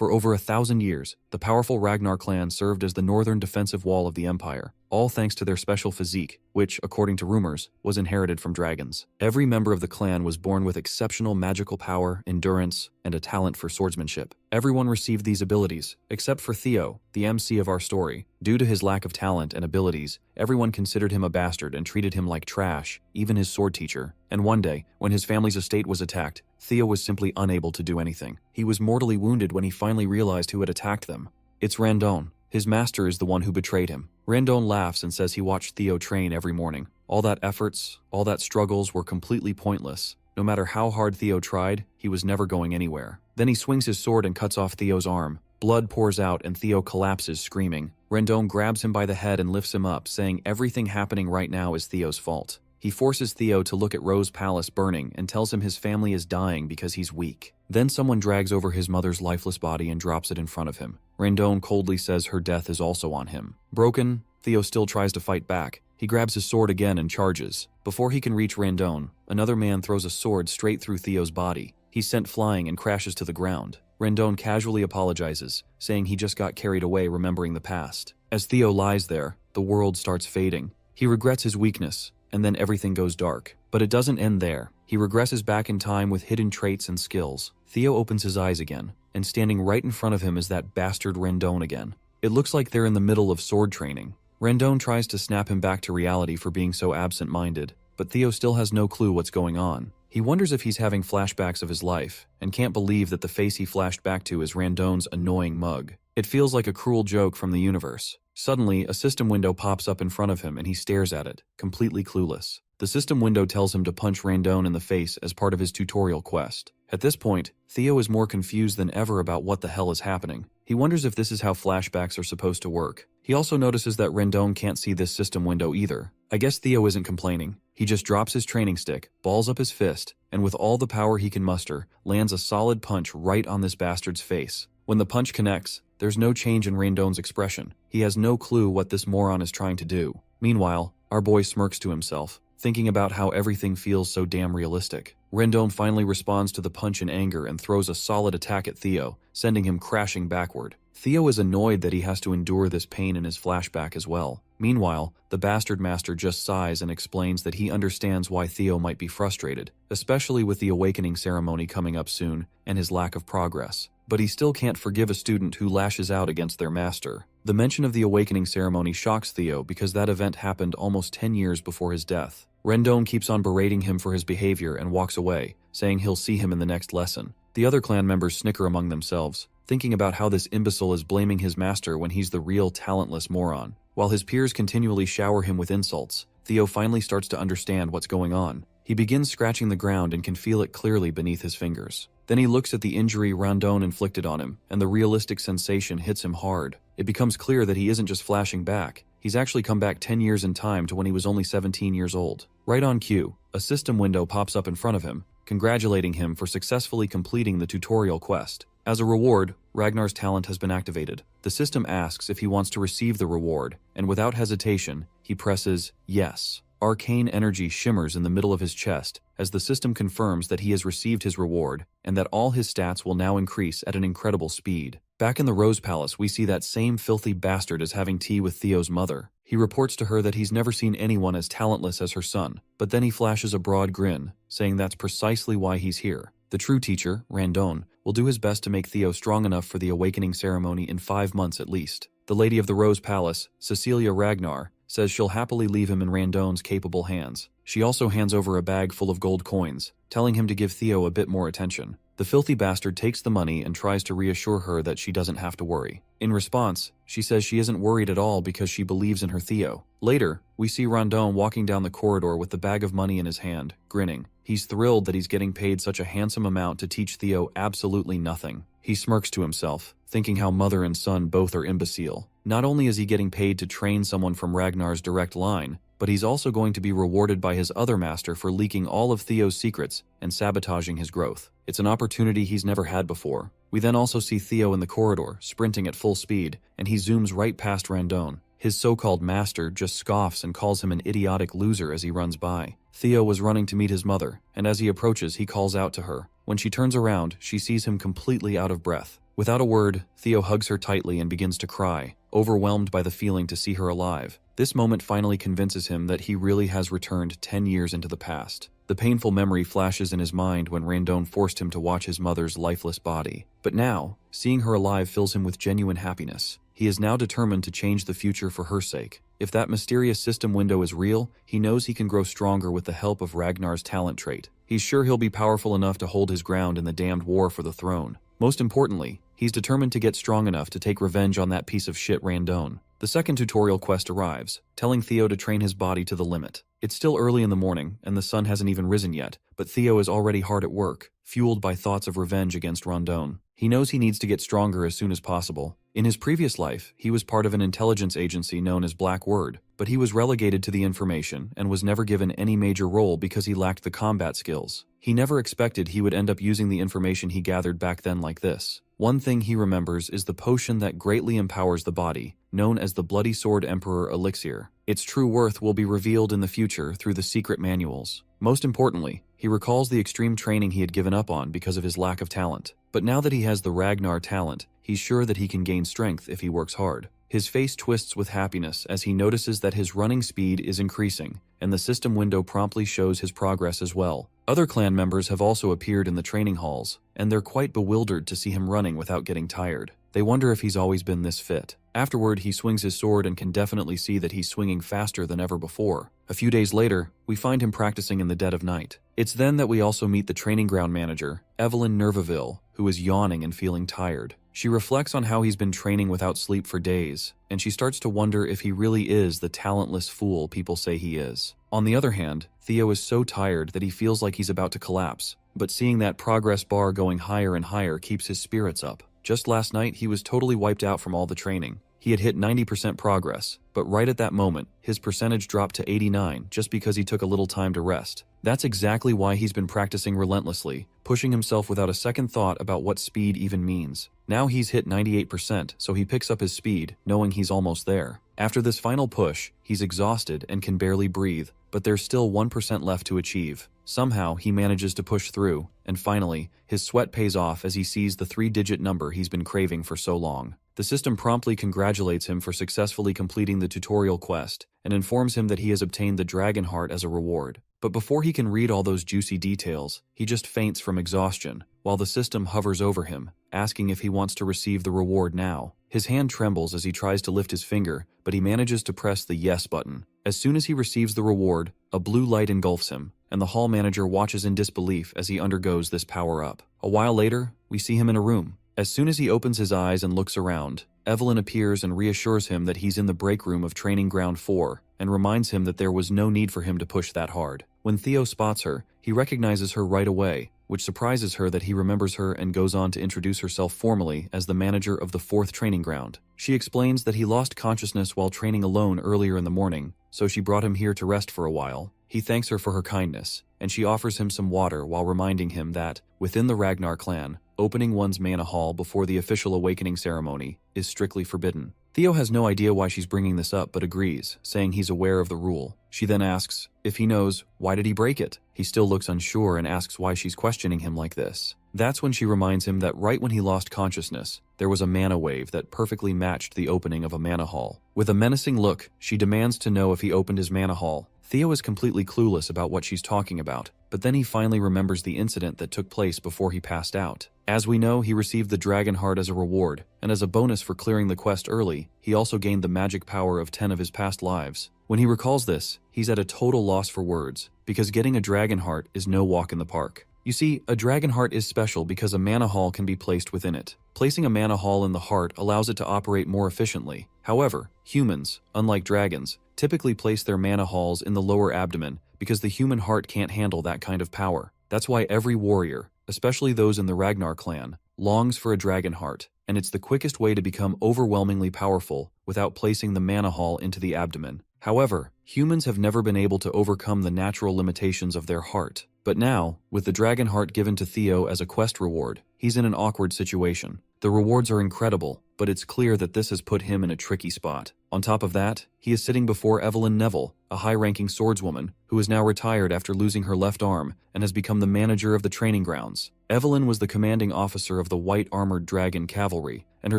For over 1,000 years, the powerful Ragnar clan served as the northern defensive wall of the empire, all thanks to their special physique, which, according to rumors, was inherited from dragons. Every member of the clan was born with exceptional magical power, endurance, and a talent for swordsmanship. Everyone received these abilities, except for Theo, the MC of our story. Due to his lack of talent and abilities, everyone considered him a bastard and treated him like trash, even his sword teacher. And one day, when his family's estate was attacked, Theo was simply unable to do anything. He was mortally wounded when he finally realized who had attacked them. It's Randon. His master is the one who betrayed him. Randon laughs and says he watched Theo train every morning. All that efforts, all that struggles were completely pointless. No matter how hard Theo tried, he was never going anywhere. Then he swings his sword and cuts off Theo's arm. Blood pours out and Theo collapses screaming. Randon grabs him by the head and lifts him up, saying everything happening right now is Theo's fault. He forces Theo to look at Rose Palace burning and tells him his family is dying because he's weak. Then someone drags over his mother's lifeless body and drops it in front of him. Randon coldly says her death is also on him. Broken, Theo still tries to fight back. He grabs his sword again and charges. Before he can reach Randon, another man throws a sword straight through Theo's body. He's sent flying and crashes to the ground. Randon casually apologizes, saying he just got carried away remembering the past. As Theo lies there, the world starts fading. He regrets his weakness, and then everything goes dark. But it doesn't end there. He regresses back in time with hidden traits and skills. Theo opens his eyes again, and standing right in front of him is that bastard Randon again. It looks like they're in the middle of sword training. Randon tries to snap him back to reality for being so absent-minded, but Theo still has no clue what's going on. He wonders if he's having flashbacks of his life, and can't believe that the face he flashed back to is Randon's annoying mug. It feels like a cruel joke from the universe. Suddenly, a system window pops up in front of him and he stares at it, completely clueless. The system window tells him to punch Randon in the face as part of his tutorial quest. At this point, Theo is more confused than ever about what the hell is happening. He wonders if this is how flashbacks are supposed to work. He also notices that Randon can't see this system window either. I guess Theo isn't complaining. He just drops his training stick, balls up his fist, and with all the power he can muster, lands a solid punch right on this bastard's face. When the punch connects, there's no change in Randon's expression. He has no clue what this moron is trying to do. Meanwhile, our boy smirks to himself, thinking about how everything feels so damn realistic. Randon finally responds to the punch in anger and throws a solid attack at Theo, sending him crashing backward. Theo is annoyed that he has to endure this pain in his flashback as well. Meanwhile, the bastard master just sighs and explains that he understands why Theo might be frustrated, especially with the awakening ceremony coming up soon and his lack of progress. But he still can't forgive a student who lashes out against their master. The mention of the awakening ceremony shocks Theo because that event happened almost 10 years before his death. Randon keeps on berating him for his behavior and walks away, saying he'll see him in the next lesson. The other clan members snicker among themselves, thinking about how this imbecile is blaming his master when he's the real talentless moron. While his peers continually shower him with insults, Theo finally starts to understand what's going on. He begins scratching the ground and can feel it clearly beneath his fingers. Then he looks at the injury Randon inflicted on him, and the realistic sensation hits him hard. It becomes clear that he isn't just flashing back. He's actually come back 10 years in time to when he was only 17 years old. Right on cue, a system window pops up in front of him, congratulating him for successfully completing the tutorial quest. As a reward, Ragnar's talent has been activated. The system asks if he wants to receive the reward, and without hesitation, he presses yes. Arcane energy shimmers in the middle of his chest as the system confirms that he has received his reward and that all his stats will now increase at an incredible speed. Back in the Rose Palace, we see that same filthy bastard is having tea with Theo's mother. He reports to her that he's never seen anyone as talentless as her son, but then he flashes a broad grin, saying that's precisely why he's here. The true teacher, Randon, will do his best to make Theo strong enough for the awakening ceremony in 5 months at least. The Lady of the Rose Palace, Cecilia Ragnar, says she'll happily leave him in Randon's capable hands. She also hands over a bag full of gold coins, telling him to give Theo a bit more attention. The filthy bastard takes the money and tries to reassure her that she doesn't have to worry. In response, she says she isn't worried at all because she believes in her Theo. Later, we see Randon walking down the corridor with the bag of money in his hand, grinning. He's thrilled that he's getting paid such a handsome amount to teach Theo absolutely nothing. He smirks to himself, thinking how mother and son both are imbecile. Not only is he getting paid to train someone from Ragnar's direct line, but he's also going to be rewarded by his other master for leaking all of Theo's secrets and sabotaging his growth. It's an opportunity he's never had before. We then also see Theo in the corridor, sprinting at full speed, and he zooms right past Randon. His so-called master just scoffs and calls him an idiotic loser as he runs by. Theo was running to meet his mother, and as he approaches, he calls out to her. When she turns around, she sees him completely out of breath. Without a word, Theo hugs her tightly and begins to cry, overwhelmed by the feeling to see her alive. This moment finally convinces him that he really has returned 10 years into the past. The painful memory flashes in his mind when Randone forced him to watch his mother's lifeless body. But now, seeing her alive fills him with genuine happiness. He is now determined to change the future for her sake. If that mysterious system window is real, he knows he can grow stronger with the help of Ragnar's talent trait. He's sure he'll be powerful enough to hold his ground in the damned war for the throne. Most importantly, he's determined to get strong enough to take revenge on that piece of shit Randone. The second tutorial quest arrives, telling Theo to train his body to the limit. It's still early in the morning, and the sun hasn't even risen yet, but Theo is already hard at work, fueled by thoughts of revenge against Randone. He knows he needs to get stronger as soon as possible. In his previous life, he was part of an intelligence agency known as Black Word, but he was relegated to the information and was never given any major role because he lacked the combat skills. He never expected he would end up using the information he gathered back then like this. One thing he remembers is the potion that greatly empowers the body, known as the Bloody Sword Emperor Elixir. Its true worth will be revealed in the future through the secret manuals. Most importantly, he recalls the extreme training he had given up on because of his lack of talent. But now that he has the Ragnar talent, he's sure that he can gain strength if he works hard. His face twists with happiness as he notices that his running speed is increasing, and the system window promptly shows his progress as well. Other clan members have also appeared in the training halls, and they're quite bewildered to see him running without getting tired. They wonder if he's always been this fit. Afterward, he swings his sword and can definitely see that he's swinging faster than ever before. A few days later, we find him practicing in the dead of night. It's then that we also meet the training ground manager, Evelyn Nervaville, who is yawning and feeling tired. She reflects on how he's been training without sleep for days, and she starts to wonder if he really is the talentless fool people say he is. On the other hand, Theo is so tired that he feels like he's about to collapse, but seeing that progress bar going higher and higher keeps his spirits up. Just last night, he was totally wiped out from all the training. He had hit 90% progress, but right at that moment, his percentage dropped to 89 just because he took a little time to rest. That's exactly why he's been practicing relentlessly, pushing himself without a second thought about what speed even means. Now he's hit 98%, so he picks up his speed, knowing he's almost there. After this final push, he's exhausted and can barely breathe, but there's still 1% left to achieve. Somehow, he manages to push through, and finally, his sweat pays off as he sees the 3-digit number he's been craving for so long. The system promptly congratulates him for successfully completing the tutorial quest, and informs him that he has obtained the Dragon Heart as a reward. But before he can read all those juicy details, he just faints from exhaustion, while the system hovers over him, asking if he wants to receive the reward now. His hand trembles as he tries to lift his finger, but he manages to press the yes button. As soon as he receives the reward, a blue light engulfs him, and the hall manager watches in disbelief as he undergoes this power-up. A while later, we see him in a room. As soon as he opens his eyes and looks around, Evelyn appears and reassures him that he's in the break room of Training Ground 4, and reminds him that there was no need for him to push that hard. When Theo spots her, he recognizes her right away, which surprises her that he remembers her and goes on to introduce herself formally as the manager of the 4th training ground. She explains that he lost consciousness while training alone earlier in the morning, so she brought him here to rest for a while. He thanks her for her kindness, and she offers him some water while reminding him that, within the Ragnar clan, opening one's mana hall before the official awakening ceremony is strictly forbidden. Theo has no idea why she's bringing this up but agrees, saying he's aware of the rule. She then asks if he knows why did he break it. He still looks unsure and asks why she's questioning him like this. That's when she reminds him that right when he lost consciousness, there was a mana wave that perfectly matched the opening of a mana hall. With a menacing look, she demands to know if he opened his mana hall. Theo is completely clueless about what she's talking about, but then he finally remembers the incident that took place before he passed out. As we know, he received the Dragon Heart as a reward, and as a bonus for clearing the quest early, he also gained the magic power of 10 of his past lives. When he recalls this, he's at a total loss for words, because getting a Dragon Heart is no walk in the park. You see, a Dragon Heart is special because a mana hall can be placed within it. Placing a mana hall in the heart allows it to operate more efficiently. However, humans, unlike dragons, typically place their mana halls in the lower abdomen because the human heart can't handle that kind of power. That's why every warrior, especially those in the Ragnar clan, longs for a Dragon Heart, and it's the quickest way to become overwhelmingly powerful without placing the mana hall into the abdomen. However, humans have never been able to overcome the natural limitations of their heart. But now, with the Dragon Heart given to Theo as a quest reward, he's in an awkward situation. The rewards are incredible, but it's clear that this has put him in a tricky spot. On top of that, he is sitting before Evelyn Neville, a high-ranking swordswoman who is now retired after losing her left arm and has become the manager of the training grounds. Evelyn was the commanding officer of the White Armored Dragon Cavalry, and her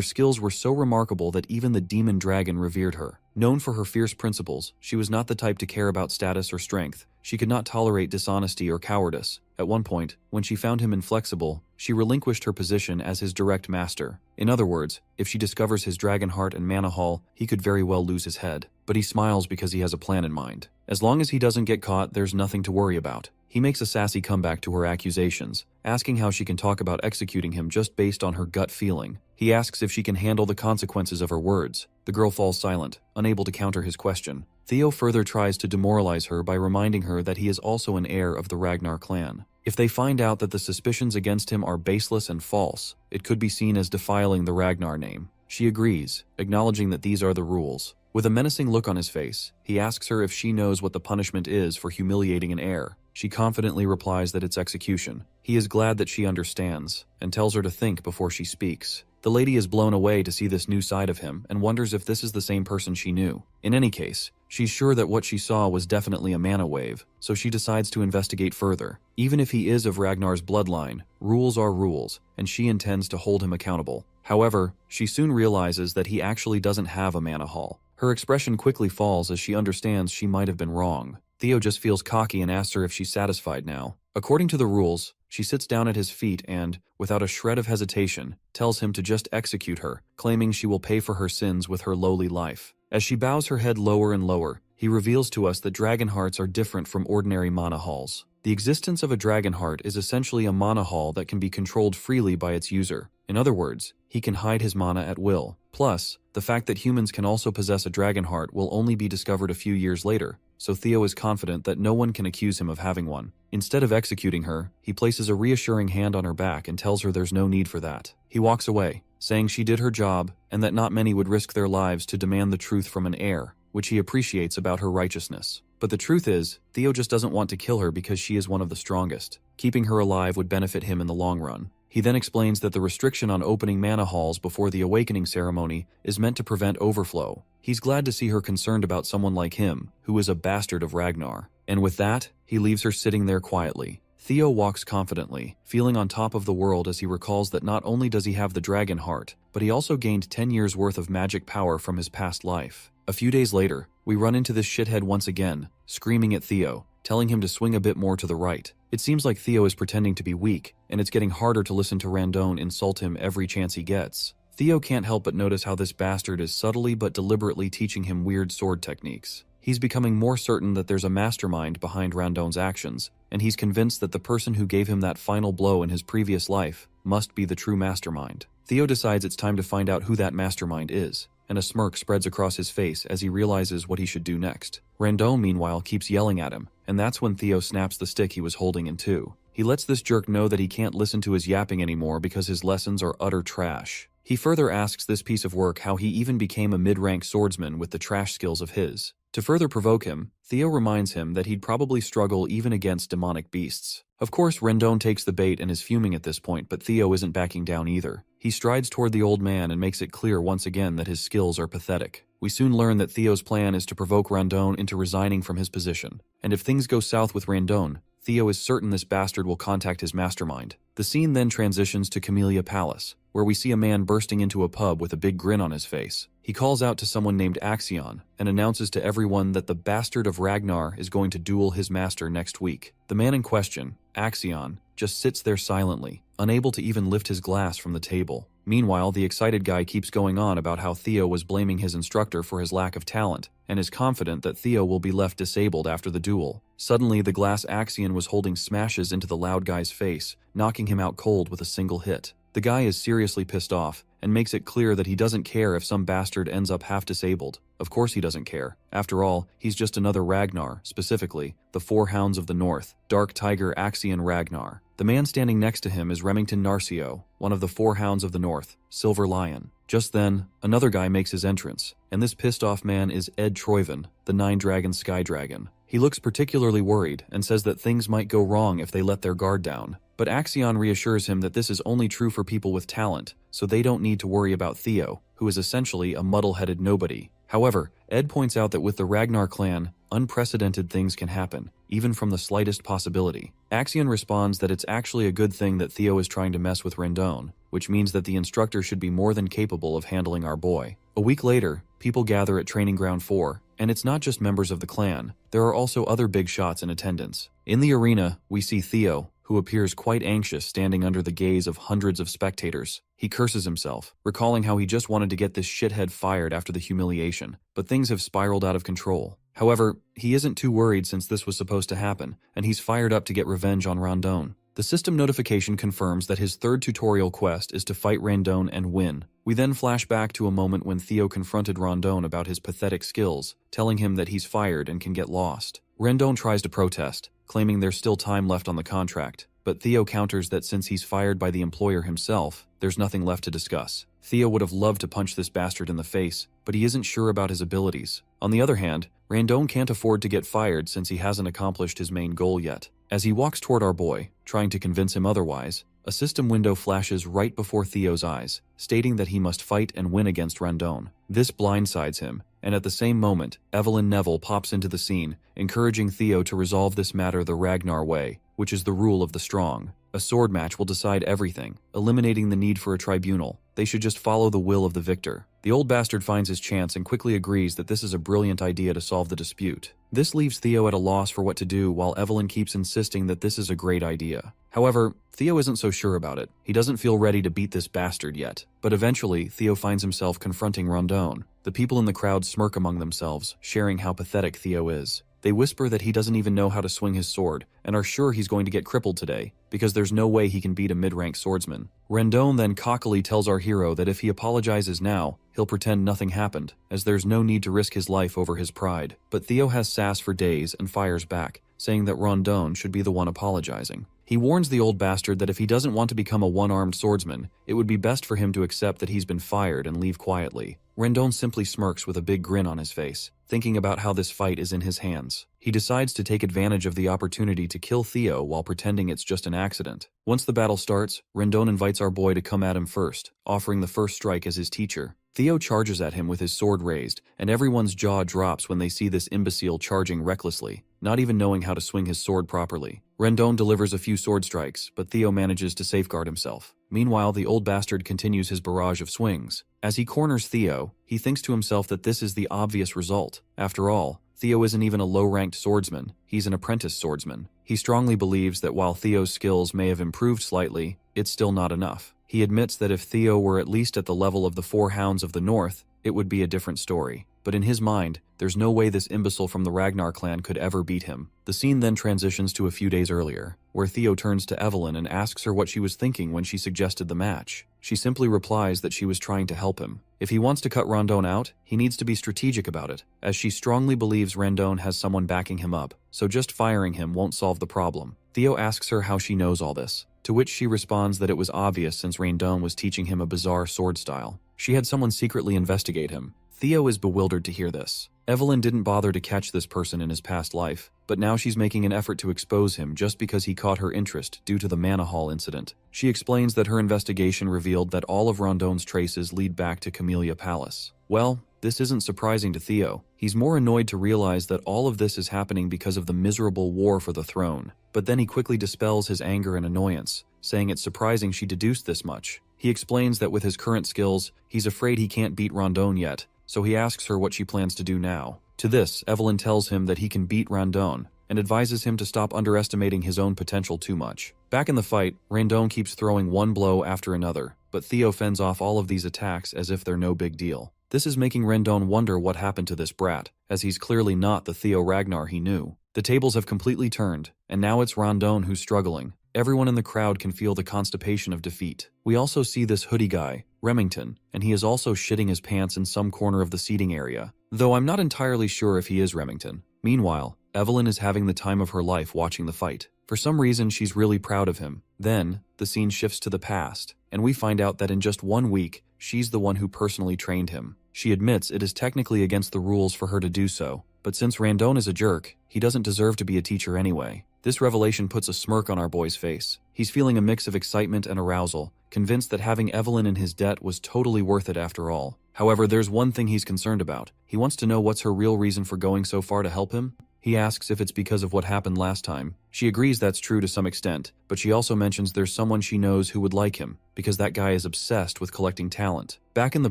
skills were so remarkable that even the demon dragon revered her. Known for her fierce principles, she was not the type to care about status or strength. She could not tolerate dishonesty or cowardice. At one point, when she found him inflexible, she relinquished her position as his direct master. In other words, if she discovers his dragon heart and mana haul, he could very well lose his head. But he smiles because he has a plan in mind. As long as he doesn't get caught, there's nothing to worry about. He makes a sassy comeback to her accusations, asking how she can talk about executing him just based on her gut feeling. He asks if she can handle the consequences of her words. The girl falls silent, unable to counter his question. Theo further tries to demoralize her by reminding her that he is also an heir of the Ragnar clan. If they find out that the suspicions against him are baseless and false, it could be seen as defiling the Ragnar name. She agrees, acknowledging that these are the rules. With a menacing look on his face, he asks her if she knows what the punishment is for humiliating an heir. She confidently replies that it's execution. He is glad that she understands, and tells her to think before she speaks. The lady is blown away to see this new side of him and wonders if this is the same person she knew. In any case, she's sure that what she saw was definitely a mana wave, so she decides to investigate further. Even if he is of Ragnar's bloodline, rules are rules, and she intends to hold him accountable. However, she soon realizes that he actually doesn't have a mana haul. Her expression quickly falls as she understands she might have been wrong. Theo just feels cocky and asks her if she's satisfied now. According to the rules, she sits down at his feet and, without a shred of hesitation, tells him to just execute her, claiming she will pay for her sins with her lowly life. As she bows her head lower and lower, he reveals to us that dragon hearts are different from ordinary mana halls. The existence of a dragon heart is essentially a mana haul that can be controlled freely by its user. In other words, he can hide his mana at will. Plus, the fact that humans can also possess a dragon heart will only be discovered a few years later, so Theo is confident that no one can accuse him of having one. Instead of executing her, he places a reassuring hand on her back and tells her there's no need for that. He walks away, saying she did her job and that not many would risk their lives to demand the truth from an heir, which he appreciates about her righteousness. But the truth is, Theo just doesn't want to kill her because she is one of the strongest. Keeping her alive would benefit him in the long run. He then explains that the restriction on opening mana halls before the awakening ceremony is meant to prevent overflow. He's glad to see her concerned about someone like him, who is a bastard of Ragnar. And with that, he leaves her sitting there quietly. Theo walks confidently, feeling on top of the world as he recalls that not only does he have the dragon heart, but he also gained 10 years worth of magic power from his past life. A few days later, we run into this shithead once again, screaming at Theo, telling him to swing a bit more to the right. It seems like Theo is pretending to be weak, and it's getting harder to listen to Randone insult him every chance he gets. Theo can't help but notice how this bastard is subtly but deliberately teaching him weird sword techniques. He's becoming more certain that there's a mastermind behind Randone's actions, and he's convinced that the person who gave him that final blow in his previous life must be the true mastermind. Theo decides it's time to find out who that mastermind is, and a smirk spreads across his face as he realizes what he should do next. Randone, meanwhile, keeps yelling at him, and that's when Theo snaps the stick he was holding in two. He lets this jerk know that he can't listen to his yapping anymore because his lessons are utter trash. He further asks this piece of work how he even became a mid-rank swordsman with the trash skills of his. To further provoke him, Theo reminds him that he'd probably struggle even against demonic beasts. Of course, Randone takes the bait and is fuming at this point, but Theo isn't backing down either. He strides toward the old man and makes it clear once again that his skills are pathetic. We soon learn that Theo's plan is to provoke Randone into resigning from his position. And if things go south with Randone, Theo is certain this bastard will contact his mastermind. The scene then transitions to Camellia Palace, where we see a man bursting into a pub with a big grin on his face. He calls out to someone named Axion and announces to everyone that the bastard of Ragnar is going to duel his master next week. The man in question, Axion, just sits there silently, unable to even lift his glass from the table. Meanwhile, the excited guy keeps going on about how Theo was blaming his instructor for his lack of talent, and is confident that Theo will be left disabled after the duel. Suddenly, the glass Axion was holding smashes into the loud guy's face, knocking him out cold with a single hit. The guy is seriously pissed off, and makes it clear that he doesn't care if some bastard ends up half disabled. Of course he doesn't care. After all, he's just another Ragnar, specifically, the Four Hounds of the North, Dark Tiger Axion Ragnar. The man standing next to him is Remington Narcio, one of the Four Hounds of the North, Silver Lion. Just then, another guy makes his entrance, and this pissed off man is Ed Troyven, the Nine Dragon Sky Dragon. He looks particularly worried and says that things might go wrong if they let their guard down. But Axion reassures him that this is only true for people with talent, so they don't need to worry about Theo, who is essentially a muddle-headed nobody. However, Ed points out that with the Ragnar clan, unprecedented things can happen, even from the slightest possibility. Axion responds that it's actually a good thing that Theo is trying to mess with Rendon, which means that the instructor should be more than capable of handling our boy. A week later, people gather at Training Ground 4, and it's not just members of the clan, there are also other big shots in attendance. In the arena, we see Theo, who appears quite anxious standing under the gaze of hundreds of spectators. He curses himself, recalling how he just wanted to get this shithead fired after the humiliation, but things have spiraled out of control. However, he isn't too worried since this was supposed to happen, and he's fired up to get revenge on Rondon. The system notification confirms that his third tutorial quest is to fight Rondon and win. We then flash back to a moment when Theo confronted Rondon about his pathetic skills, telling him that he's fired and can get lost. Rondon tries to protest, claiming there's still time left on the contract, but Theo counters that since he's fired by the employer himself, there's nothing left to discuss. Theo would have loved to punch this bastard in the face, but he isn't sure about his abilities. On the other hand, Rondon can't afford to get fired since he hasn't accomplished his main goal yet. As he walks toward our boy, trying to convince him otherwise, a system window flashes right before Theo's eyes, stating that he must fight and win against Rondon. This blindsides him, and at the same moment, Evelyn Neville pops into the scene, encouraging Theo to resolve this matter the Ragnar way, which is the rule of the strong. A sword match will decide everything, eliminating the need for a tribunal. They should just follow the will of the victor. The old bastard finds his chance and quickly agrees that this is a brilliant idea to solve the dispute. This leaves Theo at a loss for what to do while Evelyn keeps insisting that this is a great idea. However, Theo isn't so sure about it. He doesn't feel ready to beat this bastard yet. But eventually, Theo finds himself confronting Rondon. The people in the crowd smirk among themselves, sharing how pathetic Theo is. They whisper that he doesn't even know how to swing his sword, and are sure he's going to get crippled today, because there's no way he can beat a mid-rank swordsman. Rondon then cockily tells our hero that if he apologizes now, he'll pretend nothing happened, as there's no need to risk his life over his pride. But Theo has sass for days and fires back, saying that Rondon should be the one apologizing. He warns the old bastard that if he doesn't want to become a one-armed swordsman, it would be best for him to accept that he's been fired and leave quietly. Rondon simply smirks with a big grin on his face, thinking about how this fight is in his hands. He decides to take advantage of the opportunity to kill Theo while pretending it's just an accident. Once the battle starts, Rondon invites our boy to come at him first, offering the first strike as his teacher. Theo charges at him with his sword raised, and everyone's jaw drops when they see this imbecile charging recklessly, not even knowing how to swing his sword properly. Rondon delivers a few sword strikes, but Theo manages to safeguard himself. Meanwhile, the old bastard continues his barrage of swings. As he corners Theo, he thinks to himself that this is the obvious result. After all, Theo isn't even a low-ranked swordsman, he's an apprentice swordsman. He strongly believes that while Theo's skills may have improved slightly, it's still not enough. He admits that if Theo were at least at the level of the Four Hounds of the North, it would be a different story. But in his mind, there's no way this imbecile from the Ragnar clan could ever beat him. The scene then transitions to a few days earlier, where Theo turns to Evelyn and asks her what she was thinking when she suggested the match. She simply replies that she was trying to help him. If he wants to cut Rondon out, he needs to be strategic about it, as she strongly believes Rondon has someone backing him up, so just firing him won't solve the problem. Theo asks her how she knows all this, to which she responds that it was obvious since Rondon was teaching him a bizarre sword style. She had someone secretly investigate him. Theo is bewildered to hear this. Evelyn didn't bother to catch this person in his past life, but now she's making an effort to expose him just because he caught her interest due to the Mana Hall incident. She explains that her investigation revealed that all of Rondon's traces lead back to Camellia Palace. Well, this isn't surprising to Theo. He's more annoyed to realize that all of this is happening because of the miserable war for the throne. But then he quickly dispels his anger and annoyance, saying it's surprising she deduced this much. He explains that with his current skills, he's afraid he can't beat Rondon yet, so he asks her what she plans to do now. To this, Evelyn tells him that he can beat Rondon, and advises him to stop underestimating his own potential too much. Back in the fight, Rondon keeps throwing one blow after another, but Theo fends off all of these attacks as if they're no big deal. This is making Rondon wonder what happened to this brat, as he's clearly not the Theo Ragnar he knew. The tables have completely turned, and now it's Rondon who's struggling. Everyone in the crowd can feel the constipation of defeat. We also see this hoodie guy, Remington, and he is also shitting his pants in some corner of the seating area, though I'm not entirely sure if he is Remington. Meanwhile, Evelyn is having the time of her life watching the fight. For some reason, she's really proud of him. Then, the scene shifts to the past, and we find out that in just 1 week, she's the one who personally trained him. She admits it is technically against the rules for her to do so, but since Rondon is a jerk, he doesn't deserve to be a teacher anyway. This revelation puts a smirk on our boy's face. He's feeling a mix of excitement and arousal, convinced that having Evelyn in his debt was totally worth it after all. However, there's one thing he's concerned about. He wants to know what's her real reason for going so far to help him. He asks if it's because of what happened last time. She agrees that's true to some extent, but she also mentions there's someone she knows who would like him, because that guy is obsessed with collecting talent. Back in the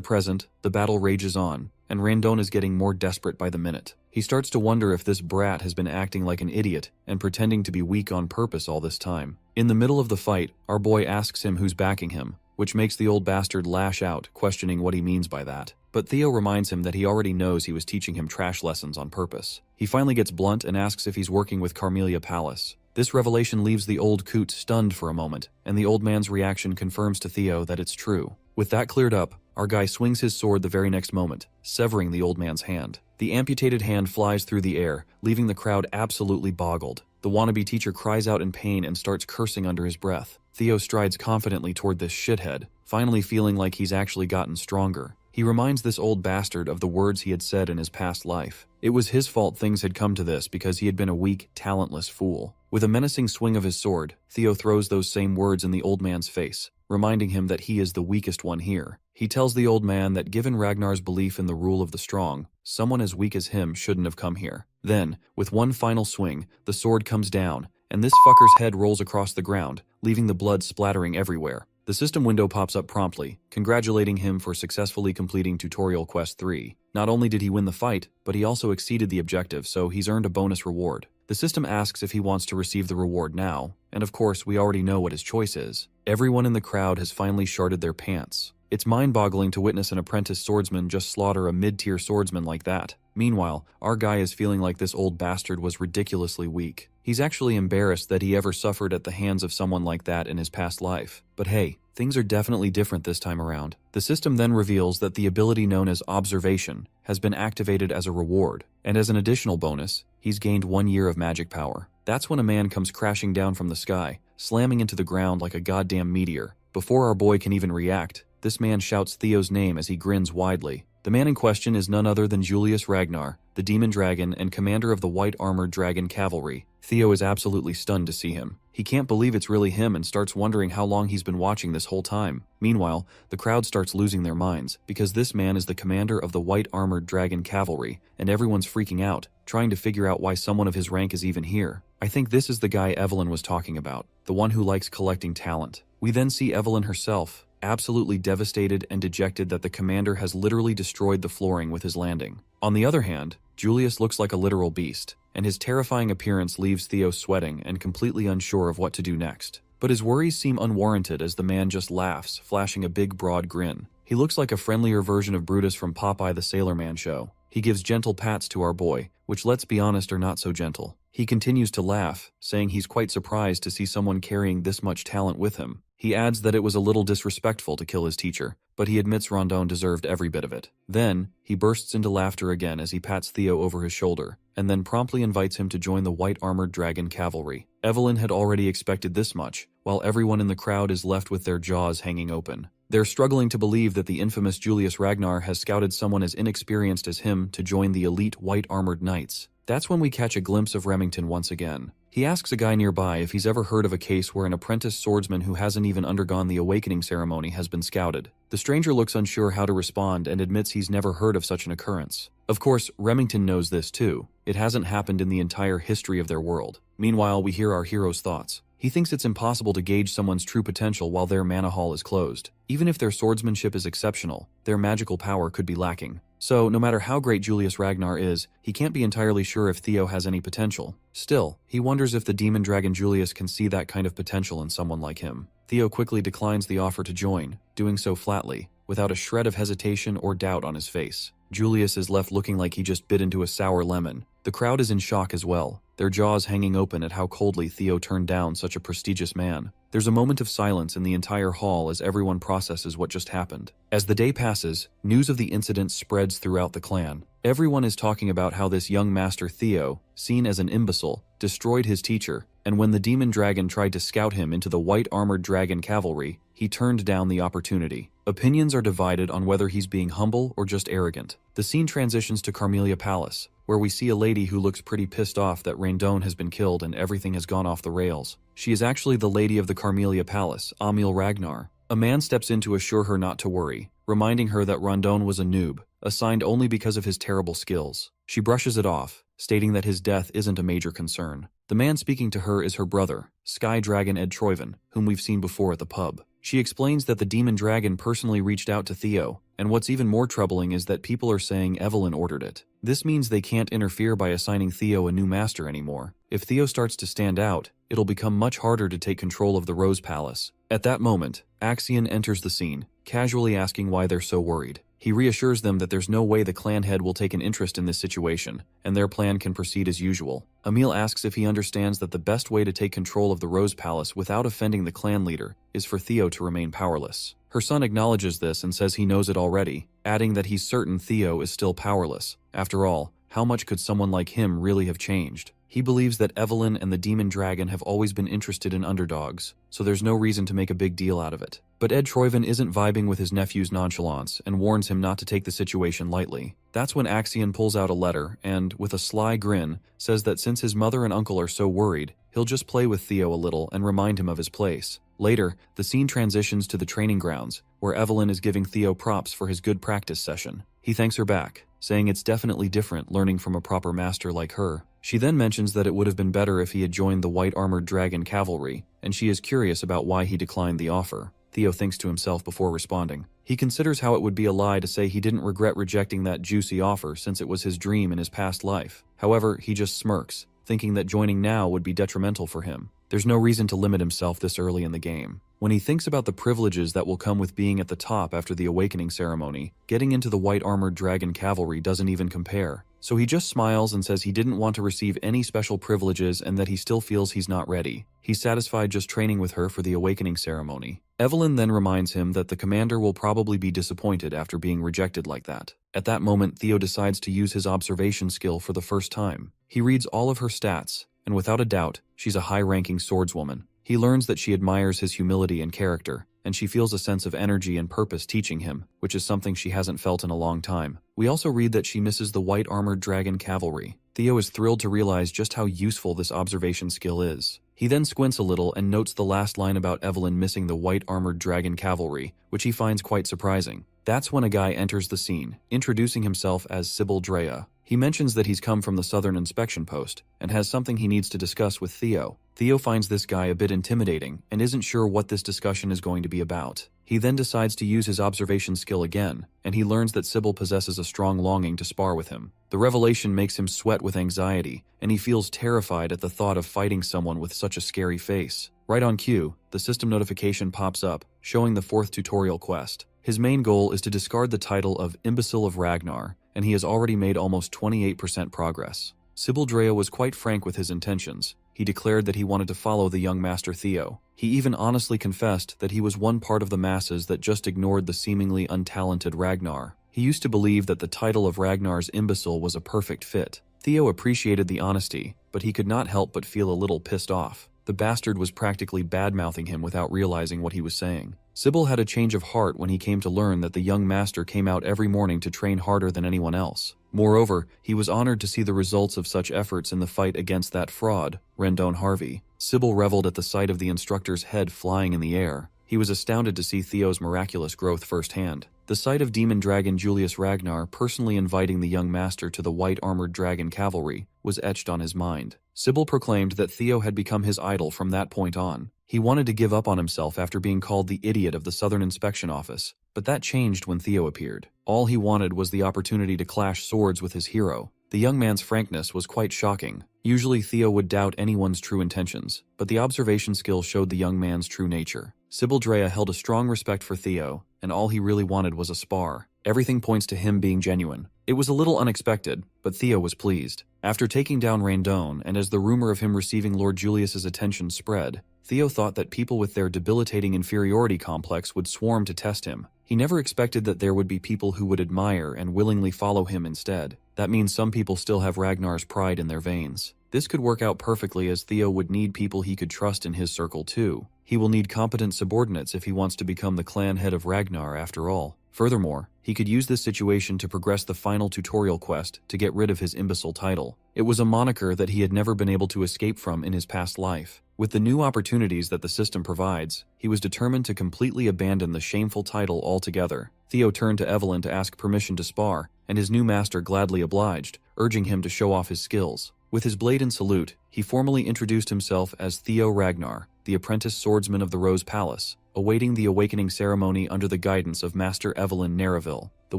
present, the battle rages on, and Randon is getting more desperate by the minute. He starts to wonder if this brat has been acting like an idiot and pretending to be weak on purpose all this time. In the middle of the fight, our boy asks him who's backing him, which makes the old bastard lash out, questioning what he means by that. But Theo reminds him that he already knows he was teaching him trash lessons on purpose. He finally gets blunt and asks if he's working with Carmelia Palace. This revelation leaves the old coot stunned for a moment, and the old man's reaction confirms to Theo that it's true. With that cleared up, our guy swings his sword the very next moment, severing the old man's hand. The amputated hand flies through the air, leaving the crowd absolutely boggled. The wannabe teacher cries out in pain and starts cursing under his breath. Theo strides confidently toward this shithead, finally feeling like he's actually gotten stronger. He reminds this old bastard of the words he had said in his past life. It was his fault things had come to this because he had been a weak, talentless fool. With a menacing swing of his sword, Theo throws those same words in the old man's face, reminding him that he is the weakest one here. He tells the old man that given Ragnar's belief in the rule of the strong, someone as weak as him shouldn't have come here. Then, with one final swing, the sword comes down, and this fucker's head rolls across the ground, leaving the blood splattering everywhere. The system window pops up promptly, congratulating him for successfully completing Tutorial Quest 3. Not only did he win the fight, but he also exceeded the objective, so he's earned a bonus reward. The system asks if he wants to receive the reward now, and of course we already know what his choice is. Everyone in the crowd has finally sharted their pants. It's mind-boggling to witness an apprentice swordsman just slaughter a mid-tier swordsman like that. Meanwhile, our guy is feeling like this old bastard was ridiculously weak. He's actually embarrassed that he ever suffered at the hands of someone like that in his past life. But hey, things are definitely different this time around. The system then reveals that the ability known as Observation has been activated as a reward, and as an additional bonus, he's gained 1 year of magic power. That's when a man comes crashing down from the sky, slamming into the ground like a goddamn meteor. Before our boy can even react, this man shouts Theo's name as he grins widely. The man in question is none other than Julius Ragnar, the demon dragon and commander of the white armored dragon cavalry. Theo is absolutely stunned to see him. He can't believe it's really him and starts wondering how long he's been watching this whole time. Meanwhile, the crowd starts losing their minds, because this man is the commander of the white armored dragon cavalry, and everyone's freaking out, trying to figure out why someone of his rank is even here. I think this is the guy Evelyn was talking about, the one who likes collecting talent. We then see Evelyn herself, absolutely devastated and dejected that the commander has literally destroyed the flooring with his landing. On the other hand, Julius looks like a literal beast, and his terrifying appearance leaves Theo sweating and completely unsure of what to do next. But his worries seem unwarranted as the man just laughs, flashing a big broad grin. He looks like a friendlier version of Brutus from Popeye the Sailor Man show. He gives gentle pats to our boy, which let's be honest are not so gentle. He continues to laugh, saying he's quite surprised to see someone carrying this much talent with him. He adds that it was a little disrespectful to kill his teacher, but he admits Rondon deserved every bit of it. Then, he bursts into laughter again as he pats Theo over his shoulder, and then promptly invites him to join the white armored dragon cavalry. Evelyn had already expected this much, while everyone in the crowd is left with their jaws hanging open. They're struggling to believe that the infamous Julius Ragnar has scouted someone as inexperienced as him to join the elite white armored knights. That's when we catch a glimpse of Remington once again. He asks a guy nearby if he's ever heard of a case where an apprentice swordsman who hasn't even undergone the awakening ceremony has been scouted. The stranger looks unsure how to respond and admits he's never heard of such an occurrence. Of course, Remington knows this too. It hasn't happened in the entire history of their world. Meanwhile, we hear our hero's thoughts. He thinks it's impossible to gauge someone's true potential while their mana hall is closed. Even if their swordsmanship is exceptional, their magical power could be lacking. So, no matter how great Julius Ragnar is, he can't be entirely sure if Theo has any potential. Still, he wonders if the demon dragon Julius can see that kind of potential in someone like him. Theo quickly declines the offer to join, doing so flatly, without a shred of hesitation or doubt on his face. Julius is left looking like he just bit into a sour lemon. The crowd is in shock as well, their jaws hanging open at how coldly Theo turned down such a prestigious man. There's a moment of silence in the entire hall as everyone processes what just happened. As the day passes, news of the incident spreads throughout the clan. Everyone is talking about how this young master Theo, seen as an imbecile, destroyed his teacher, and when the demon dragon tried to scout him into the white armored dragon cavalry, he turned down the opportunity. Opinions are divided on whether he's being humble or just arrogant. The scene transitions to Carmelia Palace, where we see a lady who looks pretty pissed off that Randon has been killed and everything has gone off the rails. She is actually the lady of the Carmelia Palace, Amil Ragnar. A man steps in to assure her not to worry, reminding her that Randon was a noob, assigned only because of his terrible skills. She brushes it off, stating that his death isn't a major concern. The man speaking to her is her brother, Sky Dragon Ed Troyven, whom we've seen before at the pub. She explains that the demon dragon personally reached out to Theo, and what's even more troubling is that people are saying Evelyn ordered it. This means they can't interfere by assigning Theo a new master anymore. If Theo starts to stand out, it'll become much harder to take control of the Rose Palace. At that moment, Axion enters the scene, casually asking why they're so worried. He reassures them that there's no way the clan head will take an interest in this situation, and their plan can proceed as usual. Emil asks if he understands that the best way to take control of the Rose Palace without offending the clan leader is for Theo to remain powerless. Her son acknowledges this and says he knows it already, adding that he's certain Theo is still powerless. After all, how much could someone like him really have changed? He believes that Evelyn and the demon dragon have always been interested in underdogs, so there's no reason to make a big deal out of it. But Ed Troyven isn't vibing with his nephew's nonchalance and warns him not to take the situation lightly. That's when Axion pulls out a letter and, with a sly grin, says that since his mother and uncle are so worried, he'll just play with Theo a little and remind him of his place. Later, the scene transitions to the training grounds, where Evelyn is giving Theo props for his good practice session. He thanks her back, saying it's definitely different learning from a proper master like her. She then mentions that it would have been better if he had joined the white-armored dragon cavalry, and she is curious about why he declined the offer. Theo thinks to himself before responding. He considers how it would be a lie to say he didn't regret rejecting that juicy offer since it was his dream in his past life. However, he just smirks, thinking that joining now would be detrimental for him. There's no reason to limit himself this early in the game. When he thinks about the privileges that will come with being at the top after the awakening ceremony, getting into the white-armored dragon cavalry doesn't even compare. So he just smiles and says he didn't want to receive any special privileges and that he still feels he's not ready. He's satisfied just training with her for the awakening ceremony. Evelyn then reminds him that the commander will probably be disappointed after being rejected like that. At that moment, Theo decides to use his observation skill for the first time. He reads all of her stats, and without a doubt, she's a high-ranking swordswoman. He learns that she admires his humility and character, and she feels a sense of energy and purpose teaching him, which is something she hasn't felt in a long time. We also read that she misses the white-armored dragon cavalry. Theo is thrilled to realize just how useful this observation skill is. He then squints a little and notes the last line about Evelyn missing the white-armored dragon cavalry, which he finds quite surprising. That's when a guy enters the scene, introducing himself as Sybil Drea. He mentions that he's come from the Southern Inspection Post and has something he needs to discuss with Theo. Theo finds this guy a bit intimidating and isn't sure what this discussion is going to be about. He then decides to use his observation skill again, and he learns that Sybil possesses a strong longing to spar with him. The revelation makes him sweat with anxiety, and he feels terrified at the thought of fighting someone with such a scary face. Right on cue, the system notification pops up, showing the 4th tutorial quest. His main goal is to discard the title of Imbecile of Ragnar, and he has already made almost 28% progress. Sybil Drea was quite frank with his intentions. He declared that he wanted to follow the young master Theo. He even honestly confessed that he was one part of the masses that just ignored the seemingly untalented Ragnar. He used to believe that the title of Ragnar's imbecile was a perfect fit. Theo appreciated the honesty, but he could not help but feel a little pissed off. The bastard was practically bad-mouthing him without realizing what he was saying. Sybil had a change of heart when he came to learn that the young master came out every morning to train harder than anyone else. Moreover, he was honored to see the results of such efforts in the fight against that fraud, Rendon Harvey. Sybil reveled at the sight of the instructor's head flying in the air. He was astounded to see Theo's miraculous growth firsthand. The sight of demon dragon Julius Ragnar personally inviting the young master to the white-armored dragon cavalry was etched on his mind. Sybil proclaimed that Theo had become his idol from that point on. He wanted to give up on himself after being called the idiot of the Southern Inspection Office, but that changed when Theo appeared. All he wanted was the opportunity to clash swords with his hero. The young man's frankness was quite shocking. Usually Theo would doubt anyone's true intentions, but the observation skill showed the young man's true nature. Sybil Drea held a strong respect for Theo, and all he really wanted was a spar. Everything points to him being genuine. It was a little unexpected, but Theo was pleased. After taking down Randon, and as the rumor of him receiving Lord Julius's attention spread, Theo thought that people with their debilitating inferiority complex would swarm to test him. He never expected that there would be people who would admire and willingly follow him instead. That means some people still have Ragnar's pride in their veins. This could work out perfectly, as Theo would need people he could trust in his circle too. He will need competent subordinates if he wants to become the clan head of Ragnar after all. Furthermore, he could use this situation to progress the final tutorial quest to get rid of his imbecile title. It was a moniker that he had never been able to escape from in his past life. With the new opportunities that the system provides, he was determined to completely abandon the shameful title altogether. Theo turned to Evelyn to ask permission to spar, and his new master gladly obliged, urging him to show off his skills. With his blade and salute, he formally introduced himself as Theo Ragnar, the apprentice swordsman of the Rose Palace, awaiting the awakening ceremony under the guidance of Master Evelyn Nareville. The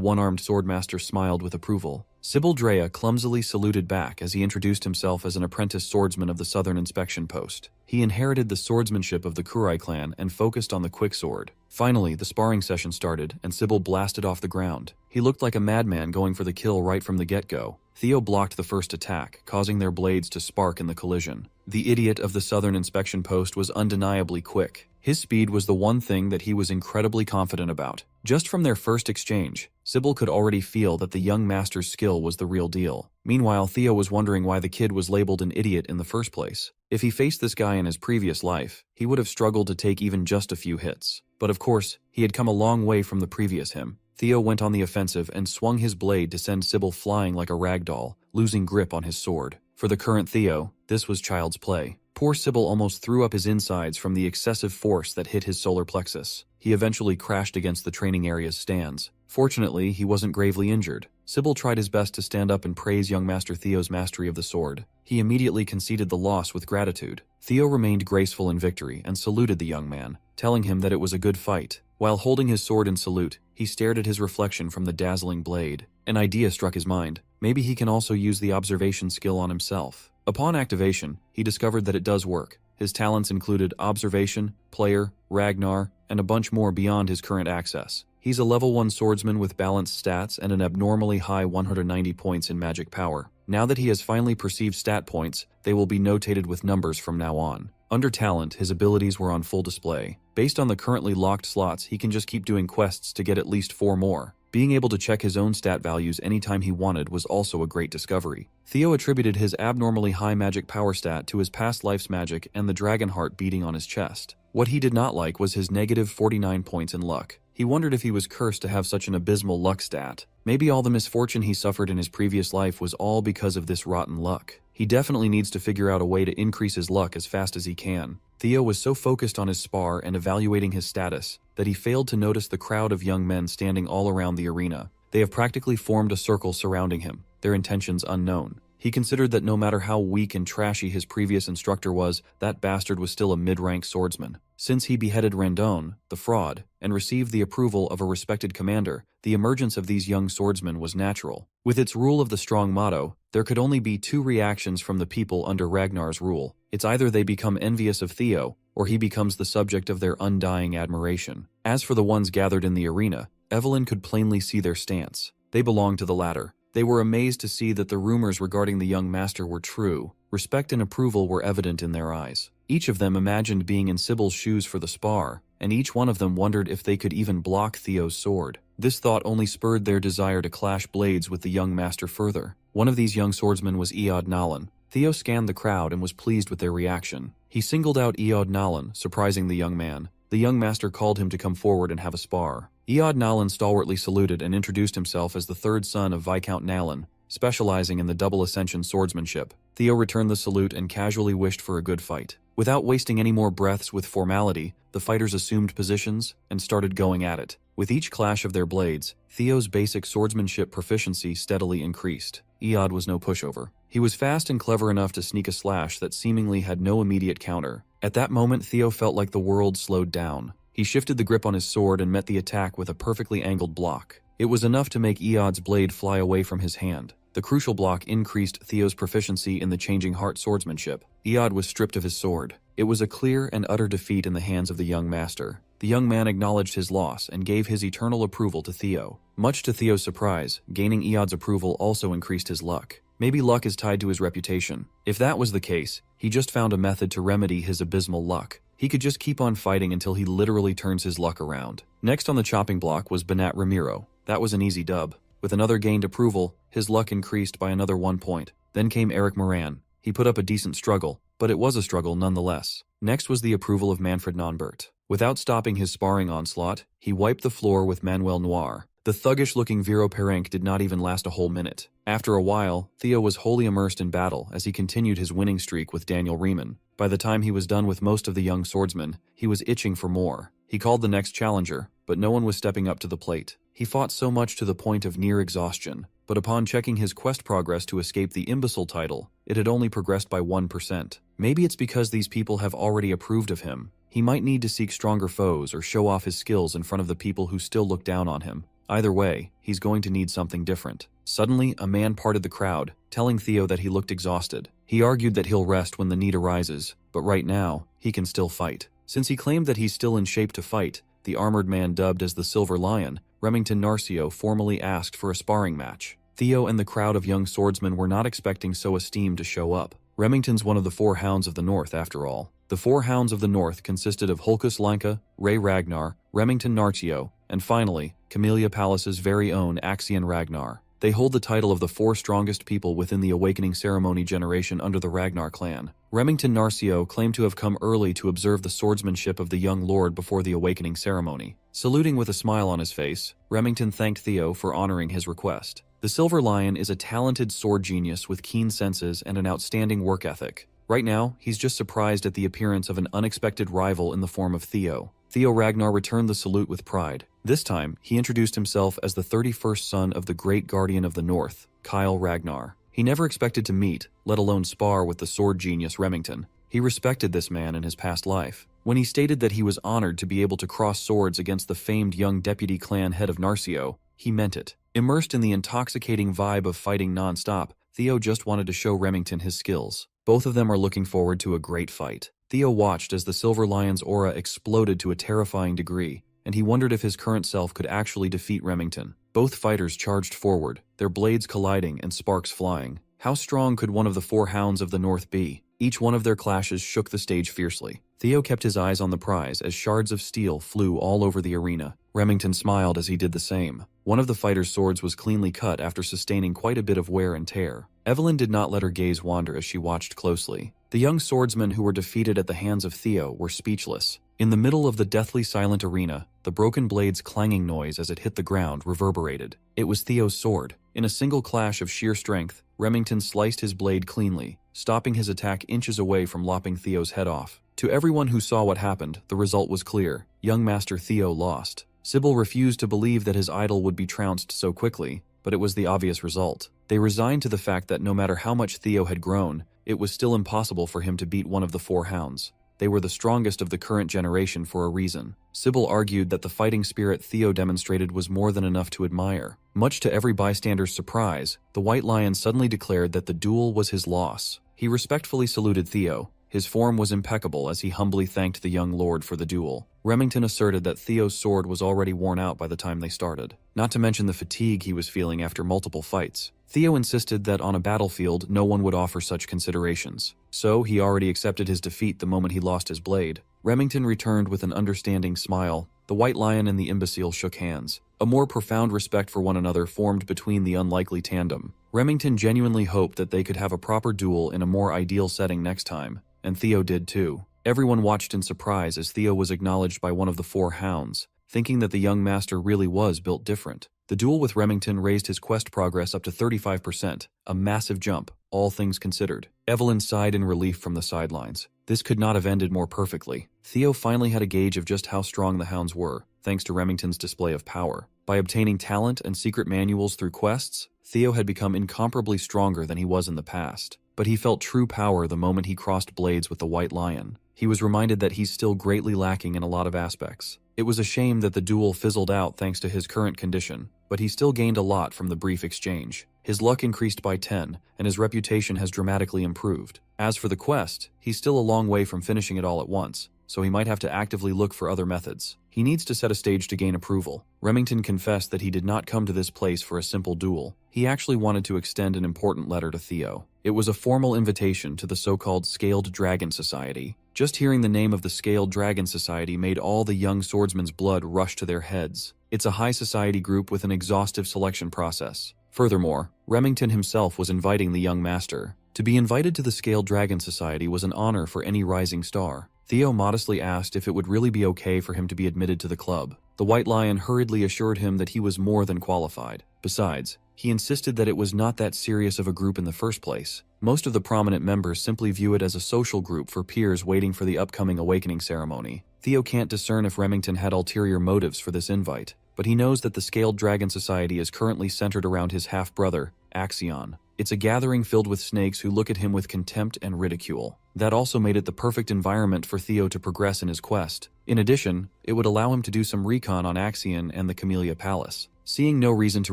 one-armed swordmaster smiled with approval. Sybil Drea clumsily saluted back as he introduced himself as an apprentice swordsman of the Southern Inspection Post. He inherited the swordsmanship of the Kurai clan and focused on the quick sword. Finally, the sparring session started, and Sybil blasted off the ground. He looked like a madman going for the kill right from the get-go. Theo blocked the first attack, causing their blades to spark in the collision. The idiot of the Southern Inspection Post was undeniably quick. His speed was the one thing that he was incredibly confident about. Just from their first exchange, Sybil could already feel that the young master's skill was the real deal. Meanwhile, Theo was wondering why the kid was labeled an idiot in the first place. If he faced this guy in his previous life, he would have struggled to take even just a few hits. But of course, he had come a long way from the previous him. Theo went on the offensive and swung his blade to send Sybil flying like a rag doll, losing grip on his sword. For the current Theo, this was child's play. Poor Sybil almost threw up his insides from the excessive force that hit his solar plexus. He eventually crashed against the training area's stands. Fortunately, he wasn't gravely injured. Sybil tried his best to stand up and praise young Master Theo's mastery of the sword. He immediately conceded the loss with gratitude. Theo remained graceful in victory and saluted the young man, telling him that it was a good fight. While holding his sword in salute, he stared at his reflection from the dazzling blade. An idea struck his mind. Maybe he can also use the observation skill on himself. Upon activation, he discovered that it does work. His talents included observation, player, Ragnar, and a bunch more beyond his current access. He's a level 1 swordsman with balanced stats and an abnormally high 190 points in magic power. Now that he has finally perceived stat points, they will be notated with numbers from now on. Under talent, his abilities were on full display. Based on the currently locked slots, he can just keep doing quests to get at least 4 more. Being able to check his own stat values anytime he wanted was also a great discovery. Theo attributed his abnormally high magic power stat to his past life's magic and the dragon heart beating on his chest. What he did not like was his negative 49 points in luck. He wondered if he was cursed to have such an abysmal luck stat. Maybe all the misfortune he suffered in his previous life was all because of this rotten luck. He definitely needs to figure out a way to increase his luck as fast as he can. Theo was so focused on his spar and evaluating his status that he failed to notice the crowd of young men standing all around the arena. They have practically formed a circle surrounding him, their intentions unknown. He considered that no matter how weak and trashy his previous instructor was, that bastard was still a mid-rank swordsman. Since he beheaded Randon, the fraud, and received the approval of a respected commander, the emergence of these young swordsmen was natural. With its rule of the strong motto, there could only be 2 reactions from the people under Ragnar's rule. It's either they become envious of Theo, or he becomes the subject of their undying admiration. As for the ones gathered in the arena, Evelyn could plainly see their stance. They belonged to the latter. They were amazed to see that the rumors regarding the young master were true. Respect and approval were evident in their eyes. Each of them imagined being in Sybil's shoes for the spar, and each one of them wondered if they could even block Theo's sword. This thought only spurred their desire to clash blades with the young master further. One of these young swordsmen was Eod Nalan. Theo scanned the crowd and was pleased with their reaction. He singled out Eod Nalan, surprising the young man. The young master called him to come forward and have a spar. Eod Nalan stalwartly saluted and introduced himself as the 3rd son of Viscount Nalan, specializing in the double ascension swordsmanship. Theo returned the salute and casually wished for a good fight. Without wasting any more breaths with formality, the fighters assumed positions and started going at it. With each clash of their blades, Theo's basic swordsmanship proficiency steadily increased. Eod was no pushover. He was fast and clever enough to sneak a slash that seemingly had no immediate counter. At that moment, Theo felt like the world slowed down. He shifted the grip on his sword and met the attack with a perfectly angled block. It was enough to make Eod's blade fly away from his hand. The crucial block increased Theo's proficiency in the changing heart swordsmanship. Eod was stripped of his sword. It was a clear and utter defeat in the hands of the young master. The young man acknowledged his loss and gave his eternal approval to Theo. Much to Theo's surprise, gaining Eod's approval also increased his luck. Maybe luck is tied to his reputation. If that was the case, he just found a method to remedy his abysmal luck. He could just keep on fighting until he literally turns his luck around. Next on the chopping block was Banat Ramiro. That was an easy dub. With another gained approval, his luck increased by another 1 point. Then came Eric Moran. He put up a decent struggle, but it was a struggle nonetheless. Next was the approval of Manfred Nonbert. Without stopping his sparring onslaught, he wiped the floor with Manuel Noir. The thuggish-looking Vero Perenc did not even last a whole minute. After a while, Theo was wholly immersed in battle as he continued his winning streak with Daniel Riemann. By the time he was done with most of the young swordsmen, he was itching for more. He called the next challenger, but no one was stepping up to the plate. He fought so much to the point of near exhaustion, but upon checking his quest progress to escape the imbecile title, it had only progressed by 1%. Maybe it's because these people have already approved of him. He might need to seek stronger foes or show off his skills in front of the people who still look down on him. Either way, he's going to need something different. Suddenly, a man parted the crowd, telling Theo that he looked exhausted. He argued that he'll rest when the need arises, but right now, he can still fight. Since he claimed that he's still in shape to fight, the armored man dubbed as the Silver Lion, Remington Narcio, formally asked for a sparring match. Theo and the crowd of young swordsmen were not expecting so esteemed to show up. Remington's one of the four hounds of the North, after all. The four hounds of the North consisted of Hulkus Lanka, Ray Ragnar, Remington Narcio, and finally, Camellia Palace's very own Axion Ragnar. They hold the title of the four strongest people within the Awakening Ceremony generation under the Ragnar clan. Remington Narcio claimed to have come early to observe the swordsmanship of the young lord before the Awakening Ceremony. Saluting with a smile on his face, Remington thanked Theo for honoring his request. The Silver Lion is a talented sword genius with keen senses and an outstanding work ethic. Right now, he's just surprised at the appearance of an unexpected rival in the form of Theo. Theo Ragnar returned the salute with pride. This time, he introduced himself as the 31st son of the great guardian of the North, Kyle Ragnar. He never expected to meet, let alone spar with the sword genius Remington. He respected this man in his past life. When he stated that he was honored to be able to cross swords against the famed young deputy clan head of Narcio, he meant it. Immersed in the intoxicating vibe of fighting non-stop, Theo just wanted to show Remington his skills. Both of them are looking forward to a great fight. Theo watched as the Silver Lion's aura exploded to a terrifying degree, and he wondered if his current self could actually defeat Remington. Both fighters charged forward, their blades colliding and sparks flying. How strong could one of the four hounds of the North be? Each one of their clashes shook the stage fiercely. Theo kept his eyes on the prize as shards of steel flew all over the arena. Remington smiled as he did the same. One of the fighters' swords was cleanly cut after sustaining quite a bit of wear and tear. Evelyn did not let her gaze wander as she watched closely. The young swordsmen who were defeated at the hands of Theo were speechless. In the middle of the deathly silent arena, the broken blade's clanging noise as it hit the ground reverberated. It was Theo's sword. In a single clash of sheer strength, Remington sliced his blade cleanly, stopping his attack inches away from lopping Theo's head off. To everyone who saw what happened, the result was clear. Young Master Theo lost. Sybil refused to believe that his idol would be trounced so quickly, but it was the obvious result. They resigned to the fact that no matter how much Theo had grown, it was still impossible for him to beat one of the four hounds. They were the strongest of the current generation for a reason. Sybil argued that the fighting spirit Theo demonstrated was more than enough to admire. Much to every bystander's surprise, the White Lion suddenly declared that the duel was his loss. He respectfully saluted Theo. His form was impeccable as he humbly thanked the young lord for the duel. Remington asserted that Theo's sword was already worn out by the time they started, not to mention the fatigue he was feeling after multiple fights. Theo insisted that on a battlefield no one would offer such considerations, so he already accepted his defeat the moment he lost his blade. Remington returned with an understanding smile. The White Lion and the imbecile shook hands. A more profound respect for one another formed between the unlikely tandem. Remington genuinely hoped that they could have a proper duel in a more ideal setting next time, and Theo did too. Everyone watched in surprise as Theo was acknowledged by one of the four hounds, thinking that the young master really was built different. The duel with Remington raised his quest progress up to 35%, a massive jump, all things considered. Evelyn sighed in relief from the sidelines. This could not have ended more perfectly. Theo finally had a gauge of just how strong the hounds were, thanks to Remington's display of power. By obtaining talent and secret manuals through quests, Theo had become incomparably stronger than he was in the past. But he felt true power the moment he crossed blades with the White Lion. He was reminded that he's still greatly lacking in a lot of aspects. It was a shame that the duel fizzled out thanks to his current condition, but he still gained a lot from the brief exchange. His luck increased by 10, and his reputation has dramatically improved. As for the quest, he's still a long way from finishing it all at once, so he might have to actively look for other methods. He needs to set a stage to gain approval. Remington confessed that he did not come to this place for a simple duel. He actually wanted to extend an important letter to Theo. It was a formal invitation to the so-called Scaled Dragon Society. Just hearing the name of the Scaled Dragon Society made all the young swordsmen's blood rush to their heads. It's a high society group with an exhaustive selection process. Furthermore, Remington himself was inviting the young master. To be invited to the Scaled Dragon Society was an honor for any rising star. Theo modestly asked if it would really be okay for him to be admitted to the club. The White Lion hurriedly assured him that he was more than qualified. Besides, he insisted that it was not that serious of a group in the first place. Most of the prominent members simply view it as a social group for peers waiting for the upcoming awakening ceremony. Theo can't discern if Remington had ulterior motives for this invite, but he knows that the Scaled Dragon Society is currently centered around his half-brother, Axion. It's a gathering filled with snakes who look at him with contempt and ridicule. That also made it the perfect environment for Theo to progress in his quest. In addition, it would allow him to do some recon on Axion and the Camellia Palace. Seeing no reason to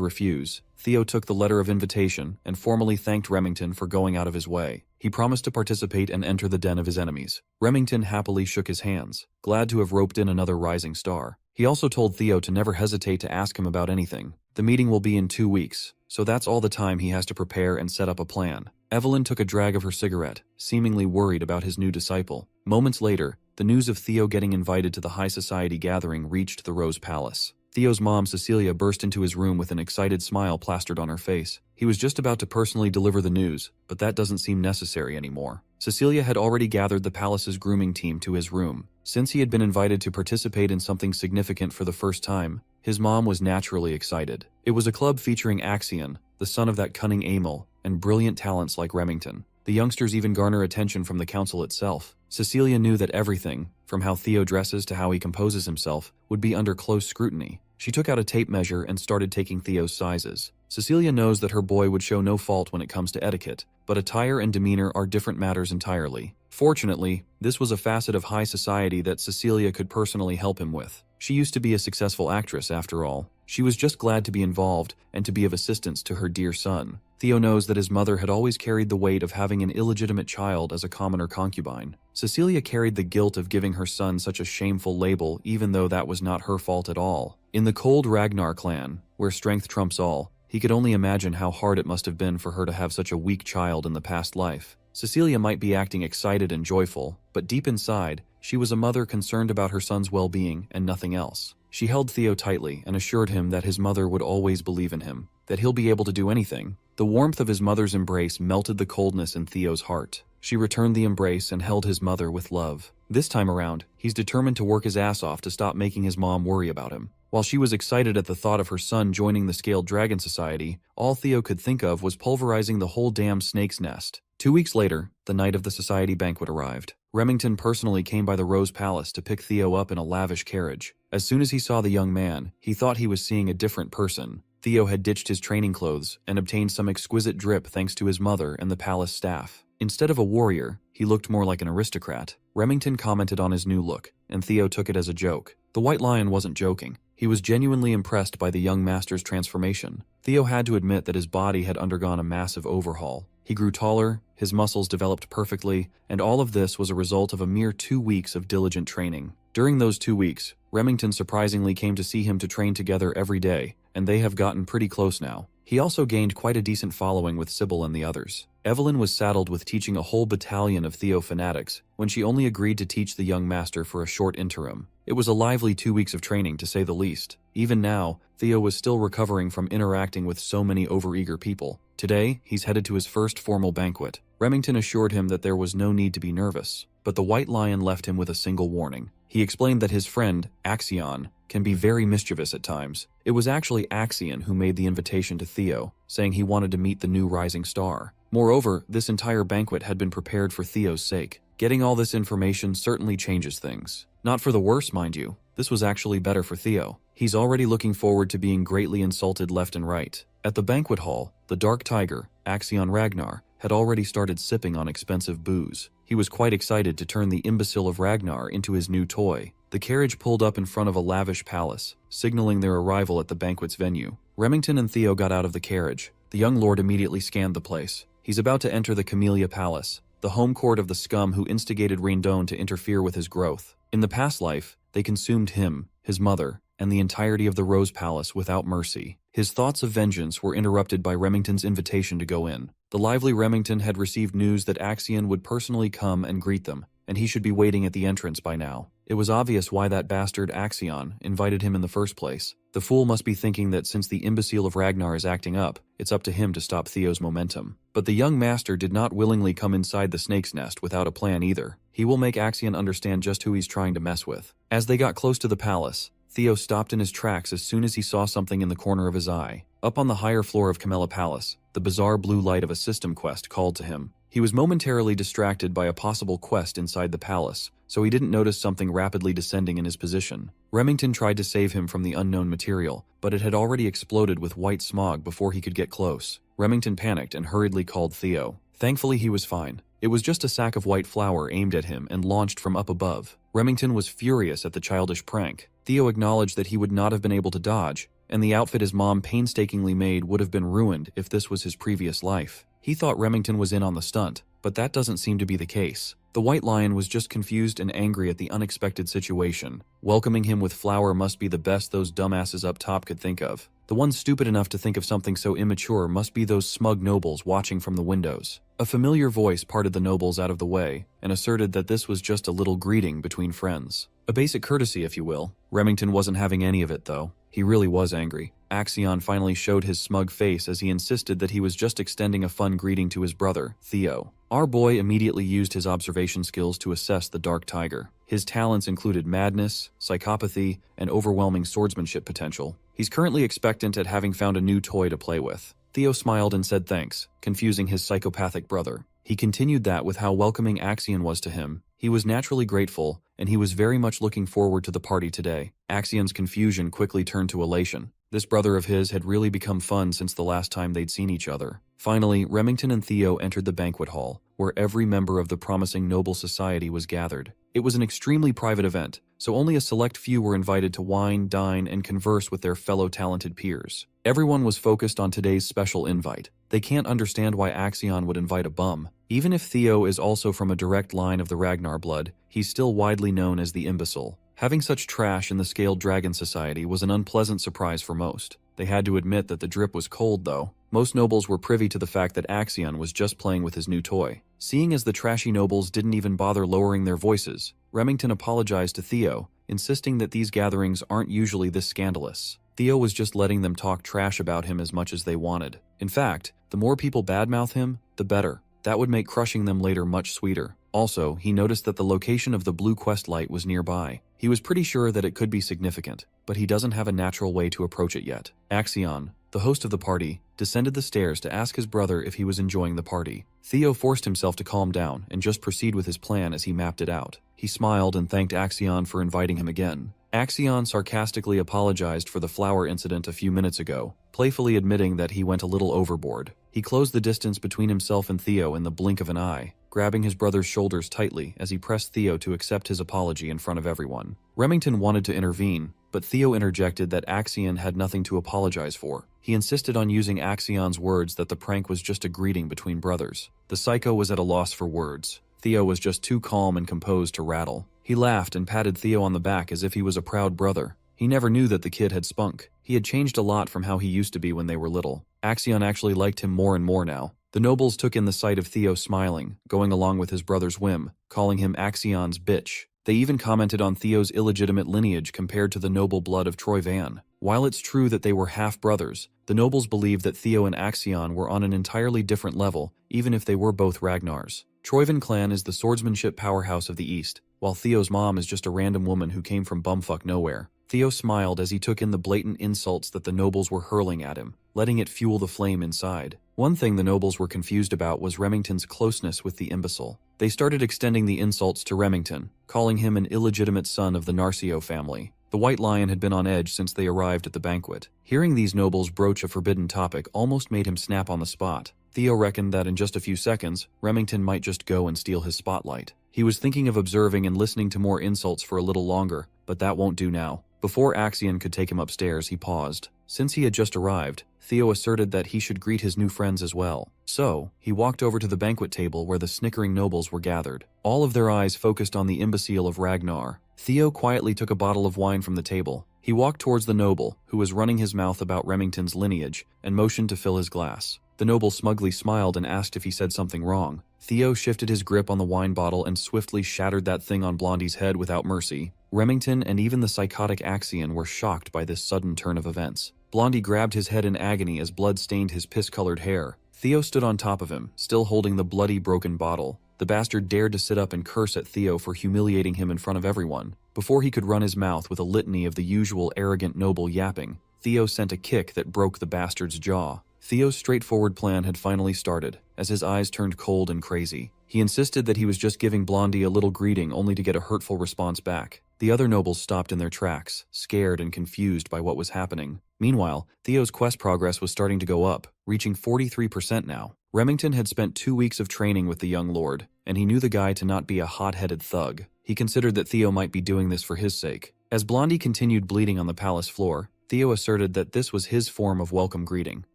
refuse, Theo took the letter of invitation and formally thanked Remington for going out of his way. He promised to participate and enter the den of his enemies. Remington happily shook his hands, glad to have roped in another rising star. He also told Theo to never hesitate to ask him about anything. The meeting will be in 2 weeks, so that's all the time he has to prepare and set up a plan. Evelyn took a drag of her cigarette, seemingly worried about his new disciple. Moments later, the news of Theo getting invited to the high society gathering reached the Rose Palace. Theo's mom, Cecilia, burst into his room with an excited smile plastered on her face. He was just about to personally deliver the news, but that doesn't seem necessary anymore. Cecilia had already gathered the palace's grooming team to his room. Since he had been invited to participate in something significant for the first time, his mom was naturally excited. It was a club featuring Axion, the son of that cunning Amel, and brilliant talents like Remington. The youngsters even garner attention from the council itself. Cecilia knew that everything, from how Theo dresses to how he composes himself, would be under close scrutiny. She took out a tape measure and started taking Theo's sizes. Cecilia knows that her boy would show no fault when it comes to etiquette, but attire and demeanor are different matters entirely. Fortunately, this was a facet of high society that Cecilia could personally help him with. She used to be a successful actress, after all. She was just glad to be involved and to be of assistance to her dear son. Theo knows that his mother had always carried the weight of having an illegitimate child as a commoner concubine. Cecilia carried the guilt of giving her son such a shameful label, even though that was not her fault at all. In the cold Ragnar clan, where strength trumps all, he could only imagine how hard it must have been for her to have such a weak child in the past life. Cecilia might be acting excited and joyful, but deep inside, she was a mother concerned about her son's well-being and nothing else. She held Theo tightly and assured him that his mother would always believe in him, that he'll be able to do anything. The warmth of his mother's embrace melted the coldness in Theo's heart. She returned the embrace and held his mother with love. This time around, he's determined to work his ass off to stop making his mom worry about him. While she was excited at the thought of her son joining the Scaled Dragon Society, all Theo could think of was pulverizing the whole damn snake's nest. 2 weeks later, the night of the society banquet arrived. Remington personally came by the Rose Palace to pick Theo up in a lavish carriage. As soon as he saw the young man, he thought he was seeing a different person. Theo had ditched his training clothes and obtained some exquisite drip thanks to his mother and the palace staff. Instead of a warrior, he looked more like an aristocrat. Remington commented on his new look, and Theo took it as a joke. The White Lion wasn't joking. He was genuinely impressed by the young master's transformation. Theo had to admit that his body had undergone a massive overhaul. He grew taller, his muscles developed perfectly, and all of this was a result of a mere 2 weeks of diligent training. During those 2 weeks, Remington surprisingly came to see him to train together every day, and they have gotten pretty close now. He also gained quite a decent following with Sybil and the others. Evelyn was saddled with teaching a whole battalion of Theo fanatics when she only agreed to teach the young master for a short interim. It was a lively 2 weeks of training, to say the least. Even now, Theo was still recovering from interacting with so many overeager people. Today, he's headed to his first formal banquet. Remington assured him that there was no need to be nervous, but the White Lion left him with a single warning. He explained that his friend, Axion, can be very mischievous at times. It was actually Axion who made the invitation to Theo, saying he wanted to meet the new rising star. Moreover, this entire banquet had been prepared for Theo's sake. Getting all this information certainly changes things. Not for the worse, mind you. This was actually better for Theo. He's already looking forward to being greatly insulted left and right. At the banquet hall, the Dark Tiger, Axion Ragnar, had already started sipping on expensive booze. He was quite excited to turn the imbecile of Ragnar into his new toy. The carriage pulled up in front of a lavish palace, signaling their arrival at the banquet's venue. Remington and Theo got out of the carriage. The young lord immediately scanned the place. He's about to enter the Camellia Palace, the home court of the scum who instigated Raindon to interfere with his growth. In the past life, they consumed him, his mother, and the entirety of the Rose Palace without mercy. His thoughts of vengeance were interrupted by Remington's invitation to go in. The lively Remington had received news that Axion would personally come and greet them, and he should be waiting at the entrance by now. It was obvious why that bastard Axion invited him in the first place. The fool must be thinking that since the imbecile of Ragnar is acting up, it's up to him to stop Theo's momentum. But the young master did not willingly come inside the snake's nest without a plan either. He will make Axion understand just who he's trying to mess with. As they got close to the palace, Theo stopped in his tracks as soon as he saw something in the corner of his eye. Up on the higher floor of Camella Palace, the bizarre blue light of a system quest called to him. He was momentarily distracted by a possible quest inside the palace, so he didn't notice something rapidly descending in his position. Remington tried to save him from the unknown material, but it had already exploded with white smog before he could get close. Remington panicked and hurriedly called Theo. Thankfully, he was fine. It was just a sack of white flour aimed at him and launched from up above. Remington was furious at the childish prank. Theo acknowledged that he would not have been able to dodge, and the outfit his mom painstakingly made would have been ruined if this was his previous life. He thought Remington was in on the stunt, but that doesn't seem to be the case. The White Lion was just confused and angry at the unexpected situation. Welcoming him with flour must be the best those dumbasses up top could think of. The ones stupid enough to think of something so immature must be those smug nobles watching from the windows. A familiar voice parted the nobles out of the way and asserted that this was just a little greeting between friends. A basic courtesy, if you will. Remington wasn't having any of it, though. He really was angry. Axion finally showed his smug face as he insisted that he was just extending a fun greeting to his brother, Theo. Our boy immediately used his observation skills to assess the Dark Tiger. His talents included madness, psychopathy, and overwhelming swordsmanship potential. He's currently expectant at having found a new toy to play with. Theo smiled and said thanks, confusing his psychopathic brother. He continued that with how welcoming Axion was to him, he was naturally grateful, and he was very much looking forward to the party today. Axion's confusion quickly turned to elation. This brother of his had really become fun since the last time they'd seen each other. Finally, Remington and Theo entered the banquet hall, where every member of the promising noble society was gathered. It was an extremely private event, so only a select few were invited to wine, dine, and converse with their fellow talented peers. Everyone was focused on today's special invite. They can't understand why Axion would invite a bum. Even if Theo is also from a direct line of the Ragnar blood, he's still widely known as the imbecile. Having such trash in the Scaled Dragon Society was an unpleasant surprise for most. They had to admit that the drip was cold, though. Most nobles were privy to the fact that Axion was just playing with his new toy. Seeing as the trashy nobles didn't even bother lowering their voices, Remington apologized to Theo, insisting that these gatherings aren't usually this scandalous. Theo was just letting them talk trash about him as much as they wanted. In fact, the more people badmouth him, the better. That would make crushing them later much sweeter. Also, he noticed that the location of the blue quest light was nearby. He was pretty sure that it could be significant, but he doesn't have a natural way to approach it yet. Axion, the host of the party, descended the stairs to ask his brother if he was enjoying the party. Theo forced himself to calm down and just proceed with his plan as he mapped it out. He smiled and thanked Axion for inviting him again. Axion sarcastically apologized for the flower incident a few minutes ago, playfully admitting that he went a little overboard. He closed the distance between himself and Theo in the blink of an eye, grabbing his brother's shoulders tightly as he pressed Theo to accept his apology in front of everyone. Remington wanted to intervene, but Theo interjected that Axion had nothing to apologize for. He insisted on using Axion's words that the prank was just a greeting between brothers. The psycho was at a loss for words. Theo was just too calm and composed to rattle. He laughed and patted Theo on the back as if he was a proud brother. He never knew that the kid had spunk. He had changed a lot from how he used to be when they were little. Axion actually liked him more and more now. The nobles took in the sight of Theo smiling, going along with his brother's whim, calling him Axion's bitch. They even commented on Theo's illegitimate lineage compared to the noble blood of Troy Van. While it's true that they were half-brothers, the nobles believed that Theo and Axion were on an entirely different level, even if they were both Ragnars. Troyvan clan is the swordsmanship powerhouse of the East, while Theo's mom is just a random woman who came from bumfuck nowhere. Theo smiled as he took in the blatant insults that the nobles were hurling at him, letting it fuel the flame inside. One thing the nobles were confused about was Remington's closeness with the imbecile. They started extending the insults to Remington, calling him an illegitimate son of the Narcio family. The White Lion had been on edge since they arrived at the banquet. Hearing these nobles broach a forbidden topic almost made him snap on the spot. Theo reckoned that in just a few seconds, Remington might just go and steal his spotlight. He was thinking of observing and listening to more insults for a little longer, but that won't do now. Before Axion could take him upstairs, he paused. Since he had just arrived, Theo asserted that he should greet his new friends as well. So, he walked over to the banquet table where the snickering nobles were gathered. All of their eyes focused on the imbecile of Ragnar. Theo quietly took a bottle of wine from the table. He walked towards the noble, who was running his mouth about Remington's lineage, and motioned to fill his glass. The noble smugly smiled and asked if he said something wrong. Theo shifted his grip on the wine bottle and swiftly shattered that thing on Blondie's head without mercy. Remington and even the psychotic Axion were shocked by this sudden turn of events. Blondie grabbed his head in agony as blood stained his piss-colored hair. Theo stood on top of him, still holding the bloody broken bottle. The bastard dared to sit up and curse at Theo for humiliating him in front of everyone. Before he could run his mouth with a litany of the usual arrogant noble yapping, Theo sent a kick that broke the bastard's jaw. Theo's straightforward plan had finally started, as his eyes turned cold and crazy. He insisted that he was just giving Blondie a little greeting only to get a hurtful response back. The other nobles stopped in their tracks, scared and confused by what was happening. Meanwhile, Theo's quest progress was starting to go up, reaching 43% now. Remington had spent 2 weeks of training with the young lord, and he knew the guy to not be a hot-headed thug. He considered that Theo might be doing this for his sake. As Blondie continued bleeding on the palace floor, Theo asserted that this was his form of welcome greeting.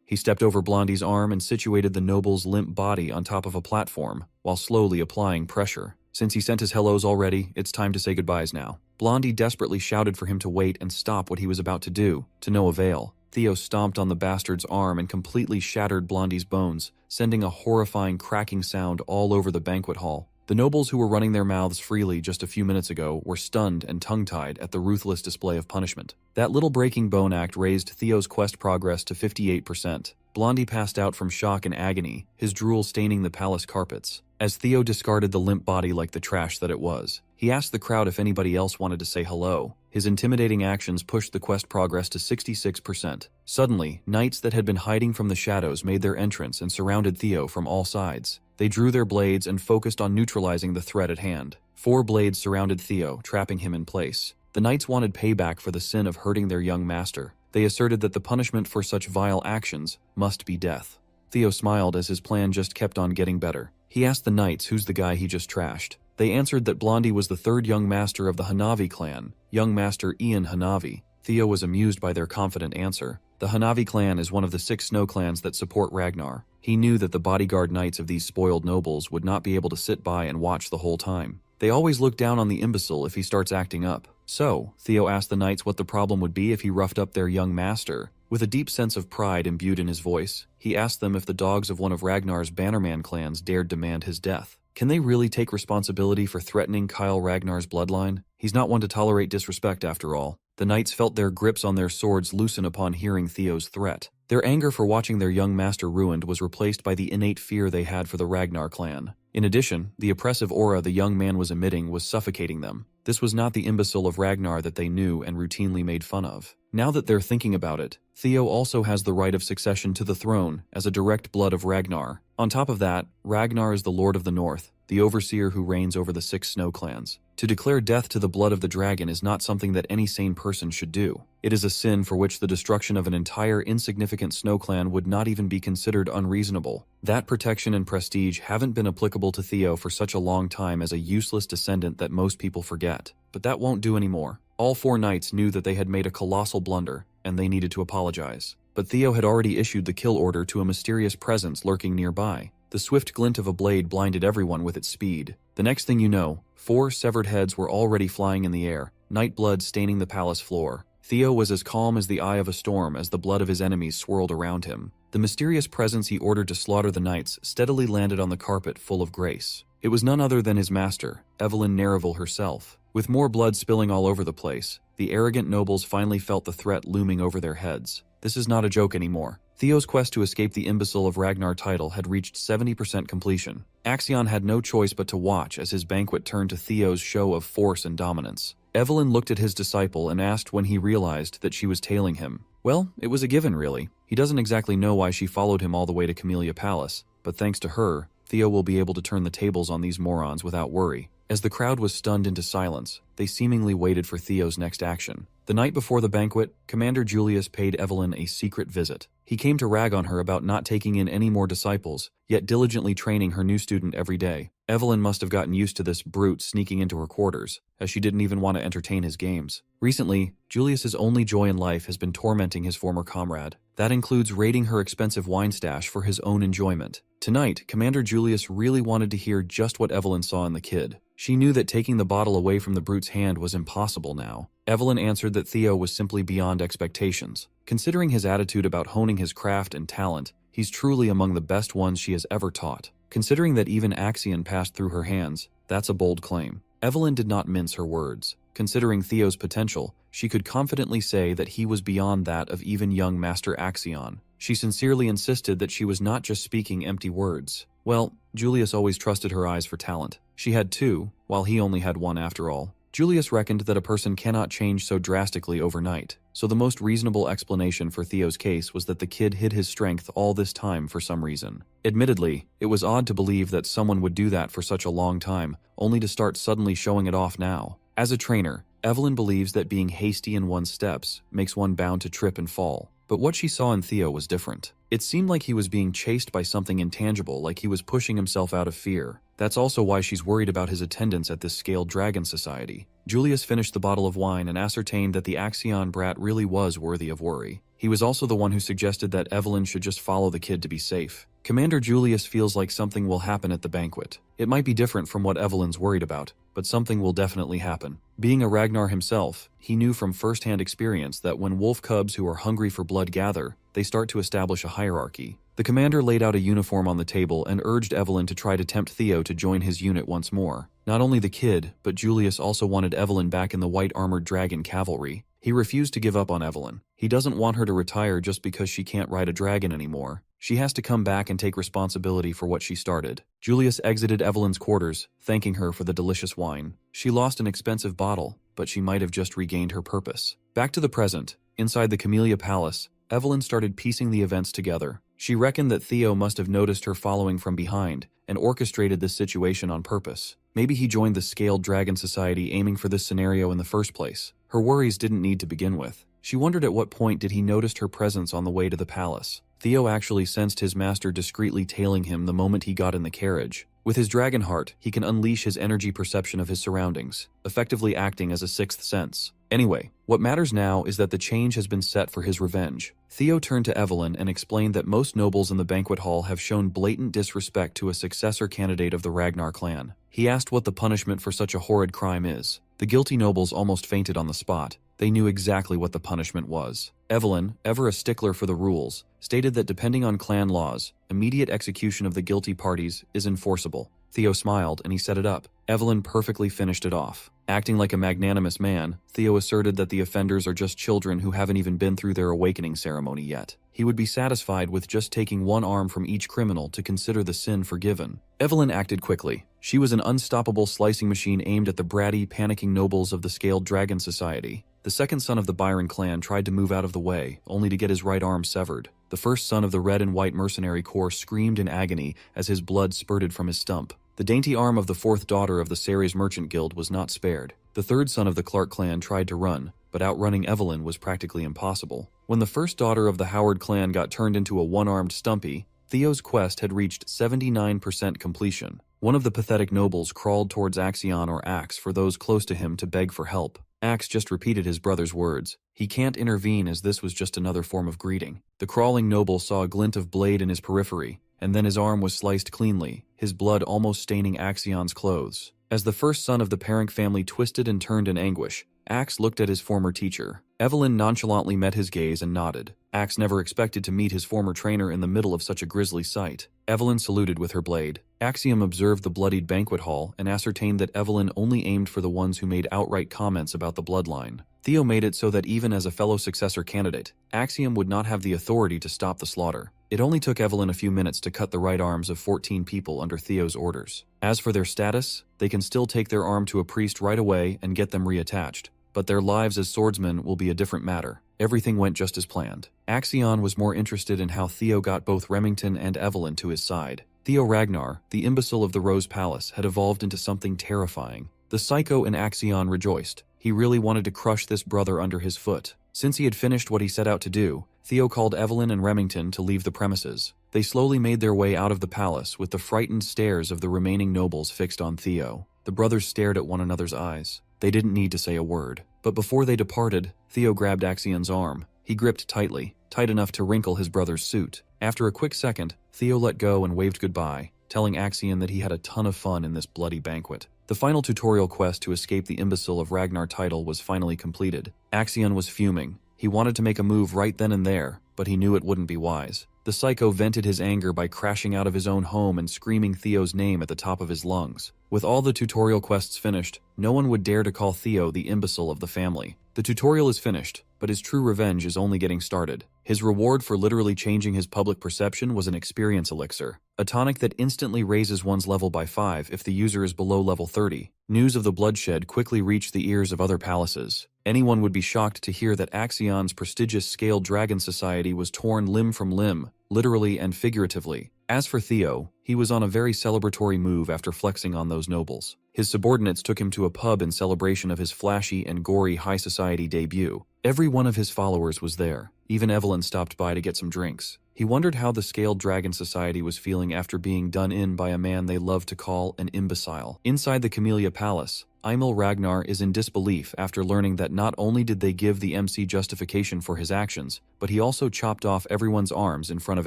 He stepped over Blondie's arm and situated the noble's limp body on top of a platform, while slowly applying pressure. Since he sent his hellos already, it's time to say goodbyes now. Blondie desperately shouted for him to wait and stop what he was about to do, to no avail. Theo stomped on the bastard's arm and completely shattered Blondie's bones, sending a horrifying cracking sound all over the banquet hall. The nobles who were running their mouths freely just a few minutes ago were stunned and tongue-tied at the ruthless display of punishment. That little breaking bone act raised Theo's quest progress to 58%. Blondie passed out from shock and agony, his drool staining the palace carpets. As Theo discarded the limp body like the trash that it was, he asked the crowd if anybody else wanted to say hello. His intimidating actions pushed the quest progress to 66%. Suddenly, knights that had been hiding from the shadows made their entrance and surrounded Theo from all sides. They drew their blades and focused on neutralizing the threat at hand. 4 blades surrounded Theo, trapping him in place. The knights wanted payback for the sin of hurting their young master. They asserted that the punishment for such vile actions must be death. Theo smiled as his plan just kept on getting better. He asked the knights who's the guy he just trashed. They answered that Blondie was the 3rd young master of the Hanavi clan, young master Ian Hanavi. Theo was amused by their confident answer. The Hanavi clan is one of the 6 snow clans that support Ragnar. He knew that the bodyguard knights of these spoiled nobles would not be able to sit by and watch the whole time. They always look down on the imbecile if he starts acting up. So, Theo asked the knights what the problem would be if he roughed up their young master. With a deep sense of pride imbued in his voice, he asked them if the dogs of one of Ragnar's Bannerman clans dared demand his death. Can they really take responsibility for threatening Kyle Ragnar's bloodline? He's not one to tolerate disrespect after all. The knights felt their grips on their swords loosen upon hearing Theo's threat. Their anger for watching their young master ruined was replaced by the innate fear they had for the Ragnar clan. In addition, the oppressive aura the young man was emitting was suffocating them. This was not the imbecile of Ragnar that they knew and routinely made fun of. Now that they're thinking about it, Theo also has the right of succession to the throne as a direct blood of Ragnar. On top of that, Ragnar is the Lord of the North, the overseer who reigns over the 6 snow clans. To declare death to the blood of the dragon is not something that any sane person should do. It is a sin for which the destruction of an entire insignificant snow clan would not even be considered unreasonable. That protection and prestige haven't been applicable to Theo for such a long time as a useless descendant that most people forget. But that won't do anymore. All 4 knights knew that they had made a colossal blunder, and they needed to apologize. But Theo had already issued the kill order to a mysterious presence lurking nearby. The swift glint of a blade blinded everyone with its speed. The next thing you know, 4 severed heads were already flying in the air, night blood staining the palace floor. Theo was as calm as the eye of a storm as the blood of his enemies swirled around him. The mysterious presence he ordered to slaughter the knights steadily landed on the carpet full of grace. It was none other than his master, Evelyn Nereville herself. With more blood spilling all over the place, the arrogant nobles finally felt the threat looming over their heads. This is not a joke anymore. Theo's quest to escape the imbecile of Ragnar title had reached 70% completion. Axion had no choice but to watch as his banquet turned to Theo's show of force and dominance. Evelyn looked at his disciple and asked when he realized that she was tailing him. Well, it was a given really. He doesn't exactly know why she followed him all the way to Camellia Palace, but thanks to her, Theo will be able to turn the tables on these morons without worry. As the crowd was stunned into silence, they seemingly waited for Theo's next action. The night before the banquet, Commander Julius paid Evelyn a secret visit. He came to rag on her about not taking in any more disciples, yet diligently training her new student every day. Evelyn must have gotten used to this brute sneaking into her quarters, as she didn't even want to entertain his games. Recently, Julius's only joy in life has been tormenting his former comrade. That includes raiding her expensive wine stash for his own enjoyment. Tonight, Commander Julius really wanted to hear just what Evelyn saw in the kid. She knew that taking the bottle away from the brute's hand was impossible now. Evelyn answered that Theo was simply beyond expectations. Considering his attitude about honing his craft and talent, he's truly among the best ones she has ever taught. Considering that even Axion passed through her hands, that's a bold claim. Evelyn did not mince her words. Considering Theo's potential, she could confidently say that he was beyond that of even young Master Axion. She sincerely insisted that she was not just speaking empty words. Well, Julius always trusted her eyes for talent. She had two, while he only had one after all. Julius reckoned that a person cannot change so drastically overnight, so the most reasonable explanation for Theo's case was that the kid hid his strength all this time for some reason. Admittedly, it was odd to believe that someone would do that for such a long time, only to start suddenly showing it off now. As a trainer, Evelyn believes that being hasty in one's steps makes one bound to trip and fall. But what she saw in Theo was different. It seemed like he was being chased by something intangible, like he was pushing himself out of fear. That's also why she's worried about his attendance at this scaled dragon society. Julius finished the bottle of wine and ascertained that the Axion brat really was worthy of worry. He was also the one who suggested that Evelyn should just follow the kid to be safe. Commander Julius feels like something will happen at the banquet. It might be different from what Evelyn's worried about, but something will definitely happen. Being a Ragnar himself, he knew from first-hand experience that when wolf cubs who are hungry for blood gather, they start to establish a hierarchy. The commander laid out a uniform on the table and urged Evelyn to try to tempt Theo to join his unit once more. Not only the kid, but Julius also wanted Evelyn back in the white-armored dragon cavalry. He refused to give up on Evelyn. He doesn't want her to retire just because she can't ride a dragon anymore. She has to come back and take responsibility for what she started. Julius exited Evelyn's quarters, thanking her for the delicious wine. She lost an expensive bottle, but she might have just regained her purpose. Back to the present. Inside the Camellia Palace, Evelyn started piecing the events together. She reckoned that Theo must have noticed her following from behind and orchestrated this situation on purpose. Maybe he joined the Scaled Dragon Society aiming for this scenario in the first place. Her worries didn't need to begin with. She wondered at what point did he notice her presence on the way to the palace. Theo actually sensed his master discreetly tailing him the moment he got in the carriage. With his dragon heart, he can unleash his energy perception of his surroundings, effectively acting as a sixth sense. Anyway, what matters now is that the change has been set for his revenge. Theo turned to Evelyn and explained that most nobles in the banquet hall have shown blatant disrespect to a successor candidate of the Ragnar clan. He asked what the punishment for such a horrid crime is. The guilty nobles almost fainted on the spot. They knew exactly what the punishment was. Evelyn, ever a stickler for the rules, stated that depending on clan laws, immediate execution of the guilty parties is enforceable. Theo smiled and he set it up. Evelyn perfectly finished it off. Acting like a magnanimous man, Theo asserted that the offenders are just children who haven't even been through their awakening ceremony yet. He would be satisfied with just taking one arm from each criminal to consider the sin forgiven. Evelyn acted quickly. She was an unstoppable slicing machine aimed at the bratty, panicking nobles of the Scaled Dragon Society. The second son of the Byron clan tried to move out of the way, only to get his right arm severed. The first son of the Red and White Mercenary Corps screamed in agony as his blood spurted from his stump. The dainty arm of the fourth daughter of the Ceres Merchant Guild was not spared. The third son of the Clark clan tried to run, but outrunning Evelyn was practically impossible. When the first daughter of the Howard clan got turned into a one-armed Stumpy, Theo's quest had reached 79% completion. One of the pathetic nobles crawled towards Axion or Axe for those close to him to beg for help. Axe just repeated his brother's words. He can't intervene as this was just another form of greeting. The crawling noble saw a glint of blade in his periphery, and then his arm was sliced cleanly, his blood almost staining Axion's clothes. As the first son of the Parank family twisted and turned in anguish, Axe looked at his former teacher. Evelyn nonchalantly met his gaze and nodded. Axe never expected to meet his former trainer in the middle of such a grisly sight. Evelyn saluted with her blade. Axiom observed the bloodied banquet hall and ascertained that Evelyn only aimed for the ones who made outright comments about the bloodline. Theo made it so that even as a fellow successor candidate, Axiom would not have the authority to stop the slaughter. It only took Evelyn a few minutes to cut the right arms of 14 people under Theo's orders. As for their status, they can still take their arm to a priest right away and get them reattached. But their lives as swordsmen will be a different matter. Everything went just as planned. Axion was more interested in how Theo got both Remington and Evelyn to his side. Theo Ragnar, the imbecile of the Rose Palace, had evolved into something terrifying. The psycho in Axion rejoiced. He really wanted to crush this brother under his foot. Since he had finished what he set out to do, Theo called Evelyn and Remington to leave the premises. They slowly made their way out of the palace with the frightened stares of the remaining nobles fixed on Theo. The brothers stared at one another's eyes. They didn't need to say a word. But before they departed, Theo grabbed Axion's arm. He gripped tightly, tight enough to wrinkle his brother's suit. After a quick second, Theo let go and waved goodbye, telling Axion that he had a ton of fun in this bloody banquet. The final tutorial quest to escape the imbecile of Ragnar title was finally completed. Axion was fuming. He wanted to make a move right then and there, but he knew it wouldn't be wise. The psycho vented his anger by crashing out of his own home and screaming Theo's name at the top of his lungs. With all the tutorial quests finished, no one would dare to call Theo the imbecile of the family. The tutorial is finished, but his true revenge is only getting started. His reward for literally changing his public perception was an experience elixir, a tonic that instantly raises one's level by 5 if the user is below level 30. News of the bloodshed quickly reached the ears of other palaces. Anyone would be shocked to hear that Axion's prestigious scaled dragon society was torn limb from limb, literally and figuratively. As for Theo, he was on a very celebratory move after flexing on those nobles. His subordinates took him to a pub in celebration of his flashy and gory high society debut. Every one of his followers was there. Even Evelyn stopped by to get some drinks. He wondered how the Scaled Dragon Society was feeling after being done in by a man they loved to call an imbecile. Inside the Camellia Palace, Emil Ragnar is in disbelief after learning that not only did they give the MC justification for his actions, but he also chopped off everyone's arms in front of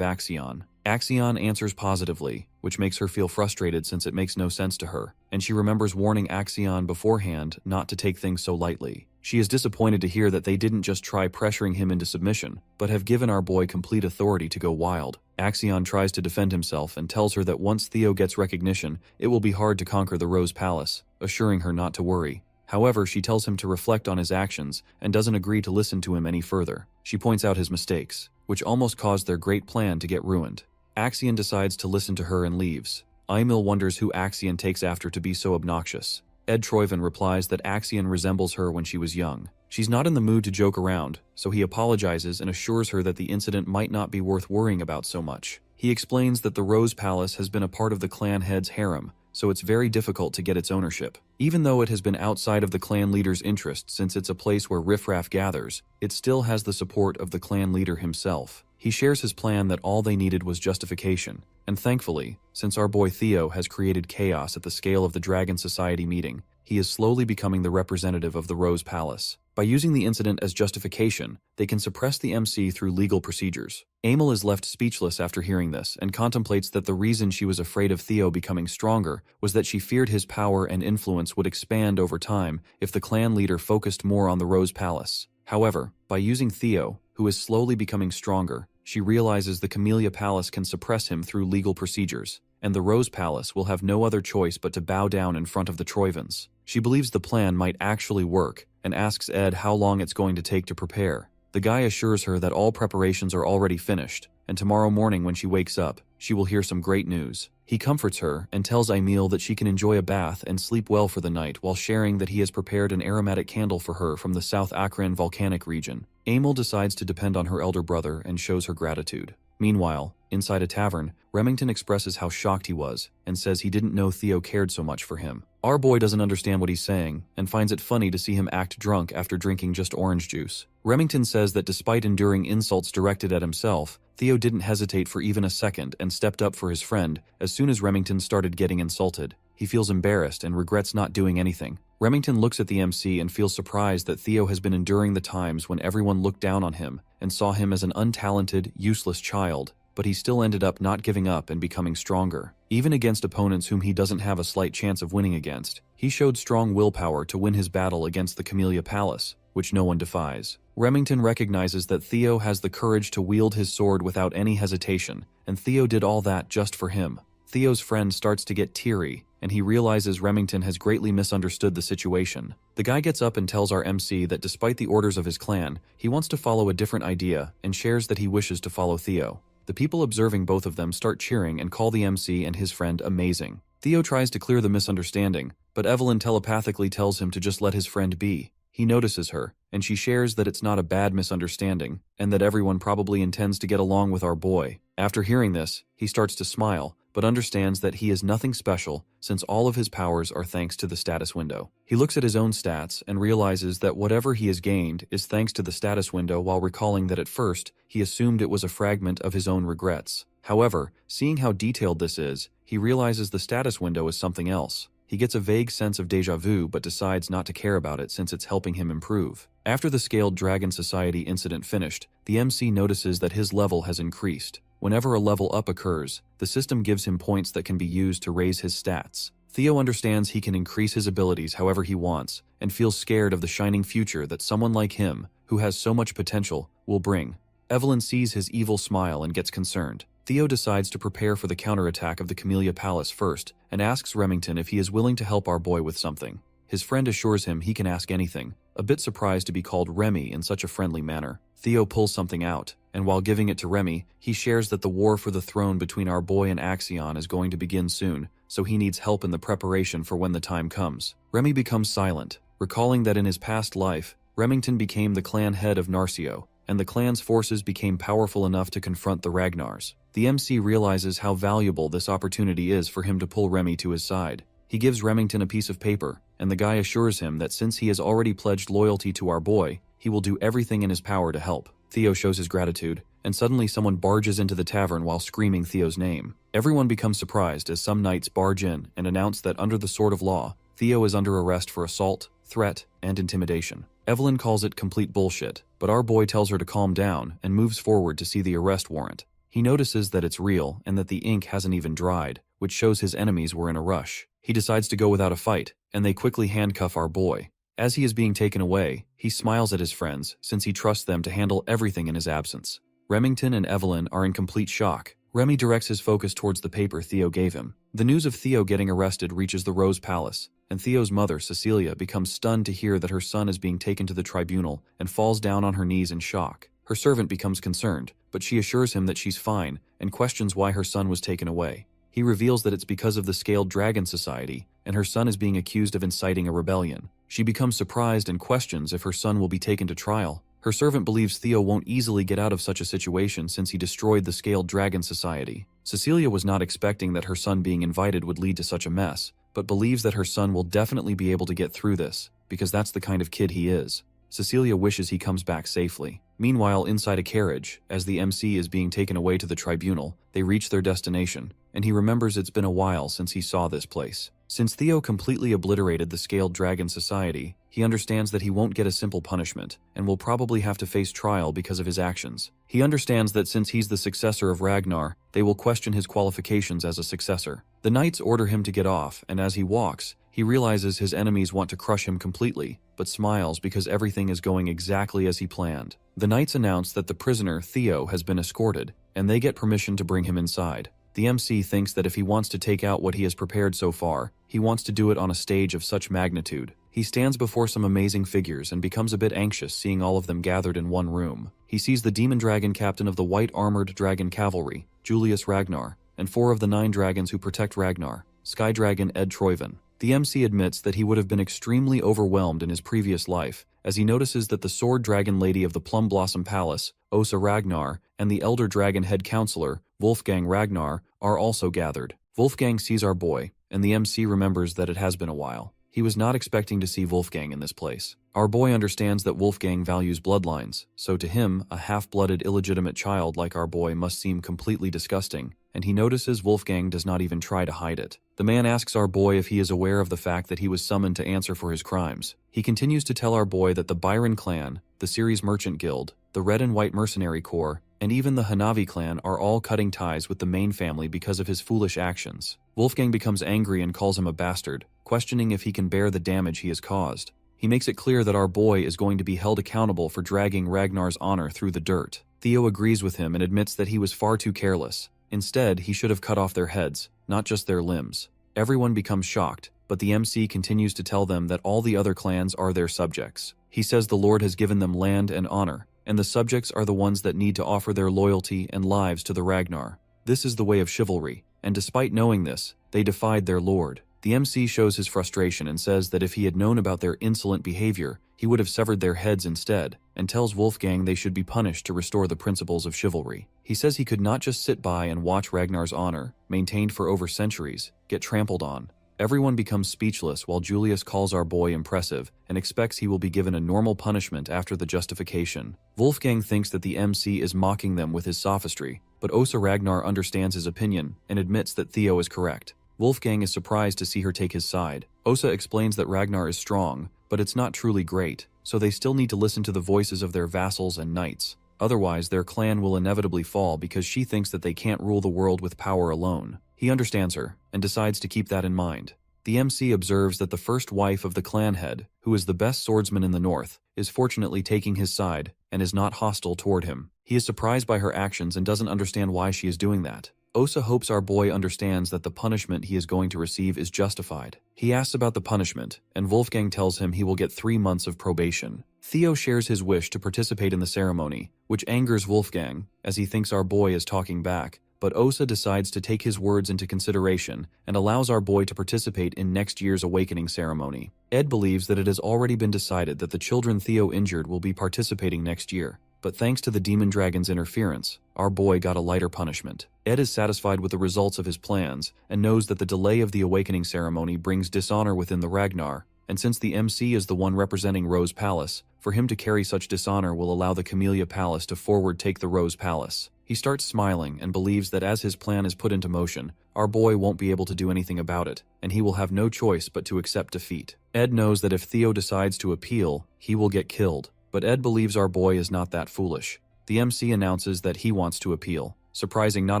Axion. Axion answers positively, which makes her feel frustrated since it makes no sense to her, and she remembers warning Axion beforehand not to take things so lightly. She is disappointed to hear that they didn't just try pressuring him into submission, but have given our boy complete authority to go wild. Axion tries to defend himself and tells her that once Theo gets recognition, it will be hard to conquer the Rose Palace, assuring her not to worry. However, she tells him to reflect on his actions and doesn't agree to listen to him any further. She points out his mistakes, which almost caused their great plan to get ruined. Axion decides to listen to her and leaves. Emil wonders who Axion takes after to be so obnoxious. Ed Troyven replies that Axion resembles her when she was young. She's not in the mood to joke around, so he apologizes and assures her that the incident might not be worth worrying about so much. He explains that the Rose Palace has been a part of the clan head's harem, so it's very difficult to get its ownership. Even though it has been outside of the clan leader's interest since it's a place where riffraff gathers, it still has the support of the clan leader himself. He shares his plan that all they needed was justification, and thankfully, since our boy Theo has created chaos at the scale of the Dragon Society meeting, he is slowly becoming the representative of the Rose Palace. By using the incident as justification, they can suppress the MC through legal procedures. Emil is left speechless after hearing this and contemplates that the reason she was afraid of Theo becoming stronger was that she feared his power and influence would expand over time if the clan leader focused more on the Rose Palace. However, by using Theo, who is slowly becoming stronger, she realizes the Camellia Palace can suppress him through legal procedures, and the Rose Palace will have no other choice but to bow down in front of the Troyvens. She believes the plan might actually work, and asks Ed how long it's going to take to prepare. The guy assures her that all preparations are already finished, and tomorrow morning when she wakes up, she will hear some great news. He comforts her and tells Emil that she can enjoy a bath and sleep well for the night while sharing that he has prepared an aromatic candle for her from the South Akron volcanic region. Emil decides to depend on her elder brother and shows her gratitude. Meanwhile, inside a tavern, Remington expresses how shocked he was and says he didn't know Theo cared so much for him. Our boy doesn't understand what he's saying and finds it funny to see him act drunk after drinking just orange juice. Remington says that despite enduring insults directed at himself, Theo didn't hesitate for even a second and stepped up for his friend as soon as Remington started getting insulted. He feels embarrassed and regrets not doing anything. Remington looks at the MC and feels surprised that Theo has been enduring the times when everyone looked down on him and saw him as an untalented, useless child, but he still ended up not giving up and becoming stronger. Even against opponents whom he doesn't have a slight chance of winning against, he showed strong willpower to win his battle against the Camellia Palace, which no one defies. Remington recognizes that Theo has the courage to wield his sword without any hesitation, and Theo did all that just for him. Theo's friend starts to get teary, and he realizes Remington has greatly misunderstood the situation. The guy gets up and tells our MC that despite the orders of his clan, he wants to follow a different idea and shares that he wishes to follow Theo. The people observing both of them start cheering and call the MC and his friend amazing. Theo tries to clear the misunderstanding, but Evelyn telepathically tells him to just let his friend be. He notices her, and she shares that it's not a bad misunderstanding, and that everyone probably intends to get along with our boy. After hearing this, he starts to smile, but understands that he is nothing special since all of his powers are thanks to the status window. He looks at his own stats and realizes that whatever he has gained is thanks to the status window while recalling that at first, he assumed it was a fragment of his own regrets. However, seeing how detailed this is, he realizes the status window is something else. He gets a vague sense of déjà vu but decides not to care about it since it's helping him improve. After the Scaled Dragon Society incident finished, the MC notices that his level has increased. Whenever a level up occurs, the system gives him points that can be used to raise his stats. Theo understands he can increase his abilities however he wants, and feels scared of the shining future that someone like him, who has so much potential, will bring. Evelyn sees his evil smile and gets concerned. Theo decides to prepare for the counterattack of the Camellia Palace first and asks Remington if he is willing to help our boy with something. His friend assures him he can ask anything, a bit surprised to be called Remy in such a friendly manner. Theo pulls something out, and while giving it to Remy, he shares that the war for the throne between our boy and Axion is going to begin soon, so he needs help in the preparation for when the time comes. Remy becomes silent, recalling that in his past life, Remington became the clan head of Narcio, and the clan's forces became powerful enough to confront the Ragnars. The MC realizes how valuable this opportunity is for him to pull Remy to his side. He gives Remington a piece of paper, and the guy assures him that since he has already pledged loyalty to our boy, he will do everything in his power to help. Theo shows his gratitude, and suddenly someone barges into the tavern while screaming Theo's name. Everyone becomes surprised as some knights barge in and announce that under the sword of law, Theo is under arrest for assault, threat, and intimidation. Evelyn calls it complete bullshit, but our boy tells her to calm down and moves forward to see the arrest warrant. He notices that it's real and that the ink hasn't even dried, which shows his enemies were in a rush. He decides to go without a fight, and they quickly handcuff our boy. As he is being taken away, he smiles at his friends since he trusts them to handle everything in his absence. Remington and Evelyn are in complete shock. Remy directs his focus towards the paper Theo gave him. The news of Theo getting arrested reaches the Rose Palace, and Theo's mother, Cecilia, becomes stunned to hear that her son is being taken to the tribunal and falls down on her knees in shock. Her servant becomes concerned, but she assures him that she's fine and questions why her son was taken away. He reveals that it's because of the Scaled Dragon Society, and her son is being accused of inciting a rebellion. She becomes surprised and questions if her son will be taken to trial. Her servant believes Theo won't easily get out of such a situation since he destroyed the Scaled Dragon Society. Cecilia was not expecting that her son being invited would lead to such a mess, but believes that her son will definitely be able to get through this, because that's the kind of kid he is. Cecilia wishes he comes back safely. Meanwhile, inside a carriage, as the MC is being taken away to the tribunal, they reach their destination, and he remembers it's been a while since he saw this place. Since Theo completely obliterated the Scaled Dragon Society, he understands that he won't get a simple punishment, and will probably have to face trial because of his actions. He understands that since he's the successor of Ragnar, they will question his qualifications as a successor. The knights order him to get off, and as he walks, he realizes his enemies want to crush him completely, but smiles because everything is going exactly as he planned. The knights announce that the prisoner, Theo, has been escorted, and they get permission to bring him inside. The MC thinks that if he wants to take out what he has prepared so far, he wants to do it on a stage of such magnitude. He stands before some amazing figures and becomes a bit anxious seeing all of them gathered in one room. He sees the demon dragon captain of the white armored dragon cavalry, Julius Ragnar, and 4 of the 9 dragons who protect Ragnar, Sky Dragon Ed Troyven. The MC admits that he would have been extremely overwhelmed in his previous life, as he notices that the sword dragon lady of the Plum Blossom Palace, Osa Ragnar, and the elder dragon head counselor, Wolfgang Ragnar, are also gathered. Wolfgang sees our boy, and the MC remembers that it has been a while. He was not expecting to see Wolfgang in this place. Our boy understands that Wolfgang values bloodlines, so to him, a half-blooded illegitimate child like our boy must seem completely disgusting, and he notices Wolfgang does not even try to hide it. The man asks our boy if he is aware of the fact that he was summoned to answer for his crimes. He continues to tell our boy that the Byron clan, the Ceres Merchant Guild, the Red and White Mercenary Corps, and even the Hanavi clan are all cutting ties with the main family because of his foolish actions. Wolfgang becomes angry and calls him a bastard, questioning if he can bear the damage he has caused. He makes it clear that our boy is going to be held accountable for dragging Ragnar's honor through the dirt. Theo agrees with him and admits that he was far too careless. Instead, he should have cut off their heads, not just their limbs. Everyone becomes shocked, but the MC continues to tell them that all the other clans are their subjects. He says the Lord has given them land and honor, and the subjects are the ones that need to offer their loyalty and lives to the Ragnar. This is the way of chivalry, and despite knowing this, they defied their lord. The MC shows his frustration and says that if he had known about their insolent behavior, he would have severed their heads instead, and tells Wolfgang they should be punished to restore the principles of chivalry. He says he could not just sit by and watch Ragnar's honor, maintained for over centuries, get trampled on. Everyone becomes speechless while Julius calls our boy impressive and expects he will be given a normal punishment after the justification. Wolfgang thinks that the MC is mocking them with his sophistry, but Osa Ragnar understands his opinion and admits that Theo is correct. Wolfgang is surprised to see her take his side. Osa explains that Ragnar is strong, but it's not truly great, so they still need to listen to the voices of their vassals and knights. Otherwise, their clan will inevitably fall because she thinks that they can't rule the world with power alone. He understands her, and decides to keep that in mind. The MC observes that the first wife of the clan head, who is the best swordsman in the north, is fortunately taking his side, and is not hostile toward him. He is surprised by her actions and doesn't understand why she is doing that. Osa hopes our boy understands that the punishment he is going to receive is justified. He asks about the punishment, and Wolfgang tells him he will get 3 months of probation. Theo shares his wish to participate in the ceremony, which angers Wolfgang, as he thinks our boy is talking back, but Osa decides to take his words into consideration and allows our boy to participate in next year's awakening ceremony. Ed believes that it has already been decided that the children Theo injured will be participating next year, but thanks to the demon dragon's interference, our boy got a lighter punishment. Ed is satisfied with the results of his plans and knows that the delay of the awakening ceremony brings dishonor within the Ragnar, and since the MC is the one representing Rose Palace, for him to carry such dishonor will allow the Camellia Palace to forward take the Rose Palace. He starts smiling and believes that as his plan is put into motion, our boy won't be able to do anything about it, and he will have no choice but to accept defeat. Ed knows that if Theo decides to appeal, he will get killed, but Ed believes our boy is not that foolish. The MC announces that he wants to appeal, surprising not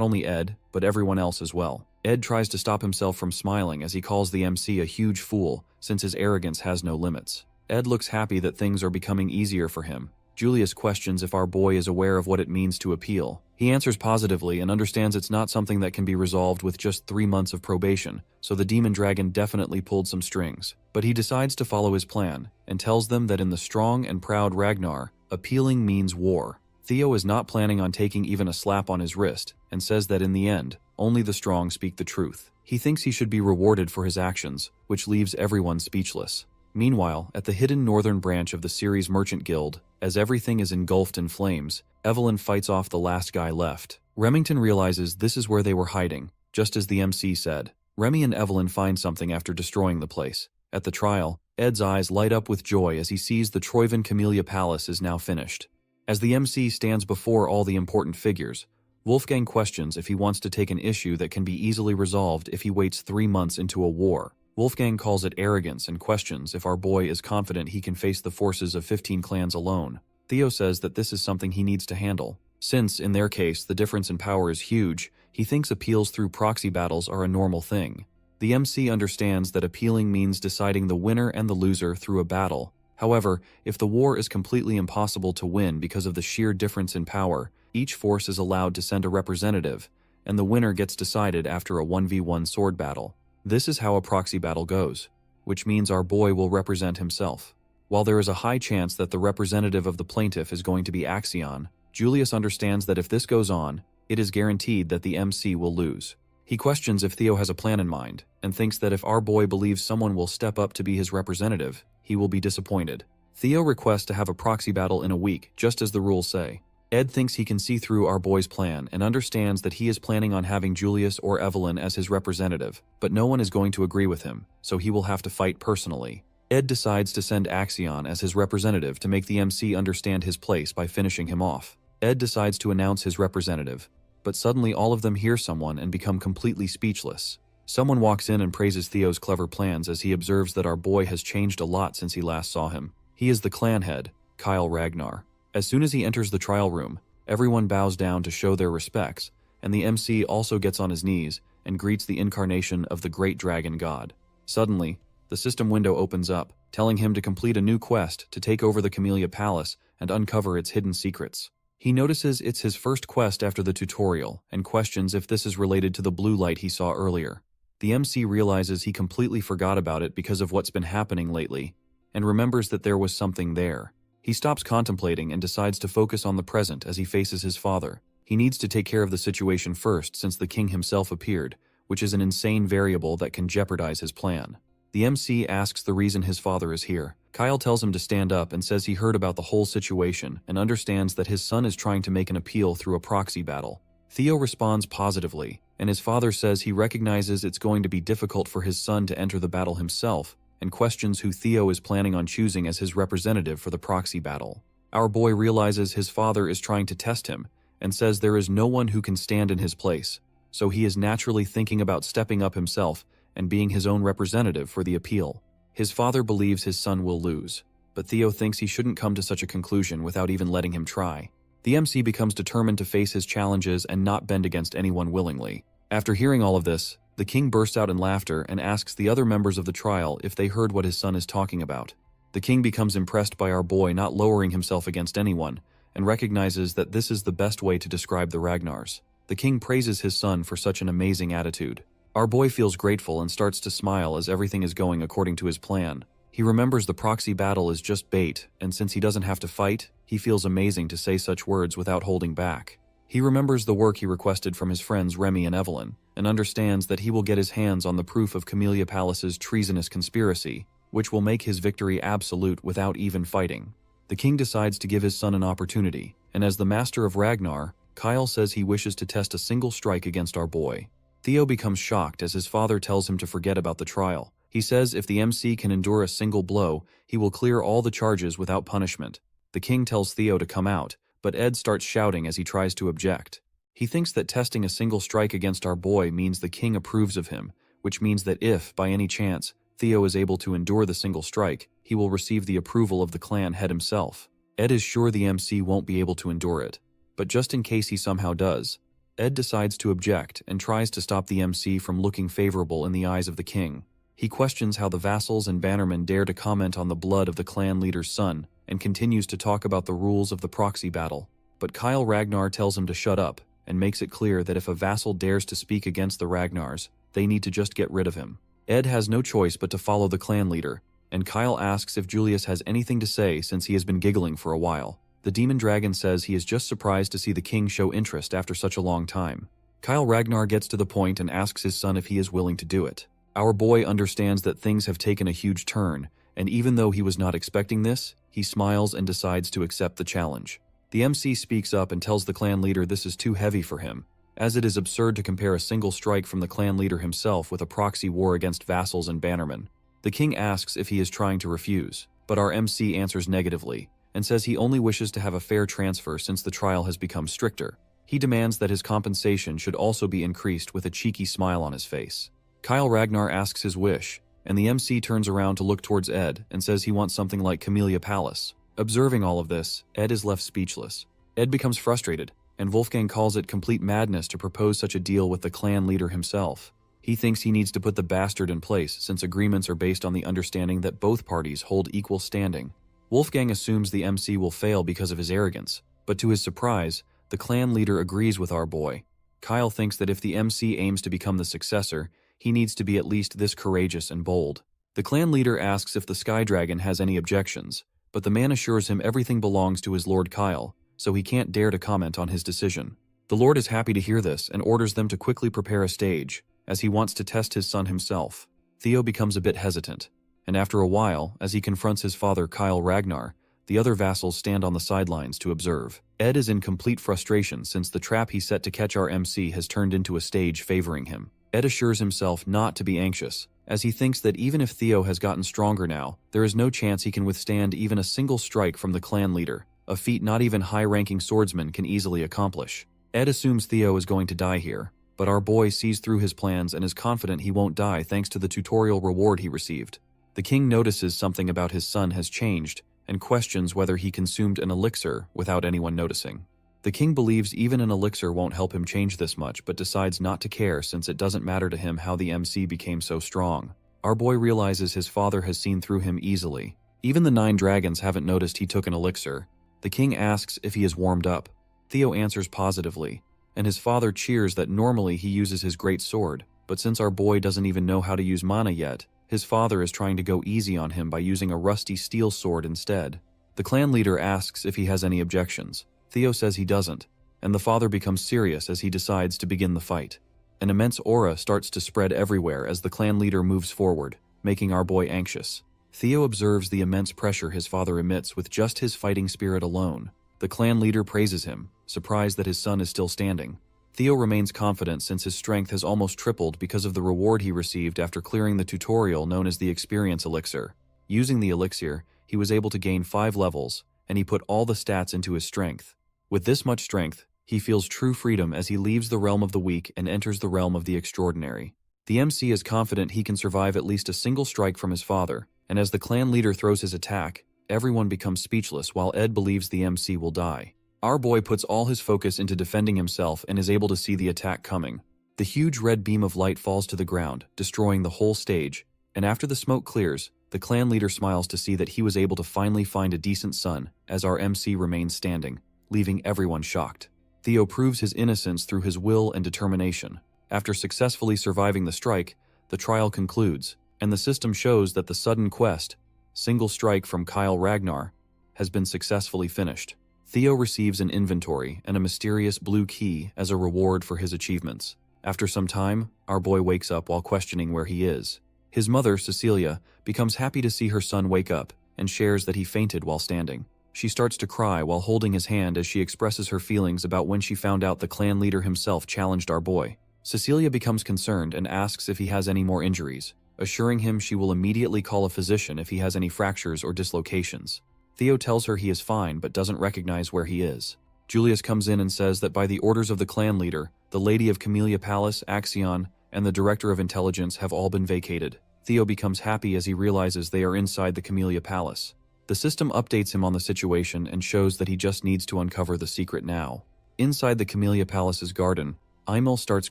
only Ed, but everyone else as well. Ed tries to stop himself from smiling as he calls the MC a huge fool, since his arrogance has no limits. Ed looks happy that things are becoming easier for him. Julius questions if our boy is aware of what it means to appeal. He answers positively and understands it's not something that can be resolved with just 3 months of probation, so the demon dragon definitely pulled some strings. But he decides to follow his plan, and tells them that in the strong and proud Ragnar, appealing means war. Theo is not planning on taking even a slap on his wrist, and says that in the end, only the strong speak the truth. He thinks he should be rewarded for his actions, which leaves everyone speechless. Meanwhile, at the hidden northern branch of the Ceres Merchant Guild, as everything is engulfed in flames, Evelyn fights off the last guy left. Remington realizes this is where they were hiding, just as the MC said. Remy and Evelyn find something after destroying the place. At the trial, Ed's eyes light up with joy as he sees the Troyven Camellia Palace is now finished. As the MC stands before all the important figures, Wolfgang questions if he wants to take an issue that can be easily resolved if he waits 3 months into a war. Wolfgang calls it arrogance and questions if our boy is confident he can face the forces of 15 clans alone. Theo says that this is something he needs to handle. Since, in their case, the difference in power is huge, he thinks appeals through proxy battles are a normal thing. The MC understands that appealing means deciding the winner and the loser through a battle. However, if the war is completely impossible to win because of the sheer difference in power, each force is allowed to send a representative, and the winner gets decided after a 1v1 sword battle. This is how a proxy battle goes, which means our boy will represent himself. While there is a high chance that the representative of the plaintiff is going to be Axion, Julius understands that if this goes on, it is guaranteed that the MC will lose. He questions if Theo has a plan in mind, and thinks that if our boy believes someone will step up to be his representative, he will be disappointed. Theo requests to have a proxy battle in a week, just as the rules say. Ed thinks he can see through our boy's plan and understands that he is planning on having Julius or Evelyn as his representative, but no one is going to agree with him, so he will have to fight personally. Ed decides to send Axion as his representative to make the MC understand his place by finishing him off. Ed decides to announce his representative, but suddenly all of them hear someone and become completely speechless. Someone walks in and praises Theo's clever plans as he observes that our boy has changed a lot since he last saw him. He is the clan head, Kyle Ragnar. As soon as he enters the trial room, everyone bows down to show their respects, and the MC also gets on his knees and greets the incarnation of the great dragon god. Suddenly, the system window opens up, telling him to complete a new quest to take over the Camellia Palace and uncover its hidden secrets. He notices it's his first quest after the tutorial and questions if this is related to the blue light he saw earlier. The MC realizes he completely forgot about it because of what's been happening lately, and remembers that there was something there. He stops contemplating and decides to focus on the present as he faces his father. He needs to take care of the situation first since the king himself appeared, which is an insane variable that can jeopardize his plan. The MC asks the reason his father is here. Kyle tells him to stand up and says he heard about the whole situation and understands that his son is trying to make an appeal through a proxy battle. Theo responds positively, and his father says he recognizes it's going to be difficult for his son to enter the battle himself, and questions who Theo is planning on choosing as his representative for the proxy battle. Our boy realizes his father is trying to test him, and says there is no one who can stand in his place, so he is naturally thinking about stepping up himself and being his own representative for the appeal. His father believes his son will lose, but Theo thinks he shouldn't come to such a conclusion without even letting him try. The MC becomes determined to face his challenges and not bend against anyone willingly. After hearing all of this, the king bursts out in laughter and asks the other members of the trial if they heard what his son is talking about. The king becomes impressed by our boy not lowering himself against anyone, and recognizes that this is the best way to describe the Ragnars. The king praises his son for such an amazing attitude. Our boy feels grateful and starts to smile as everything is going according to his plan. He remembers the proxy battle is just bait, and since he doesn't have to fight, he feels amazing to say such words without holding back. He remembers the work he requested from his friends Remy and Evelyn, and understands that he will get his hands on the proof of Camellia Palace's treasonous conspiracy, which will make his victory absolute without even fighting. The king decides to give his son an opportunity, and as the master of Ragnar, Kyle says he wishes to test a single strike against our boy. Theo becomes shocked as his father tells him to forget about the trial. He says if the MC can endure a single blow, he will clear all the charges without punishment. The king tells Theo to come out, but Ed starts shouting as he tries to object. He thinks that testing a single strike against our boy means the king approves of him, which means that if, by any chance, Theo is able to endure the single strike, he will receive the approval of the clan head himself. Ed is sure the MC won't be able to endure it, but just in case he somehow does, Ed decides to object and tries to stop the MC from looking favorable in the eyes of the king. He questions how the vassals and bannermen dare to comment on the blood of the clan leader's son, and continues to talk about the rules of the proxy battle. But Kyle Ragnar tells him to shut up, and makes it clear that if a vassal dares to speak against the Ragnars, they need to just get rid of him. Ed has no choice but to follow the clan leader, and Kyle asks if Julius has anything to say since he has been giggling for a while. The demon dragon says he is just surprised to see the king show interest after such a long time. Kyle Ragnar gets to the point and asks his son if he is willing to do it. Our boy understands that things have taken a huge turn, and even though he was not expecting this, he smiles and decides to accept the challenge. The MC speaks up and tells the clan leader this is too heavy for him, as it is absurd to compare a single strike from the clan leader himself with a proxy war against vassals and bannermen. The king asks if he is trying to refuse, but our MC answers negatively, and says he only wishes to have a fair transfer since the trial has become stricter. He demands that his compensation should also be increased with a cheeky smile on his face. Kyle Ragnar asks his wish, and the MC turns around to look towards Ed and says he wants something like Camellia Palace. Observing all of this, Ed is left speechless. Ed becomes frustrated, and Wolfgang calls it complete madness to propose such a deal with the clan leader himself. He thinks he needs to put the bastard in place since agreements are based on the understanding that both parties hold equal standing. Wolfgang assumes the MC will fail because of his arrogance, but to his surprise, the clan leader agrees with our boy. Kyle thinks that if the MC aims to become the successor, he needs to be at least this courageous and bold. The clan leader asks if the Sky Dragon has any objections, but the man assures him everything belongs to his lord Kyle, so he can't dare to comment on his decision. The lord is happy to hear this and orders them to quickly prepare a stage, as he wants to test his son himself. Theo becomes a bit hesitant, and after a while, as he confronts his father Kyle Ragnar, the other vassals stand on the sidelines to observe. Ed is in complete frustration since the trap he set to catch our MC has turned into a stage favoring him. Ed assures himself not to be anxious, as he thinks that even if Theo has gotten stronger now, there is no chance he can withstand even a single strike from the clan leader, a feat not even high-ranking swordsmen can easily accomplish. Ed assumes Theo is going to die here, but our boy sees through his plans and is confident he won't die thanks to the tutorial reward he received. The king notices something about his son has changed and questions whether he consumed an elixir without anyone noticing. The king believes even an elixir won't help him change this much but decides not to care since it doesn't matter to him how the MC became so strong. Our boy realizes his father has seen through him easily. Even the 9 dragons haven't noticed he took an elixir. The king asks if he is warmed up. Theo answers positively, and his father cheers that normally he uses his great sword, but since our boy doesn't even know how to use mana yet, his father is trying to go easy on him by using a rusty steel sword instead. The clan leader asks if he has any objections. Theo says he doesn't, and the father becomes serious as he decides to begin the fight. An immense aura starts to spread everywhere as the clan leader moves forward, making our boy anxious. Theo observes the immense pressure his father emits with just his fighting spirit alone. The clan leader praises him, surprised that his son is still standing. Theo remains confident since his strength has almost tripled because of the reward he received after clearing the tutorial known as the Experience Elixir. Using the elixir, he was able to gain 5 levels, and he put all the stats into his strength. With this much strength, he feels true freedom as he leaves the realm of the weak and enters the realm of the extraordinary. The MC is confident he can survive at least a single strike from his father, and as the clan leader throws his attack, everyone becomes speechless while Ed believes the MC will die. Our boy puts all his focus into defending himself and is able to see the attack coming. The huge red beam of light falls to the ground, destroying the whole stage, and after the smoke clears, the clan leader smiles to see that he was able to finally find a decent son, as our MC remains standing. leaving everyone shocked. Theo proves his innocence through his will and determination. After successfully surviving the strike, the trial concludes, and the system shows that the sudden quest, Single Strike from Kyle Ragnar, has been successfully finished. Theo receives an inventory and a mysterious blue key as a reward for his achievements. After some time, our boy wakes up while questioning where he is. His mother, Cecilia, becomes happy to see her son wake up and shares that he fainted while standing. She starts to cry while holding his hand as she expresses her feelings about when she found out the clan leader himself challenged our boy. Cecilia becomes concerned and asks if he has any more injuries, assuring him she will immediately call a physician if he has any fractures or dislocations. Theo tells her he is fine but doesn't recognize where he is. Julius comes in and says that by the orders of the clan leader, the Lady of Camellia Palace, Axion, and the Director of Intelligence have all been vacated. Theo becomes happy as he realizes they are inside the Camellia Palace. The system updates him on the situation and shows that he just needs to uncover the secret now. Inside the Camellia Palace's garden, Imel starts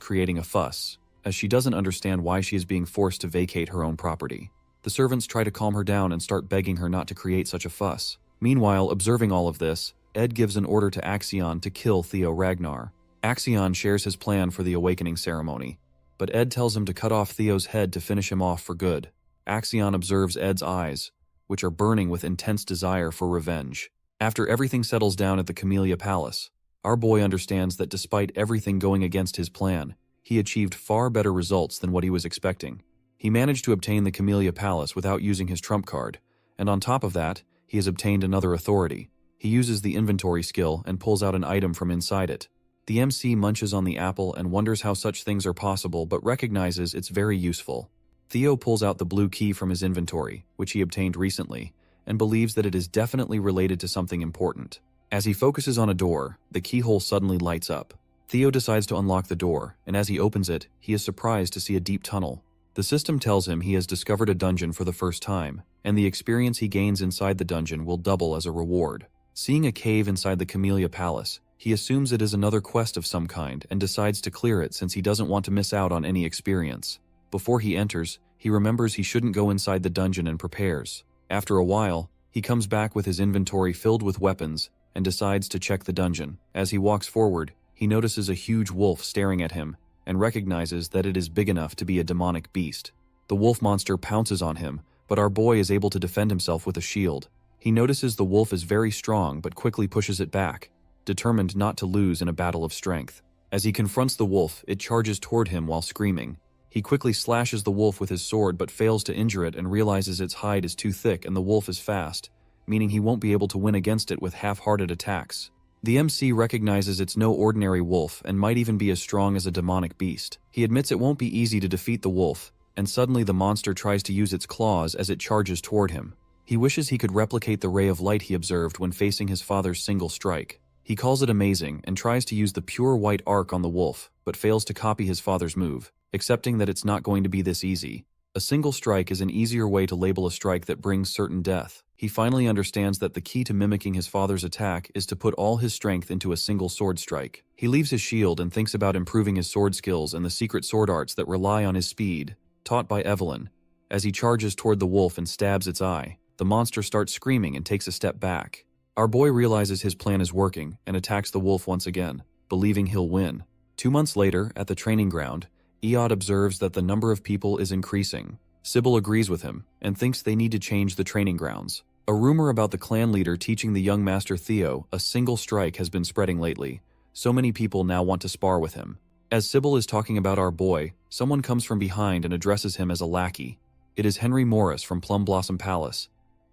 creating a fuss, as she doesn't understand why she is being forced to vacate her own property. The servants try to calm her down and start begging her not to create such a fuss. Meanwhile, observing all of this, Ed gives an order to Axion to kill Theo Ragnar. Axion shares his plan for the awakening ceremony, but Ed tells him to cut off Theo's head to finish him off for good. Axion observes Ed's eyes, which are burning with intense desire for revenge. After everything settles down at the Camellia Palace, our boy understands that despite everything going against his plan, he achieved far better results than what he was expecting. He managed to obtain the Camellia Palace without using his trump card, and on top of that, he has obtained another authority. He uses the inventory skill and pulls out an item from inside it. The MC munches on the apple and wonders how such things are possible but recognizes it's very useful. Theo pulls out the blue key from his inventory, which he obtained recently, and believes that it is definitely related to something important. As he focuses on a door, the keyhole suddenly lights up. Theo decides to unlock the door, and as he opens it, he is surprised to see a deep tunnel. The system tells him he has discovered a dungeon for the first time, and the experience he gains inside the dungeon will double as a reward. Seeing a cave inside the Camellia Palace, he assumes it is another quest of some kind and decides to clear it since he doesn't want to miss out on any experience. Before he enters, he remembers he shouldn't go inside the dungeon and prepares. After a while, he comes back with his inventory filled with weapons and decides to check the dungeon. As he walks forward, he notices a huge wolf staring at him and recognizes that it is big enough to be a demonic beast. The wolf monster pounces on him, but our boy is able to defend himself with a shield. He notices the wolf is very strong but quickly pushes it back, determined not to lose in a battle of strength. As he confronts the wolf, it charges toward him while screaming. He quickly slashes the wolf with his sword but fails to injure it and realizes its hide is too thick and the wolf is fast, meaning he won't be able to win against it with half-hearted attacks. The MC recognizes it's no ordinary wolf and might even be as strong as a demonic beast. He admits it won't be easy to defeat the wolf, and suddenly the monster tries to use its claws as it charges toward him. He wishes he could replicate the ray of light he observed when facing his father's single strike. He calls it amazing and tries to use the pure white arc on the wolf, but fails to copy his father's move, accepting that it's not going to be this easy. A single strike is an easier way to label a strike that brings certain death. He finally understands that the key to mimicking his father's attack is to put all his strength into a single sword strike. He leaves his shield and thinks about improving his sword skills and the secret sword arts that rely on his speed, taught by Evelyn. As he charges toward the wolf and stabs its eye, the monster starts screaming and takes a step back. Our boy realizes his plan is working and attacks the wolf once again, believing he'll win. 2 months later, at the training ground, Eod observes that the number of people is increasing. Sybil agrees with him and thinks they need to change the training grounds. A rumor about the clan leader teaching the young master Theo a single strike has been spreading lately. So many people now want to spar with him. As Sybil is talking about our boy, someone comes from behind and addresses him as a lackey. It is Henry Morris from Plum Blossom Palace.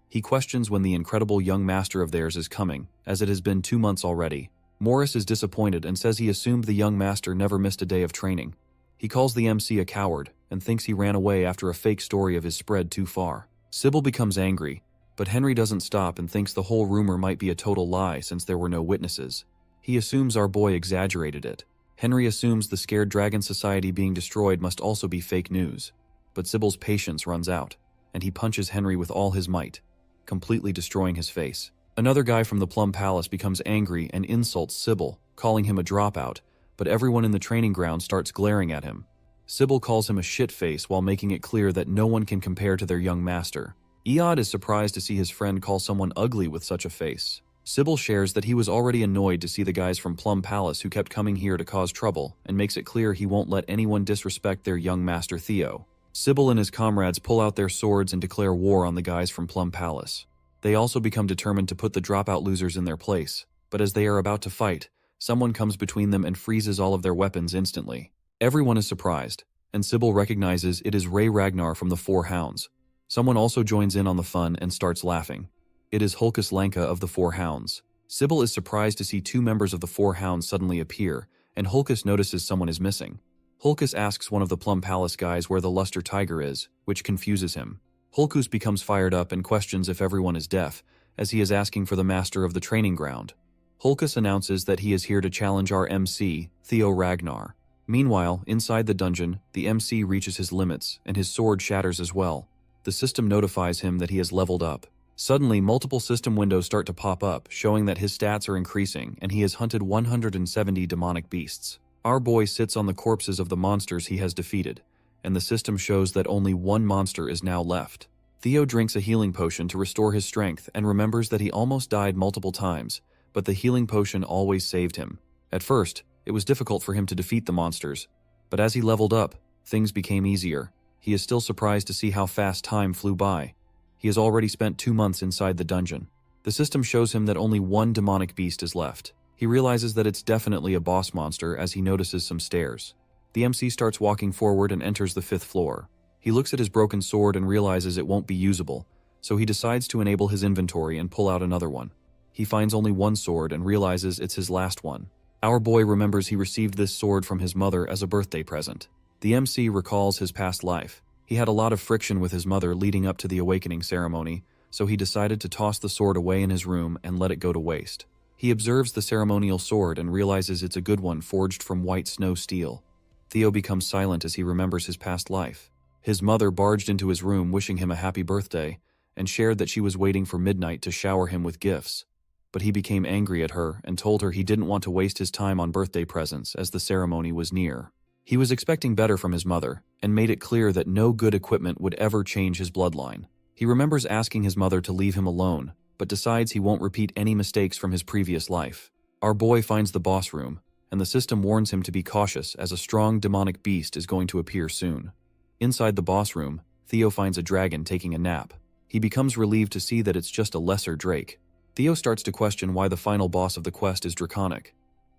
He questions when the incredible young master of theirs is coming, as it has been 2 months already. Morris is disappointed and says he assumed the young master never missed a day of training. He calls the MC a coward and thinks he ran away after a fake story of his spread too far. Sybil becomes angry, but Henry doesn't stop and thinks the whole rumor might be a total lie since there were no witnesses. He assumes our boy exaggerated it. Henry assumes the Scared Dragon Society being destroyed must also be fake news. But Sybil's patience runs out, and he punches Henry with all his might, completely destroying his face. Another guy from the Plum Palace becomes angry and insults Sybil, calling him a dropout, but everyone in the training ground starts glaring at him. Sybil calls him a shit-face while making it clear that no one can compare to their young master. Eod is surprised to see his friend call someone ugly with such a face. Sybil shares that he was already annoyed to see the guys from Plum Palace who kept coming here to cause trouble, and makes it clear he won't let anyone disrespect their young master Theo. Sybil and his comrades pull out their swords and declare war on the guys from Plum Palace. They also become determined to put the dropout losers in their place, but as they are about to fight, someone comes between them and freezes all of their weapons instantly. Everyone is surprised, and Sybil recognizes it is Ray Ragnar from the Four Hounds. Someone also joins in on the fun and starts laughing. It is Hulkus Lanka of the Four Hounds. Sybil is surprised to see two members of the Four Hounds suddenly appear, and Hulkus notices someone is missing. Hulkus asks one of the Plum Palace guys where the Luster Tiger is, which confuses him. Hulkus becomes fired up and questions if everyone is deaf, as he is asking for the master of the training ground. Hulkus announces that he is here to challenge our MC, Theo Ragnar. Meanwhile, inside the dungeon, the MC reaches his limits, and his sword shatters as well. The system notifies him that he has leveled up. Suddenly, multiple system windows start to pop up, showing that his stats are increasing, and he has hunted 170 demonic beasts. Our boy sits on the corpses of the monsters he has defeated, and the system shows that only one monster is now left. Theo drinks a healing potion to restore his strength and remembers that he almost died multiple times, but the healing potion always saved him. At first, it was difficult for him to defeat the monsters, but as he leveled up, things became easier. He is still surprised to see how fast time flew by. He has already spent 2 months inside the dungeon. The system shows him that only one demonic beast is left. He realizes that it's definitely a boss monster as he notices some stairs. The MC starts walking forward and enters the 5th floor. He looks at his broken sword and realizes it won't be usable, so he decides to enable his inventory and pull out another one. He finds only one sword and realizes it's his last one. Our boy remembers he received this sword from his mother as a birthday present. The MC recalls his past life. He had a lot of friction with his mother leading up to the awakening ceremony, so he decided to toss the sword away in his room and let it go to waste. He observes the ceremonial sword and realizes it's a good one forged from white snow steel. Theo becomes silent as he remembers his past life. His mother barged into his room wishing him a happy birthday and shared that she was waiting for midnight to shower him with gifts. But he became angry at her and told her he didn't want to waste his time on birthday presents as the ceremony was near. He was expecting better from his mother, and made it clear that no good equipment would ever change his bloodline. He remembers asking his mother to leave him alone, but decides he won't repeat any mistakes from his previous life. Our boy finds the boss room, and the system warns him to be cautious as a strong demonic beast is going to appear soon. Inside the boss room, Theo finds a dragon taking a nap. He becomes relieved to see that it's just a lesser drake. Theo starts to question why the final boss of the quest is draconic.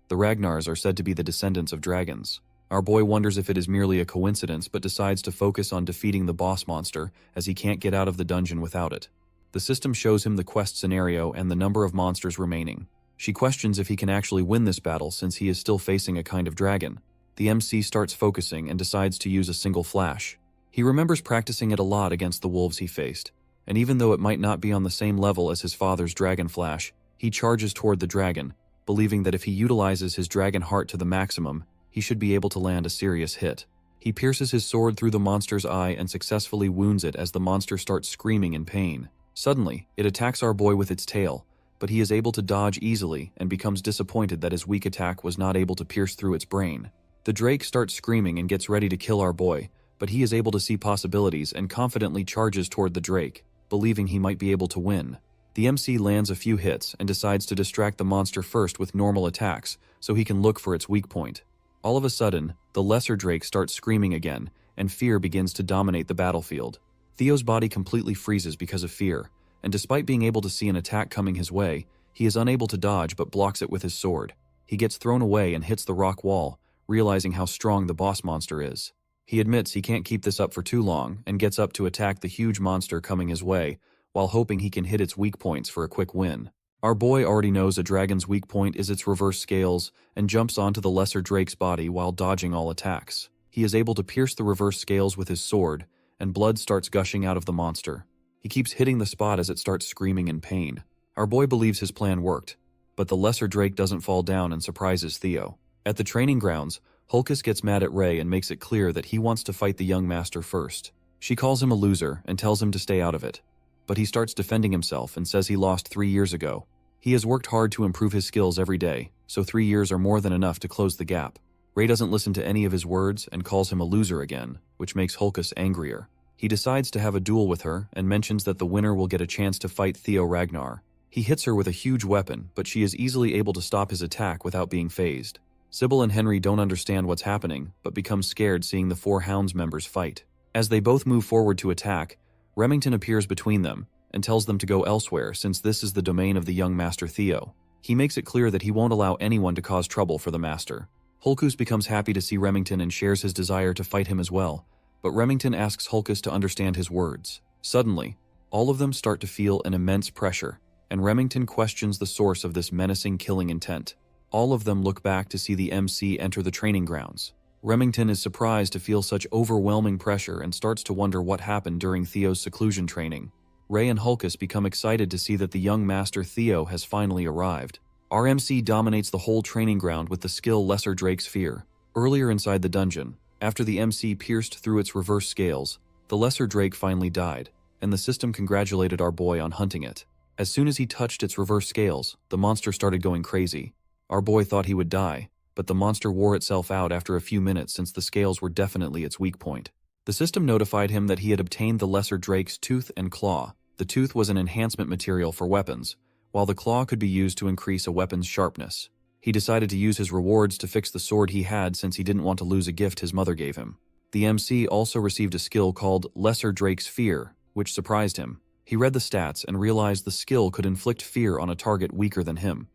The Ragnars are said to be the descendants of dragons. Our boy wonders if it is merely a coincidence but decides to focus on defeating the boss monster as he can't get out of the dungeon without it. The system shows him the quest scenario and the number of monsters remaining. She questions if he can actually win this battle since he is still facing a kind of dragon. The MC starts focusing and decides to use a single flash. He remembers practicing it a lot against the wolves he faced, and even though it might not be on the same level as his father's dragon flash, he charges toward the dragon, believing that if he utilizes his dragon heart to the maximum, he should be able to land a serious hit. He pierces his sword through the monster's eye and successfully wounds it as the monster starts screaming in pain. Suddenly, it attacks our boy with its tail, but he is able to dodge easily and becomes disappointed that his weak attack was not able to pierce through its brain. The drake starts screaming and gets ready to kill our boy, but he is able to see possibilities and confidently charges toward the drake, believing he might be able to win. The MC lands a few hits and decides to distract the monster first with normal attacks so he can look for its weak point. All of a sudden, the lesser drake starts screaming again, and fear begins to dominate the battlefield. Theo's body completely freezes because of fear, and despite being able to see an attack coming his way, he is unable to dodge but blocks it with his sword. He gets thrown away and hits the rock wall, realizing how strong the boss monster is. He admits he can't keep this up for too long and gets up to attack the huge monster coming his way, while hoping he can hit its weak points for a quick win. Our boy already knows a dragon's weak point is its reverse scales and jumps onto the lesser drake's body while dodging all attacks. He is able to pierce the reverse scales with his sword, and blood starts gushing out of the monster. He keeps hitting the spot as it starts screaming in pain. Our boy believes his plan worked, but the lesser drake doesn't fall down and surprises Theo. At the training grounds, Hulkus gets mad at Ray and makes it clear that he wants to fight the young master first. She calls him a loser and tells him to stay out of it. But he starts defending himself and says he lost 3 years ago. He has worked hard to improve his skills every day, so 3 years are more than enough to close the gap. Ray doesn't listen to any of his words and calls him a loser again, which makes Hulkus angrier. He decides to have a duel with her and mentions that the winner will get a chance to fight Theo Ragnar. He hits her with a huge weapon, but she is easily able to stop his attack without being phased. Sybil and Henry don't understand what's happening, but become scared seeing the four Hounds members fight. As they both move forward to attack, Remington appears between them and tells them to go elsewhere since this is the domain of the young Master Theo. He makes it clear that he won't allow anyone to cause trouble for the Master. Hulkus becomes happy to see Remington and shares his desire to fight him as well, but Remington asks Hulkus to understand his words. Suddenly, all of them start to feel an immense pressure, and Remington questions the source of this menacing killing intent. All of them look back to see the MC enter the training grounds. Remington is surprised to feel such overwhelming pressure and starts to wonder what happened during Theo's seclusion training. Ray and Hulkus become excited to see that the young Master Theo has finally arrived. Our MC dominates the whole training ground with the skill Lesser Drake's Fear. Earlier inside the dungeon, after the MC pierced through its reverse scales, the Lesser Drake finally died, and the system congratulated our boy on hunting it. As soon as he touched its reverse scales, the monster started going crazy. Our boy thought he would die, but the monster wore itself out after a few minutes since the scales were definitely its weak point. The system notified him that he had obtained the Lesser Drake's Tooth and Claw. The tooth was an enhancement material for weapons, while the claw could be used to increase a weapon's sharpness. He decided to use his rewards to fix the sword he had since he didn't want to lose a gift his mother gave him. The MC also received a skill called Lesser Drake's Fear, which surprised him. He read the stats and realized the skill could inflict fear on a target weaker than him.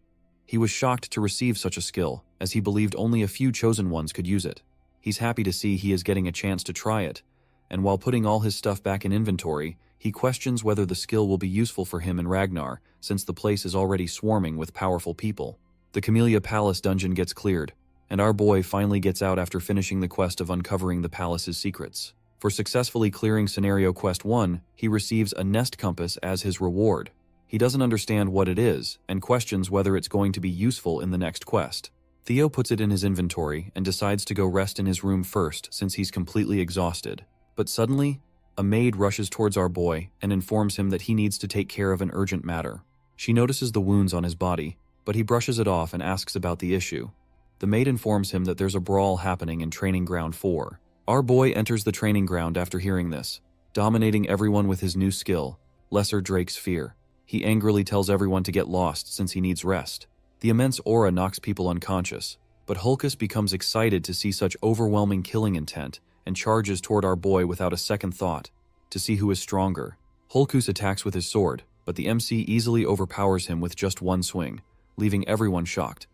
He was shocked to receive such a skill, as he believed only a few chosen ones could use it. He's happy to see he is getting a chance to try it, and while putting all his stuff back in inventory, he questions whether the skill will be useful for him in Ragnar, since the place is already swarming with powerful people. The Camellia Palace dungeon gets cleared, and our boy finally gets out after finishing the quest of uncovering the palace's secrets. For successfully clearing Scenario Quest 1, he receives a nest compass as his reward. He doesn't understand what it is, and questions whether it's going to be useful in the next quest. Theo puts it in his inventory and decides to go rest in his room first since he's completely exhausted. But suddenly, a maid rushes towards our boy and informs him that he needs to take care of an urgent matter. She notices the wounds on his body, but he brushes it off and asks about the issue. The maid informs him that there's a brawl happening in Training Ground 4. Our boy enters the training ground after hearing this, dominating everyone with his new skill, Lesser Drake's Fear. He angrily tells everyone to get lost since he needs rest. The immense aura knocks people unconscious, but Hulkus becomes excited to see such overwhelming killing intent and charges toward our boy without a second thought, to see who is stronger. Hulkus attacks with his sword, but the MC easily overpowers him with just one swing, leaving everyone shocked.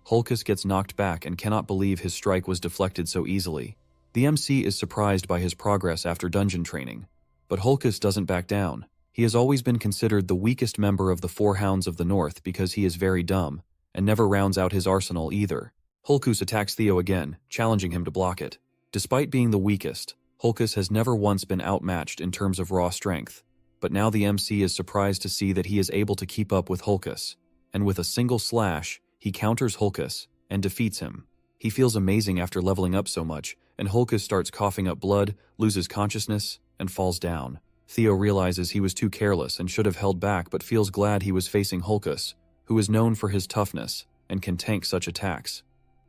Hulkus gets knocked back and cannot believe his strike was deflected so easily. The MC is surprised by his progress after dungeon training, but Hulkus doesn't back down. He has always been considered the weakest member of the Four Hounds of the North because he is very dumb, and never rounds out his arsenal either. Hulkus attacks Theo again, challenging him to block it. Despite being the weakest, Hulkus has never once been outmatched in terms of raw strength, but now the MC is surprised to see that he is able to keep up with Hulkus, and with a single slash, he counters Hulkus and defeats him. He feels amazing after leveling up so much, and Hulkus starts coughing up blood, loses consciousness, and falls down. Theo realizes he was too careless and should have held back, but feels glad he was facing Hulkus, who is known for his toughness and can tank such attacks.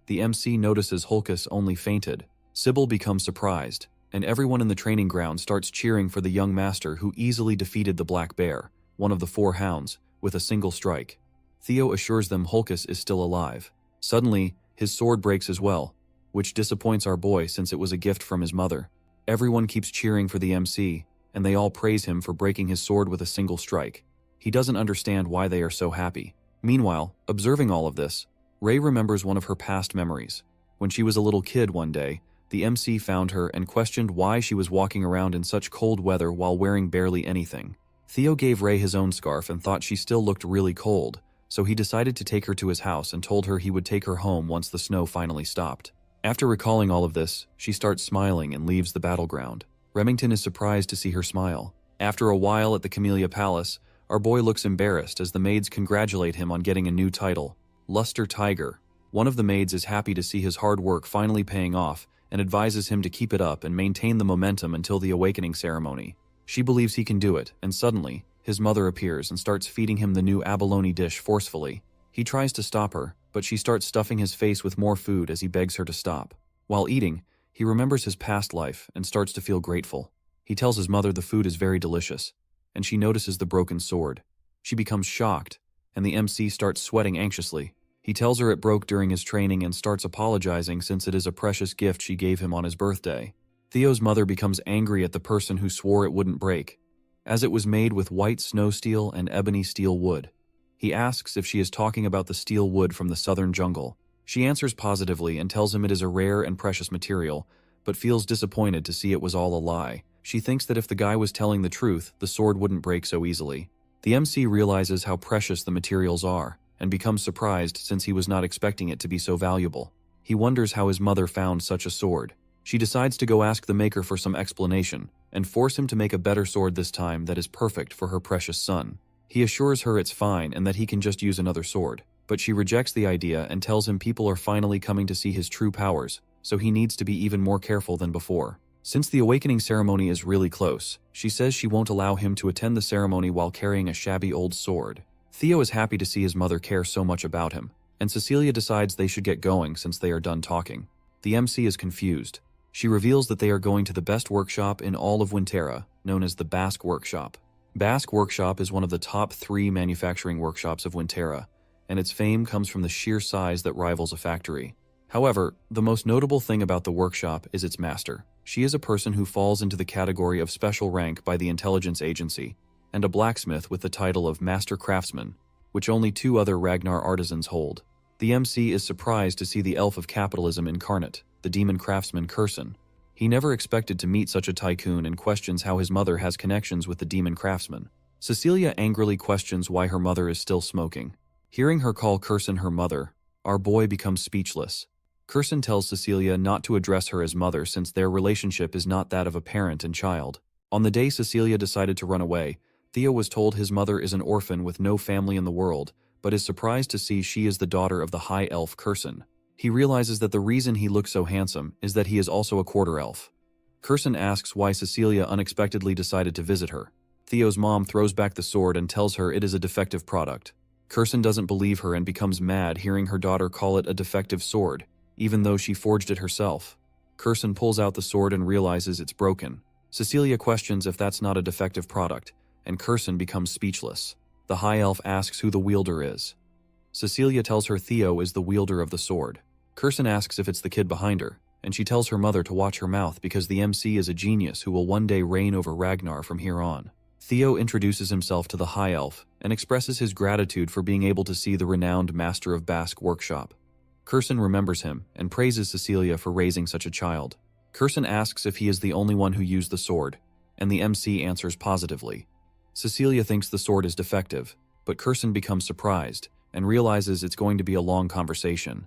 The MC notices Hulkus only fainted. Sybil becomes surprised, and everyone in the training ground starts cheering for the young master who easily defeated the Black Bear, one of the Four Hounds, with a single strike. Theo assures them Hulkus is still alive. Suddenly, his sword breaks as well, which disappoints our boy since it was a gift from his mother. Everyone keeps cheering for the MC, and they all praise him for breaking his sword with a single strike. He doesn't understand why they are so happy. Meanwhile, observing all of this, Ray remembers one of her past memories. When she was a little kid one day, the MC found her and questioned why she was walking around in such cold weather while wearing barely anything. Theo gave Ray his own scarf and thought she still looked really cold, so he decided to take her to his house and told her he would take her home once the snow finally stopped. After recalling all of this, she starts smiling and leaves the battleground. Remington is surprised to see her smile. After a while at the Camellia Palace, our boy looks embarrassed as the maids congratulate him on getting a new title, Luster Tiger. One of the maids is happy to see his hard work finally paying off and advises him to keep it up and maintain the momentum until the awakening ceremony. She believes he can do it, and suddenly, his mother appears and starts feeding him the new abalone dish forcefully. He tries to stop her, but she starts stuffing his face with more food as he begs her to stop. While eating, he remembers his past life and starts to feel grateful. He tells his mother the food is very delicious, and she notices the broken sword. She becomes shocked, and the MC starts sweating anxiously. He tells her it broke during his training and starts apologizing since it is a precious gift she gave him on his birthday. Theo's mother becomes angry at the person who swore it wouldn't break, as it was made with white snow steel and ebony steel wood. He asks if she is talking about the steel wood from the southern jungle. She answers positively and tells him it is a rare and precious material, but feels disappointed to see it was all a lie. She thinks that if the guy was telling the truth, the sword wouldn't break so easily. The MC realizes how precious the materials are, and becomes surprised since he was not expecting it to be so valuable. He wonders how his mother found such a sword. She decides to go ask the maker for some explanation, and force him to make a better sword this time that is perfect for her precious son. He assures her it's fine and that he can just use another sword, but she rejects the idea and tells him people are finally coming to see his true powers, so he needs to be even more careful than before. Since the awakening ceremony is really close, she says she won't allow him to attend the ceremony while carrying a shabby old sword. Theo is happy to see his mother care so much about him, and Cecilia decides they should get going since they are done talking. The MC is confused. She reveals that they are going to the best workshop in all of Winterra, known as the Basque Workshop. Basque Workshop is one of the top 3 manufacturing workshops of Winterra, and its fame comes from the sheer size that rivals a factory. However, the most notable thing about the workshop is its master. She is a person who falls into the category of special rank by the intelligence agency, and a blacksmith with the title of Master Craftsman, which only 2 other Ragnar artisans hold. The MC is surprised to see the elf of capitalism incarnate, the demon craftsman Kurson. He never expected to meet such a tycoon and questions how his mother has connections with the demon craftsman. Cecilia angrily questions why her mother is still smoking. Hearing her call Kurson her mother, our boy becomes speechless. Kurson tells Cecilia not to address her as mother since their relationship is not that of a parent and child. On the day Cecilia decided to run away, Theo was told his mother is an orphan with no family in the world, but is surprised to see she is the daughter of the high elf Kurson. He realizes that the reason he looks so handsome is that he is also a quarter elf. Kurson asks why Cecilia unexpectedly decided to visit her. Theo's mom throws back the sword and tells her it is a defective product. Kurson doesn't believe her and becomes mad hearing her daughter call it a defective sword, even though she forged it herself. Kurson pulls out the sword and realizes it's broken. Cecilia questions if that's not a defective product, and Kurson becomes speechless. The high elf asks who the wielder is. Cecilia tells her Theo is the wielder of the sword. Kurson asks if it's the kid behind her, and she tells her mother to watch her mouth because the MC is a genius who will one day reign over Ragnar from here on. Theo introduces himself to the high elf and expresses his gratitude for being able to see the renowned master of Basque Workshop. Kurson remembers him and praises Cecilia for raising such a child. Kurson asks if he is the only one who used the sword, and the MC answers positively. Cecilia thinks the sword is defective, but Kurson becomes surprised and realizes it's going to be a long conversation,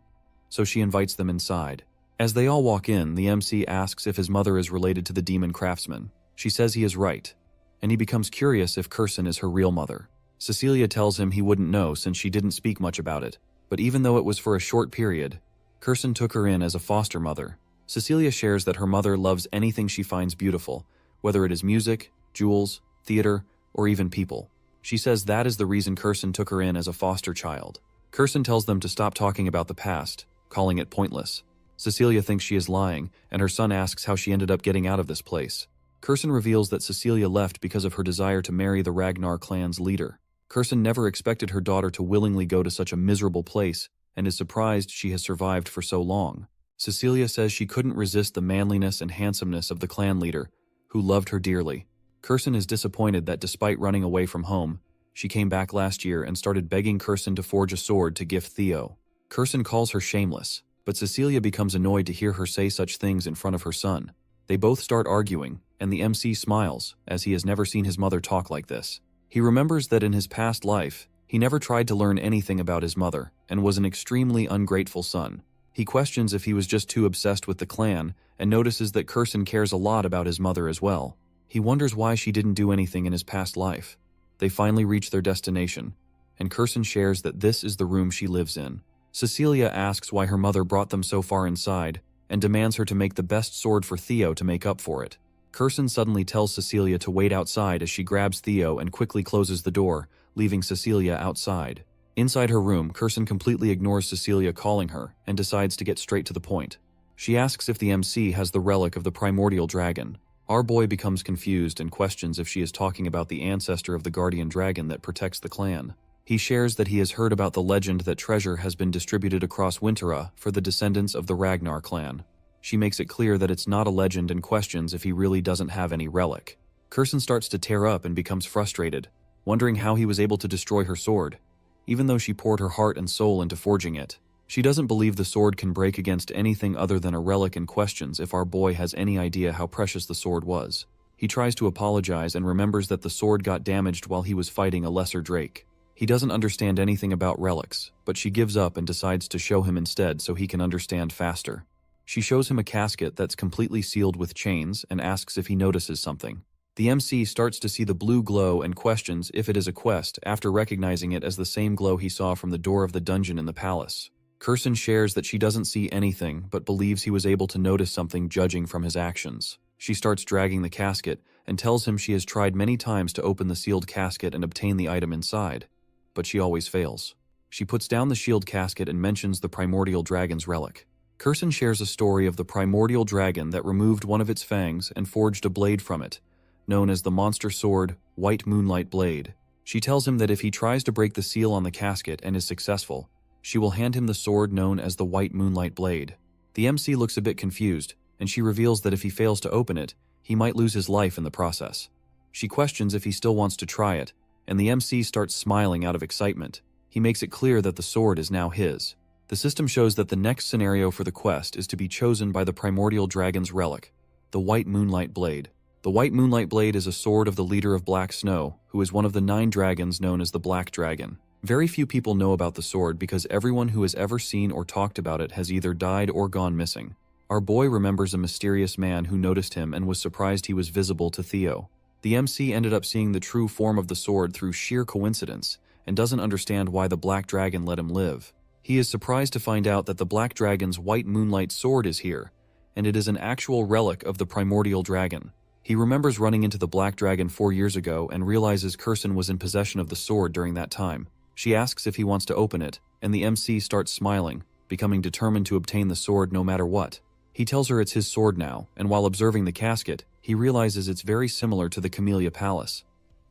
so she invites them inside. As they all walk in, the MC asks if his mother is related to the demon craftsman. She says he is right, and he becomes curious if Kurson is her real mother. Cecilia tells him he wouldn't know since she didn't speak much about it, but even though it was for a short period, Kurson took her in as a foster mother. Cecilia shares that her mother loves anything she finds beautiful, whether it is music, jewels, theater, or even people. She says that is the reason Kurson took her in as a foster child. Kurson tells them to stop talking about the past, calling it pointless. Cecilia thinks she is lying, and her son asks how she ended up getting out of this place. Kurson reveals that Cecilia left because of her desire to marry the Ragnar clan's leader. Kurson never expected her daughter to willingly go to such a miserable place, and is surprised she has survived for so long. Cecilia says she couldn't resist the manliness and handsomeness of the clan leader, who loved her dearly. Kurson is disappointed that despite running away from home, she came back last year and started begging Kurson to forge a sword to gift Theo. Kurson calls her shameless, but Cecilia becomes annoyed to hear her say such things in front of her son. They both start arguing, and the MC smiles, as he has never seen his mother talk like this. He remembers that in his past life, he never tried to learn anything about his mother, and was an extremely ungrateful son. He questions if he was just too obsessed with the clan, and notices that Kurson cares a lot about his mother as well. He wonders why she didn't do anything in his past life. They finally reach their destination, and Kurson shares that this is the room she lives in. Cecilia asks why her mother brought them so far inside, and demands her to make the best sword for Theo to make up for it. Kurson suddenly tells Cecilia to wait outside as she grabs Theo and quickly closes the door, leaving Cecilia outside. Inside her room, Kurson completely ignores Cecilia calling her and decides to get straight to the point. She asks if the MC has the relic of the primordial dragon, Our boy becomes confused and questions if she is talking about the ancestor of the guardian dragon that protects the clan. He shares that he has heard about the legend that treasure has been distributed across Winterra for the descendants of the Ragnar clan. She makes it clear that it's not a legend and questions if he really doesn't have any relic. Kurson starts to tear up and becomes frustrated, wondering how he was able to destroy her sword, even though she poured her heart and soul into forging it. She doesn't believe the sword can break against anything other than a relic and questions if our boy has any idea how precious the sword was. He tries to apologize and remembers that the sword got damaged while he was fighting a lesser drake. He doesn't understand anything about relics, but she gives up and decides to show him instead so he can understand faster. She shows him a casket that's completely sealed with chains and asks if he notices something. The MC starts to see the blue glow and questions if it is a quest after recognizing it as the same glow he saw from the door of the dungeon in the palace. Kurson shares that she doesn't see anything but believes he was able to notice something judging from his actions. She starts dragging the casket and tells him she has tried many times to open the sealed casket and obtain the item inside, but she always fails. She puts down the shield casket and mentions the primordial dragon's relic. Kurson shares a story of the primordial dragon that removed one of its fangs and forged a blade from it, known as the monster sword, White Moonlight Blade. She tells him that if he tries to break the seal on the casket and is successful, she will hand him the sword known as the White Moonlight Blade. The MC looks a bit confused, and she reveals that if he fails to open it, he might lose his life in the process. She questions if he still wants to try it, and the MC starts smiling out of excitement. He makes it clear that the sword is now his. The system shows that the next scenario for the quest is to be chosen by the primordial dragon's relic, the White Moonlight Blade. The White Moonlight Blade is a sword of the leader of Black Snow, who is one of the 9 dragons known as the Black Dragon. Very few people know about the sword because everyone who has ever seen or talked about it has either died or gone missing. Our boy remembers a mysterious man who noticed him and was surprised he was visible to Theo. The MC ended up seeing the true form of the sword through sheer coincidence and doesn't understand why the Black Dragon let him live. He is surprised to find out that the Black Dragon's White Moonlight sword is here, and it is an actual relic of the primordial dragon. He remembers running into the Black Dragon 4 years ago and realizes Kurson was in possession of the sword during that time. She asks if he wants to open it, and the MC starts smiling, becoming determined to obtain the sword no matter what. He tells her it's his sword now, and while observing the casket, he realizes it's very similar to the Camellia Palace.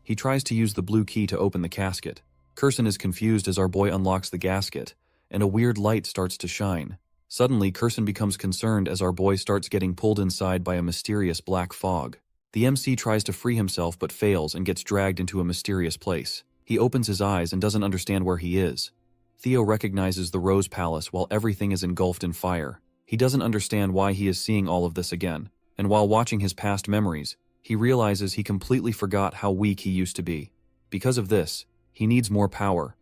He tries to use the blue key to open the casket. Kurson is confused as our boy unlocks the gasket, and a weird light starts to shine. Suddenly, Kurson becomes concerned as our boy starts getting pulled inside by a mysterious black fog. The MC tries to free himself but fails and gets dragged into a mysterious place. He opens his eyes and doesn't understand where he is. Theo recognizes the Rose Palace while everything is engulfed in fire. He doesn't understand why he is seeing all of this again, and while watching his past memories, he realizes he completely forgot how weak he used to be. Because of this, he needs more power,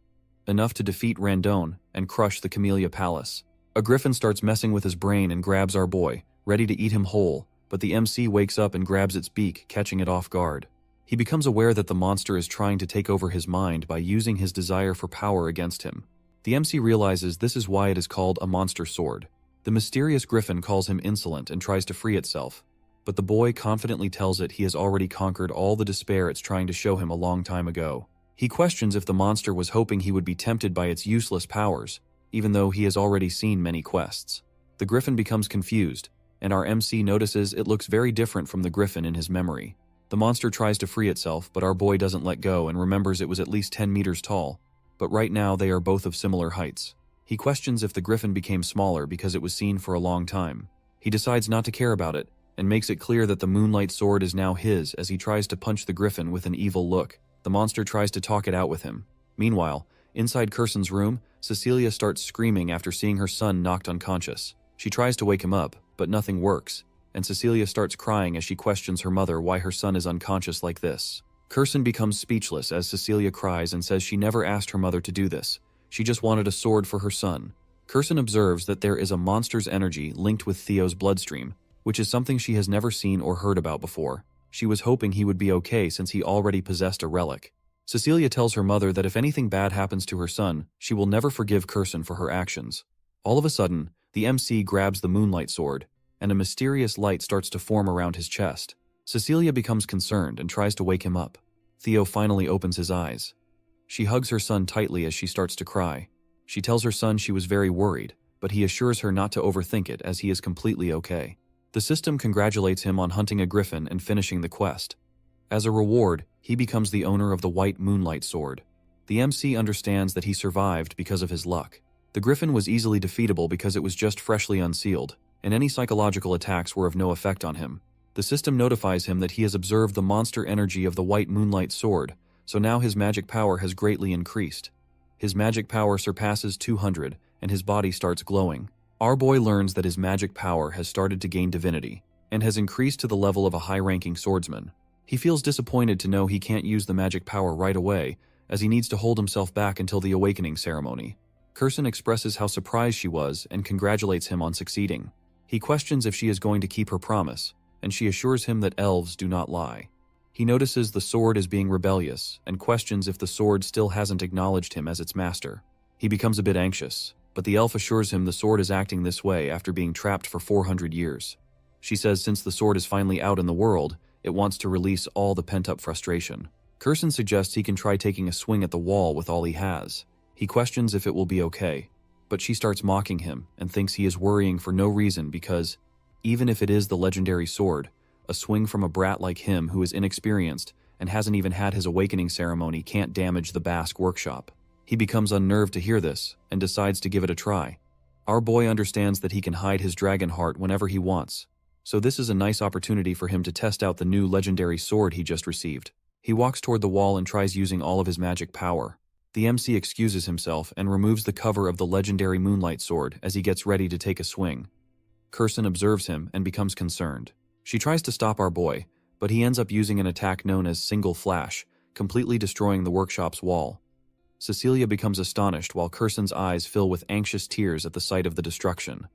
enough to defeat Randone and crush the Camellia Palace. A griffin starts messing with his brain and grabs our boy, ready to eat him whole, but the MC wakes up and grabs its beak, catching it off guard. He becomes aware that the monster is trying to take over his mind by using his desire for power against him. The MC realizes this is why it is called a monster sword. The mysterious griffin calls him insolent and tries to free itself, but the boy confidently tells it he has already conquered all the despair it's trying to show him a long time ago. He questions if the monster was hoping he would be tempted by its useless powers, even though he has already seen many quests. The griffin becomes confused, and our MC notices it looks very different from the griffin in his memory. The monster tries to free itself, but our boy doesn't let go and remembers it was at least 10 meters tall, but right now they are both of similar heights. He questions if the griffin became smaller because it was seen for a long time. He decides not to care about it, and makes it clear that the Moonlight Sword is now his as he tries to punch the griffin with an evil look. The monster tries to talk it out with him. Meanwhile, inside Kurson's room, Cecilia starts screaming after seeing her son knocked unconscious. She tries to wake him up, but nothing works, and Cecilia starts crying as she questions her mother why her son is unconscious like this. Kurson becomes speechless as Cecilia cries and says she never asked her mother to do this. She just wanted a sword for her son. Kurson observes that there is a monster's energy linked with Theo's bloodstream, which is something she has never seen or heard about before. She was hoping he would be okay since he already possessed a relic. Cecilia tells her mother that if anything bad happens to her son, she will never forgive Kurson for her actions. All of a sudden, the MC grabs the Moonlight Sword, and a mysterious light starts to form around his chest. Cecilia becomes concerned and tries to wake him up. Theo finally opens his eyes. She hugs her son tightly as she starts to cry. She tells her son she was very worried, but he assures her not to overthink it as he is completely okay. The system congratulates him on hunting a griffin and finishing the quest. As a reward, he becomes the owner of the White Moonlight Sword. The MC understands that he survived because of his luck. The griffin was easily defeatable because it was just freshly unsealed, and any psychological attacks were of no effect on him. The system notifies him that he has observed the monster energy of the White Moonlight Sword, so now his magic power has greatly increased. His magic power surpasses 200, and his body starts glowing. Our boy learns that his magic power has started to gain divinity, and has increased to the level of a high-ranking swordsman. He feels disappointed to know he can't use the magic power right away, as he needs to hold himself back until the awakening ceremony. Kirsten expresses how surprised she was and congratulates him on succeeding. He questions if she is going to keep her promise, and she assures him that elves do not lie. He notices the sword is being rebellious and questions if the sword still hasn't acknowledged him as its master. He becomes a bit anxious, but the elf assures him the sword is acting this way after being trapped for 400 years. She says since the sword is finally out in the world, it wants to release all the pent-up frustration. Kirsten suggests he can try taking a swing at the wall with all he has. He questions if it will be okay, but she starts mocking him and thinks he is worrying for no reason because, even if it is the legendary sword, a swing from a brat like him who is inexperienced and hasn't even had his awakening ceremony can't damage the Basque workshop. He becomes unnerved to hear this and decides to give it a try. Our boy understands that he can hide his dragon heart whenever he wants, so this is a nice opportunity for him to test out the new legendary sword he just received. He walks toward the wall and tries using all of his magic power. The MC excuses himself and removes the cover of the legendary Moonlight Sword as he gets ready to take a swing. Kirsten observes him and becomes concerned. She tries to stop our boy, but he ends up using an attack known as Single Flash, completely destroying the workshop's wall. Cecilia becomes astonished while Kirsten's eyes fill with anxious tears at the sight of the destruction.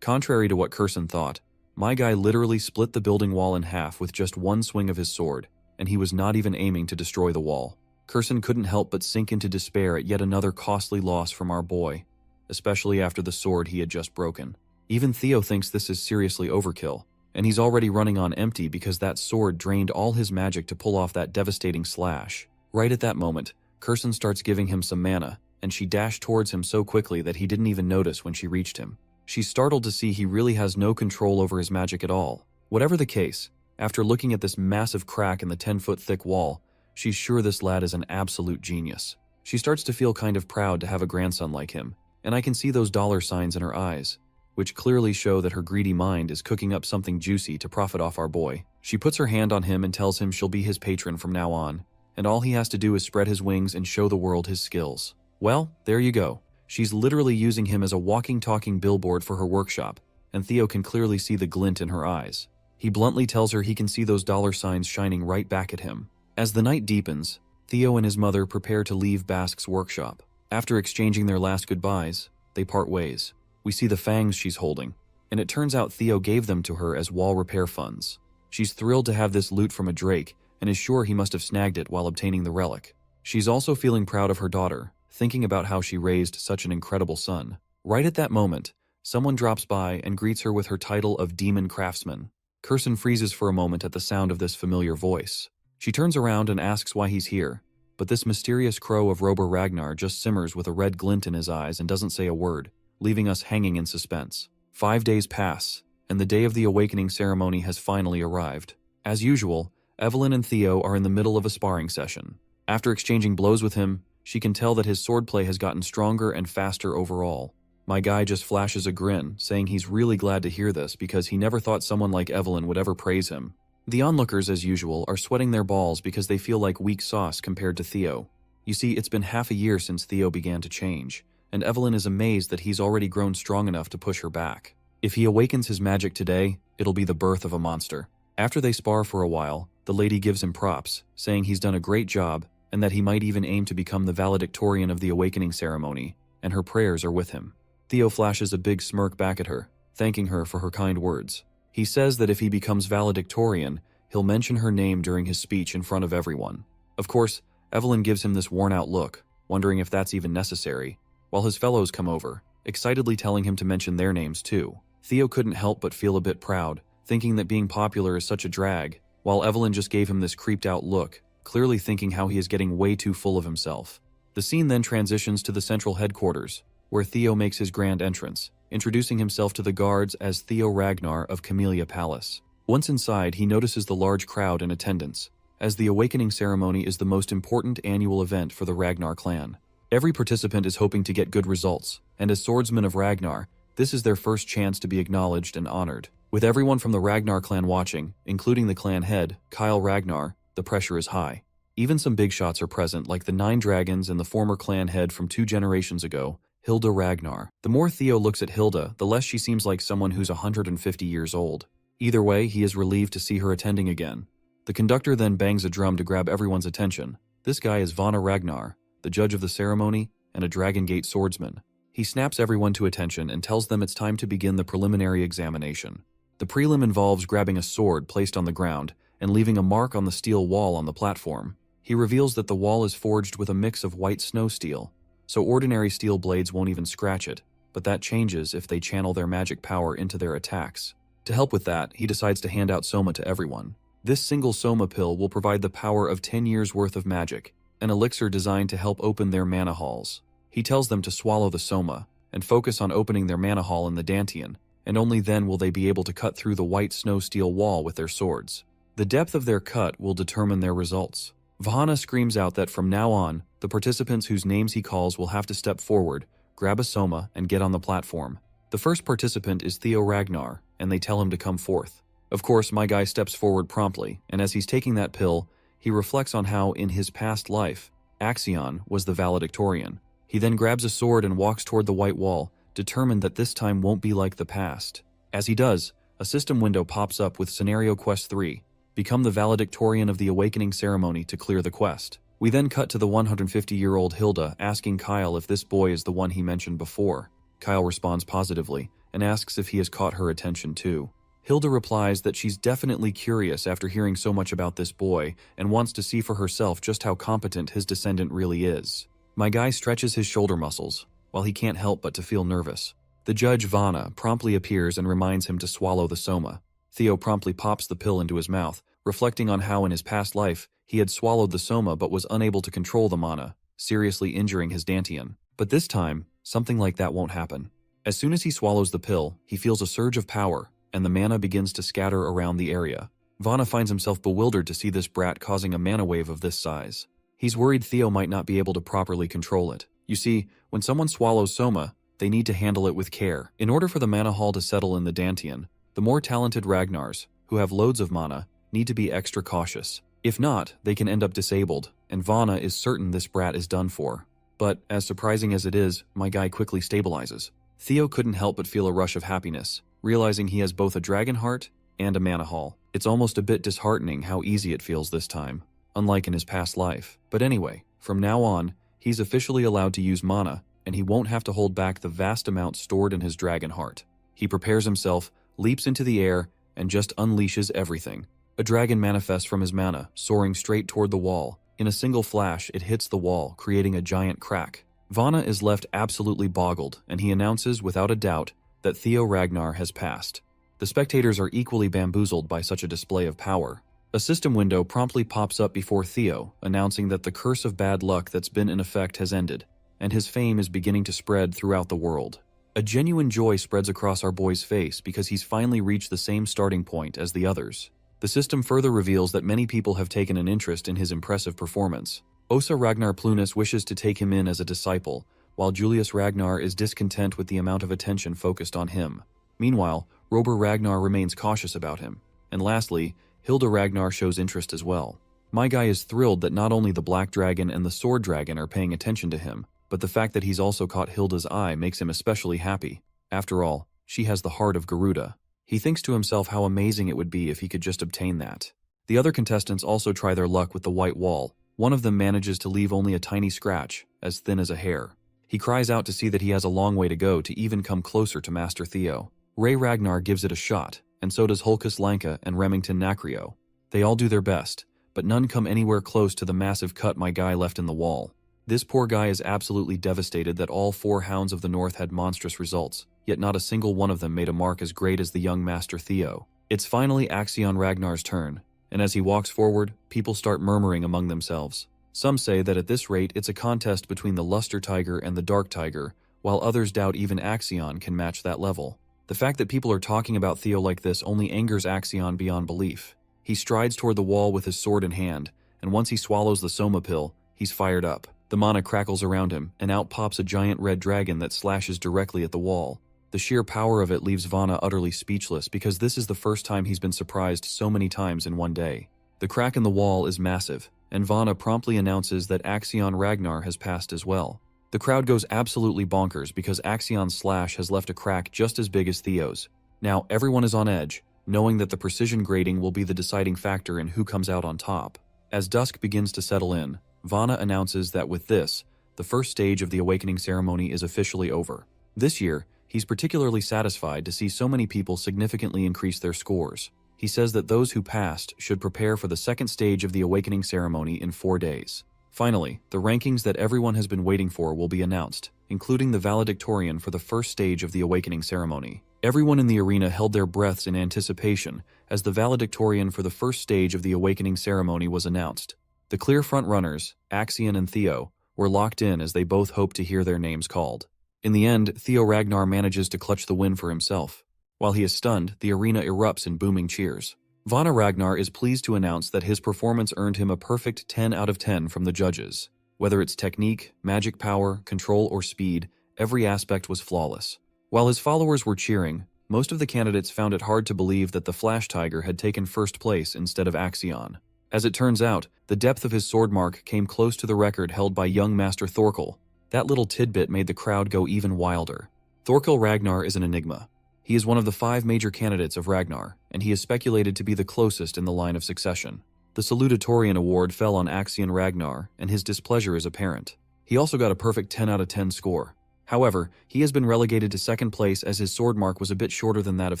Contrary to what Kirsten thought, my guy literally split the building wall in half with just one swing of his sword, and he was not even aiming to destroy the wall. Kirsten couldn't help but sink into despair at yet another costly loss from our boy, especially after the sword he had just broken. Even Theo thinks this is seriously overkill, and he's already running on empty because that sword drained all his magic to pull off that devastating slash. Right at that moment, Kirsten starts giving him some mana, and she dashed towards him so quickly that he didn't even notice when she reached him. She's startled to see he really has no control over his magic at all. Whatever the case, after looking at this massive crack in the 10-foot thick wall, she's sure this lad is an absolute genius. She starts to feel kind of proud to have a grandson like him, and I can see those dollar signs in her eyes, which clearly show that her greedy mind is cooking up something juicy to profit off our boy. She puts her hand on him and tells him she'll be his patron from now on, and all he has to do is spread his wings and show the world his skills. Well, there you go. She's literally using him as a walking, talking billboard for her workshop, and Theo can clearly see the glint in her eyes. He bluntly tells her he can see those dollar signs shining right back at him. As the night deepens, Theo and his mother prepare to leave Basque's workshop. After exchanging their last goodbyes, they part ways. We see the fangs she's holding, and it turns out Theo gave them to her as wall repair funds. She's thrilled to have this loot from a Drake, and is sure he must have snagged it while obtaining the relic. She's also feeling proud of her daughter, thinking about how she raised such an incredible son. Right at that moment, someone drops by and greets her with her title of Demon Craftsman. Kirsten freezes for a moment at the sound of this familiar voice. She turns around and asks why he's here, but this mysterious crow of Rober Ragnar just simmers with a red glint in his eyes and doesn't say a word, leaving us hanging in suspense. 5 days pass, and the day of the awakening ceremony has finally arrived. As usual, Evelyn and Theo are in the middle of a sparring session. After exchanging blows with him, she can tell that his swordplay has gotten stronger and faster overall. My guy just flashes a grin, saying he's really glad to hear this because he never thought someone like Evelyn would ever praise him. The onlookers, as usual, are sweating their balls because they feel like weak sauce compared to Theo. You see, it's been half a year since Theo began to change, and Evelyn is amazed that he's already grown strong enough to push her back. If he awakens his magic today, it'll be the birth of a monster. After they spar for a while, the lady gives him props, saying he's done a great job and that he might even aim to become the valedictorian of the awakening ceremony, and her prayers are with him. Theo flashes a big smirk back at her, thanking her for her kind words. He says that if he becomes valedictorian, he'll mention her name during his speech in front of everyone. Of course, Evelyn gives him this worn-out look, wondering if that's even necessary, while his fellows come over, excitedly telling him to mention their names too. Theo couldn't help but feel a bit proud, thinking that being popular is such a drag, while Evelyn just gave him this creeped-out look, clearly thinking how he is getting way too full of himself. The scene then transitions to the central headquarters, where Theo makes his grand entrance. introducing himself to the guards as Theo Ragnar of Camellia Palace. Once inside, he notices the large crowd in attendance, as the awakening ceremony is the most important annual event for the Ragnar clan. Every participant is hoping to get good results, and as swordsmen of Ragnar, this is their first chance to be acknowledged and honored. With everyone from the Ragnar clan watching, including the clan head, Kyle Ragnar, the pressure is high. Even some big shots are present, like the 9 dragons and the former clan head from 2 generations ago, Hilda Ragnar. The more Theo looks at Hilda, the less she seems like someone who's 150 years old. Either way, he is relieved to see her attending again. The conductor then bangs a drum to grab everyone's attention. This guy is Vana Ragnar, the judge of the ceremony and a Dragon Gate swordsman. He snaps everyone to attention and tells them it's time to begin the preliminary examination. The prelim involves grabbing a sword placed on the ground and leaving a mark on the steel wall on the platform. He reveals that the wall is forged with a mix of white snow steel, so ordinary steel blades won't even scratch it, but that changes if they channel their magic power into their attacks. To help with that, he decides to hand out Soma to everyone. This single Soma pill will provide the power of 10 years worth of magic, an elixir designed to help open their mana halls. He tells them to swallow the Soma and focus on opening their mana hall in the Dantian, and only then will they be able to cut through the white snow steel wall with their swords. The depth of their cut will determine their results. Vahana screams out that from now on, the participants whose names he calls will have to step forward, grab a Soma, and get on the platform. The first participant is Theo Ragnar, and they tell him to come forth. Of course, my guy steps forward promptly, and as he's taking that pill, he reflects on how, in his past life, Axion was the valedictorian. He then grabs a sword and walks toward the white wall, determined that this time won't be like the past. As he does, a system window pops up with Scenario Quest 3, become the valedictorian of the awakening ceremony to clear the quest. We then cut to the 150-year-old Hilda asking Kyle if this boy is the one he mentioned before. Kyle responds positively and asks if he has caught her attention too. Hilda replies that she's definitely curious after hearing so much about this boy and wants to see for herself just how competent his descendant really is. My guy stretches his shoulder muscles, while he can't help but to feel nervous. The judge, Vana, promptly appears and reminds him to swallow the Soma. Theo promptly pops the pill into his mouth, reflecting on how in his past life he had swallowed the Soma but was unable to control the mana, seriously injuring his Dantian. But this time, something like that won't happen. As soon as he swallows the pill, he feels a surge of power, and the mana begins to scatter around the area. Vana finds himself bewildered to see this brat causing a mana wave of this size. He's worried Theo might not be able to properly control it. You see, when someone swallows Soma, they need to handle it with care. In order for the mana hall to settle in the Dantian, the more talented Ragnars, who have loads of mana, need to be extra cautious. If not, they can end up disabled, and Vana is certain this brat is done for. But, as surprising as it is, my guy quickly stabilizes. Theo couldn't help but feel a rush of happiness, realizing he has both a dragon heart and a mana hall. It's almost a bit disheartening how easy it feels this time, unlike in his past life. But anyway, from now on, he's officially allowed to use mana, and he won't have to hold back the vast amount stored in his dragon heart. He prepares himself, leaps into the air, and just unleashes everything. A dragon manifests from his mana, soaring straight toward the wall. In a single flash, it hits the wall, creating a giant crack. Vana is left absolutely boggled, and he announces without a doubt that Theo Ragnar has passed. The spectators are equally bamboozled by such a display of power. A system window promptly pops up before Theo, announcing that the curse of bad luck that's been in effect has ended, and his fame is beginning to spread throughout the world. A genuine joy spreads across our boy's face because he's finally reached the same starting point as the others. The system further reveals that many people have taken an interest in his impressive performance. Osa Ragnar Plunus wishes to take him in as a disciple, while Julius Ragnar is discontent with the amount of attention focused on him. Meanwhile, Rober Ragnar remains cautious about him. And lastly, Hilda Ragnar shows interest as well. My guy is thrilled that not only the Black Dragon and the Sword Dragon are paying attention to him, but the fact that he's also caught Hilda's eye makes him especially happy. After all, she has the heart of Garuda. He thinks to himself how amazing it would be if he could just obtain that. The other contestants also try their luck with the white wall. One of them manages to leave only a tiny scratch, as thin as a hair. He cries out to see that he has a long way to go to even come closer to Master Theo. Ray Ragnar gives it a shot, and so does Hulkus Lanka and Remington Nacrio. They all do their best, but none come anywhere close to the massive cut my guy left in the wall. This poor guy is absolutely devastated that all 4 Hounds of the North had monstrous results, yet not a single one of them made a mark as great as the young Master Theo. It's finally Axion Ragnar's turn, and as he walks forward, people start murmuring among themselves. Some say that at this rate it's a contest between the Luster Tiger and the Dark Tiger, while others doubt even Axion can match that level. The fact that people are talking about Theo like this only angers Axion beyond belief. He strides toward the wall with his sword in hand, and once he swallows the Soma pill, he's fired up. The mana crackles around him, and out pops a giant red dragon that slashes directly at the wall. The sheer power of it leaves Vana utterly speechless because this is the first time he's been surprised so many times in one day. The crack in the wall is massive, and Vana promptly announces that Axion Ragnar has passed as well. The crowd goes absolutely bonkers because Axion's slash has left a crack just as big as Theo's. Now everyone is on edge, knowing that the precision grading will be the deciding factor in who comes out on top. As dusk begins to settle in, Vana announces that with this, the first stage of the awakening ceremony is officially over. This year, he's particularly satisfied to see so many people significantly increase their scores. He says that those who passed should prepare for the second stage of the awakening ceremony in 4 days. Finally, the rankings that everyone has been waiting for will be announced, including the valedictorian for the first stage of the awakening ceremony. Everyone in the arena held their breaths in anticipation as the valedictorian for the first stage of the awakening ceremony was announced. The clear front-runners, Axion and Theo, were locked in as they both hoped to hear their names called. In the end, Theo Ragnar manages to clutch the win for himself. While he is stunned, the arena erupts in booming cheers. Vana Ragnar is pleased to announce that his performance earned him a perfect 10 out of 10 from the judges. Whether it's technique, magic power, control, or speed, every aspect was flawless. While his followers were cheering, most of the candidates found it hard to believe that the Flash Tiger had taken first place instead of Axion. As it turns out, the depth of his sword mark came close to the record held by young Master Thorkel. That little tidbit made the crowd go even wilder. Thorkel Ragnar is an enigma. He is one of the 5 major candidates of Ragnar, and he is speculated to be the closest in the line of succession. The Salutatorian award fell on Axion Ragnar, and his displeasure is apparent. He also got a perfect 10 out of 10 score. However, he has been relegated to second place as his sword mark was a bit shorter than that of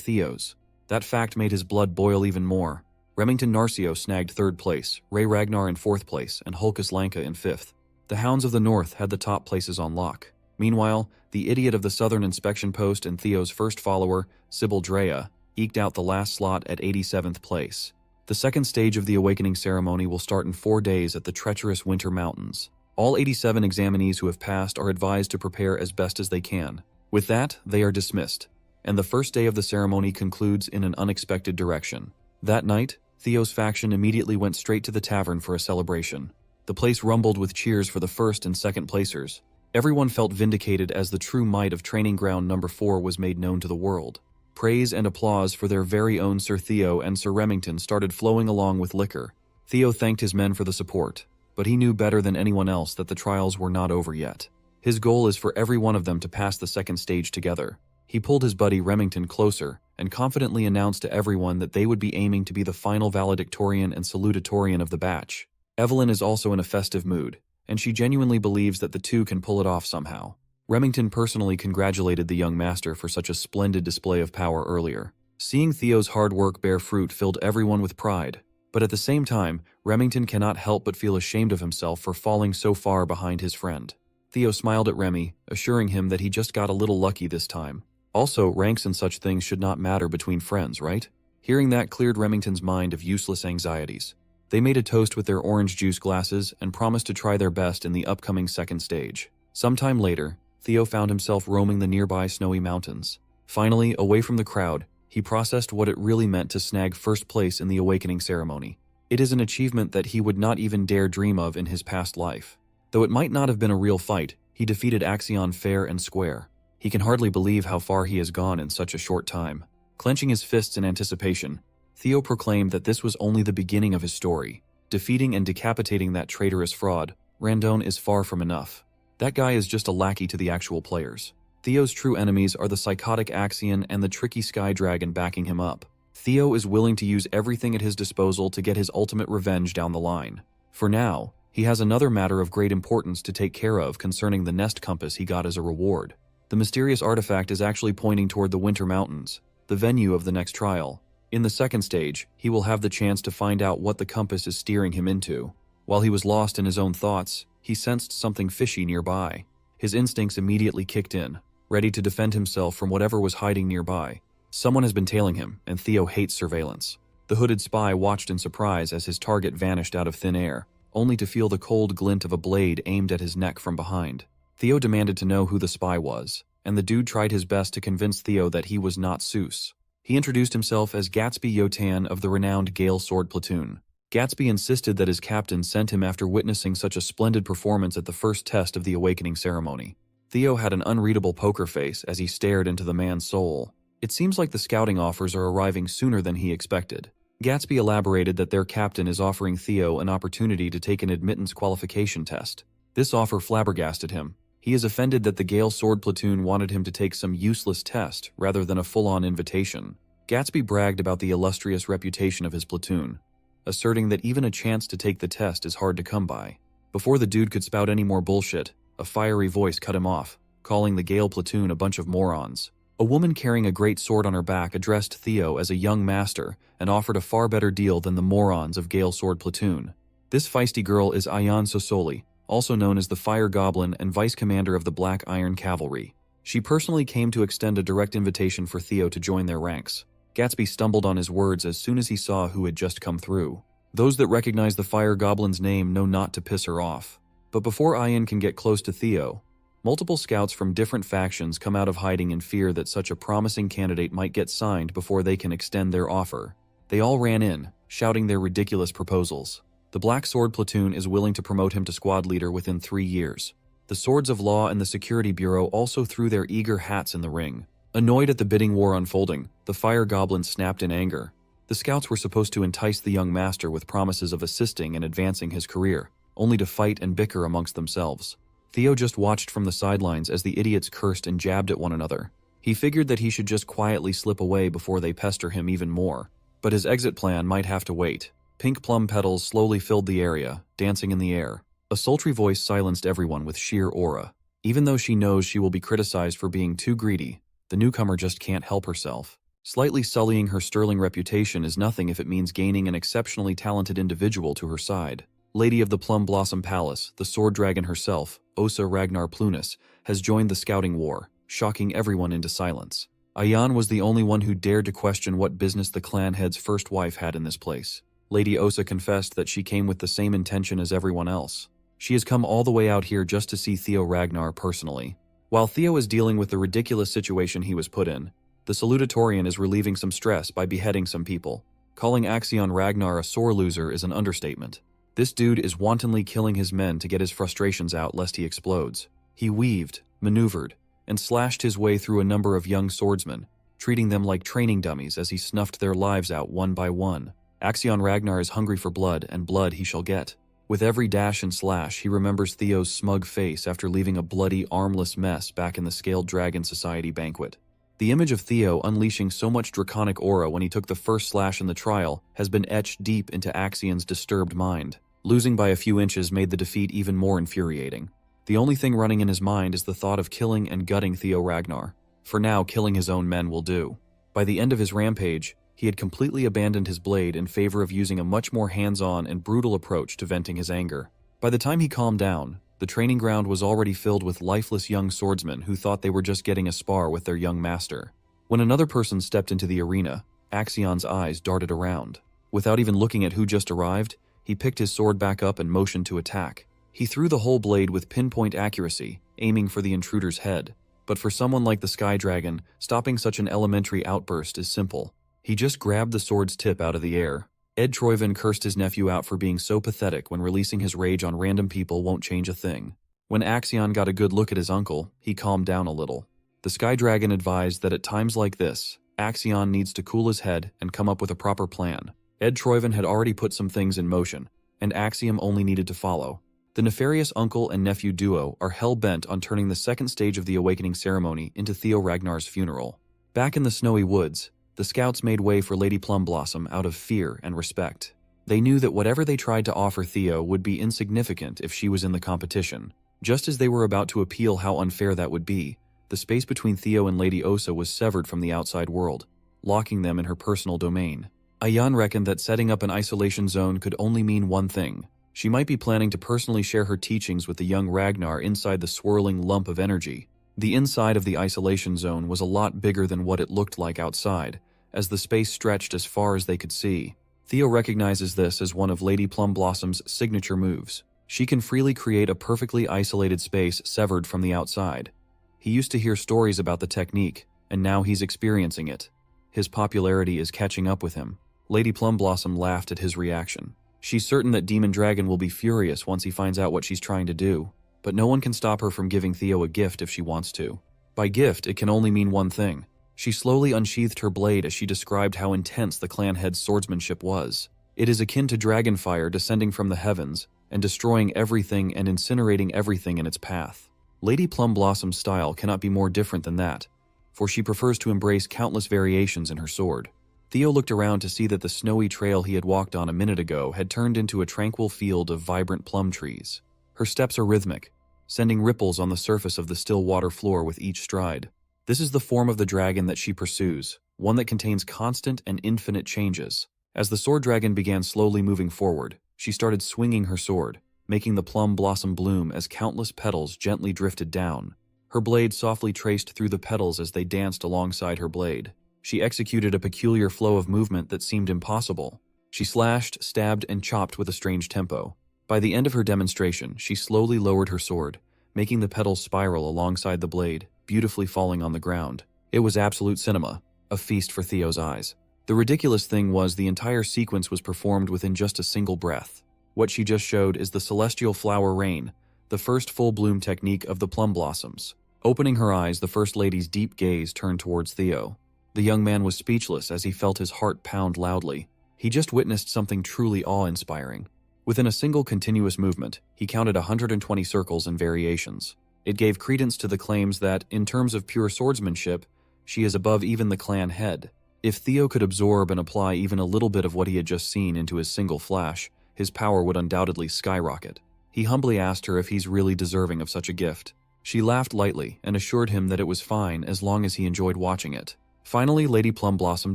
Theo's. That fact made his blood boil even more. Remington Narcio snagged 3rd place, Ray Ragnar in 4th place, and Hulkus Lanka in 5th. The Hounds of the North had the top places on lock. Meanwhile, the idiot of the Southern Inspection Post and Theo's first follower, Sybil Drea, eked out the last slot at 87th place. The second stage of the awakening ceremony will start in 4 days at the treacherous Winter Mountains. All 87 examinees who have passed are advised to prepare as best as they can. With that, they are dismissed, and the first day of the ceremony concludes in an unexpected direction. That night, Theo's faction immediately went straight to the tavern for a celebration. The place rumbled with cheers for the first and second placers. Everyone felt vindicated as the true might of Training Ground Number 4 was made known to the world. Praise and applause for their very own Sir Theo and Sir Remington started flowing along with liquor. Theo thanked his men for the support, but he knew better than anyone else that the trials were not over yet. His goal is for every one of them to pass the second stage together. He pulled his buddy Remington closer and confidently announced to everyone that they would be aiming to be the final valedictorian and salutatorian of the batch. Evelyn is also in a festive mood, and she genuinely believes that the two can pull it off somehow. Remington personally congratulated the young master for such a splendid display of power earlier. Seeing Theo's hard work bear fruit filled everyone with pride, but at the same time, Remington cannot help but feel ashamed of himself for falling so far behind his friend. Theo smiled at Remy, assuring him that he just got a little lucky this time. Also, ranks and such things should not matter between friends, right? Hearing that cleared Remington's mind of useless anxieties. They made a toast with their orange juice glasses and promised to try their best in the upcoming second stage. Sometime later, Theo found himself roaming the nearby snowy mountains. Finally, away from the crowd, he processed what it really meant to snag first place in the awakening ceremony. It is an achievement that he would not even dare dream of in his past life. Though it might not have been a real fight, he defeated Axion fair and square. He can hardly believe how far he has gone in such a short time. Clenching his fists in anticipation, Theo proclaimed that this was only the beginning of his story. Defeating and decapitating that traitorous fraud, Randone is far from enough. That guy is just a lackey to the actual players. Theo's true enemies are the psychotic Axion and the tricky Sky Dragon backing him up. Theo is willing to use everything at his disposal to get his ultimate revenge down the line. For now, he has another matter of great importance to take care of concerning the nest compass he got as a reward. The mysterious artifact is actually pointing toward the Winter Mountains, the venue of the next trial. In the second stage, he will have the chance to find out what the compass is steering him into. While he was lost in his own thoughts, he sensed something fishy nearby. His instincts immediately kicked in, ready to defend himself from whatever was hiding nearby. Someone has been tailing him, and Theo hates surveillance. The hooded spy watched in surprise as his target vanished out of thin air, only to feel the cold glint of a blade aimed at his neck from behind. Theo demanded to know who the spy was, and the dude tried his best to convince Theo that he was not Seuss. He introduced himself as Gatsby Yotan of the renowned Gale Sword Platoon. Gatsby insisted that his captain sent him after witnessing such a splendid performance at the first test of the awakening ceremony. Theo had an unreadable poker face as he stared into the man's soul. It seems like the scouting offers are arriving sooner than he expected. Gatsby elaborated that their captain is offering Theo an opportunity to take an admittance qualification test. This offer flabbergasted him. He is offended that the Gale Sword Platoon wanted him to take some useless test rather than a full-on invitation. Gatsby bragged about the illustrious reputation of his platoon, asserting that even a chance to take the test is hard to come by. Before the dude could spout any more bullshit, a fiery voice cut him off, calling the Gale Platoon a bunch of morons. A woman carrying a great sword on her back addressed Theo as a young master and offered a far better deal than the morons of Gale Sword Platoon. This feisty girl is Ayan Sosoli, also known as the Fire Goblin and Vice Commander of the Black Iron Cavalry. She personally came to extend a direct invitation for Theo to join their ranks. Gatsby stumbled on his words as soon as he saw who had just come through. Those that recognize the Fire Goblin's name know not to piss her off. But before Ayan can get close to Theo, multiple scouts from different factions come out of hiding in fear that such a promising candidate might get signed before they can extend their offer. They all ran in, shouting their ridiculous proposals. The Black Sword Platoon is willing to promote him to squad leader within 3 years. The Swords of Law and the Security Bureau also threw their eager hats in the ring. Annoyed at the bidding war unfolding, the Fire Goblin snapped in anger. The scouts were supposed to entice the young master with promises of assisting and advancing his career, only to fight and bicker amongst themselves. Theo just watched from the sidelines as the idiots cursed and jabbed at one another. He figured that he should just quietly slip away before they pester him even more. But his exit plan might have to wait. Pink plum petals slowly filled the area, dancing in the air. A sultry voice silenced everyone with sheer aura. Even though she knows she will be criticized for being too greedy, the newcomer just can't help herself. Slightly sullying her sterling reputation is nothing if it means gaining an exceptionally talented individual to her side. Lady of the Plum Blossom Palace, the sword dragon herself, Osa Ragnar Plunis, has joined the scouting war, shocking everyone into silence. Ayan was the only one who dared to question what business the clan head's first wife had in this place. Lady Osa confessed that she came with the same intention as everyone else. She has come all the way out here just to see Theo Ragnar personally. While Theo is dealing with the ridiculous situation he was put in, the salutatorian is relieving some stress by beheading some people. Calling Axion Ragnar a sore loser is an understatement. This dude is wantonly killing his men to get his frustrations out lest he explodes. He weaved, maneuvered, and slashed his way through a number of young swordsmen, treating them like training dummies as he snuffed their lives out one by one. Axion Ragnar is hungry for blood, and blood he shall get. With every dash and slash, he remembers Theo's smug face after leaving a bloody, armless mess back in the Scaled Dragon Society banquet. The image of Theo unleashing so much draconic aura when he took the first slash in the trial has been etched deep into Axion's disturbed mind. Losing by a few inches made the defeat even more infuriating. The only thing running in his mind is the thought of killing and gutting Theo Ragnar. For now, killing his own men will do. By the end of his rampage, he had completely abandoned his blade in favor of using a much more hands-on and brutal approach to venting his anger. By the time he calmed down, the training ground was already filled with lifeless young swordsmen who thought they were just getting a spar with their young master. When another person stepped into the arena, Axion's eyes darted around. Without even looking at who just arrived, he picked his sword back up and motioned to attack. He threw the whole blade with pinpoint accuracy, aiming for the intruder's head. But for someone like the Sky Dragon, stopping such an elementary outburst is simple. He just grabbed the sword's tip out of the air. Ed Troyven cursed his nephew out for being so pathetic when releasing his rage on random people won't change a thing. When Axion got a good look at his uncle, he calmed down a little. The Sky Dragon advised that at times like this, Axion needs to cool his head and come up with a proper plan. Ed Troyven had already put some things in motion, and Axiom only needed to follow. The nefarious uncle and nephew duo are hell-bent on turning the second stage of the awakening ceremony into Theo Ragnar's funeral. Back in the snowy woods, the scouts made way for Lady Plumblossom out of fear and respect. They knew that whatever they tried to offer Theo would be insignificant if she was in the competition. Just as they were about to appeal how unfair that would be, the space between Theo and Lady Osa was severed from the outside world, locking them in her personal domain. Ayan reckoned that setting up an isolation zone could only mean one thing. She might be planning to personally share her teachings with the young Ragnar inside the swirling lump of energy. The inside of the isolation zone was a lot bigger than what it looked like outside, as the space stretched as far as they could see. Theo recognizes this as one of Lady Plumblossom's signature moves. She can freely create a perfectly isolated space severed from the outside. He used to hear stories about the technique, and now he's experiencing it. His popularity is catching up with him. Lady Plumblossom laughed at his reaction. She's certain that Demon Dragon will be furious once he finds out what she's trying to do, but no one can stop her from giving Theo a gift if she wants to. By gift, it can only mean one thing. She slowly unsheathed her blade as she described how intense the clan head's swordsmanship was. It is akin to dragon fire descending from the heavens and destroying everything and incinerating everything in its path. Lady Plumblossom's style cannot be more different than that, for she prefers to embrace countless variations in her sword. Theo looked around to see that the snowy trail he had walked on a minute ago had turned into a tranquil field of vibrant plum trees. Her steps are rhythmic, sending ripples on the surface of the still water floor with each stride. This is the form of the dragon that she pursues, one that contains constant and infinite changes. As the sword dragon began slowly moving forward, she started swinging her sword, making the plum blossom bloom as countless petals gently drifted down. Her blade softly traced through the petals as they danced alongside her blade. She executed a peculiar flow of movement that seemed impossible. She slashed, stabbed, and chopped with a strange tempo. By the end of her demonstration, she slowly lowered her sword, making the petals spiral alongside the blade, beautifully falling on the ground. It was absolute cinema, a feast for Theo's eyes. The ridiculous thing was the entire sequence was performed within just a single breath. What she just showed is the celestial flower rain, the first full bloom technique of the plum blossoms. Opening her eyes, the First Lady's deep gaze turned towards Theo. The young man was speechless as he felt his heart pound loudly. He just witnessed something truly awe-inspiring. Within a single continuous movement, he counted 120 circles and variations. It gave credence to the claims that, in terms of pure swordsmanship, she is above even the clan head. If Theo could absorb and apply even a little bit of what he had just seen into his single flash, his power would undoubtedly skyrocket. He humbly asked her if he's really deserving of such a gift. She laughed lightly and assured him that it was fine as long as he enjoyed watching it. Finally, Lady Plumblossom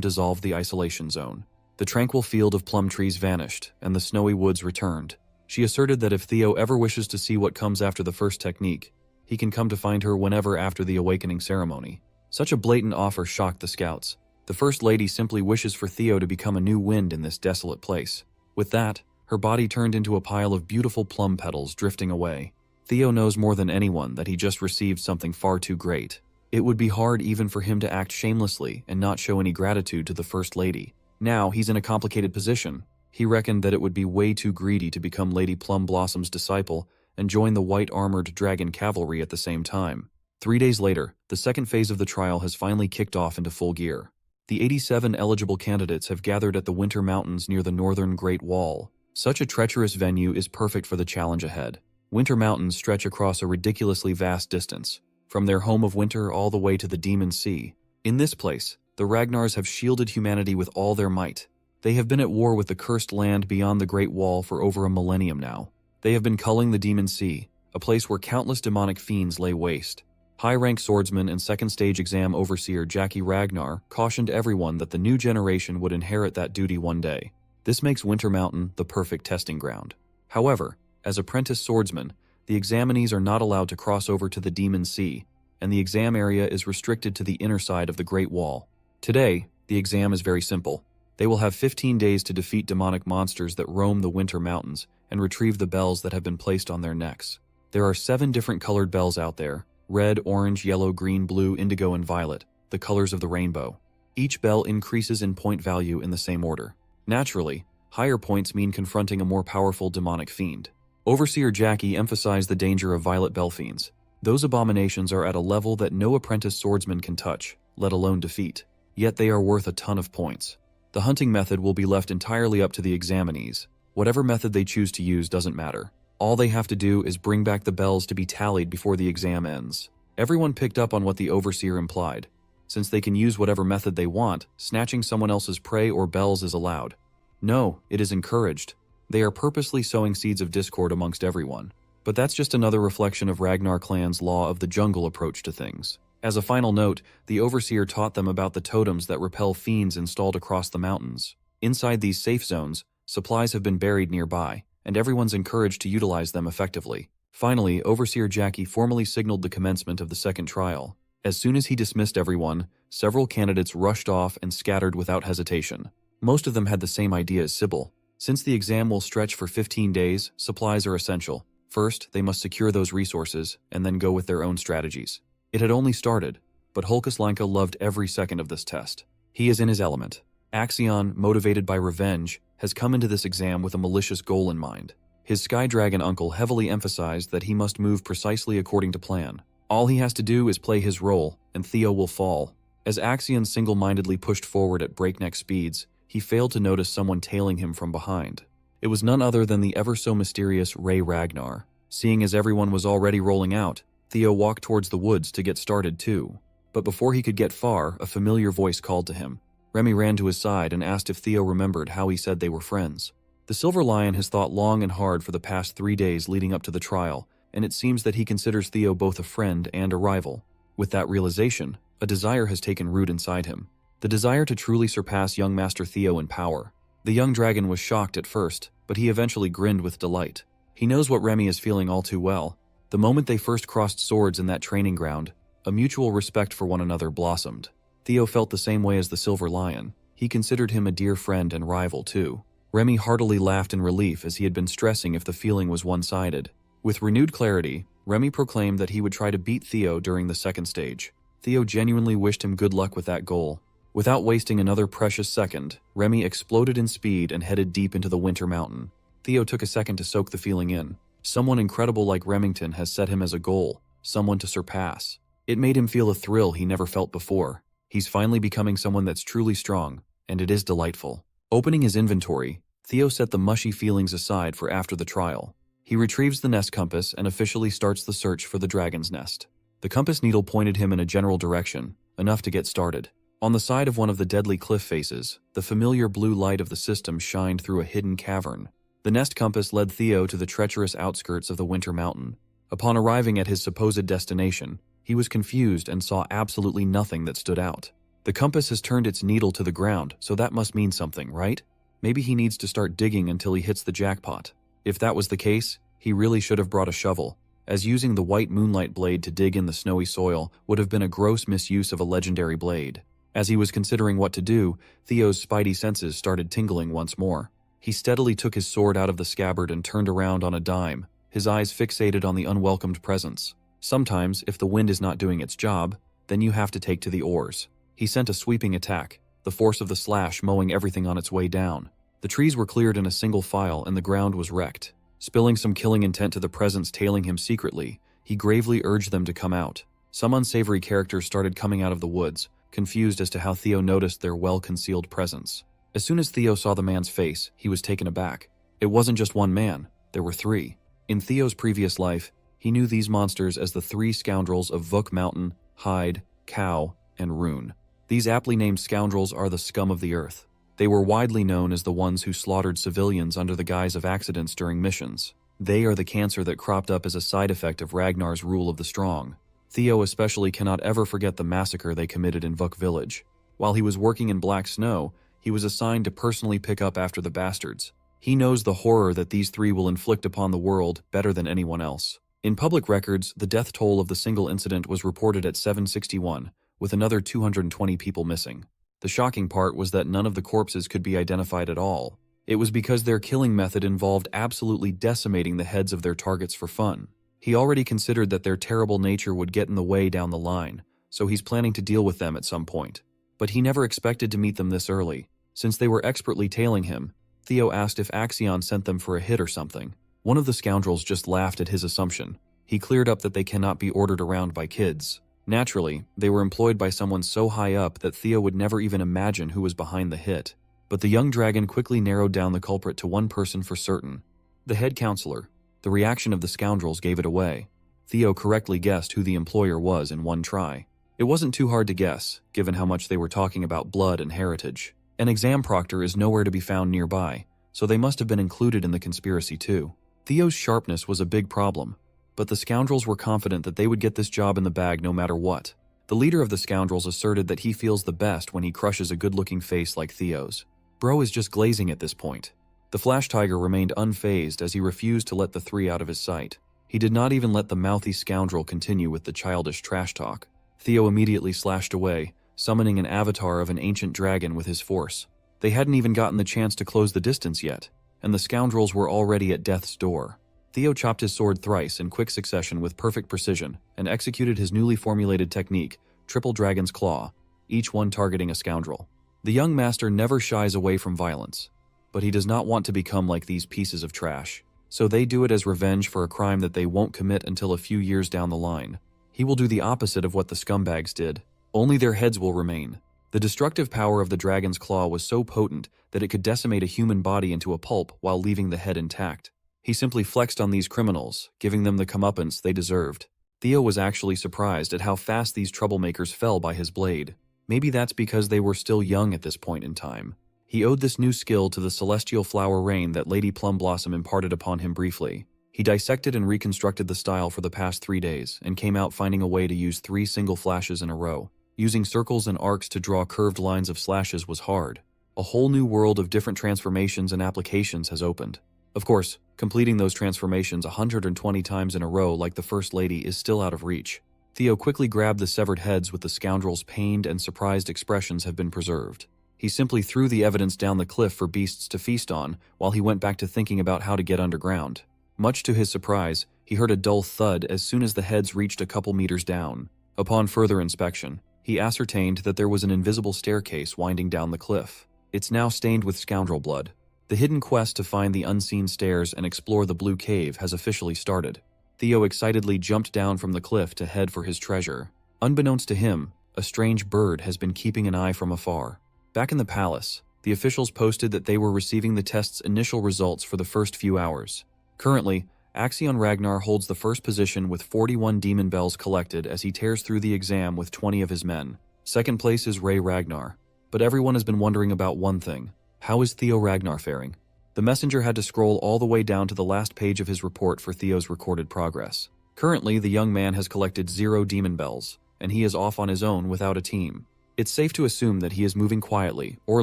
dissolved the isolation zone. The tranquil field of plum trees vanished, and the snowy woods returned. She asserted that if Theo ever wishes to see what comes after the first technique, he can come to find her whenever after the awakening ceremony. Such a blatant offer shocked the scouts. The First Lady simply wishes for Theo to become a new wind in this desolate place. With that, her body turned into a pile of beautiful plum petals drifting away. Theo knows more than anyone that he just received something far too great. It would be hard even for him to act shamelessly and not show any gratitude to the First Lady. Now he's in a complicated position. He reckoned that it would be way too greedy to become Lady Plumblossom's disciple and join the white-armored dragon cavalry at the same time. 3 days later, the second phase of the trial has finally kicked off into full gear. The 87 eligible candidates have gathered at the Winter Mountains near the northern Great Wall. Such a treacherous venue is perfect for the challenge ahead. Winter Mountains stretch across a ridiculously vast distance, from their home of winter all the way to the Demon Sea. In this place, the Ragnars have shielded humanity with all their might. They have been at war with the cursed land beyond the Great Wall for over a millennium now. They have been culling the Demon Sea, a place where countless demonic fiends lay waste. High-rank swordsman and second-stage exam overseer Jackie Ragnar cautioned everyone that the new generation would inherit that duty one day. This makes Winter Mountain the perfect testing ground. However, as apprentice swordsmen, the examinees are not allowed to cross over to the Demon Sea, and the exam area is restricted to the inner side of the Great Wall. Today, the exam is very simple. They will have 15 days to defeat demonic monsters that roam the Winter Mountains and retrieve the bells that have been placed on their necks. There are 7 different colored bells out there: red, orange, yellow, green, blue, indigo, and violet, the colors of the rainbow. Each bell increases in point value in the same order. Naturally, higher points mean confronting a more powerful demonic fiend. Overseer Jackie emphasized the danger of violet bell fiends. Those abominations are at a level that no apprentice swordsman can touch, let alone defeat. Yet they are worth a ton of points. The hunting method will be left entirely up to the examinees. Whatever method they choose to use doesn't matter. All they have to do is bring back the bells to be tallied before the exam ends. Everyone picked up on what the overseer implied. Since they can use whatever method they want, snatching someone else's prey or bells is allowed. No, it is encouraged. They are purposely sowing seeds of discord amongst everyone. But that's just another reflection of Ragnar clan's law of the jungle approach to things. As a final note, the overseer taught them about the totems that repel fiends installed across the mountains. Inside these safe zones, supplies have been buried nearby, and everyone's encouraged to utilize them effectively. Finally, Overseer Jackie formally signaled the commencement of the second trial. As soon as he dismissed everyone, several candidates rushed off and scattered without hesitation. Most of them had the same idea as Sybil. Since the exam will stretch for 15 days, supplies are essential. First, they must secure those resources, and then go with their own strategies. It had only started, but Hulkaslanka loved every second of this test. He is in his element. Axion, motivated by revenge, has come into this exam with a malicious goal in mind. His Sky Dragon uncle heavily emphasized that he must move precisely according to plan. All he has to do is play his role, and Theo will fall. As Axion single-mindedly pushed forward at breakneck speeds, he failed to notice someone tailing him from behind. It was none other than the ever-so-mysterious Ray Ragnar. Seeing as everyone was already rolling out, Theo walked towards the woods to get started too. But before he could get far, a familiar voice called to him. Remy ran to his side and asked if Theo remembered how he said they were friends. The Silver Lion has thought long and hard for the past 3 days leading up to the trial, and it seems that he considers Theo both a friend and a rival. With that realization, a desire has taken root inside him. The desire to truly surpass young Master Theo in power. The young dragon was shocked at first, but he eventually grinned with delight. He knows what Remy is feeling all too well. The moment they first crossed swords in that training ground, a mutual respect for one another blossomed. Theo felt the same way as the Silver Lion. He considered him a dear friend and rival too. Remy heartily laughed in relief as he had been stressing if the feeling was one-sided. With renewed clarity, Remy proclaimed that he would try to beat Theo during the second stage. Theo genuinely wished him good luck with that goal. Without wasting another precious second, Remy exploded in speed and headed deep into the Winter Mountain. Theo took a second to soak the feeling in. Someone incredible like Remington has set him as a goal, someone to surpass. It made him feel a thrill he never felt before. He's finally becoming someone that's truly strong, and it is delightful. Opening his inventory, Theo set the mushy feelings aside for after the trial. He retrieves the nest compass and officially starts the search for the dragon's nest. The compass needle pointed him in a general direction, enough to get started. On the side of one of the deadly cliff faces, the familiar blue light of the system shined through a hidden cavern. The nest compass led Theo to the treacherous outskirts of the Winter Mountain. Upon arriving at his supposed destination, he was confused and saw absolutely nothing that stood out. The compass has turned its needle to the ground, so that must mean something, right? Maybe he needs to start digging until he hits the jackpot. If that was the case, he really should have brought a shovel, as using the white moonlight blade to dig in the snowy soil would have been a gross misuse of a legendary blade. As he was considering what to do, Theo's spidey senses started tingling once more. He steadily took his sword out of the scabbard and turned around on a dime, his eyes fixated on the unwelcomed presence. Sometimes, if the wind is not doing its job, then you have to take to the oars. He sent a sweeping attack, the force of the slash mowing everything on its way down. The trees were cleared in a single file and the ground was wrecked. Spilling some killing intent to the presence tailing him secretly, he gravely urged them to come out. Some unsavory characters started coming out of the woods, confused as to how Theo noticed their well-concealed presence. As soon as Theo saw the man's face, he was taken aback. It wasn't just one man, there were 3. In Theo's previous life, he knew these monsters as the 3 scoundrels of Vuk Mountain, Hyde, Cow, and Rune. These aptly named scoundrels are the scum of the earth. They were widely known as the ones who slaughtered civilians under the guise of accidents during missions. They are the cancer that cropped up as a side effect of Ragnar's rule of the strong. Theo especially cannot ever forget the massacre they committed in Vuk village. While he was working in Black Snow, he was assigned to personally pick up after the bastards. He knows the horror that these 3 will inflict upon the world better than anyone else. In public records, the death toll of the single incident was reported at 761, with another 220 people missing. The shocking part was that none of the corpses could be identified at all. It was because their killing method involved absolutely decimating the heads of their targets for fun. He already considered that their terrible nature would get in the way down the line, so he's planning to deal with them at some point. But he never expected to meet them this early. Since they were expertly tailing him, Theo asked if Axion sent them for a hit or something. One of the scoundrels just laughed at his assumption. He cleared up that they cannot be ordered around by kids. Naturally, they were employed by someone so high up that Theo would never even imagine who was behind the hit. But the young dragon quickly narrowed down the culprit to one person for certain. The head counselor. The reaction of the scoundrels gave it away. Theo correctly guessed who the employer was in one try. It wasn't too hard to guess, given how much they were talking about blood and heritage. An exam proctor is nowhere to be found nearby, so they must have been included in the conspiracy too. Theo's sharpness was a big problem, but the scoundrels were confident that they would get this job in the bag no matter what. The leader of the scoundrels asserted that he feels the best when he crushes a good-looking face like Theo's. Bro is just glazing at this point. The Flash Tiger remained unfazed as he refused to let the 3 out of his sight. He did not even let the mouthy scoundrel continue with the childish trash talk. Theo immediately slashed away, summoning an avatar of an ancient dragon with his force. They hadn't even gotten the chance to close the distance yet. and the scoundrels were already at death's door. Theo chopped his sword thrice in quick succession with perfect precision and executed his newly formulated technique, Triple Dragon's Claw, each one targeting a scoundrel. The young master never shies away from violence, but he does not want to become like these pieces of trash. So they do it as revenge for a crime that they won't commit until a few years down the line. He will do the opposite of what the scumbags did. Only their heads will remain. The destructive power of the dragon's claw was so potent that it could decimate a human body into a pulp while leaving the head intact. He simply flexed on these criminals, giving them the comeuppance they deserved. Theo was actually surprised at how fast these troublemakers fell by his blade. Maybe that's because they were still young at this point in time. He owed this new skill to the celestial flower rain that Lady Plumblossom imparted upon him briefly. He dissected and reconstructed the style for the past 3 days and came out finding a way to use 3 single flashes in a row. Using circles and arcs to draw curved lines of slashes was hard. A whole new world of different transformations and applications has opened. Of course, completing those transformations 120 times in a row like the First Lady is still out of reach. Theo quickly grabbed the severed heads with the scoundrels' pained and surprised expressions have been preserved. He simply threw the evidence down the cliff for beasts to feast on while he went back to thinking about how to get underground. Much to his surprise, he heard a dull thud as soon as the heads reached a couple meters down. Upon further inspection, he ascertained that there was an invisible staircase winding down the cliff. It's now stained with scoundrel blood. The hidden quest to find the unseen stairs and explore the blue cave has officially started. Theo excitedly jumped down from the cliff to head for his treasure. Unbeknownst to him, a strange bird has been keeping an eye from afar. Back in the palace, the officials posted that they were receiving the test's initial results for the first few hours. Currently, Axion Ragnar holds the first position with 41 demon bells collected as he tears through the exam with 20 of his men. Second place is Ray Ragnar. But everyone has been wondering about one thing. How is Theo Ragnar faring? The messenger had to scroll all the way down to the last page of his report for Theo's recorded progress. Currently, the young man has collected 0 demon bells, and he is off on his own without a team. It's safe to assume that he is moving quietly or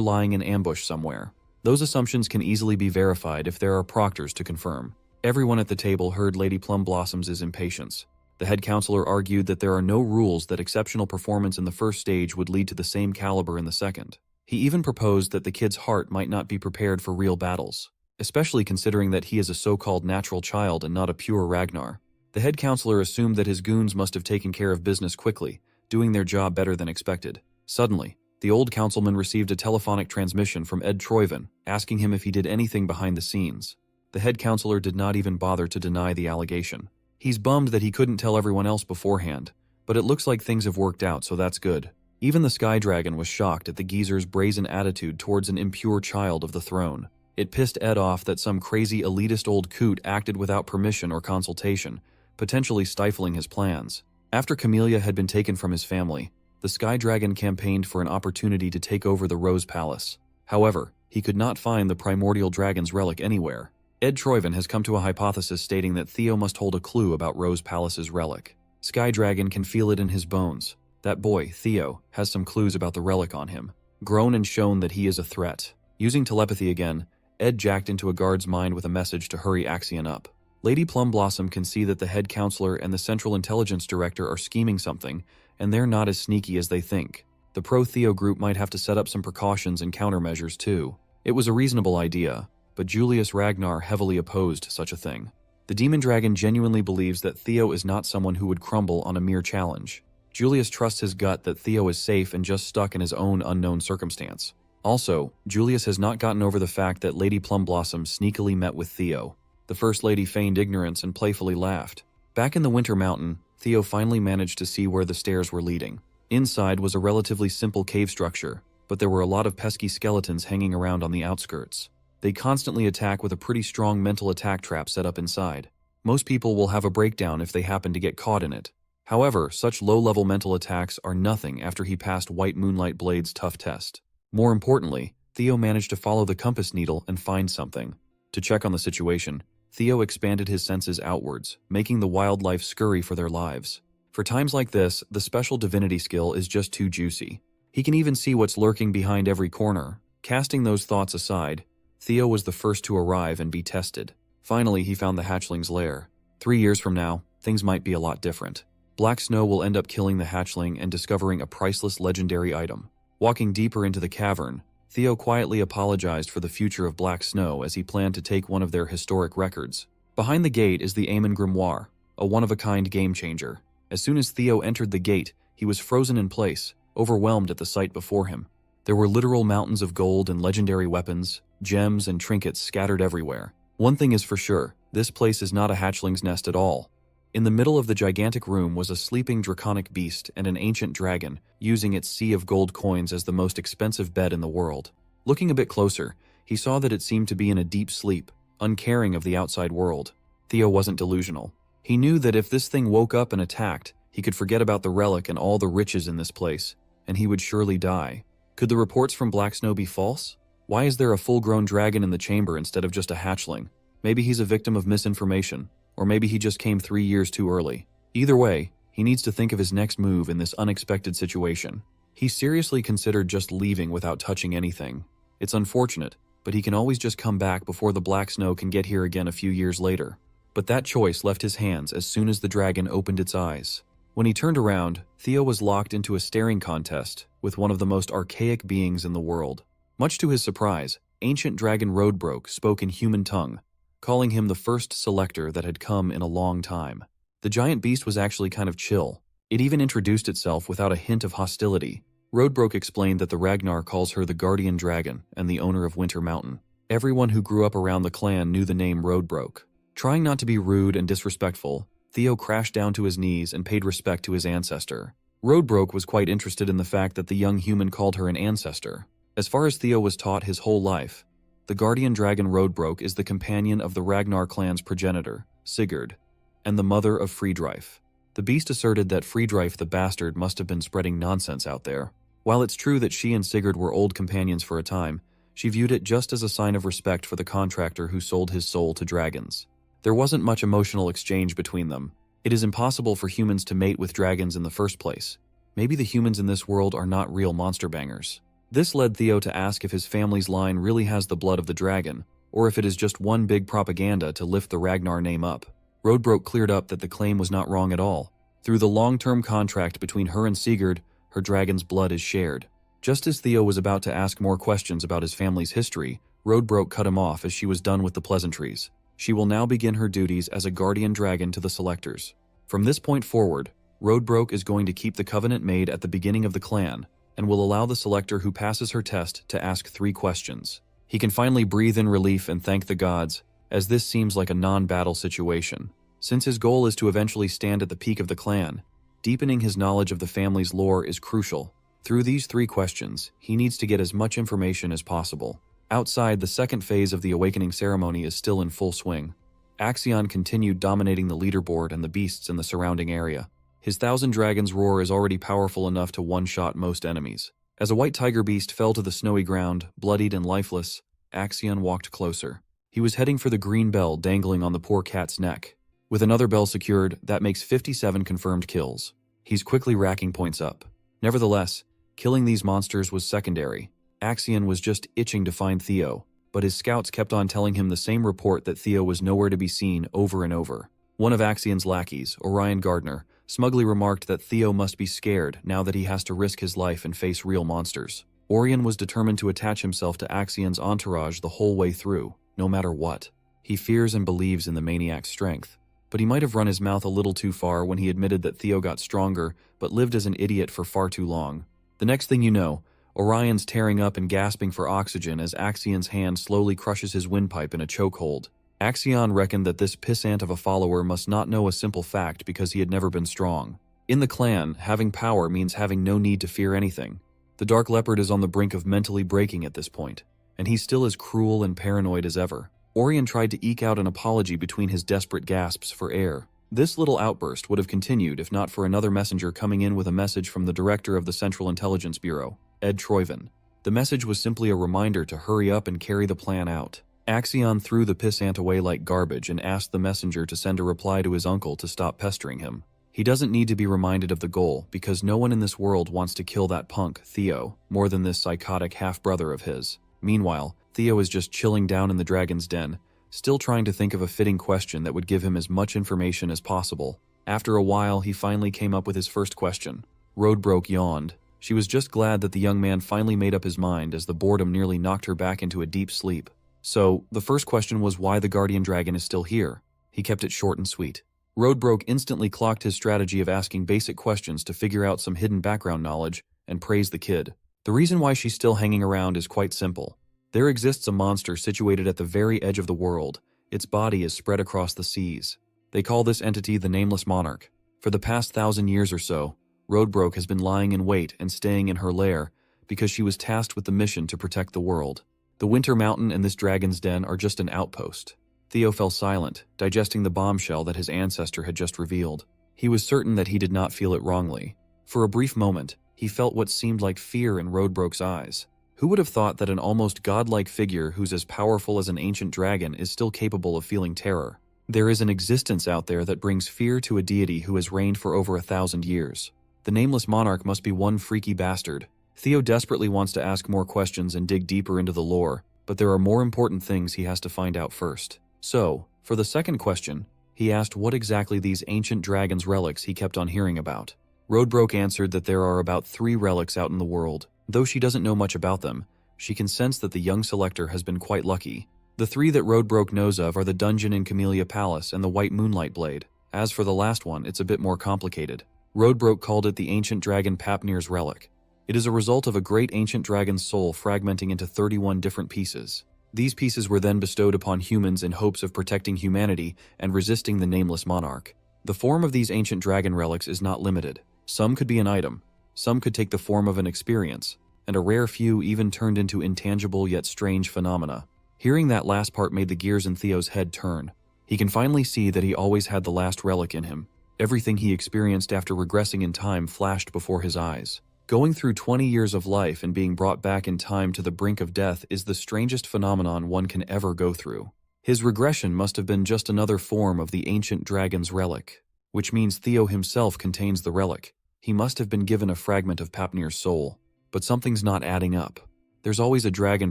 lying in ambush somewhere. Those assumptions can easily be verified if there are proctors to confirm. Everyone at the table heard Lady Plumblossom's impatience. The head counselor argued that there are no rules that exceptional performance in the first stage would lead to the same caliber in the second. He even proposed that the kid's heart might not be prepared for real battles, especially considering that he is a so-called natural child and not a pure Ragnar. The head counselor assumed that his goons must have taken care of business quickly, doing their job better than expected. Suddenly, the old councilman received a telephonic transmission from Ed Troyven, asking him if he did anything behind the scenes. The head counselor did not even bother to deny the allegation. He's bummed that he couldn't tell everyone else beforehand, but it looks like things have worked out, so that's good. Even the Sky Dragon was shocked at the geezer's brazen attitude towards an impure child of the throne. It pissed Ed off that some crazy elitist old coot acted without permission or consultation, potentially stifling his plans. After Camellia had been taken from his family, the Sky Dragon campaigned for an opportunity to take over the Rose Palace. However, he could not find the primordial dragon's relic anywhere. Ed Troyven has come to a hypothesis stating that Theo must hold a clue about Rose Palace's relic. Sky Dragon can feel it in his bones. That boy, Theo, has some clues about the relic on him. Grown and shown that he is a threat. Using telepathy again, Ed jacked into a guard's mind with a message to hurry Axion up. Lady Plumblossom can see that the head counselor and the central intelligence director are scheming something, and they're not as sneaky as they think. The pro-Theo group might have to set up some precautions and countermeasures too. It was a reasonable idea, but Julius Ragnar heavily opposed such a thing. The demon dragon genuinely believes that Theo is not someone who would crumble on a mere challenge. Julius trusts his gut that Theo is safe and just stuck in his own unknown circumstance. Also, Julius has not gotten over the fact that Lady Plumblossom sneakily met with Theo. The First Lady feigned ignorance and playfully laughed. Back in the Winter Mountain, Theo finally managed to see where the stairs were leading. Inside was a relatively simple cave structure, but there were a lot of pesky skeletons hanging around on the outskirts. They constantly attack with a pretty strong mental attack trap set up inside. Most people will have a breakdown if they happen to get caught in it. However, such low-level mental attacks are nothing after he passed White Moonlight Blade's tough test. More importantly, Theo managed to follow the compass needle and find something. To check on the situation, Theo expanded his senses outwards, making the wildlife scurry for their lives. For times like this, the special divinity skill is just too juicy. He can even see what's lurking behind every corner. Casting those thoughts aside, Theo was the first to arrive and be tested. Finally, he found the hatchling's lair. 3 years from now, things might be a lot different. Black Snow will end up killing the hatchling and discovering a priceless legendary item. Walking deeper into the cavern, Theo quietly apologized for the future of Black Snow as he planned to take one of their historic records. Behind the gate is the Amon Grimoire, a one-of-a-kind game-changer. As soon as Theo entered the gate, he was frozen in place, overwhelmed at the sight before him. There were literal mountains of gold and legendary weapons, gems and trinkets scattered everywhere. One thing is for sure, this place is not a hatchling's nest at all. In the middle of the gigantic room was a sleeping draconic beast and an ancient dragon, using its sea of gold coins as the most expensive bed in the world. Looking a bit closer, he saw that it seemed to be in a deep sleep, uncaring of the outside world. Theo wasn't delusional. He knew that if this thing woke up and attacked, he could forget about the relic and all the riches in this place, and he would surely die. Could the reports from Black Snow be false? Why is there a full-grown dragon in the chamber instead of just a hatchling? Maybe he's a victim of misinformation, or maybe he just came 3 years too early. Either way, he needs to think of his next move in this unexpected situation. He seriously considered just leaving without touching anything. It's unfortunate, but he can always just come back before the Black Snow can get here again a few years later. But that choice left his hands as soon as the dragon opened its eyes. When he turned around, Theo was locked into a staring contest with one of the most archaic beings in the world. Much to his surprise, ancient dragon Roadbroke spoke in human tongue, calling him the first selector that had come in a long time. The giant beast was actually kind of chill. It even introduced itself without a hint of hostility. Roadbroke explained that the Ragnar calls her the guardian dragon and the owner of Winter Mountain. Everyone who grew up around the clan knew the name Roadbroke. Trying not to be rude and disrespectful, Theo crashed down to his knees and paid respect to his ancestor. Roadbroke was quite interested in the fact that the young human called her an ancestor. As far as Theo was taught his whole life, the guardian dragon Roadbroke is the companion of the Ragnar clan's progenitor, Sigurd, and the mother of Friedreif. The beast asserted that Friedreif the bastard must have been spreading nonsense out there. While it's true that she and Sigurd were old companions for a time, she viewed it just as a sign of respect for the contractor who sold his soul to dragons. There wasn't much emotional exchange between them. It is impossible for humans to mate with dragons in the first place. Maybe the humans in this world are not real monster bangers. This led Theo to ask if his family's line really has the blood of the dragon, or if it is just one big propaganda to lift the Ragnar name up. Roadbroke cleared up that the claim was not wrong at all. Through the long-term contract between her and Sigurd, her dragon's blood is shared. Just as Theo was about to ask more questions about his family's history, Roadbroke cut him off as she was done with the pleasantries. She will now begin her duties as a guardian dragon to the selectors. From this point forward, Roadbroke is going to keep the covenant made at the beginning of the clan, and will allow the selector who passes her test to ask 3 questions. He can finally breathe in relief and thank the gods, as this seems like a non-battle situation. Since his goal is to eventually stand at the peak of the clan, deepening his knowledge of the family's lore is crucial. Through these 3 questions, he needs to get as much information as possible. Outside, the second phase of the awakening ceremony is still in full swing. Axion continued dominating the leaderboard and the beasts in the surrounding area. His 1,000 Dragons roar is already powerful enough to one-shot most enemies. As a white tiger beast fell to the snowy ground, bloodied and lifeless, Axion walked closer. He was heading for the green bell dangling on the poor cat's neck. With another bell secured, that makes 57 confirmed kills. He's quickly racking points up. Nevertheless, killing these monsters was secondary. Axion was just itching to find Theo, but his scouts kept on telling him the same report that Theo was nowhere to be seen over and over. One of Axion's lackeys, Orion Gardner, smugly remarked that Theo must be scared now that he has to risk his life and face real monsters. Orion was determined to attach himself to Axion's entourage the whole way through, no matter what. He fears and believes in the maniac's strength, but he might have run his mouth a little too far when he admitted that Theo got stronger but lived as an idiot for far too long. The next thing you know, Orion's tearing up and gasping for oxygen as Axion's hand slowly crushes his windpipe in a chokehold. Axion reckoned that this pissant of a follower must not know a simple fact because he had never been strong. In the clan, having power means having no need to fear anything. The Dark Leopard is on the brink of mentally breaking at this point, and he's still as cruel and paranoid as ever. Orion tried to eke out an apology between his desperate gasps for air. This little outburst would have continued if not for another messenger coming in with a message from the director of the Central Intelligence Bureau, Ed Troyven. The message was simply a reminder to hurry up and carry the plan out. Axion threw the pissant away like garbage and asked the messenger to send a reply to his uncle to stop pestering him. He doesn't need to be reminded of the goal because no one in this world wants to kill that punk, Theo, more than this psychotic half-brother of his. Meanwhile, Theo is just chilling down in the dragon's den, still trying to think of a fitting question that would give him as much information as possible. After a while, he finally came up with his first question. Roadbroke yawned. She was just glad that the young man finally made up his mind, as the boredom nearly knocked her back into a deep sleep. So, the first question was why the guardian dragon is still here. He kept it short and sweet. Roadbroke instantly clocked his strategy of asking basic questions to figure out some hidden background knowledge and praised the kid. The reason why she's still hanging around is quite simple. There exists a monster situated at the very edge of the world. Its body is spread across the seas. They call this entity the Nameless Monarch. For the past 1,000 years or so, Roadbroke has been lying in wait and staying in her lair because she was tasked with the mission to protect the world. The Winter Mountain and this dragon's den are just an outpost. Theo fell silent, digesting the bombshell that his ancestor had just revealed. He was certain that he did not feel it wrongly. For a brief moment, he felt what seemed like fear in Roadbroke's eyes. Who would have thought that an almost godlike figure who's as powerful as an ancient dragon is still capable of feeling terror? There is an existence out there that brings fear to a deity who has reigned for over 1,000 years. The Nameless Monarch must be one freaky bastard. Theo desperately wants to ask more questions and dig deeper into the lore, but there are more important things he has to find out first. So, for the second question, he asked what exactly these ancient dragon's relics he kept on hearing about. Roadbroke answered that there are about 3 relics out in the world. Though she doesn't know much about them, she can sense that the young selector has been quite lucky. The 3 that Roadbroke knows of are the dungeon in Camellia Palace and the White Moonlight Blade. As for the last one, it's a bit more complicated. Roadbroke called it the ancient dragon Papnir's relic. It is a result of a great ancient dragon's soul fragmenting into 31 different pieces. These pieces were then bestowed upon humans in hopes of protecting humanity and resisting the Nameless Monarch. The form of these ancient dragon relics is not limited. Some could be an item, some could take the form of an experience, and a rare few even turned into intangible yet strange phenomena. Hearing that last part made the gears in Theo's head turn. He can finally see that he always had the last relic in him. Everything he experienced after regressing in time flashed before his eyes. Going through 20 years of life and being brought back in time to the brink of death is the strangest phenomenon one can ever go through. His regression must have been just another form of the ancient dragon's relic, which means Theo himself contains the relic. He must have been given a fragment of Papnir's soul. But something's not adding up. There's always a dragon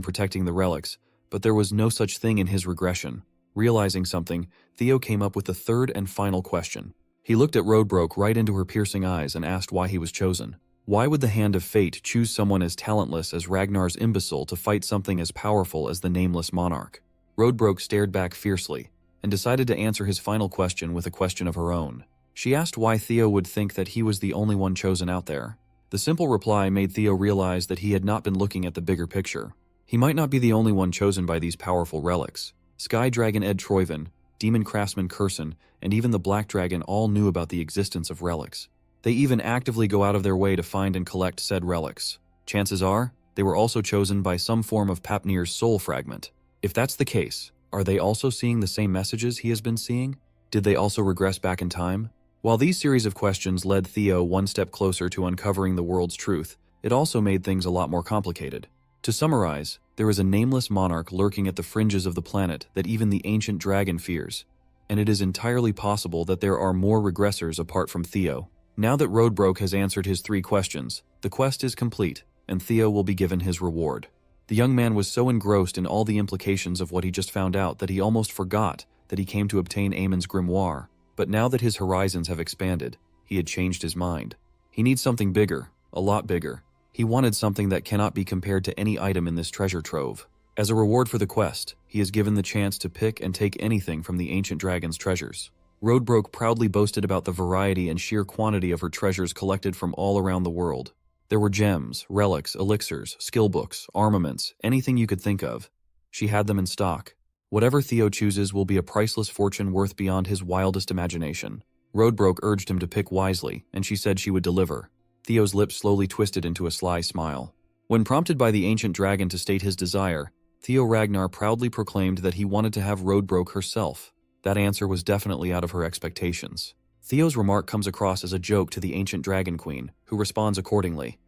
protecting the relics, but there was no such thing in his regression. Realizing something, Theo came up with the third and final question. He looked at Roadbroke right into her piercing eyes and asked why he was chosen. Why would the hand of fate choose someone as talentless as Ragnar's imbecile to fight something as powerful as the Nameless Monarch? Roadbroke stared back fiercely and decided to answer his final question with a question of her own. She asked why Theo would think that he was the only one chosen out there. The simple reply made Theo realize that he had not been looking at the bigger picture. He might not be the only one chosen by these powerful relics. Sky Dragon Ed Troyven, Demon Craftsman Curson, and even the Black Dragon all knew about the existence of relics. They even actively go out of their way to find and collect said relics. Chances are, they were also chosen by some form of Papnir's soul fragment. If that's the case, are they also seeing the same messages he has been seeing? Did they also regress back in time? While these series of questions led Theo one step closer to uncovering the world's truth, it also made things a lot more complicated. To summarize, there is a nameless monarch lurking at the fringes of the planet that even the ancient dragon fears, and it is entirely possible that there are more regressors apart from Theo. Now that Roadbroke has answered his 3 questions, the quest is complete, and Theo will be given his reward. The young man was so engrossed in all the implications of what he just found out that he almost forgot that he came to obtain Amon's grimoire. But now that his horizons have expanded, he had changed his mind. He needs something bigger, a lot bigger. He wanted something that cannot be compared to any item in this treasure trove. As a reward for the quest, he is given the chance to pick and take anything from the ancient dragon's treasures. Roadbroke proudly boasted about the variety and sheer quantity of her treasures collected from all around the world. There were gems, relics, elixirs, skill books, armaments, anything you could think of. She had them in stock. Whatever Theo chooses will be a priceless fortune worth beyond his wildest imagination. Roadbroke urged him to pick wisely, and she said she would deliver. Theo's lips slowly twisted into a sly smile. When prompted by the ancient dragon to state his desire, Theo Ragnar proudly proclaimed that he wanted to have Roadbroke herself. That answer was definitely out of her expectations. Theo's remark comes across as a joke to the ancient dragon queen, who responds accordingly.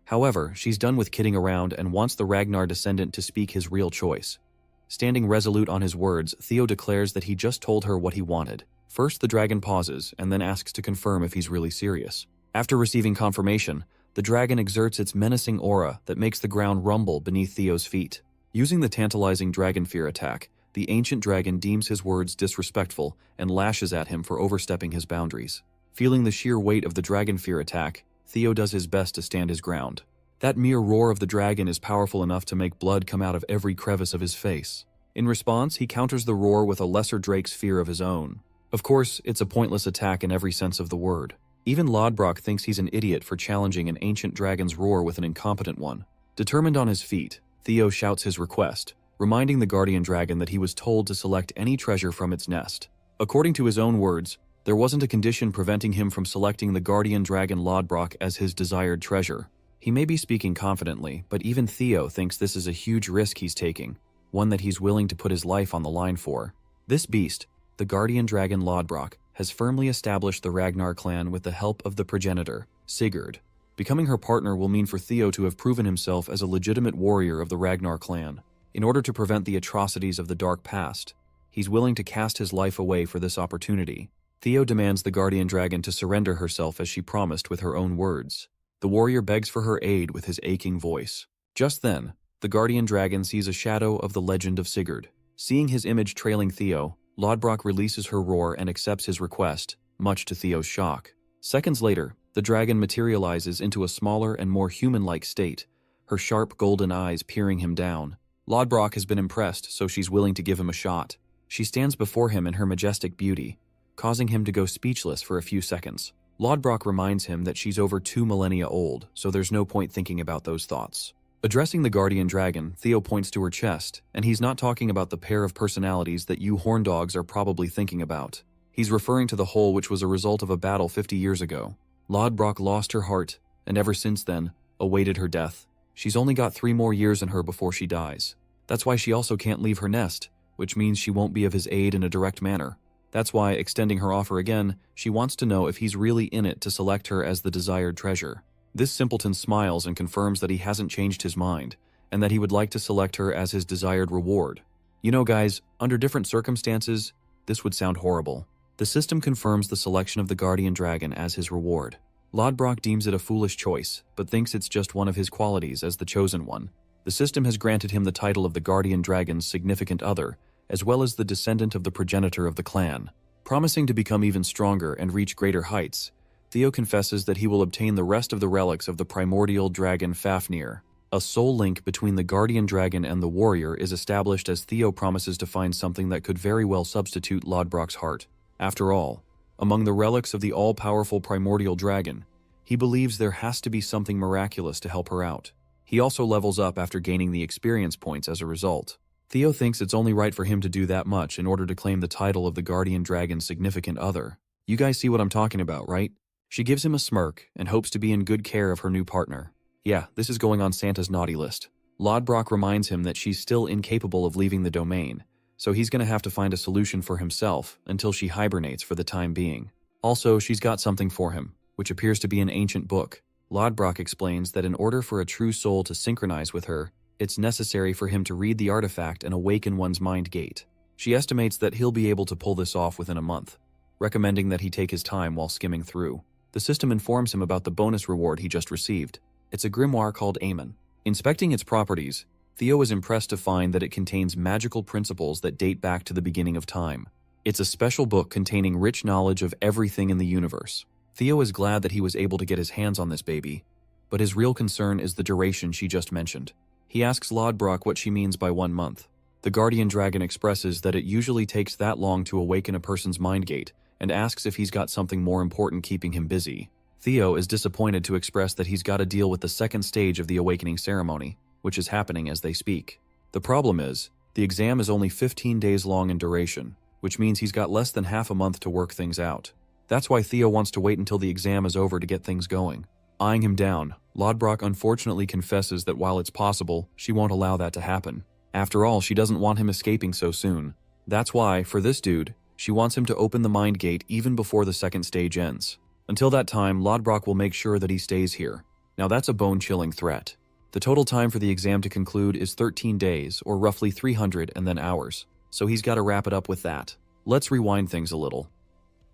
However, she's done with kidding around and wants the Ragnar descendant to speak his real choice. Standing resolute on his words, Theo declares that he just told her what he wanted. First, the dragon pauses and then asks to confirm if he's really serious. After receiving confirmation, the dragon exerts its menacing aura that makes the ground rumble beneath Theo's feet. Using the tantalizing dragon fear attack, the ancient dragon deems his words disrespectful and lashes at him for overstepping his boundaries. Feeling the sheer weight of the dragon fear attack, Theo does his best to stand his ground. That mere roar of the dragon is powerful enough to make blood come out of every crevice of his face. In response, he counters the roar with a lesser drake's fear of his own. Of course, it's a pointless attack in every sense of the word. Even Lodbrok thinks he's an idiot for challenging an ancient dragon's roar with an incompetent one. Determined on his feet, Theo shouts his request, reminding the guardian dragon that he was told to select any treasure from its nest. According to his own words, there wasn't a condition preventing him from selecting the guardian dragon Lodbrok as his desired treasure. He may be speaking confidently, but even Theo thinks this is a huge risk he's taking, one that he's willing to put his life on the line for. This beast, the guardian dragon Lodbrok, has firmly established the Ragnar clan with the help of the progenitor, Sigurd. Becoming her partner will mean for Theo to have proven himself as a legitimate warrior of the Ragnar clan. In order to prevent the atrocities of the dark past, he's willing to cast his life away for this opportunity. Theo demands the guardian dragon to surrender herself as she promised with her own words. The warrior begs for her aid with his aching voice. Just then, the guardian dragon sees a shadow of the legend of Sigurd. Seeing his image trailing Theo, Lodbrok releases her roar and accepts his request, much to Theo's shock. Seconds later, the dragon materializes into a smaller and more human-like state, her sharp golden eyes peering him down. Lodbrok has been impressed, so she's willing to give him a shot. She stands before him in her majestic beauty, causing him to go speechless for a few seconds. Lodbrok reminds him that she's over 2 millennia old, so there's no point thinking about those thoughts. Addressing the guardian dragon, Theo points to her chest, and he's not talking about the pair of personalities that you horn dogs are probably thinking about. He's referring to the hole which was a result of a battle 50 years ago. Lodbrok lost her heart, and ever since then, awaited her death. She's only got 3 more years in her before she dies. That's why she also can't leave her nest, which means she won't be of his aid in a direct manner. That's why, extending her offer again, she wants to know if he's really in it to select her as the desired treasure. This simpleton smiles and confirms that he hasn't changed his mind, and that he would like to select her as his desired reward. You know guys, under different circumstances, this would sound horrible. The system confirms the selection of the guardian dragon as his reward. Lodbrok deems it a foolish choice, but thinks it's just one of his qualities as the chosen one. The system has granted him the title of the guardian dragon's significant other, as well as the descendant of the progenitor of the clan. Promising to become even stronger and reach greater heights, Theo confesses that he will obtain the rest of the relics of the primordial dragon Fafnir. A soul link between the guardian dragon and the warrior is established as Theo promises to find something that could very well substitute Lodbrok's heart. After all, among the relics of the all-powerful primordial dragon, he believes there has to be something miraculous to help her out. He also levels up after gaining the experience points as a result. Theo thinks it's only right for him to do that much in order to claim the title of the guardian dragon's significant other. You guys see what I'm talking about, right? She gives him a smirk and hopes to be in good care of her new partner. Yeah, this is going on Santa's naughty list. Lodbrok reminds him that she's still incapable of leaving the domain, so he's gonna have to find a solution for himself until she hibernates for the time being. Also, she's got something for him, which appears to be an ancient book. Lodbrok explains that in order for a true soul to synchronize with her, it's necessary for him to read the artifact and awaken one's mind gate. She estimates that he'll be able to pull this off within a month, recommending that he take his time while skimming through. The system informs him about the bonus reward he just received. It's a grimoire called Aemon. Inspecting its properties, Theo is impressed to find that it contains magical principles that date back to the beginning of time. It's a special book containing rich knowledge of everything in the universe. Theo is glad that he was able to get his hands on this baby, but his real concern is the duration she just mentioned. He asks Lodbrok what she means by 1 month. The guardian dragon expresses that it usually takes that long to awaken a person's mind gate, and asks if he's got something more important keeping him busy. Theo is disappointed to express that he's got to deal with the second stage of the awakening ceremony, which is happening as they speak. The problem is, the exam is only 15 days long in duration, which means he's got less than half a month to work things out. That's why Theo wants to wait until the exam is over to get things going. Eyeing him down, Lodbrok unfortunately confesses that while it's possible, she won't allow that to happen. After all, she doesn't want him escaping so soon. That's why, for this dude, she wants him to open the mind gate even before the second stage ends. Until that time, Lodbrok will make sure that he stays here. Now that's a bone-chilling threat. The total time for the exam to conclude is 13 days, or roughly 300 and then hours, so he's got to wrap it up with that. Let's rewind things a little.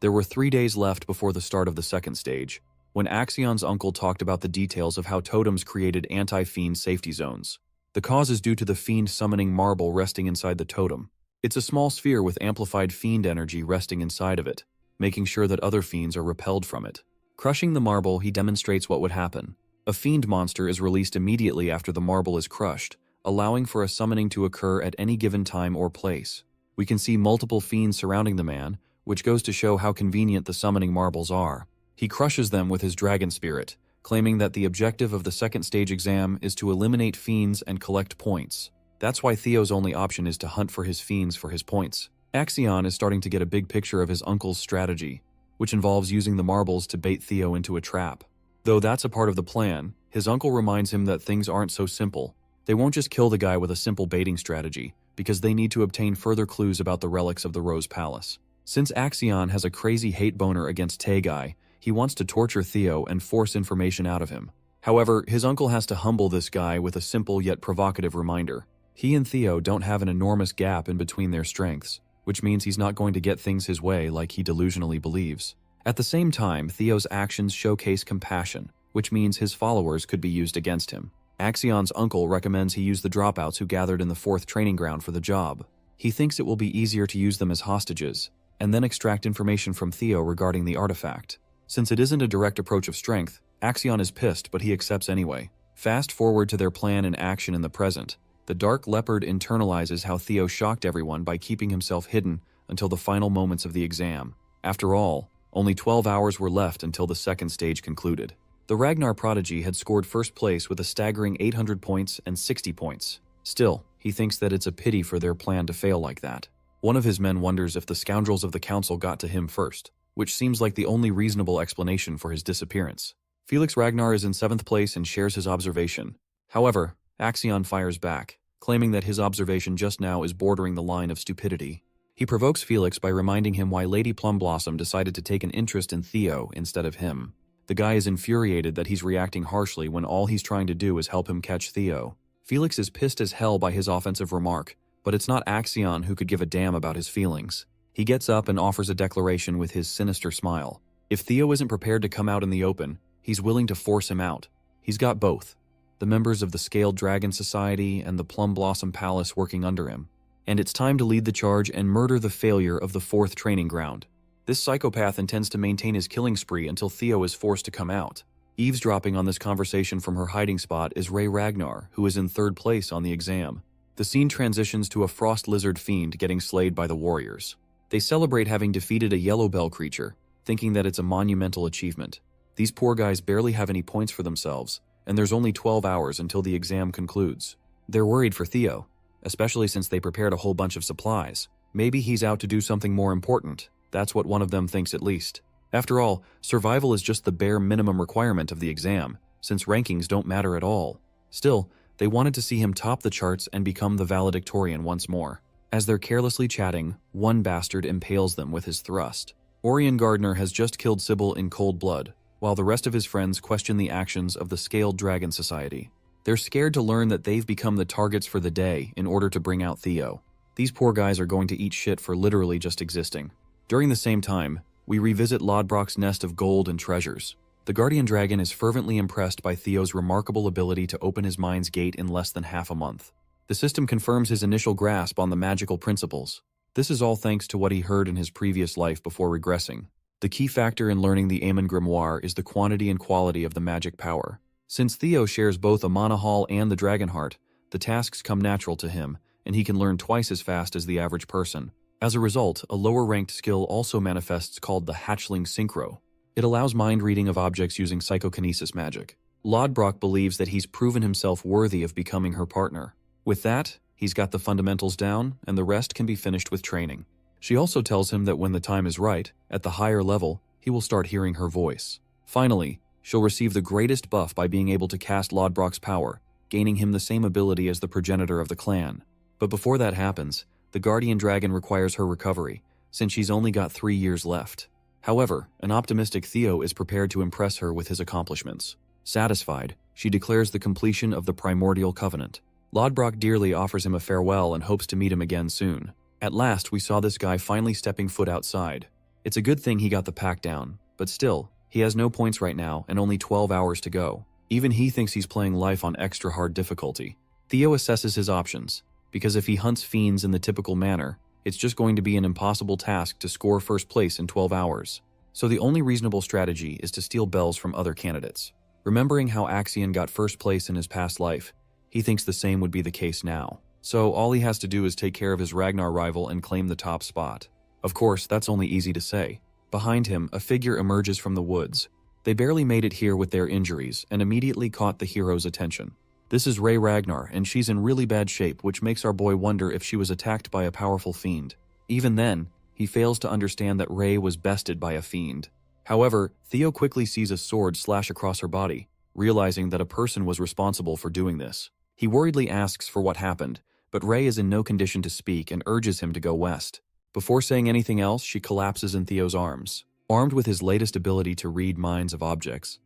There were 3 days left before the start of the second stage, when Axion's uncle talked about the details of how totems created anti-fiend safety zones. The cause is due to the fiend summoning marble resting inside the totem. It's a small sphere with amplified fiend energy resting inside of it, making sure that other fiends are repelled from it. Crushing the marble, he demonstrates what would happen. A fiend monster is released immediately after the marble is crushed, allowing for a summoning to occur at any given time or place. We can see multiple fiends surrounding the man, which goes to show how convenient the summoning marbles are. He crushes them with his dragon spirit, claiming that the objective of the second stage exam is to eliminate fiends and collect points. That's why Theo's only option is to hunt for his fiends for his points. Axion is starting to get a big picture of his uncle's strategy, which involves using the marbles to bait Theo into a trap. Though that's a part of the plan, his uncle reminds him that things aren't so simple. They won't just kill the guy with a simple baiting strategy, because they need to obtain further clues about the relics of the Rose Palace. Since Axion has a crazy hate boner against Taegai, he wants to torture Theo and force information out of him. However, his uncle has to humble this guy with a simple yet provocative reminder. He and Theo don't have an enormous gap in between their strengths, which means he's not going to get things his way like he delusionally believes. At the same time, Theo's actions showcase compassion, which means his followers could be used against him. Axion's uncle recommends he use the dropouts who gathered in the 4th training ground for the job. He thinks it will be easier to use them as hostages, and then extract information from Theo regarding the artifact. Since it isn't a direct approach of strength, Axion is pissed, but he accepts anyway. Fast forward to their plan in action in the present. The Dark Leopard internalizes how Theo shocked everyone by keeping himself hidden until the final moments of the exam. After all, only 12 hours were left until the second stage concluded. The Ragnar prodigy had scored first place with a staggering 800 points and 60 points. Still, he thinks that it's a pity for their plan to fail like that. One of his men wonders if the scoundrels of the council got to him first, which seems like the only reasonable explanation for his disappearance. Felix Ragnar is in 7th place and shares his observation. However, Axion fires back, claiming that his observation just now is bordering the line of stupidity. He provokes Felix by reminding him why Lady Plumblossom decided to take an interest in Theo instead of him. The guy is infuriated that he's reacting harshly when all he's trying to do is help him catch Theo. Felix is pissed as hell by his offensive remark, but it's not Axion who could give a damn about his feelings. He gets up and offers a declaration with his sinister smile. If Theo isn't prepared to come out in the open, he's willing to force him out. He's got both: the members of the Scaled Dragon Society and the Plum Blossom Palace working under him. And it's time to lead the charge and murder the failure of the 4th training ground. This psychopath intends to maintain his killing spree until Theo is forced to come out. Eavesdropping on this conversation from her hiding spot is Ray Ragnar, who is in 3rd place on the exam. The scene transitions to a frost lizard fiend getting slayed by the warriors. They celebrate having defeated a yellow bell creature, thinking that it's a monumental achievement. These poor guys barely have any points for themselves, and there's only 12 hours until the exam concludes. They're worried for Theo, especially since they prepared a whole bunch of supplies. Maybe he's out to do something more important. That's what one of them thinks at least. After all, survival is just the bare minimum requirement of the exam, since rankings don't matter at all. Still, they wanted to see him top the charts and become the valedictorian once more. As they're carelessly chatting, one bastard impales them with his thrust. Orion Gardner has just killed Sybil in cold blood, while the rest of his friends question the actions of the Scaled Dragon Society. They're scared to learn that they've become the targets for the day in order to bring out Theo. These poor guys are going to eat shit for literally just existing. During the same time, we revisit Lodbrok's nest of gold and treasures. The Guardian Dragon is fervently impressed by Theo's remarkable ability to open his mind's gate in less than half a month. The system confirms his initial grasp on the magical principles. This is all thanks to what he heard in his previous life before regressing. The key factor in learning the Aemon Grimoire is the quantity and quality of the magic power. Since Theo shares both a Mana Hall and the Dragon Heart, the tasks come natural to him, and he can learn twice as fast as the average person. As a result, a lower-ranked skill also manifests called the Hatchling Synchro. It allows mind reading of objects using psychokinesis magic. Lodbrok believes that he's proven himself worthy of becoming her partner. With that, he's got the fundamentals down, and the rest can be finished with training. She also tells him that when the time is right, at the higher level, he will start hearing her voice. Finally, she'll receive the greatest buff by being able to cast Lodbrok's power, gaining him the same ability as the progenitor of the clan. But before that happens, the Guardian Dragon requires her recovery, since she's only got 3 years left. However, an optimistic Theo is prepared to impress her with his accomplishments. Satisfied, she declares the completion of the Primordial Covenant. Lodbrok dearly offers him a farewell and hopes to meet him again soon. At last, we saw this guy finally stepping foot outside. It's a good thing he got the pack down, but still, he has no points right now and only 12 hours to go. Even he thinks he's playing life on extra hard difficulty. Theo assesses his options, because if he hunts fiends in the typical manner, it's just going to be an impossible task to score first place in 12 hours. So the only reasonable strategy is to steal bells from other candidates. Remembering how Axion got first place in his past life, he thinks the same would be the case now. So all he has to do is take care of his Ragnar rival and claim the top spot. Of course, that's only easy to say. Behind him, a figure emerges from the woods. They barely made it here with their injuries and immediately caught the hero's attention. This is Ray Ragnar, and she's in really bad shape, which makes our boy wonder if she was attacked by a powerful fiend. Even then, he fails to understand that Ray was bested by a fiend. However, Theo quickly sees a sword slash across her body, realizing that a person was responsible for doing this. He worriedly asks for what happened, but Ray is in no condition to speak and urges him to go west. Before saying anything else, she collapses in Theo's arms. Armed with his latest ability to read minds of objects,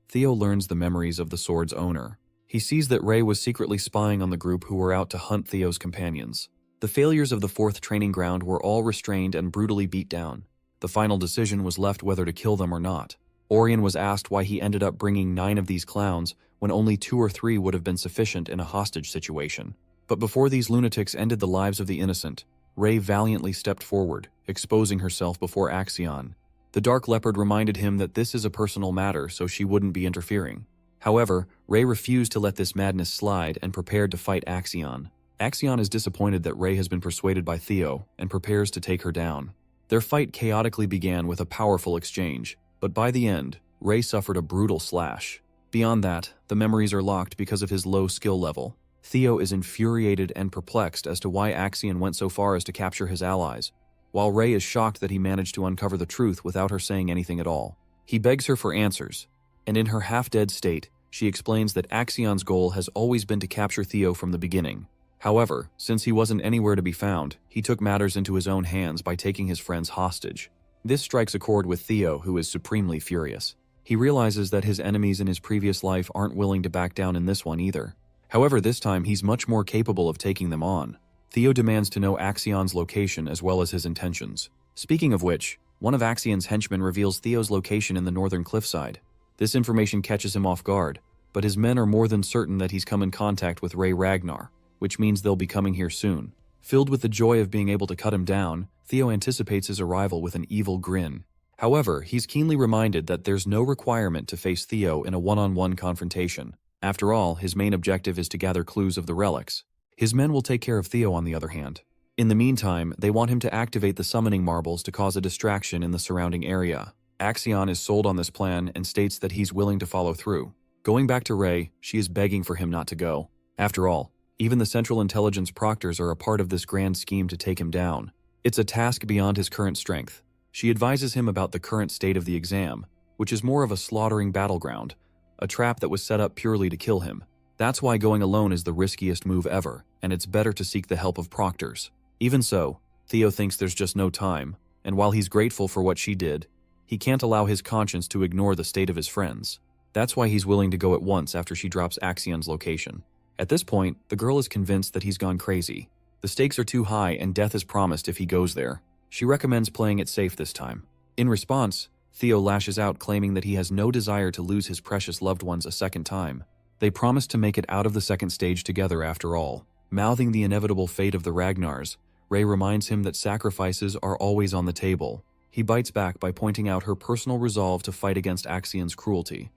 Theo learns the memories of the sword's owner. He sees that Ray was secretly spying on the group who were out to hunt Theo's companions. The failures of the 4th training ground were all restrained and brutally beat down. The final decision was left whether to kill them or not. Orion was asked why he ended up bringing 9 of these clowns when only 2 or 3 would have been sufficient in a hostage situation. But before these lunatics ended the lives of the innocent, Ray valiantly stepped forward, exposing herself before Axion. The Dark Leopard reminded him that this is a personal matter, so she wouldn't be interfering. However, Ray refused to let this madness slide and prepared to fight Axion. Axion is disappointed that Ray has been persuaded by Theo and prepares to take her down. Their fight chaotically began with a powerful exchange, but by the end, Ray suffered a brutal slash. Beyond that, the memories are locked because of his low skill level. Theo is infuriated and perplexed as to why Axion went so far as to capture his allies, while Ray is shocked that he managed to uncover the truth without her saying anything at all. He begs her for answers, and in her half-dead state, she explains that Axion's goal has always been to capture Theo from the beginning. However, since he wasn't anywhere to be found, he took matters into his own hands by taking his friends hostage. This strikes a chord with Theo, who is supremely furious. He realizes that his enemies in his previous life aren't willing to back down in this one either. However, this time he's much more capable of taking them on. Theo demands to know Axion's location as well as his intentions. Speaking of which, one of Axion's henchmen reveals Theo's location in the northern cliffside. This information catches him off guard, but his men are more than certain that he's come in contact with Ray Ragnar, which means they'll be coming here soon. Filled with the joy of being able to cut him down, Theo anticipates his arrival with an evil grin. However, he's keenly reminded that there's no requirement to face Theo in a one-on-one confrontation. After all, his main objective is to gather clues of the relics. His men will take care of Theo on the other hand. In the meantime, they want him to activate the summoning marbles to cause a distraction in the surrounding area. Axion is sold on this plan and states that he's willing to follow through. Going back to Ray, she is begging for him not to go. After all, even the Central Intelligence Proctors are a part of this grand scheme to take him down. It's a task beyond his current strength. She advises him about the current state of the exam, which is more of a slaughtering battleground, a trap that was set up purely to kill him. That's why going alone is the riskiest move ever, and it's better to seek the help of proctors. Even so, Theo thinks there's just no time, and while he's grateful for what she did, he can't allow his conscience to ignore the state of his friends. That's why he's willing to go at once after she drops Axion's location. At this point, the girl is convinced that he's gone crazy. The stakes are too high and death is promised if he goes there. She recommends playing it safe this time. In response, Theo lashes out claiming that he has no desire to lose his precious loved ones a second time. They promise to make it out of the second stage together after all. Mouthing the inevitable fate of the Ragnars, Ray reminds him that sacrifices are always on the table. He bites back by pointing out her personal resolve to fight against Axion's cruelty,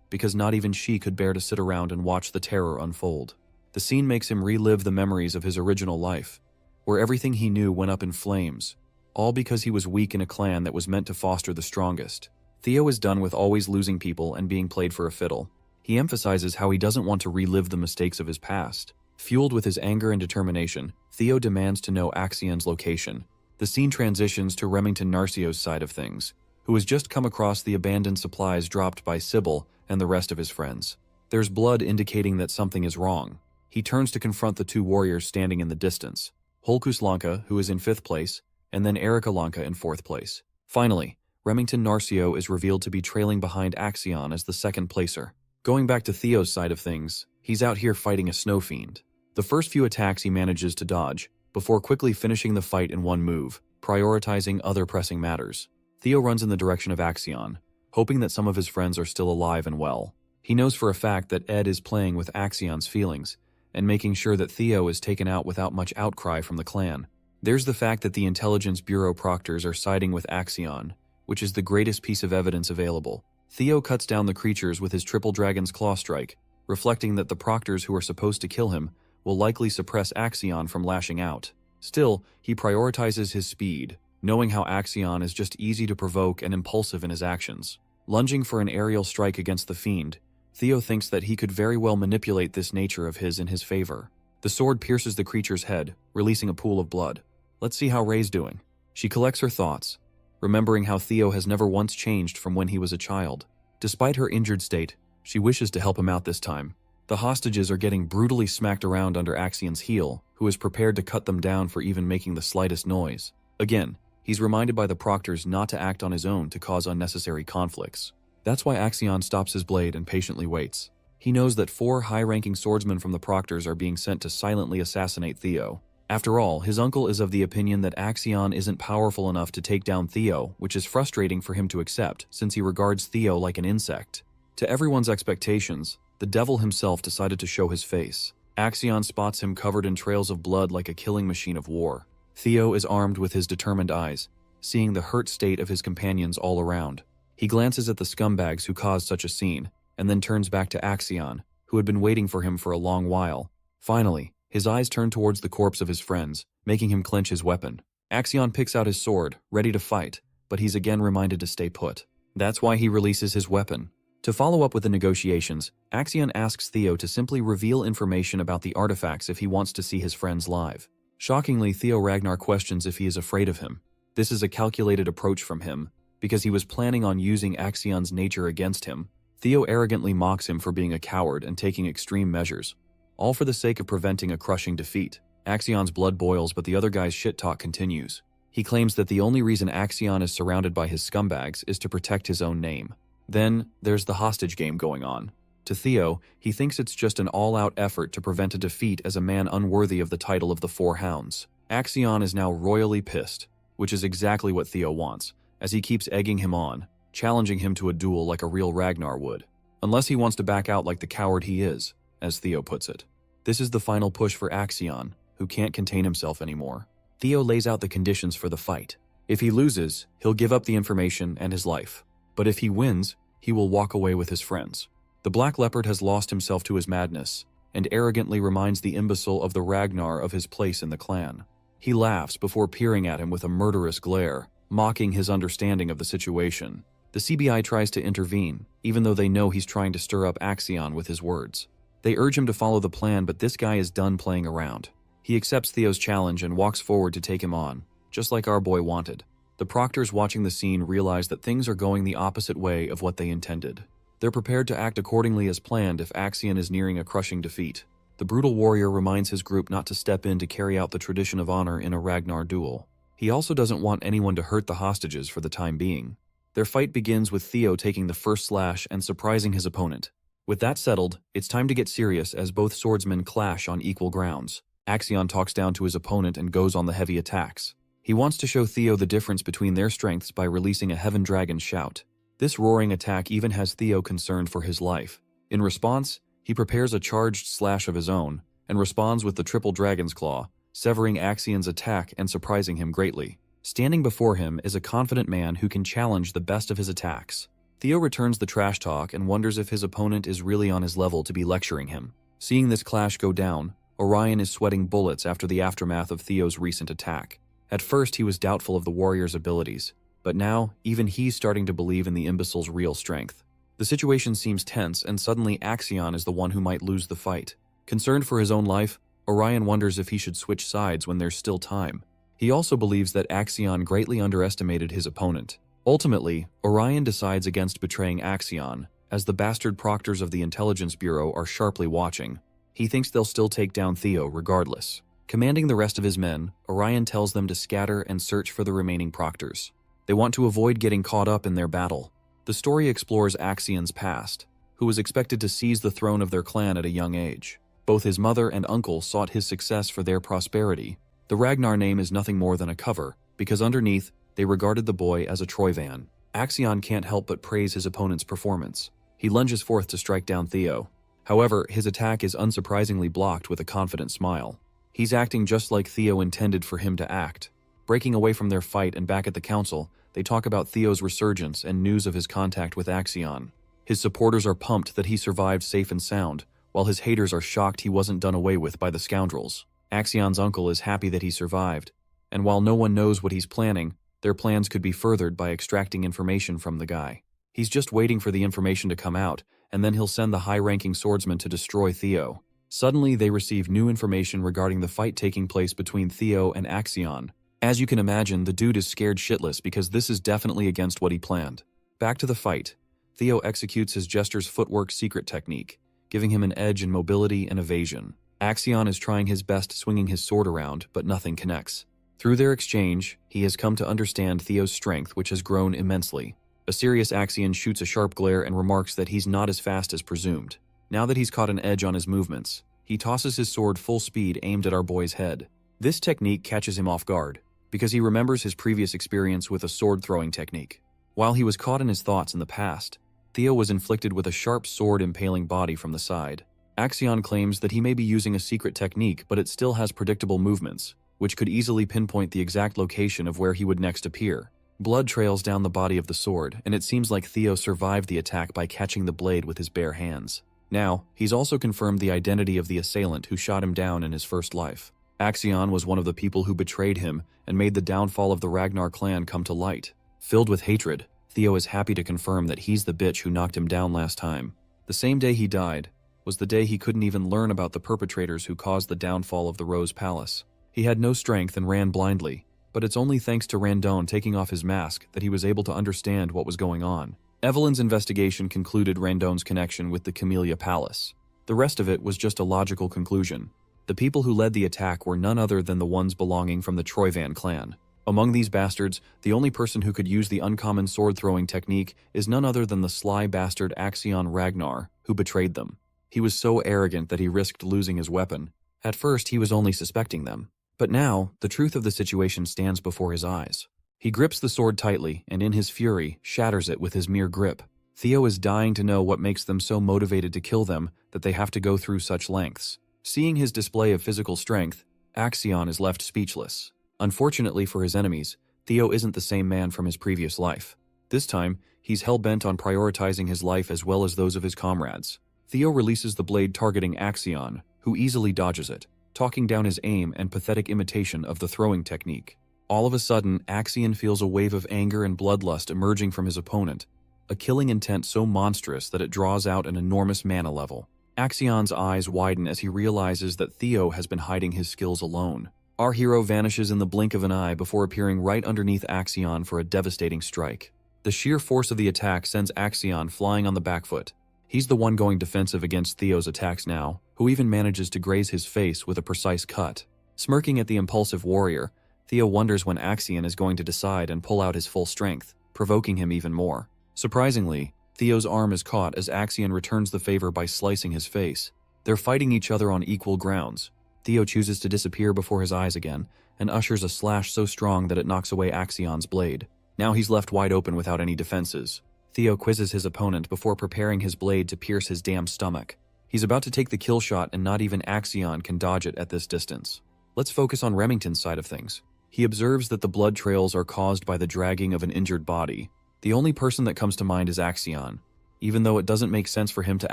because not even she could bear to sit around and watch the terror unfold. The scene makes him relive the memories of his original life, where everything he knew went up in flames, all because he was weak in a clan that was meant to foster the strongest. Theo is done with always losing people and being played for a fiddle. He emphasizes how he doesn't want to relive the mistakes of his past. Fueled with his anger and determination, Theo demands to know Axion's location. The scene transitions to Remington Narcio's side of things, who has just come across the abandoned supplies dropped by Sybil and the rest of his friends. There's blood indicating that something is wrong. He turns to confront the 2 warriors standing in the distance, Holkus Lanka, who is in 5th place, and then Erica Lanka in 4th place. Finally, Remington Narcio is revealed to be trailing behind Axion as the 2nd placer. Going back to Theo's side of things, he's out here fighting a snow fiend. The first few attacks he manages to dodge, before quickly finishing the fight in one move, prioritizing other pressing matters. Theo runs in the direction of Axion, hoping that some of his friends are still alive and well. He knows for a fact that Ed is playing with Axion's feelings, and making sure that Theo is taken out without much outcry from the clan. There's the fact that the Intelligence Bureau proctors are siding with Axion, which is the greatest piece of evidence available. Theo cuts down the creatures with his triple dragon's claw strike, reflecting that the proctors who are supposed to kill him will likely suppress Axion from lashing out. Still, he prioritizes his speed, knowing how Axion is just easy to provoke and impulsive in his actions. Lunging for an aerial strike against the fiend, Theo thinks that he could very well manipulate this nature of his in his favor. The sword pierces the creature's head, releasing a pool of blood. Let's see how Ray's doing. She collects her thoughts, remembering how Theo has never once changed from when he was a child. Despite her injured state, she wishes to help him out this time. The hostages are getting brutally smacked around under Axion's heel, who is prepared to cut them down for even making the slightest noise. Again, he's reminded by the proctors not to act on his own to cause unnecessary conflicts. That's why Axion stops his blade and patiently waits. He knows that 4 high-ranking swordsmen from the proctors are being sent to silently assassinate Theo. After all, his uncle is of the opinion that Axion isn't powerful enough to take down Theo, which is frustrating for him to accept, since he regards Theo like an insect. To everyone's expectations, the devil himself decided to show his face. Axion spots him covered in trails of blood like a killing machine of war. Theo is armed with his determined eyes, seeing the hurt state of his companions all around. He glances at the scumbags who caused such a scene, and then turns back to Axion, who had been waiting for him for a long while. Finally, his eyes turn towards the corpse of his friends, making him clench his weapon. Axion picks out his sword, ready to fight, but he's again reminded to stay put. That's why he releases his weapon. To follow up with the negotiations, Axion asks Theo to simply reveal information about the artifacts if he wants to see his friends live. Shockingly, Theo Ragnar questions if he is afraid of him. This is a calculated approach from him, because he was planning on using Axion's nature against him. Theo arrogantly mocks him for being a coward and taking extreme measures, all for the sake of preventing a crushing defeat. Axion's blood boils, but the other guy's shit talk continues. He claims that the only reason Axion is surrounded by his scumbags is to protect his own name. Then, there's the hostage game going on. To Theo, he thinks it's just an all-out effort to prevent a defeat as a man unworthy of the title of the 4 Hounds. Axion is now royally pissed, which is exactly what Theo wants, as he keeps egging him on, challenging him to a duel like a real Ragnar would. Unless he wants to back out like the coward he is, as Theo puts it. This is the final push for Axion, who can't contain himself anymore. Theo lays out the conditions for the fight. If he loses, he'll give up the information and his life. But if he wins, he will walk away with his friends. The Black Leopard has lost himself to his madness, and arrogantly reminds the imbecile of the Ragnar of his place in the clan. He laughs before peering at him with a murderous glare, mocking his understanding of the situation. The CBI tries to intervene, even though they know he's trying to stir up Axion with his words. They urge him to follow the plan, but this guy is done playing around. He accepts Theo's challenge and walks forward to take him on, just like our boy wanted. The proctors watching the scene realize that things are going the opposite way of what they intended. They're prepared to act accordingly as planned if Axion is nearing a crushing defeat. The brutal warrior reminds his group not to step in to carry out the tradition of honor in a Ragnar duel. He also doesn't want anyone to hurt the hostages for the time being. Their fight begins with Theo taking the first slash and surprising his opponent. With that settled, it's time to get serious as both swordsmen clash on equal grounds. Axion talks down to his opponent and goes on the heavy attacks. He wants to show Theo the difference between their strengths by releasing a Heaven Dragon shout. This roaring attack even has Theo concerned for his life. In response, he prepares a charged slash of his own, and responds with the triple dragon's claw, severing Axion's attack and surprising him greatly. Standing before him is a confident man who can challenge the best of his attacks. Theo returns the trash talk and wonders if his opponent is really on his level to be lecturing him. Seeing this clash go down, Orion is sweating bullets after the aftermath of Theo's recent attack. At first, he was doubtful of the warrior's abilities, but now, even he's starting to believe in the imbecile's real strength. The situation seems tense, and suddenly Axion is the one who might lose the fight. Concerned for his own life, Orion wonders if he should switch sides when there's still time. He also believes that Axion greatly underestimated his opponent. Ultimately, Orion decides against betraying Axion, as the bastard proctors of the Intelligence Bureau are sharply watching. He thinks they'll still take down Theo regardless. Commanding the rest of his men, Orion tells them to scatter and search for the remaining proctors. They want to avoid getting caught up in their battle. The story explores Axion's past, who was expected to seize the throne of their clan at a young age. Both his mother and uncle sought his success for their prosperity. The Ragnar name is nothing more than a cover, because underneath, they regarded the boy as a Troyvan. Axion can't help but praise his opponent's performance. He lunges forth to strike down Theo. However, his attack is unsurprisingly blocked with a confident smile. He's acting just like Theo intended for him to act. Breaking away from their fight and back at the council, they talk about Theo's resurgence and news of his contact with Axion. His supporters are pumped that he survived safe and sound, while his haters are shocked he wasn't done away with by the scoundrels. Axion's uncle is happy that he survived, and while no one knows what he's planning, their plans could be furthered by extracting information from the guy. He's just waiting for the information to come out, and then he'll send the high-ranking swordsman to destroy Theo. Suddenly, they receive new information regarding the fight taking place between Theo and Axion. As you can imagine, the dude is scared shitless because this is definitely against what he planned. Back to the fight. Theo executes his jester's footwork secret technique, giving him an edge in mobility and evasion. Axion is trying his best swinging his sword around, but nothing connects. Through their exchange, he has come to understand Theo's strength, which has grown immensely. A serious Axion shoots a sharp glare and remarks that he's not as fast as presumed. Now that he's caught an edge on his movements, he tosses his sword full speed aimed at our boy's head. This technique catches him off guard, because he remembers his previous experience with a sword-throwing technique. While he was caught in his thoughts in the past, Theo was inflicted with a sharp sword impaling body from the side. Axion claims that he may be using a secret technique, but it still has predictable movements, which could easily pinpoint the exact location of where he would next appear. Blood trails down the body of the sword, and it seems like Theo survived the attack by catching the blade with his bare hands. Now, he's also confirmed the identity of the assailant who shot him down in his first life. Axion was one of the people who betrayed him and made the downfall of the Ragnar clan come to light. Filled with hatred, Theo is happy to confirm that he's the bitch who knocked him down last time. The same day he died was the day he couldn't even learn about the perpetrators who caused the downfall of the Rose Palace. He had no strength and ran blindly, but it's only thanks to Randon taking off his mask that he was able to understand what was going on. Evelyn's investigation concluded Randon's connection with the Camellia Palace. The rest of it was just a logical conclusion. The people who led the attack were none other than the ones belonging from the Troyvan clan. Among these bastards, the only person who could use the uncommon sword-throwing technique is none other than the sly bastard Axion Ragnar, who betrayed them. He was so arrogant that he risked losing his weapon. At first, he was only suspecting them. But now, the truth of the situation stands before his eyes. He grips the sword tightly, and in his fury, shatters it with his mere grip. Theo is dying to know what makes them so motivated to kill them that they have to go through such lengths. Seeing his display of physical strength, Axion is left speechless. Unfortunately for his enemies, Theo isn't the same man from his previous life. This time, he's hell-bent on prioritizing his life as well as those of his comrades. Theo releases the blade targeting Axion, who easily dodges it, talking down his aim and pathetic imitation of the throwing technique. All of a sudden, Axion feels a wave of anger and bloodlust emerging from his opponent, a killing intent so monstrous that it draws out an enormous mana level. Axion's eyes widen as he realizes that Theo has been hiding his skills alone. Our hero vanishes in the blink of an eye before appearing right underneath Axion for a devastating strike. The sheer force of the attack sends Axion flying on the back foot. He's the one going defensive against Theo's attacks now, who even manages to graze his face with a precise cut. Smirking at the impulsive warrior, Theo wonders when Axion is going to decide and pull out his full strength, provoking him even more. Surprisingly, Theo's arm is caught as Axion returns the favor by slicing his face. They're fighting each other on equal grounds. Theo chooses to disappear before his eyes again, and ushers a slash so strong that it knocks away Axion's blade. Now he's left wide open without any defenses. Theo quizzes his opponent before preparing his blade to pierce his damn stomach. He's about to take the kill shot and not even Axion can dodge it at this distance. Let's focus on Remington's side of things. He observes that the blood trails are caused by the dragging of an injured body. The only person that comes to mind is Axion, even though it doesn't make sense for him to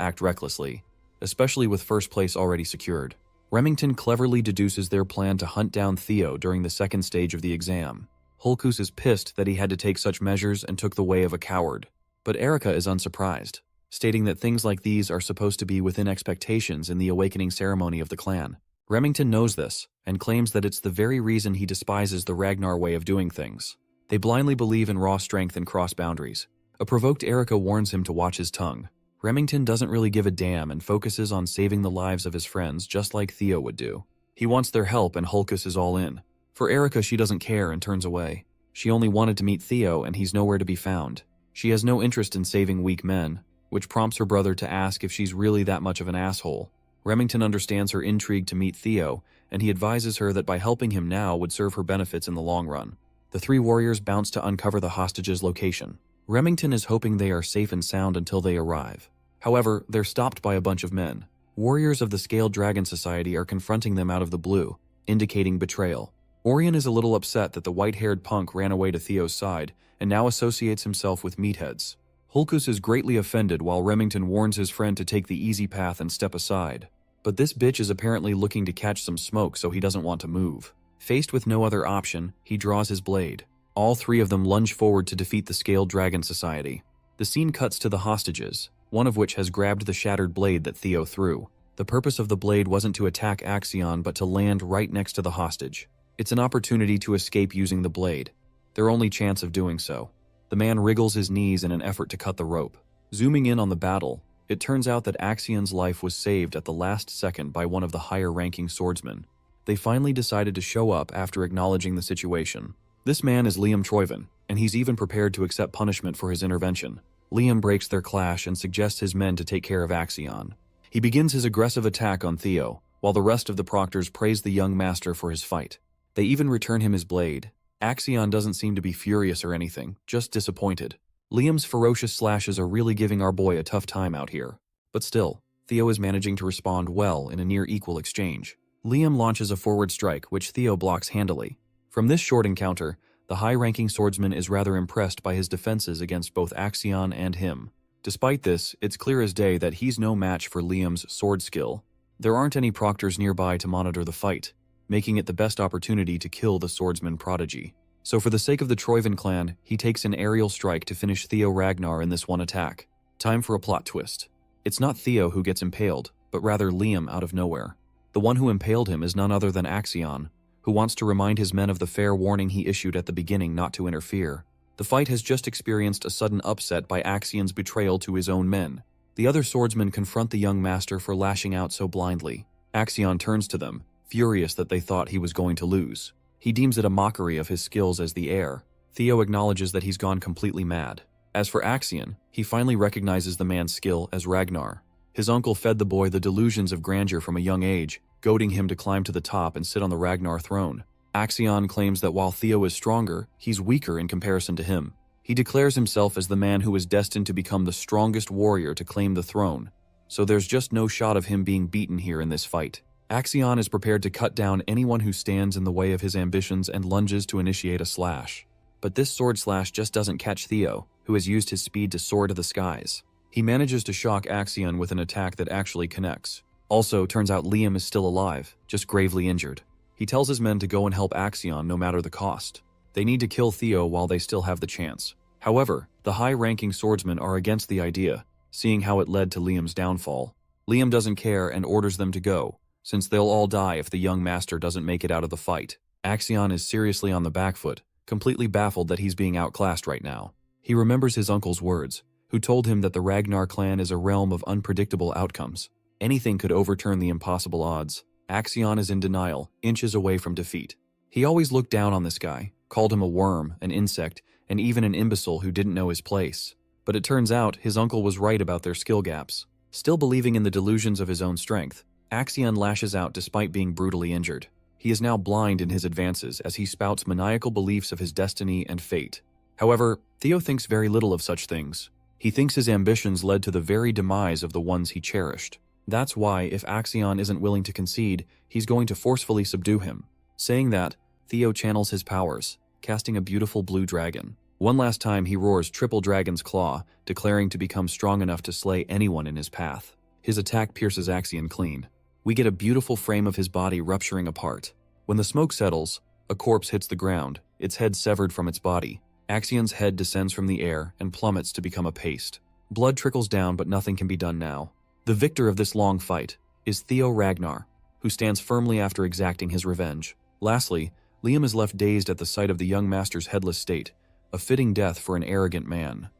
act recklessly, especially with first place already secured. Remington cleverly deduces their plan to hunt down Theo during the second stage of the exam. Hulkus is pissed that he had to take such measures and took the way of a coward. But Erica is unsurprised, stating that things like these are supposed to be within expectations in the awakening ceremony of the clan. Remington knows this, and claims that it's the very reason he despises the Ragnar way of doing things. They blindly believe in raw strength and cross boundaries. A provoked Erica warns him to watch his tongue. Remington doesn't really give a damn and focuses on saving the lives of his friends just like Theo would do. He wants their help and Hulkus is all in. For Erica, she doesn't care and turns away. She only wanted to meet Theo and he's nowhere to be found. She has no interest in saving weak men, which prompts her brother to ask if she's really that much of an asshole. Remington understands her intrigue to meet Theo, and he advises her that by helping him now would serve her benefits in the long run. The three warriors bounce to uncover the hostages' location. Remington is hoping they are safe and sound until they arrive. However, they're stopped by a bunch of men. Warriors of the Scaled Dragon Society are confronting them out of the blue, indicating betrayal. Orion is a little upset that the white-haired punk ran away to Theo's side and now associates himself with meatheads. Hulkus is greatly offended while Remington warns his friend to take the easy path and step aside. But this bitch is apparently looking to catch some smoke, so he doesn't want to move. Faced with no other option, he draws his blade. All three of them lunge forward to defeat the Scaled Dragon Society. The scene cuts to the hostages, one of which has grabbed the shattered blade that Theo threw. The purpose of the blade wasn't to attack Axion, but to land right next to the hostage. It's an opportunity to escape using the blade, their only chance of doing so. The man wriggles his knees in an effort to cut the rope. Zooming in on the battle, it turns out that Axion's life was saved at the last second by one of the higher-ranking swordsmen. They finally decided to show up after acknowledging the situation. This man is Liam Troyven, and he's even prepared to accept punishment for his intervention. Liam breaks their clash and suggests his men to take care of Axion. He begins his aggressive attack on Theo, while the rest of the proctors praise the young master for his fight. They even return him his blade. Axion doesn't seem to be furious or anything, just disappointed. Liam's ferocious slashes are really giving our boy a tough time out here. But still, Theo is managing to respond well in a near-equal exchange. Liam launches a forward strike, which Theo blocks handily. From this short encounter, the high-ranking swordsman is rather impressed by his defenses against both Axion and him. Despite this, it's clear as day that he's no match for Liam's sword skill. There aren't any proctors nearby to monitor the fight, making it the best opportunity to kill the swordsman prodigy. So for the sake of the Troyven clan, he takes an aerial strike to finish Theo Ragnar in this one attack. Time for a plot twist. It's not Theo who gets impaled, but rather Liam out of nowhere. The one who impaled him is none other than Axion, who wants to remind his men of the fair warning he issued at the beginning not to interfere. The fight has just experienced a sudden upset by Axion's betrayal to his own men. The other swordsmen confront the young master for lashing out so blindly. Axion turns to them, furious that they thought he was going to lose. He deems it a mockery of his skills as the heir. Theo acknowledges that he's gone completely mad. As for Axion, he finally recognizes the man's skill as Ragnar. His uncle fed the boy the delusions of grandeur from a young age, goading him to climb to the top and sit on the Ragnar throne. Axion claims that while Theo is stronger, he's weaker in comparison to him. He declares himself as the man who is destined to become the strongest warrior to claim the throne, so there's just no shot of him being beaten here in this fight. Axion is prepared to cut down anyone who stands in the way of his ambitions and lunges to initiate a slash. But this sword slash just doesn't catch Theo, who has used his speed to soar to the skies. He manages to shock Axion with an attack that actually connects. Also, turns out Liam is still alive, just gravely injured. He tells his men to go and help Axion no matter the cost. They need to kill Theo while they still have the chance. However, the high-ranking swordsmen are against the idea, seeing how it led to Liam's downfall. Liam doesn't care and orders them to go, since they'll all die if the young master doesn't make it out of the fight. Axion is seriously on the back foot, completely baffled that he's being outclassed right now. He remembers his uncle's words, who told him that the Ragnar clan is a realm of unpredictable outcomes. Anything could overturn the impossible odds. Axion is in denial, inches away from defeat. He always looked down on this guy, called him a worm, an insect, and even an imbecile who didn't know his place. But it turns out his uncle was right about their skill gaps. Still believing in the delusions of his own strength, Axion lashes out despite being brutally injured. He is now blind in his advances as he spouts maniacal beliefs of his destiny and fate. However, Theo thinks very little of such things. He thinks his ambitions led to the very demise of the ones he cherished. That's why, if Axion isn't willing to concede, he's going to forcefully subdue him. Saying that, Theo channels his powers, casting a beautiful blue dragon. One last time he roars Triple Dragon's Claw, declaring to become strong enough to slay anyone in his path. His attack pierces Axion clean. We get a beautiful frame of his body rupturing apart. When the smoke settles, a corpse hits the ground, its head severed from its body. Axion's head descends from the air and plummets to become a paste. Blood trickles down, but nothing can be done now. The victor of this long fight is Theo Ragnar, who stands firmly after exacting his revenge. Lastly, Liam is left dazed at the sight of the young master's headless state, a fitting death for an arrogant man.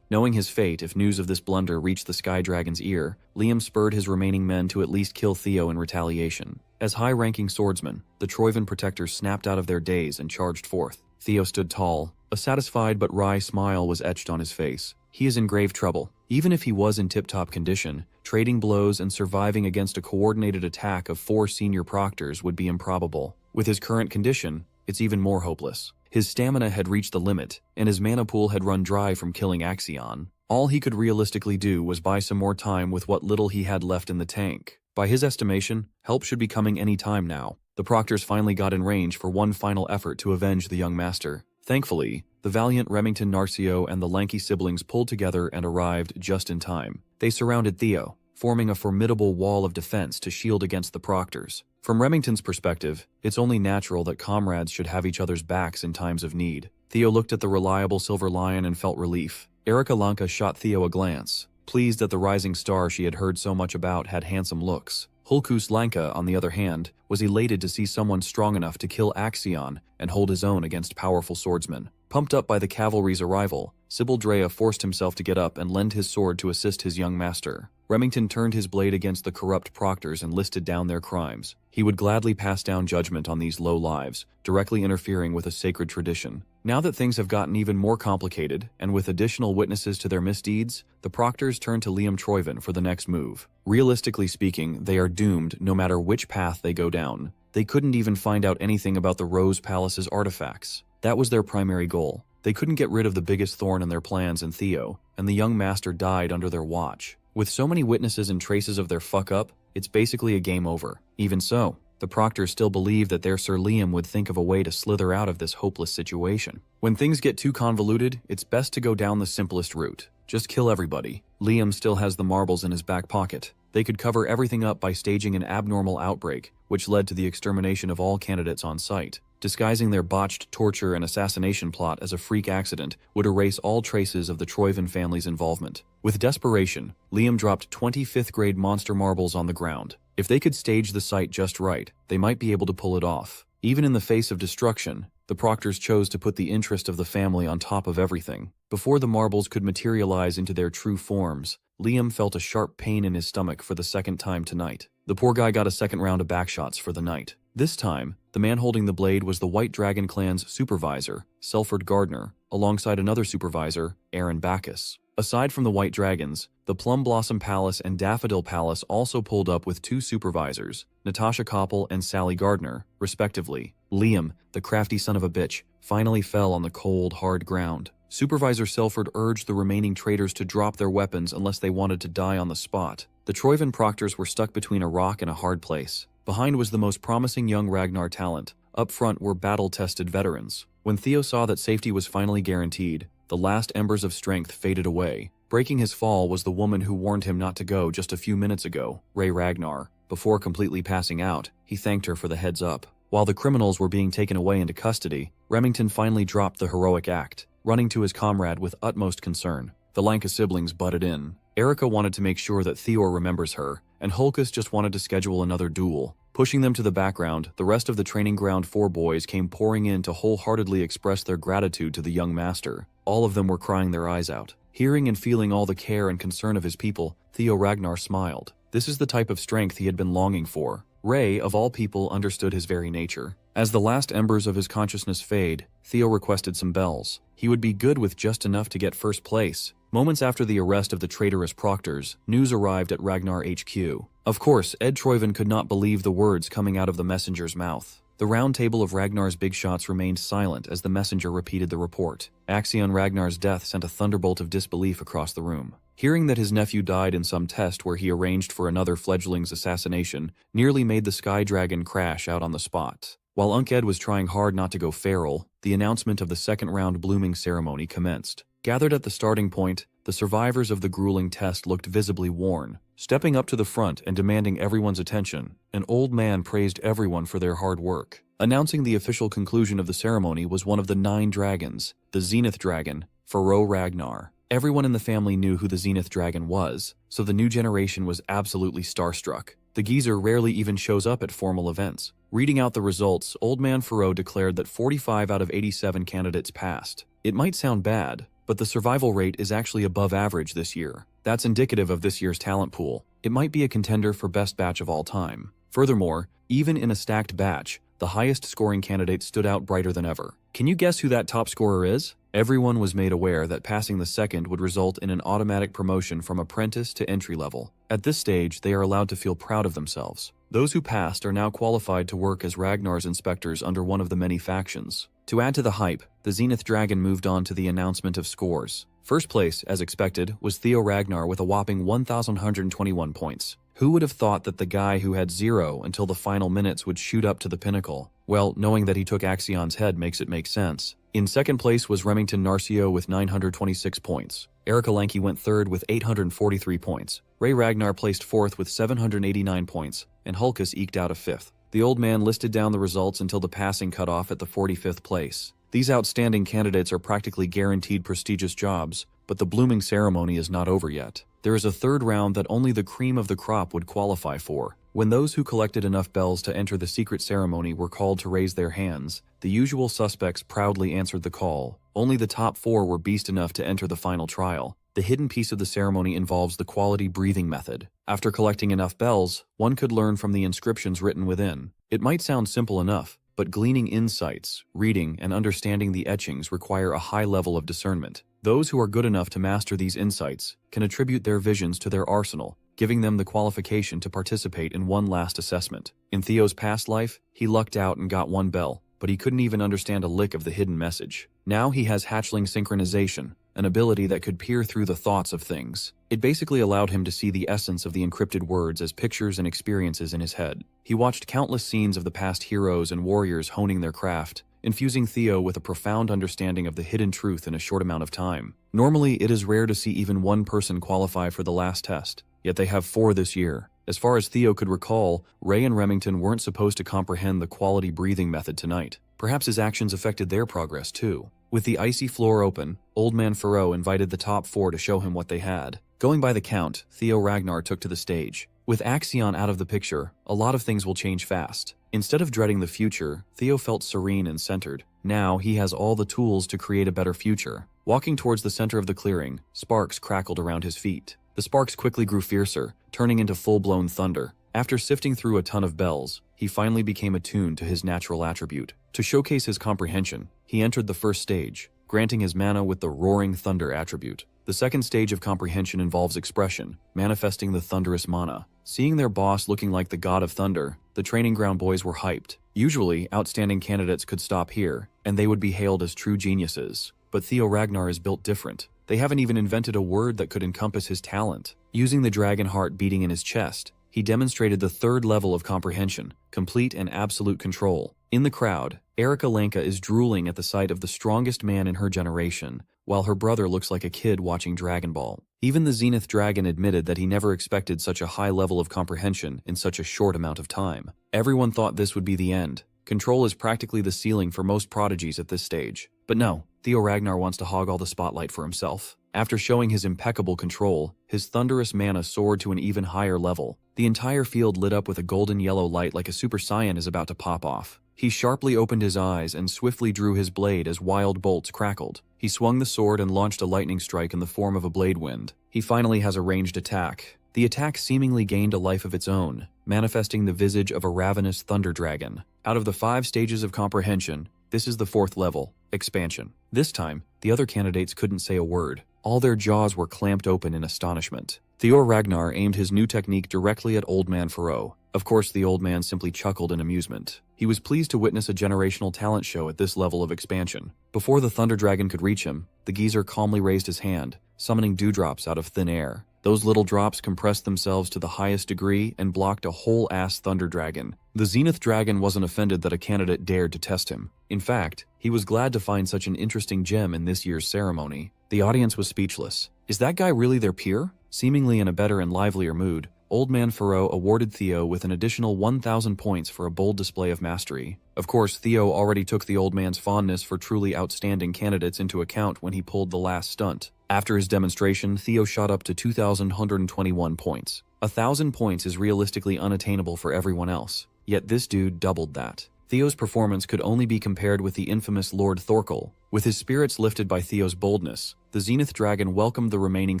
Knowing his fate if news of this blunder reached the Sky Dragon's ear, Liam spurred his remaining men to at least kill Theo in retaliation. As high-ranking swordsmen, the Troyven protectors snapped out of their daze and charged forth. Theo stood tall. A satisfied but wry smile was etched on his face. He is in grave trouble. Even if he was in tip-top condition, trading blows and surviving against a coordinated attack of 4 senior proctors would be improbable. With his current condition, it's even more hopeless. His stamina had reached the limit, and his mana pool had run dry from killing Axion. All he could realistically do was buy some more time with what little he had left in the tank. By his estimation, help should be coming any time now. The proctors finally got in range for one final effort to avenge the young master. Thankfully, the valiant Remington Narcio and the lanky siblings pulled together and arrived just in time. They surrounded Theo, forming a formidable wall of defense to shield against the proctors. From Remington's perspective, it's only natural that comrades should have each other's backs in times of need. Theo looked at the reliable Silver Lion and felt relief. Erika Lanka shot Theo a glance, pleased that the rising star she had heard so much about had handsome looks. Hulkus Lanka, on the other hand, was elated to see someone strong enough to kill Axion and hold his own against powerful swordsmen. Pumped up by the cavalry's arrival, Sybil Drea forced himself to get up and lend his sword to assist his young master. Remington turned his blade against the corrupt proctors and listed down their crimes. He would gladly pass down judgment on these low lives, directly interfering with a sacred tradition. Now that things have gotten even more complicated, and with additional witnesses to their misdeeds, the proctors turned to Liam Troyven for the next move. Realistically speaking, they are doomed no matter which path they go down. They couldn't even find out anything about the Rose Palace's artifacts. That was their primary goal. They couldn't get rid of the biggest thorn in their plans in Theo, and the young master died under their watch. With so many witnesses and traces of their fuck-up, it's basically a game over. Even so, the proctors still believe that their Sir Liam would think of a way to slither out of this hopeless situation. When things get too convoluted, it's best to go down the simplest route. Just kill everybody. Liam still has the marbles in his back pocket. They could cover everything up by staging an abnormal outbreak, which led to the extermination of all candidates on site. Disguising their botched torture and assassination plot as a freak accident would erase all traces of the Troyven family's involvement. With desperation, Liam dropped 20 fifth-grade monster marbles on the ground. If they could stage the site just right, they might be able to pull it off. Even in the face of destruction, the proctors chose to put the interest of the family on top of everything. Before the marbles could materialize into their true forms, Liam felt a sharp pain in his stomach for the second time tonight. The poor guy got a second round of backshots for the night. This time, the man holding the blade was the White Dragon clan's supervisor, Selford Gardner, alongside another supervisor, Aaron Bacchus. Aside from the White Dragons, the Plum Blossom Palace and Daffodil Palace also pulled up with two supervisors, Natasha Koppel and Sally Gardner, respectively. Liam, the crafty son of a bitch, finally fell on the cold, hard ground. Supervisor Selford urged the remaining traitors to drop their weapons unless they wanted to die on the spot. The Troyven proctors were stuck between a rock and a hard place. Behind was the most promising young Ragnar talent. Up front were battle-tested veterans. When Theo saw that safety was finally guaranteed, the last embers of strength faded away. Breaking his fall was the woman who warned him not to go just a few minutes ago, Ray Ragnar. Before completely passing out, he thanked her for the heads up. While the criminals were being taken away into custody, Remington finally dropped the heroic act, running to his comrade with utmost concern. The Lanka siblings butted in. Erika wanted to make sure that Theor remembers her, and Hulkus just wanted to schedule another duel. Pushing them to the background, the rest of the training ground 4 boys came pouring in to wholeheartedly express their gratitude to the young master. All of them were crying their eyes out. Hearing and feeling all the care and concern of his people, Theo Ragnar smiled. This is the type of strength he had been longing for. Ray, of all people, understood his very nature. As the last embers of his consciousness fade, Theo requested some bells. He would be good with just enough to get first place. Moments after the arrest of the traitorous proctors, news arrived at Ragnar HQ. Of course, Ed Troyven could not believe the words coming out of the messenger's mouth. The round table of Ragnar's big shots remained silent as the messenger repeated the report. Axion Ragnar's death sent a thunderbolt of disbelief across the room. Hearing that his nephew died in some test where he arranged for another fledgling's assassination nearly made the Sky Dragon crash out on the spot. While Unc Ed was trying hard not to go feral, the announcement of the second round blooming ceremony commenced. Gathered at the starting point, the survivors of the grueling test looked visibly worn. Stepping up to the front and demanding everyone's attention, an old man praised everyone for their hard work. Announcing the official conclusion of the ceremony was one of the 9 dragons, the Zenith Dragon, Faro Ragnar. Everyone in the family knew who the Zenith Dragon was, so the new generation was absolutely starstruck. The geezer rarely even shows up at formal events. Reading out the results, Old Man Faro declared that 45 out of 87 candidates passed. It might sound bad, but the survival rate is actually above average this year. That's indicative of this year's talent pool. It might be a contender for best batch of all time. Furthermore, even in a stacked batch, the highest scoring candidate stood out brighter than ever. Can you guess who that top scorer is? Everyone was made aware that passing the second would result in an automatic promotion from apprentice to entry level. At this stage, they are allowed to feel proud of themselves. Those who passed are now qualified to work as Ragnar's inspectors under one of the many factions. To add to the hype, the Zenith Dragon moved on to the announcement of scores. First place, as expected, was Theo Ragnar with a whopping 1,121 points. Who would have thought that the guy who had 0 until the final minutes would shoot up to the pinnacle? Well, knowing that he took Axion's head makes it make sense. In second place was Remington Narcio with 926 points. Erica Lanke went third with 843 points. Ray Ragnar placed fourth with 789 points, and Hulkus eked out a fifth. The old man listed down the results until the passing cutoff at the 45th place. These outstanding candidates are practically guaranteed prestigious jobs, but the blooming ceremony is not over yet. There is a third round that only the cream of the crop would qualify for. When those who collected enough bells to enter the secret ceremony were called to raise their hands, the usual suspects proudly answered the call. Only the top 4 were beast enough to enter the final trial. The hidden piece of the ceremony involves the quality breathing method. After collecting enough bells, one could learn from the inscriptions written within. It might sound simple enough, but gleaning insights, reading, and understanding the etchings require a high level of discernment. Those who are good enough to master these insights can attribute their visions to their arsenal, giving them the qualification to participate in one last assessment. In Theo's past life, he lucked out and got 1 bell, but he couldn't even understand a lick of the hidden message. Now he has hatchling synchronization, an ability that could peer through the thoughts of things. It basically allowed him to see the essence of the encrypted words as pictures and experiences in his head. He watched countless scenes of the past heroes and warriors honing their craft, infusing Theo with a profound understanding of the hidden truth in a short amount of time. Normally, it is rare to see even one person qualify for the last test, yet they have 4 this year. As far as Theo could recall, Ray and Remington weren't supposed to comprehend the quality breathing method tonight. Perhaps his actions affected their progress too. With the icy floor open, Old Man Faro invited the top 4 to show him what they had. Going by the count, Theo Ragnar took to the stage. With Axion out of the picture, a lot of things will change fast. Instead of dreading the future, Theo felt serene and centered. Now he has all the tools to create a better future. Walking towards the center of the clearing, sparks crackled around his feet. The sparks quickly grew fiercer, turning into full-blown thunder. After sifting through a ton of bells, he finally became attuned to his natural attribute. To showcase his comprehension, he entered the first stage, granting his mana with the Roaring Thunder attribute. The second stage of comprehension involves expression, manifesting the thunderous mana. Seeing their boss looking like the god of thunder, the training ground boys were hyped. Usually, outstanding candidates could stop here, and they would be hailed as true geniuses. But Theo Ragnar is built different. They haven't even invented a word that could encompass his talent. Using the dragon heart beating in his chest, he demonstrated the third level of comprehension, complete and absolute control. In the crowd, Erica Lanke is drooling at the sight of the strongest man in her generation, while her brother looks like a kid watching Dragon Ball. Even the Zenith Dragon admitted that he never expected such a high level of comprehension in such a short amount of time. Everyone thought this would be the end. Control is practically the ceiling for most prodigies at this stage. But no, Theo Ragnar wants to hog all the spotlight for himself. After showing his impeccable control, his thunderous mana soared to an even higher level. The entire field lit up with a golden yellow light like a Super Saiyan is about to pop off. He sharply opened his eyes and swiftly drew his blade as wild bolts crackled. He swung the sword and launched a lightning strike in the form of a blade wind. He finally has a ranged attack. The attack seemingly gained a life of its own, manifesting the visage of a ravenous thunder dragon. Out of the 5 stages of comprehension, this is the 4th level, expansion. This time, the other candidates couldn't say a word. All their jaws were clamped open in astonishment. Theo Ragnar aimed his new technique directly at Old Man Faro. Of course, the old man simply chuckled in amusement. He was pleased to witness a generational talent show at this level of expansion. Before the Thunder Dragon could reach him, the geezer calmly raised his hand, summoning dewdrops out of thin air. Those little drops compressed themselves to the highest degree and blocked a whole-ass Thunder Dragon. The Zenith Dragon wasn't offended that a candidate dared to test him. In fact, he was glad to find such an interesting gem in this year's ceremony. The audience was speechless. Is that guy really their peer? Seemingly in a better and livelier mood, Old Man Faro awarded Theo with an additional 1,000 points for a bold display of mastery. Of course, Theo already took the old man's fondness for truly outstanding candidates into account when he pulled the last stunt. After his demonstration, Theo shot up to 2,121 points. 1,000 points is realistically unattainable for everyone else, yet this dude doubled that. Theo's performance could only be compared with the infamous Lord Thorkel. With his spirits lifted by Theo's boldness, the Zenith Dragon welcomed the remaining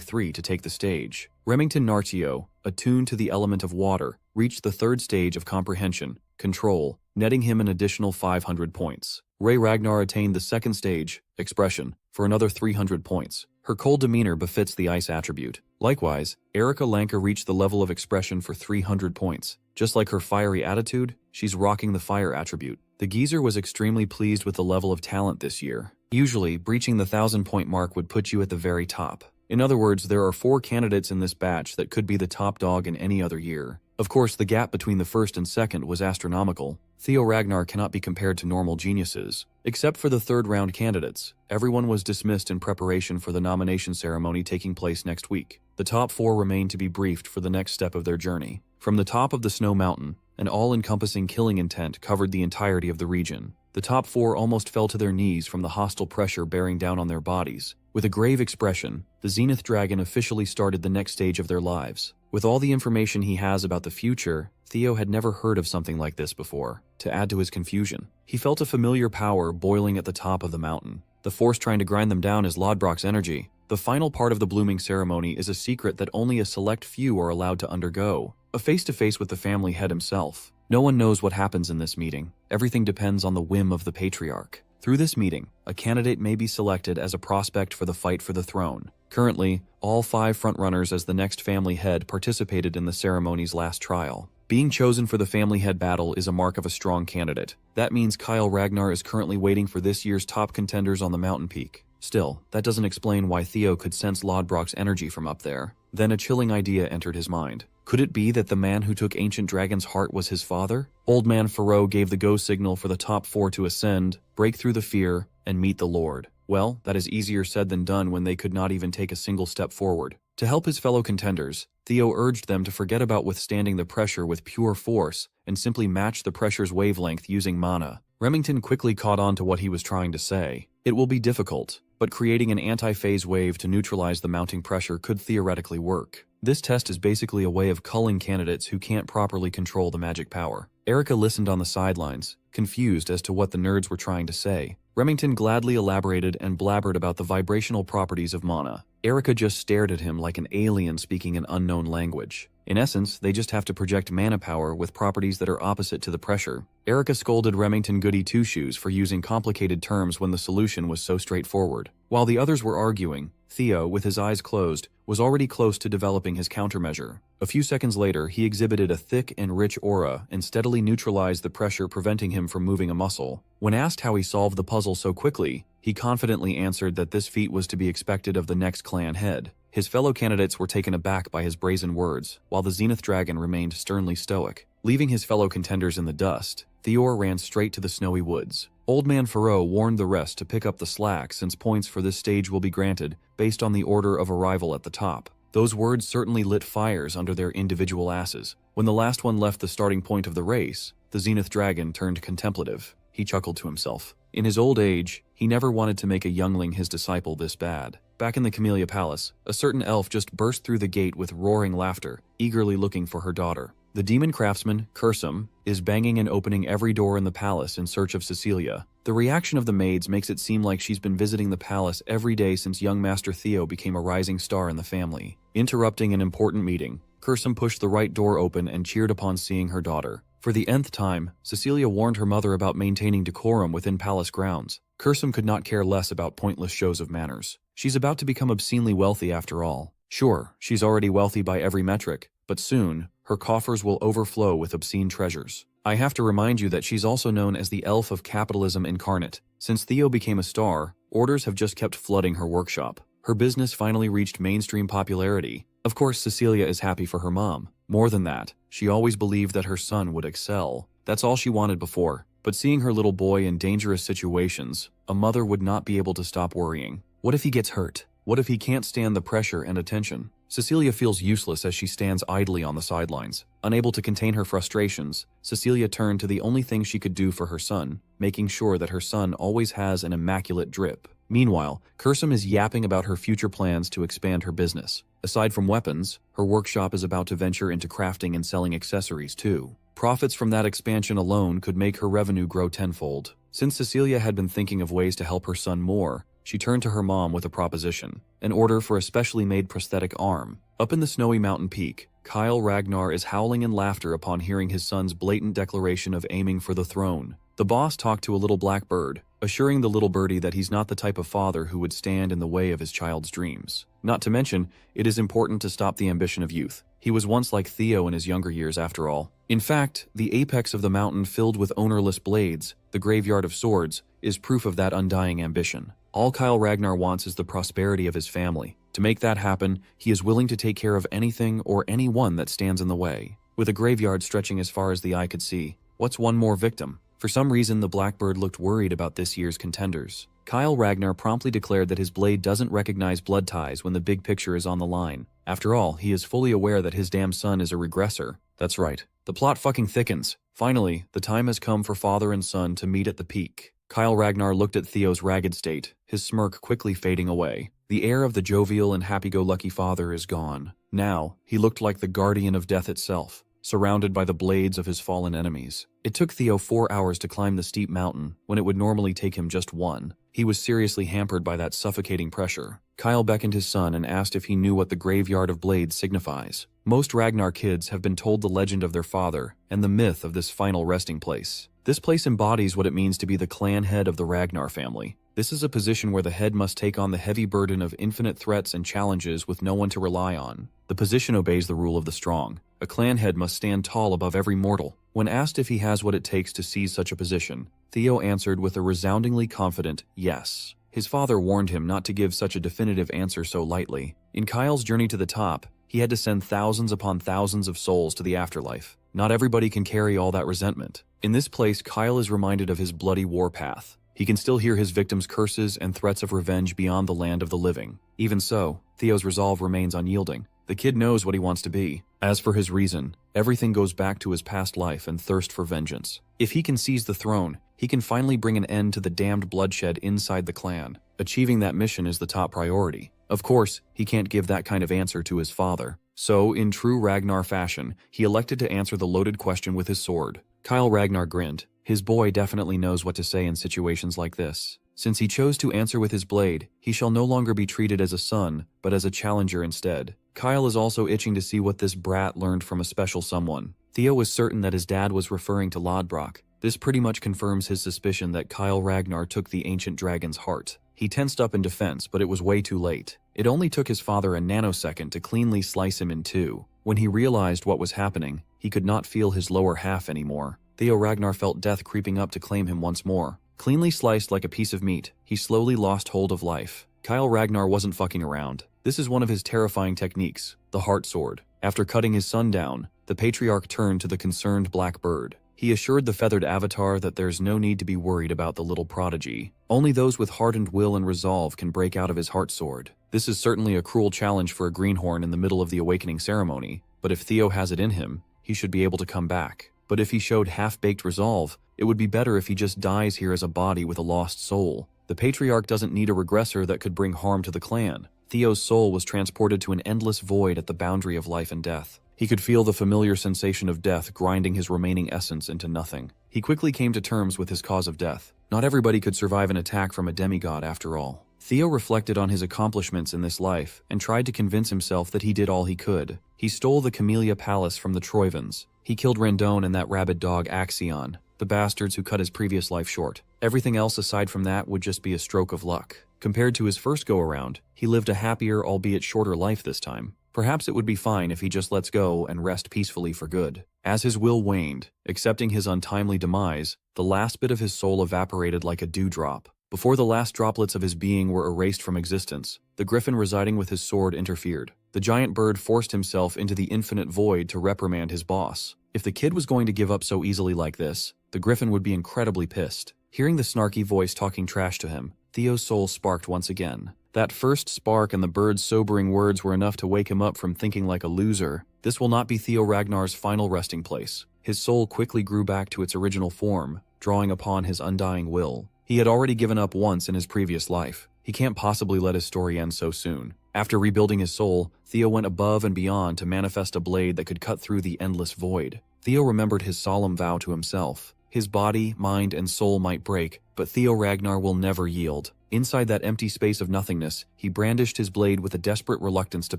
3 to take the stage. Remington Narcio, attuned to the element of water, reached the 3rd stage of comprehension, control, netting him an additional 500 points. Ray Ragnar attained the 2nd stage, expression, for another 300 points. Her cold demeanor befits the ice attribute. Likewise, Erica Lanke reached the level of expression for 300 points. Just like her fiery attitude, she's rocking the fire attribute. The geezer was extremely pleased with the level of talent this year. Usually, breaching the 1,000-point mark would put you at the very top. In other words, there are 4 candidates in this batch that could be the top dog in any other year. Of course, the gap between the first and second was astronomical. Theo Ragnar cannot be compared to normal geniuses. Except for the third-round candidates, everyone was dismissed in preparation for the nomination ceremony taking place next week. The top 4 remained to be briefed for the next step of their journey. From the top of the snow mountain, an all-encompassing killing intent covered the entirety of the region. The top 4 almost fell to their knees from the hostile pressure bearing down on their bodies. With a grave expression, the Zenith Dragon officially started the next stage of their lives. With all the information he has about the future, Theo had never heard of something like this before. To add to his confusion, he felt a familiar power boiling at the top of the mountain. The force trying to grind them down is Lodbrok's energy. The final part of the blooming ceremony is a secret that only a select few are allowed to undergo. A face-to-face with the family head himself. No one knows what happens in this meeting. Everything depends on the whim of the patriarch. Through this meeting, a candidate may be selected as a prospect for the fight for the throne. Currently, all 5 frontrunners as the next family head participated in the ceremony's last trial. Being chosen for the family head battle is a mark of a strong candidate. That means Kyle Ragnar is currently waiting for this year's top contenders on the mountain peak. Still, that doesn't explain why Theo could sense Lodbrok's energy from up there. Then a chilling idea entered his mind. Could it be that the man who took Ancient Dragon's heart was his father? Old Man Pharaoh gave the go signal for the top 4 to ascend, break through the fear, and meet the Lord. Well, that is easier said than done when they could not even take a single step forward. To help his fellow contenders, Theo urged them to forget about withstanding the pressure with pure force and simply match the pressure's wavelength using mana. Remington quickly caught on to what he was trying to say. It will be difficult, but creating an anti-phase wave to neutralize the mounting pressure could theoretically work. This test is basically a way of culling candidates who can't properly control the magic power. Erica listened on the sidelines, confused as to what the nerds were trying to say. Remington gladly elaborated and blabbered about the vibrational properties of mana. Erica just stared at him like an alien speaking an unknown language. In essence, they just have to project mana power with properties that are opposite to the pressure. Erica scolded Remington Goody Two-Shoes for using complicated terms when the solution was so straightforward. While the others were arguing, Theo, with his eyes closed, was already close to developing his countermeasure. A few seconds later, he exhibited a thick and rich aura and steadily neutralized the pressure preventing him from moving a muscle. When asked how he solved the puzzle so quickly, he confidently answered that this feat was to be expected of the next clan head. His fellow candidates were taken aback by his brazen words, while the Zenith Dragon remained sternly stoic. Leaving his fellow contenders in the dust, Theo ran straight to the snowy woods. Old Man Pharaoh warned the rest to pick up the slack since points for this stage will be granted based on the order of arrival at the top. Those words certainly lit fires under their individual asses. When the last one left the starting point of the race, the Zenith Dragon turned contemplative. He chuckled to himself. In his old age, he never wanted to make a youngling his disciple this bad. Back in the Camellia Palace, a certain elf just burst through the gate with roaring laughter, eagerly looking for her daughter. The demon craftsman, Cursum, is banging and opening every door in the palace in search of Cecilia. The reaction of the maids makes it seem like she's been visiting the palace every day since young Master Theo became a rising star in the family. Interrupting an important meeting, Cursum pushed the right door open and cheered upon seeing her daughter. For the nth time, Cecilia warned her mother about maintaining decorum within palace grounds. Cursum could not care less about pointless shows of manners. She's about to become obscenely wealthy after all. Sure, she's already wealthy by every metric, but soon, her coffers will overflow with obscene treasures. I have to remind you that she's also known as the Elf of Capitalism Incarnate. Since Theo became a star, orders have just kept flooding her workshop. Her business finally reached mainstream popularity. Of course, Cecilia is happy for her mom. More than that, she always believed that her son would excel. That's all she wanted before. But seeing her little boy in dangerous situations, a mother would not be able to stop worrying. What if he gets hurt? What if he can't stand the pressure and attention? Cecilia feels useless as she stands idly on the sidelines. Unable to contain her frustrations, Cecilia turned to the only thing she could do for her son, making sure that her son always has an immaculate drip. Meanwhile, Cursum is yapping about her future plans to expand her business. Aside from weapons, her workshop is about to venture into crafting and selling accessories too. Profits from that expansion alone could make her revenue grow tenfold. Since Cecilia had been thinking of ways to help her son more, she turned to her mom with a proposition, an order for a specially made prosthetic arm. Up in the snowy mountain peak, Kyle Ragnar is howling in laughter upon hearing his son's blatant declaration of aiming for the throne. The boss talked to a little black bird, assuring the little birdie that he's not the type of father who would stand in the way of his child's dreams. Not to mention, it is important to stop the ambition of youth. He was once like Theo in his younger years after all. In fact, the apex of the mountain filled with ownerless blades, the graveyard of swords, is proof of that undying ambition. All Kyle Ragnar wants is the prosperity of his family. To make that happen, he is willing to take care of anything or anyone that stands in the way. With a graveyard stretching as far as the eye could see, what's one more victim? For some reason, the Blackbird looked worried about this year's contenders. Kyle Ragnar promptly declared that his blade doesn't recognize blood ties when the big picture is on the line. After all, he is fully aware that his damn son is a regressor. That's right. The plot fucking thickens. Finally, the time has come for father and son to meet at the peak. Kyle Ragnar looked at Theo's ragged state, his smirk quickly fading away. The air of the jovial and happy-go-lucky father is gone. Now, he looked like the guardian of death itself, surrounded by the blades of his fallen enemies. It took Theo 4 hours to climb the steep mountain, when it would normally take him just 1. He was seriously hampered by that suffocating pressure. Kyle beckoned his son and asked if he knew what the Graveyard of Blades signifies. Most Ragnar kids have been told the legend of their father and the myth of this final resting place. This place embodies what it means to be the clan head of the Ragnar family. This is a position where the head must take on the heavy burden of infinite threats and challenges with no one to rely on. The position obeys the rule of the strong. A clan head must stand tall above every mortal. When asked if he has what it takes to seize such a position, Theo answered with a resoundingly confident yes. His father warned him not to give such a definitive answer so lightly. In Kyle's journey to the top, he had to send thousands upon thousands of souls to the afterlife. Not everybody can carry all that resentment. In this place, Kyle is reminded of his bloody warpath. He can still hear his victims' curses and threats of revenge beyond the land of the living. Even so, Theo's resolve remains unyielding. The kid knows what he wants to be. As for his reason, everything goes back to his past life and thirst for vengeance. If he can seize the throne, he can finally bring an end to the damned bloodshed inside the clan. Achieving that mission is the top priority. Of course, he can't give that kind of answer to his father. So, in true Ragnar fashion, he elected to answer the loaded question with his sword. Kyle Ragnar grinned. His boy definitely knows what to say in situations like this. Since he chose to answer with his blade, he shall no longer be treated as a son, but as a challenger instead. Kyle is also itching to see what this brat learned from a special someone. Theo was certain that his dad was referring to Lodbrok. This pretty much confirms his suspicion that Kyle Ragnar took the ancient dragon's heart. He tensed up in defense, but it was way too late. It only took his father a nanosecond to cleanly slice him in two. When he realized what was happening, he could not feel his lower half anymore. Theo Ragnar felt death creeping up to claim him once more. Cleanly sliced like a piece of meat, he slowly lost hold of life. Kyle Ragnar wasn't fucking around. This is one of his terrifying techniques, the heart sword. After cutting his son down, the patriarch turned to the concerned black bird. He assured the feathered avatar that there's no need to be worried about the little prodigy. Only those with hardened will and resolve can break out of his heart sword. This is certainly a cruel challenge for a greenhorn in the middle of the awakening ceremony, but if Theo has it in him, he should be able to come back. But if he showed half-baked resolve, it would be better if he just dies here as a body with a lost soul. The patriarch doesn't need a regressor that could bring harm to the clan. Theo's soul was transported to an endless void at the boundary of life and death. He could feel the familiar sensation of death grinding his remaining essence into nothing. He quickly came to terms with his cause of death. Not everybody could survive an attack from a demigod after all. Theo reflected on his accomplishments in this life and tried to convince himself that he did all he could. He stole the Camellia Palace from the Troivans. He killed Rendon and that rabid dog Axion, the bastards who cut his previous life short. Everything else aside from that would just be a stroke of luck. Compared to his first go-around, he lived a happier, albeit shorter life this time. Perhaps it would be fine if he just lets go and rest peacefully for good. As his will waned, accepting his untimely demise, the last bit of his soul evaporated like a dewdrop. Before the last droplets of his being were erased from existence, the griffin residing with his sword interfered. The giant bird forced himself into the infinite void to reprimand his boss. If the kid was going to give up so easily like this, the griffin would be incredibly pissed. Hearing the snarky voice talking trash to him, Theo's soul sparked once again. That first spark and the bird's sobering words were enough to wake him up from thinking like a loser. This will not be Theo Ragnar's final resting place. His soul quickly grew back to its original form, drawing upon his undying will. He had already given up once in his previous life. He can't possibly let his story end so soon. After rebuilding his soul, Theo went above and beyond to manifest a blade that could cut through the endless void. Theo remembered his solemn vow to himself. His body, mind, and soul might break, but Theo Ragnar will never yield. Inside that empty space of nothingness, he brandished his blade with a desperate reluctance to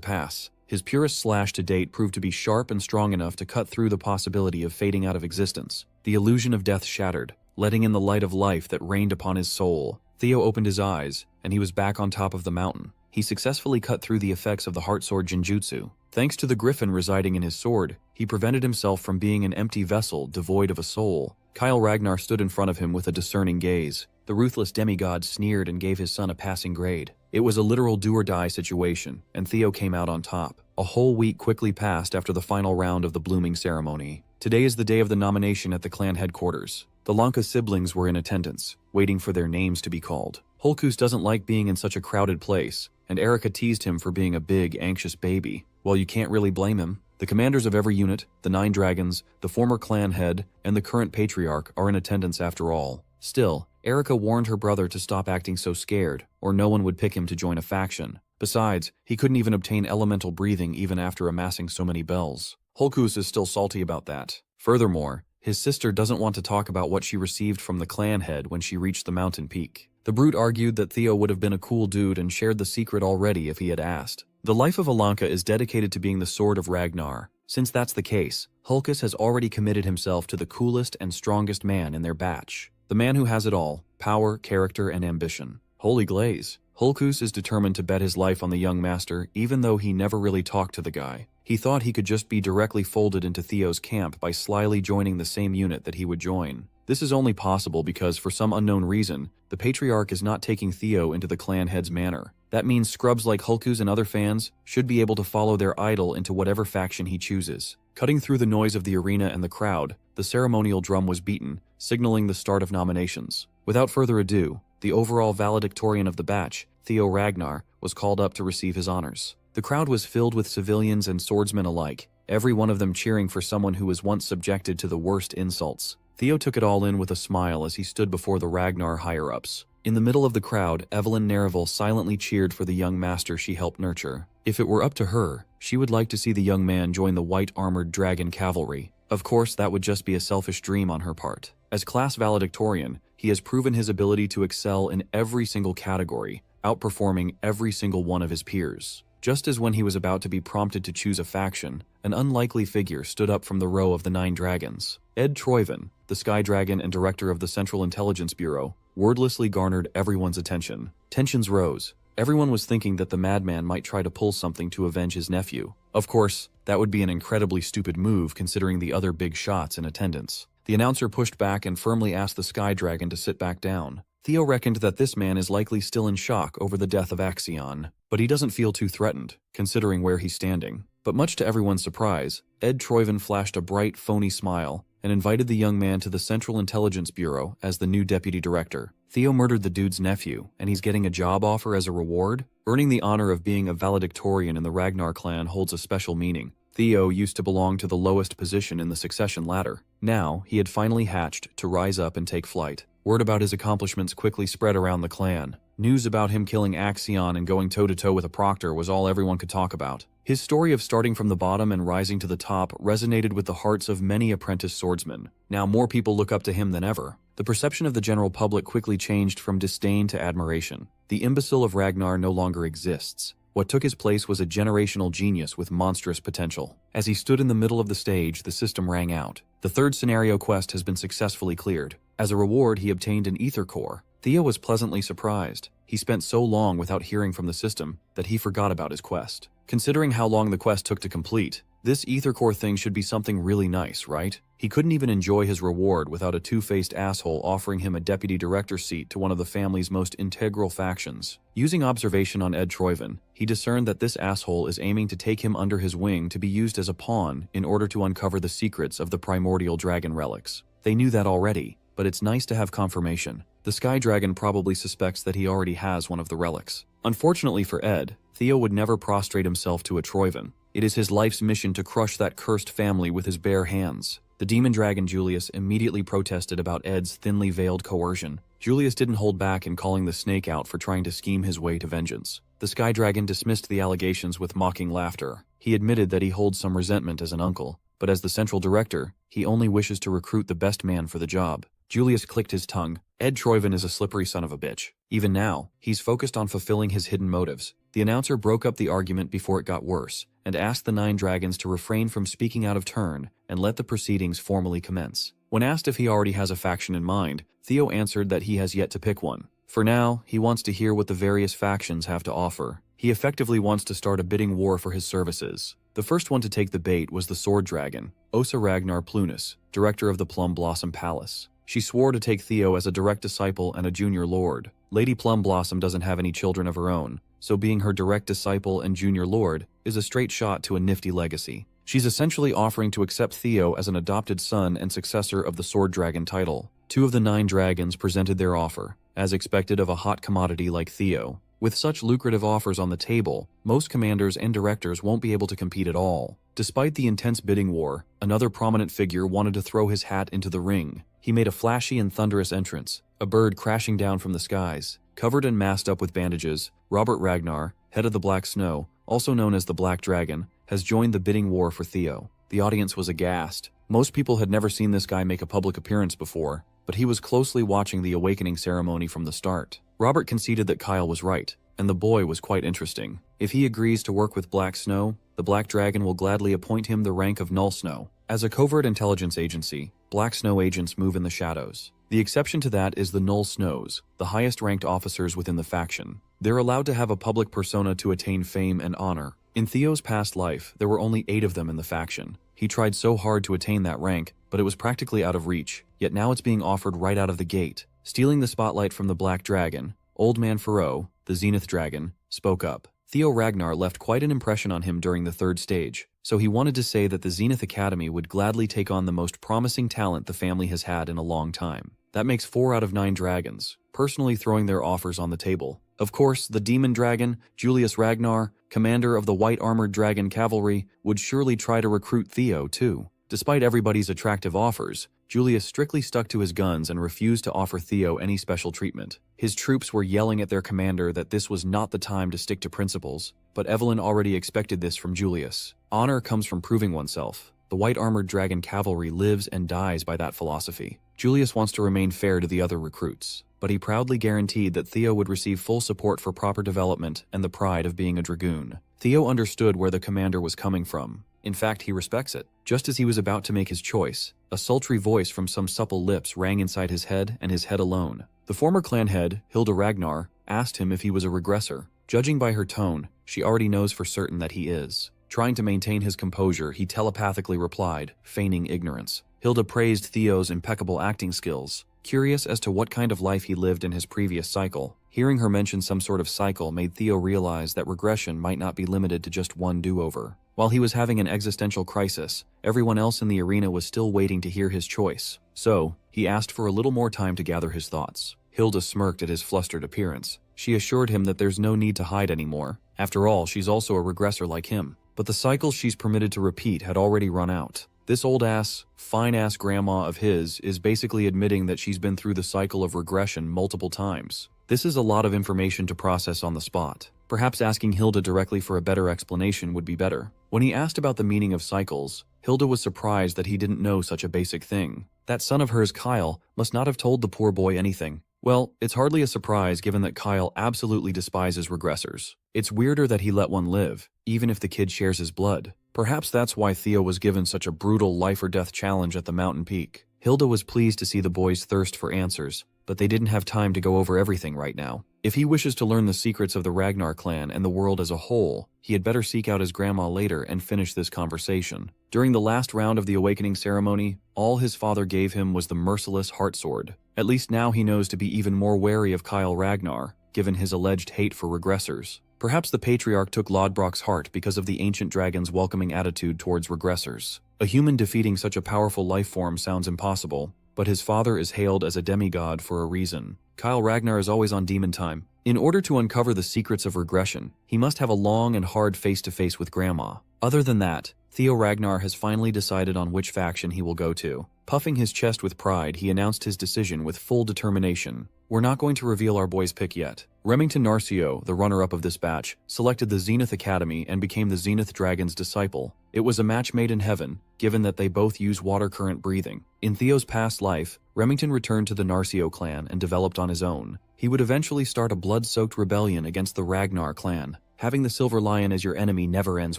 pass. His purest slash to date proved to be sharp and strong enough to cut through the possibility of fading out of existence. The illusion of death shattered, letting in the light of life that rained upon his soul. Theo opened his eyes, and he was back on top of the mountain. He successfully cut through the effects of the heart sword Jinjutsu. Thanks to the griffin residing in his sword, he prevented himself from being an empty vessel devoid of a soul. Kyle Ragnar stood in front of him with a discerning gaze. The ruthless demigod sneered and gave his son a passing grade. It was a literal do-or-die situation, and Theo came out on top. A whole week quickly passed after the final round of the blooming ceremony. Today is the day of the nomination at the clan headquarters. The Lanka siblings were in attendance, waiting for their names to be called. Holkus doesn't like being in such a crowded place, and Erica teased him for being a big, anxious baby. Well, you can't really blame him. The commanders of every unit, the 9 dragons, the former clan head, and the current patriarch are in attendance after all. Still, Erica warned her brother to stop acting so scared, or no one would pick him to join a faction. Besides, he couldn't even obtain elemental breathing even after amassing so many bells. Holkus is still salty about that. Furthermore, his sister doesn't want to talk about what she received from the clan head when she reached the mountain peak. The brute argued that Theo would have been a cool dude and shared the secret already if he had asked. The life of Alanka is dedicated to being the sword of Ragnar. Since that's the case, Holkus has already committed himself to the coolest and strongest man in their batch. The man who has it all: power, character, and ambition. Holy glaze. Holkus is determined to bet his life on the young master, even though he never really talked to the guy. He thought he could just be directly folded into Theo's camp by slyly joining the same unit that he would join. This is only possible because, for some unknown reason, the patriarch is not taking Theo into the clan head's manor. That means scrubs like Holkus and other fans should be able to follow their idol into whatever faction he chooses. Cutting through the noise of the arena and the crowd, the ceremonial drum was beaten, signaling the start of nominations. Without further ado, the overall valedictorian of the batch, Theo Ragnar, was called up to receive his honors. The crowd was filled with civilians and swordsmen alike, every one of them cheering for someone who was once subjected to the worst insults. Theo took it all in with a smile as he stood before the Ragnar higher-ups. In the middle of the crowd, Evelyn Nereville silently cheered for the young master she helped nurture. If it were up to her, she would like to see the young man join the white-armored dragon cavalry. Of course, that would just be a selfish dream on her part. As class valedictorian, he has proven his ability to excel in every single category, outperforming every single one of his peers. Just as when he was about to be prompted to choose a faction, an unlikely figure stood up from the row of the 9 dragons. Ed Troyven, the Sky Dragon and director of the Central Intelligence Bureau, wordlessly garnered everyone's attention. Tensions rose. Everyone was thinking that the madman might try to pull something to avenge his nephew. Of course, that would be an incredibly stupid move considering the other big shots in attendance. The announcer pushed back and firmly asked the Sky Dragon to sit back down. Theo reckoned that this man is likely still in shock over the death of Axion, but he doesn't feel too threatened, considering where he's standing. But much to everyone's surprise, Ed Troyven flashed a bright, phony smile and invited the young man to the Central Intelligence Bureau as the new deputy director. Theo murdered the dude's nephew, and he's getting a job offer as a reward? Earning the honor of being a valedictorian in the Ragnar clan holds a special meaning. Theo used to belong to the lowest position in the succession ladder. Now, he had finally hatched to rise up and take flight. Word about his accomplishments quickly spread around the clan. News about him killing Axion and going toe-to-toe with a proctor was all everyone could talk about. His story of starting from the bottom and rising to the top resonated with the hearts of many apprentice swordsmen. Now more people look up to him than ever. The perception of the general public quickly changed from disdain to admiration. The imbecile of Ragnar no longer exists. What took his place was a generational genius with monstrous potential. As he stood in the middle of the stage, the system rang out. The 3rd scenario quest has been successfully cleared. As a reward, he obtained an ether core. Theo was pleasantly surprised. He spent so long without hearing from the system that he forgot about his quest. Considering how long the quest took to complete, this ether core thing should be something really nice, right? He couldn't even enjoy his reward without a two-faced asshole offering him a deputy director seat to one of the family's most integral factions. Using observation on Ed Troyven, he discerned that this asshole is aiming to take him under his wing to be used as a pawn in order to uncover the secrets of the primordial dragon relics. They knew that already, but it's nice to have confirmation. The Sky Dragon probably suspects that he already has one of the relics. Unfortunately for Ed, Theo would never prostrate himself to a Troyven. It is his life's mission to crush that cursed family with his bare hands. The demon dragon Julius immediately protested about Ed's thinly veiled coercion. Julius didn't hold back in calling the snake out for trying to scheme his way to vengeance. The Sky Dragon dismissed the allegations with mocking laughter. He admitted that he holds some resentment as an uncle, but as the central director, he only wishes to recruit the best man for the job. Julius clicked his tongue. Ed Troyven is a slippery son of a bitch. Even now, he's focused on fulfilling his hidden motives. The announcer broke up the argument before it got worse, and asked the 9 dragons to refrain from speaking out of turn and let the proceedings formally commence. When asked if he already has a faction in mind, Theo answered that he has yet to pick one. For now, he wants to hear what the various factions have to offer. He effectively wants to start a bidding war for his services. The first one to take the bait was the Sword Dragon. Osa Ragnar Plunus, director of the Plum Blossom Palace. She swore to take Theo as a direct disciple and a junior lord. Lady Plum Blossom doesn't have any children of her own, so being her direct disciple and junior lord is a straight shot to a nifty legacy. She's essentially offering to accept Theo as an adopted son and successor of the Sword Dragon title. 2 of the 9 dragons presented their offer, as expected of a hot commodity like Theo. With such lucrative offers on the table, most commanders and directors won't be able to compete at all. Despite the intense bidding war, another prominent figure wanted to throw his hat into the ring. He made a flashy and thunderous entrance, a bird crashing down from the skies. Covered and masked up with bandages, Robert Ragnar, head of the Black Snow, also known as the Black Dragon, has joined the bidding war for Theo. The audience was aghast. Most people had never seen this guy make a public appearance before, but he was closely watching the awakening ceremony from the start. Robert conceded that Kyle was right, and the boy was quite interesting. If he agrees to work with Black Snow, the Black Dragon will gladly appoint him the rank of Null Snow. As a covert intelligence agency, Black Snow agents move in the shadows. The exception to that is the Null Snows, the highest-ranked officers within the faction. They're allowed to have a public persona to attain fame and honor. In Theo's past life, there were only 8 of them in the faction. He tried so hard to attain that rank, but it was practically out of reach, yet now it's being offered right out of the gate. Stealing the spotlight from the Black Dragon, Old Man Pharaoh, the Zenith Dragon, spoke up. Theo Ragnar left quite an impression on him during the 3rd stage, so he wanted to say that the Zenith Academy would gladly take on the most promising talent the family has had in a long time. That makes 4 out of 9 dragons, personally throwing their offers on the table. Of course, the Demon Dragon, Julius Ragnar, commander of the White Armored Dragon Cavalry, would surely try to recruit Theo too. Despite everybody's attractive offers, Julius strictly stuck to his guns and refused to offer Theo any special treatment. His troops were yelling at their commander that this was not the time to stick to principles, but Evelyn already expected this from Julius. Honor comes from proving oneself. The White Armored Dragon Cavalry lives and dies by that philosophy. Julius wants to remain fair to the other recruits, but he proudly guaranteed that Theo would receive full support for proper development and the pride of being a dragoon. Theo understood where the commander was coming from. In fact, he respects it. Just as he was about to make his choice, a sultry voice from some supple lips rang inside his head and his head alone. The former clan head, Hilda Ragnar, asked him if he was a regressor. Judging by her tone, she already knows for certain that he is. Trying to maintain his composure, he telepathically replied, feigning ignorance. Hilda praised Theo's impeccable acting skills, curious as to what kind of life he lived in his previous cycle. Hearing her mention some sort of cycle made Theo realize that regression might not be limited to just one do-over. While he was having an existential crisis, everyone else in the arena was still waiting to hear his choice. So, he asked for a little more time to gather his thoughts. Hilda smirked at his flustered appearance. She assured him that there's no need to hide anymore. After all, she's also a regressor like him. But the cycles she's permitted to repeat had already run out. This old-ass, fine-ass grandma of his is basically admitting that she's been through the cycle of regression multiple times. This is a lot of information to process on the spot. Perhaps asking Hilda directly for a better explanation would be better. When he asked about the meaning of cycles, Hilda was surprised that he didn't know such a basic thing. That son of hers, Kyle, must not have told the poor boy anything. Well, it's hardly a surprise given that Kyle absolutely despises regressors. It's weirder that he let one live, even if the kid shares his blood. Perhaps that's why Theo was given such a brutal life-or-death challenge at the mountain peak. Hilda was pleased to see the boy's thirst for answers, but they didn't have time to go over everything right now. If he wishes to learn the secrets of the Ragnar clan and the world as a whole, he had better seek out his grandma later and finish this conversation. During the last round of the awakening ceremony, all his father gave him was the merciless heart sword. At least now he knows to be even more wary of Kyle Ragnar, given his alleged hate for regressors. Perhaps the patriarch took Lodbrok's heart because of the ancient dragon's welcoming attitude towards regressors. A human defeating such a powerful life form sounds impossible, but his father is hailed as a demigod for a reason. Kyle Ragnar is always on demon time. In order to uncover the secrets of regression, he must have a long and hard face-to-face with Grandma. Other than that, Theo Ragnar has finally decided on which faction he will go to. Puffing his chest with pride, he announced his decision with full determination. We're not going to reveal our boy's pick yet. Remington Narcio, the runner-up of this batch, selected the Zenith Academy and became the Zenith Dragon's disciple. It was a match made in heaven, given that they both use water current breathing. In Theo's past life, Remington returned to the Narcio clan and developed on his own. He would eventually start a blood-soaked rebellion against the Ragnar clan. Having the Silver Lion as your enemy never ends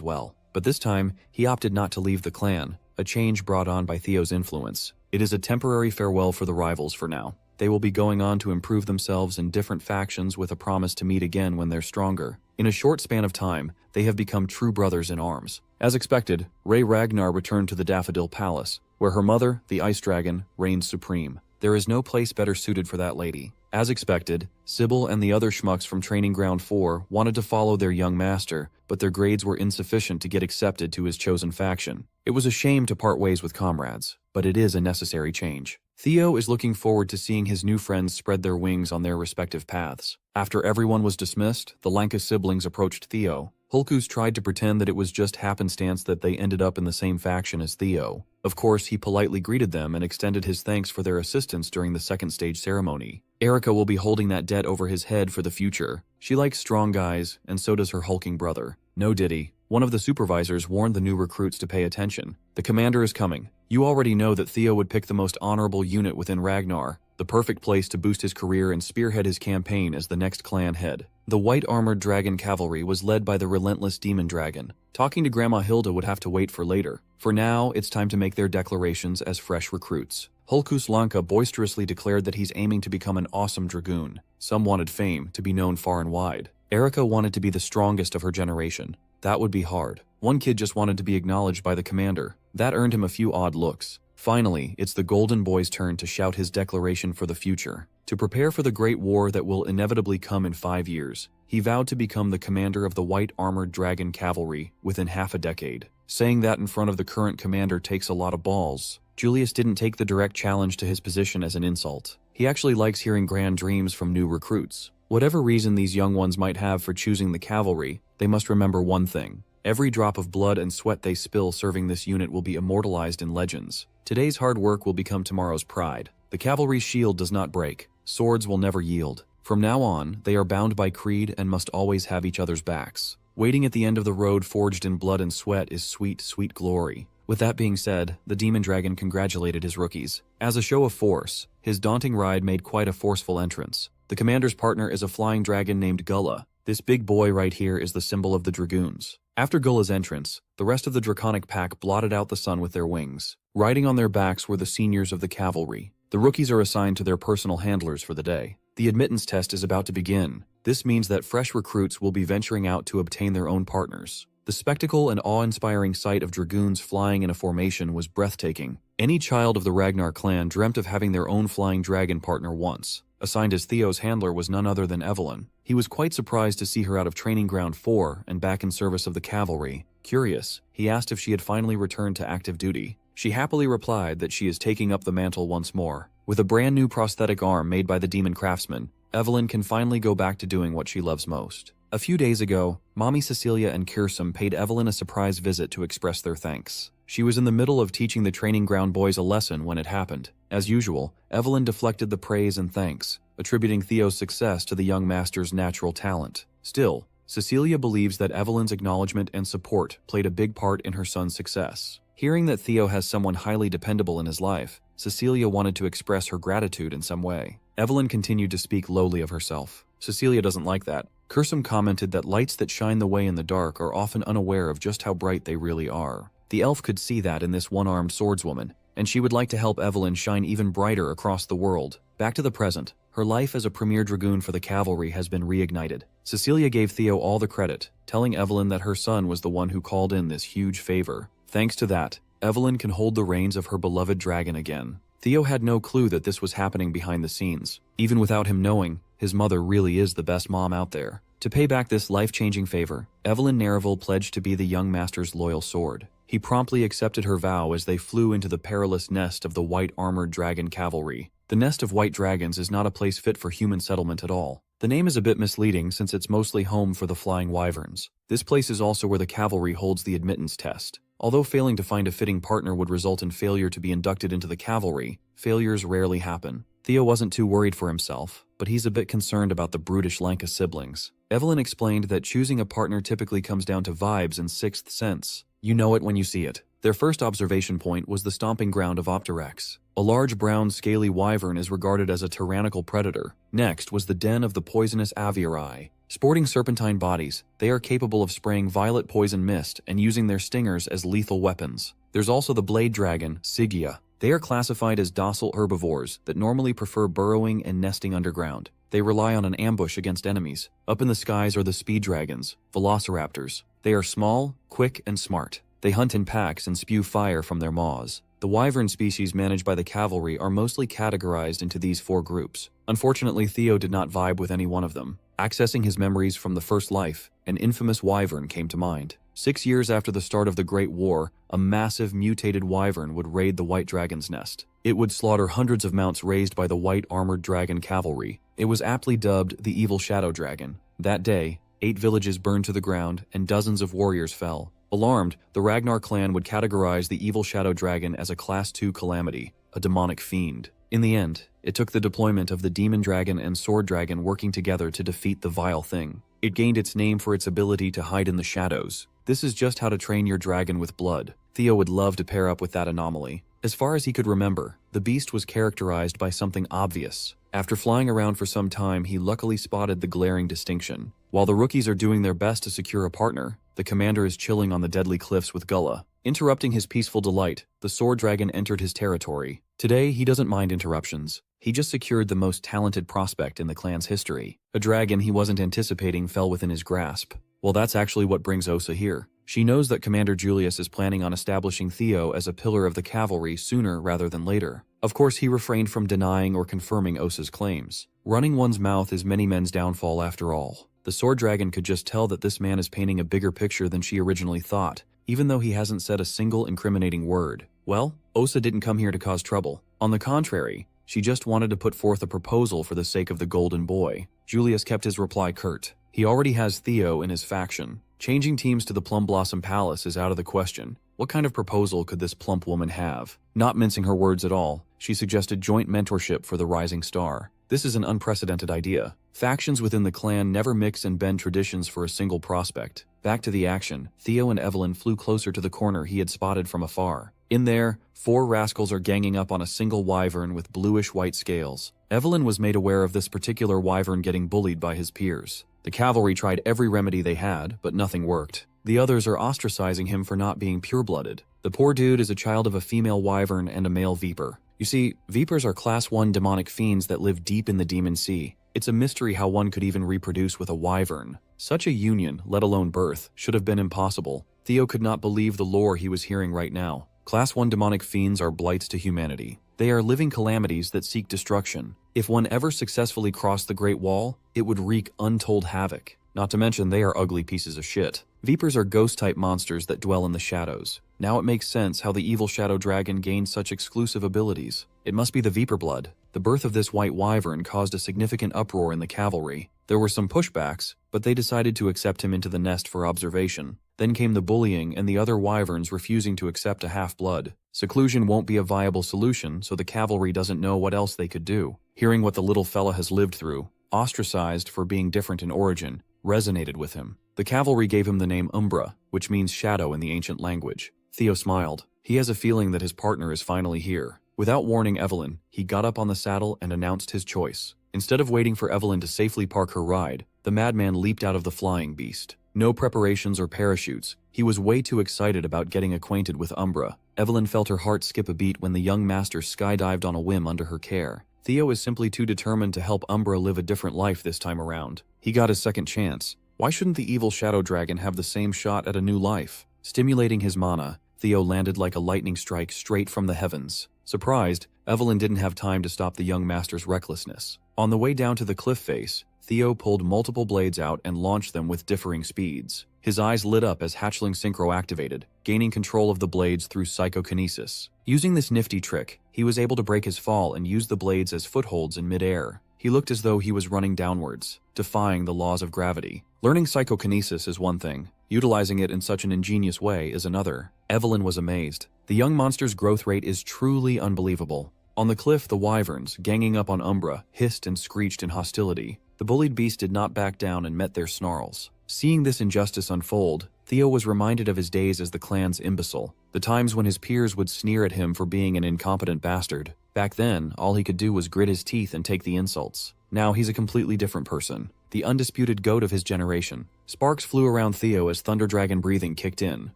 well. But this time, he opted not to leave the clan, a change brought on by Theo's influence. It is a temporary farewell for the rivals for now. They will be going on to improve themselves in different factions with a promise to meet again when they're stronger. In a short span of time, they have become true brothers in arms. As expected, Rey Ragnar returned to the Daffodil Palace, where her mother, the Ice Dragon, reigned supreme. There is no place better suited for that lady. As expected, Sybil and the other schmucks from Training Ground 4 wanted to follow their young master, but their grades were insufficient to get accepted to his chosen faction. It was a shame to part ways with comrades, but it is a necessary change. Theo is looking forward to seeing his new friends spread their wings on their respective paths. After everyone was dismissed, the Lanka siblings approached Theo. Hulkus tried to pretend that it was just happenstance that they ended up in the same faction as Theo. Of course, he politely greeted them and extended his thanks for their assistance during the second stage ceremony. Erica will be holding that debt over his head for the future. She likes strong guys, and so does her hulking brother. No Diddy. One of the supervisors warned the new recruits to pay attention. The commander is coming. You already know that Theo would pick the most honorable unit within Ragnar, the perfect place to boost his career and spearhead his campaign as the next clan head. The white armored dragon cavalry was led by the relentless demon dragon. Talking to Grandma Hilda would have to wait for later. For now, it's time to make their declarations as fresh recruits. Hulkus Lanka boisterously declared that he's aiming to become an awesome dragoon. Some wanted fame, to be known far and wide. Erica wanted to be the strongest of her generation. That would be hard. One kid just wanted to be acknowledged by the commander. That earned him a few odd looks. Finally, it's the Golden Boy's turn to shout his declaration for the future. To prepare for the great war that will inevitably come in 5 years, he vowed to become the commander of the white armored dragon cavalry within half a decade. Saying that in front of the current commander takes a lot of balls. Julius didn't take the direct challenge to his position as an insult. He actually likes hearing grand dreams from new recruits. Whatever reason these young ones might have for choosing the cavalry, they must remember one thing. Every drop of blood and sweat they spill serving this unit will be immortalized in legends. Today's hard work will become tomorrow's pride. The cavalry's shield does not break. Swords will never yield. From now on, they are bound by creed and must always have each other's backs. Waiting at the end of the road forged in blood and sweat is sweet, sweet glory. With that being said, the demon dragon congratulated his rookies. As a show of force, his daunting ride made quite a forceful entrance. The commander's partner is a flying dragon named Gullah. This big boy right here is the symbol of the dragoons. After Gullah's entrance, the rest of the draconic pack blotted out the sun with their wings. Riding on their backs were the seniors of the cavalry. The rookies are assigned to their personal handlers for the day. The admittance test is about to begin. This means that fresh recruits will be venturing out to obtain their own partners. The spectacle and awe-inspiring sight of dragoons flying in a formation was breathtaking. Any child of the Ragnar clan dreamt of having their own flying dragon partner once. Assigned as Theo's handler was none other than Evelyn. He was quite surprised to see her out of Training Ground 4 and back in service of the cavalry. Curious, he asked if she had finally returned to active duty. She happily replied that she is taking up the mantle once more. With a brand new prosthetic arm made by the demon craftsman, Evelyn can finally go back to doing what she loves most. A few days ago, Mommy Cecilia and Kirsum paid Evelyn a surprise visit to express their thanks. She was in the middle of teaching the Training Ground boys a lesson when it happened. As usual, Evelyn deflected the praise and thanks, attributing Theo's success to the young master's natural talent. Still, Cecilia believes that Evelyn's acknowledgement and support played a big part in her son's success. Hearing that Theo has someone highly dependable in his life, Cecilia wanted to express her gratitude in some way. Evelyn continued to speak lowly of herself. Cecilia doesn't like that. Kirsum commented that lights that shine the way in the dark are often unaware of just how bright they really are. The elf could see that in this one-armed swordswoman, and she would like to help Evelyn shine even brighter across the world. Back to the present, her life as a premier dragoon for the cavalry has been reignited. Cecilia gave Theo all the credit, telling Evelyn that her son was the one who called in this huge favor. Thanks to that, Evelyn can hold the reins of her beloved dragon again. Theo had no clue that this was happening behind the scenes. Even without him knowing, his mother really is the best mom out there. To pay back this life-changing favor, Evelyn Nereville pledged to be the young master's loyal sword. He promptly accepted her vow as they flew into the perilous nest of the white armored dragon cavalry. The nest of white dragons is not a place fit for human settlement at all. The name is a bit misleading since it's mostly home for the flying wyverns. This place is also where the cavalry holds the admittance test. Although failing to find a fitting partner would result in failure to be inducted into the cavalry, failures rarely happen. Theo wasn't too worried for himself, but he's a bit concerned about the brutish Lanka siblings. Evelyn explained that choosing a partner typically comes down to vibes and sixth sense. You know it when you see it. Their first observation point was the stomping ground of Opterex. A large brown scaly wyvern is regarded as a tyrannical predator. Next was the den of the poisonous aviarii. Sporting serpentine bodies, they are capable of spraying violet poison mist and using their stingers as lethal weapons. There's also the blade dragon, Sigia. They are classified as docile herbivores that normally prefer burrowing and nesting underground. They rely on an ambush against enemies. Up in the skies are the speed dragons, velociraptors. They are small, quick, and smart. They hunt in packs and spew fire from their maws. The wyvern species managed by the cavalry are mostly categorized into these 4 groups. Unfortunately, Theo did not vibe with any one of them. Accessing his memories from the first life, an infamous wyvern came to mind. 6 years after the start of the Great War, a massive mutated wyvern would raid the White Dragon's nest. It would slaughter hundreds of mounts raised by the White Armored Dragon cavalry. It was aptly dubbed the Evil Shadow Dragon. That day, 8 villages burned to the ground and dozens of warriors fell. Alarmed, the Ragnar clan would categorize the Evil Shadow Dragon as a Class 2 calamity, a demonic fiend. In the end, it took the deployment of the Demon Dragon and Sword Dragon working together to defeat the vile thing. It gained its name for its ability to hide in the shadows. This is just how to train your dragon with blood. Theo would love to pair up with that anomaly. As far as he could remember, the beast was characterized by something obvious. After flying around for some time, he luckily spotted the glaring distinction. While the rookies are doing their best to secure a partner, the commander is chilling on the deadly cliffs with Gullah. Interrupting his peaceful delight, the sword dragon entered his territory. Today, he doesn't mind interruptions. He just secured the most talented prospect in the clan's history. A dragon he wasn't anticipating fell within his grasp. Well, that's actually what brings Osa here. She knows that Commander Julius is planning on establishing Theo as a pillar of the cavalry sooner rather than later. Of course, he refrained from denying or confirming Osa's claims. Running one's mouth is many men's downfall after all. The sword dragon could just tell that this man is painting a bigger picture than she originally thought, even though he hasn't said a single incriminating word. Well, Osa didn't come here to cause trouble. On the contrary, she just wanted to put forth a proposal for the sake of the golden boy. Julius kept his reply curt. He already has Theo in his faction. Changing teams to the Plum Blossom Palace is out of the question. What kind of proposal could this plump woman have? Not mincing her words at all, she suggested joint mentorship for the rising star. This is an unprecedented idea. Factions within the clan never mix and bend traditions for a single prospect. Back to the action, Theo and Evelyn flew closer to the corner he had spotted from afar. In there, 4 rascals are ganging up on a single wyvern with bluish-white scales. Evelyn was made aware of this particular wyvern getting bullied by his peers. The cavalry tried every remedy they had, but nothing worked. The others are ostracizing him for not being pure-blooded. The poor dude is a child of a female wyvern and a male viper. You see, vipers are Class 1 demonic fiends that live deep in the Demon Sea. It's a mystery how one could even reproduce with a wyvern. Such a union, let alone birth, should have been impossible. Theo could not believe the lore he was hearing right now. Class 1 demonic fiends are blights to humanity. They are living calamities that seek destruction. If one ever successfully crossed the Great Wall, it would wreak untold havoc. Not to mention they are ugly pieces of shit. Vipers are ghost-type monsters that dwell in the shadows. Now it makes sense how the evil shadow dragon gained such exclusive abilities. It must be the Viper blood. The birth of this white wyvern caused a significant uproar in the cavalry. There were some pushbacks, but they decided to accept him into the nest for observation. Then came the bullying and the other wyverns refusing to accept a half-blood. Seclusion won't be a viable solution, so the cavalry doesn't know what else they could do. Hearing what the little fella has lived through, ostracized for being different in origin, resonated with him. The cavalry gave him the name Umbra, which means shadow in the ancient language. Theo smiled. He has a feeling that his partner is finally here. Without warning Evelyn, he got up on the saddle and announced his choice. Instead of waiting for Evelyn to safely park her ride, the madman leaped out of the flying beast. No preparations or parachutes. He was way too excited about getting acquainted with Umbra. Evelyn felt her heart skip a beat when the young master skydived on a whim under her care. Theo is simply too determined to help Umbra live a different life this time around. He got his second chance. Why shouldn't the evil shadow dragon have the same shot at a new life? Stimulating his mana, Theo landed like a lightning strike straight from the heavens. Surprised, Evelyn didn't have time to stop the young master's recklessness. On the way down to the cliff face, Theo pulled multiple blades out and launched them with differing speeds. His eyes lit up as Hatchling Synchro activated, gaining control of the blades through psychokinesis. Using this nifty trick, he was able to break his fall and use the blades as footholds in midair. He looked as though he was running downwards, defying the laws of gravity. Learning psychokinesis is one thing. Utilizing it in such an ingenious way is another. Evelyn was amazed. The young monster's growth rate is truly unbelievable. On the cliff, the wyverns, ganging up on Umbra, hissed and screeched in hostility. The bullied beast did not back down and met their snarls. Seeing this injustice unfold, Theo was reminded of his days as the clan's imbecile, the times when his peers would sneer at him for being an incompetent bastard. Back then, all he could do was grit his teeth and take the insults. Now he's a completely different person, the undisputed goat of his generation. Sparks flew around Theo as Thunder Dragon breathing kicked in.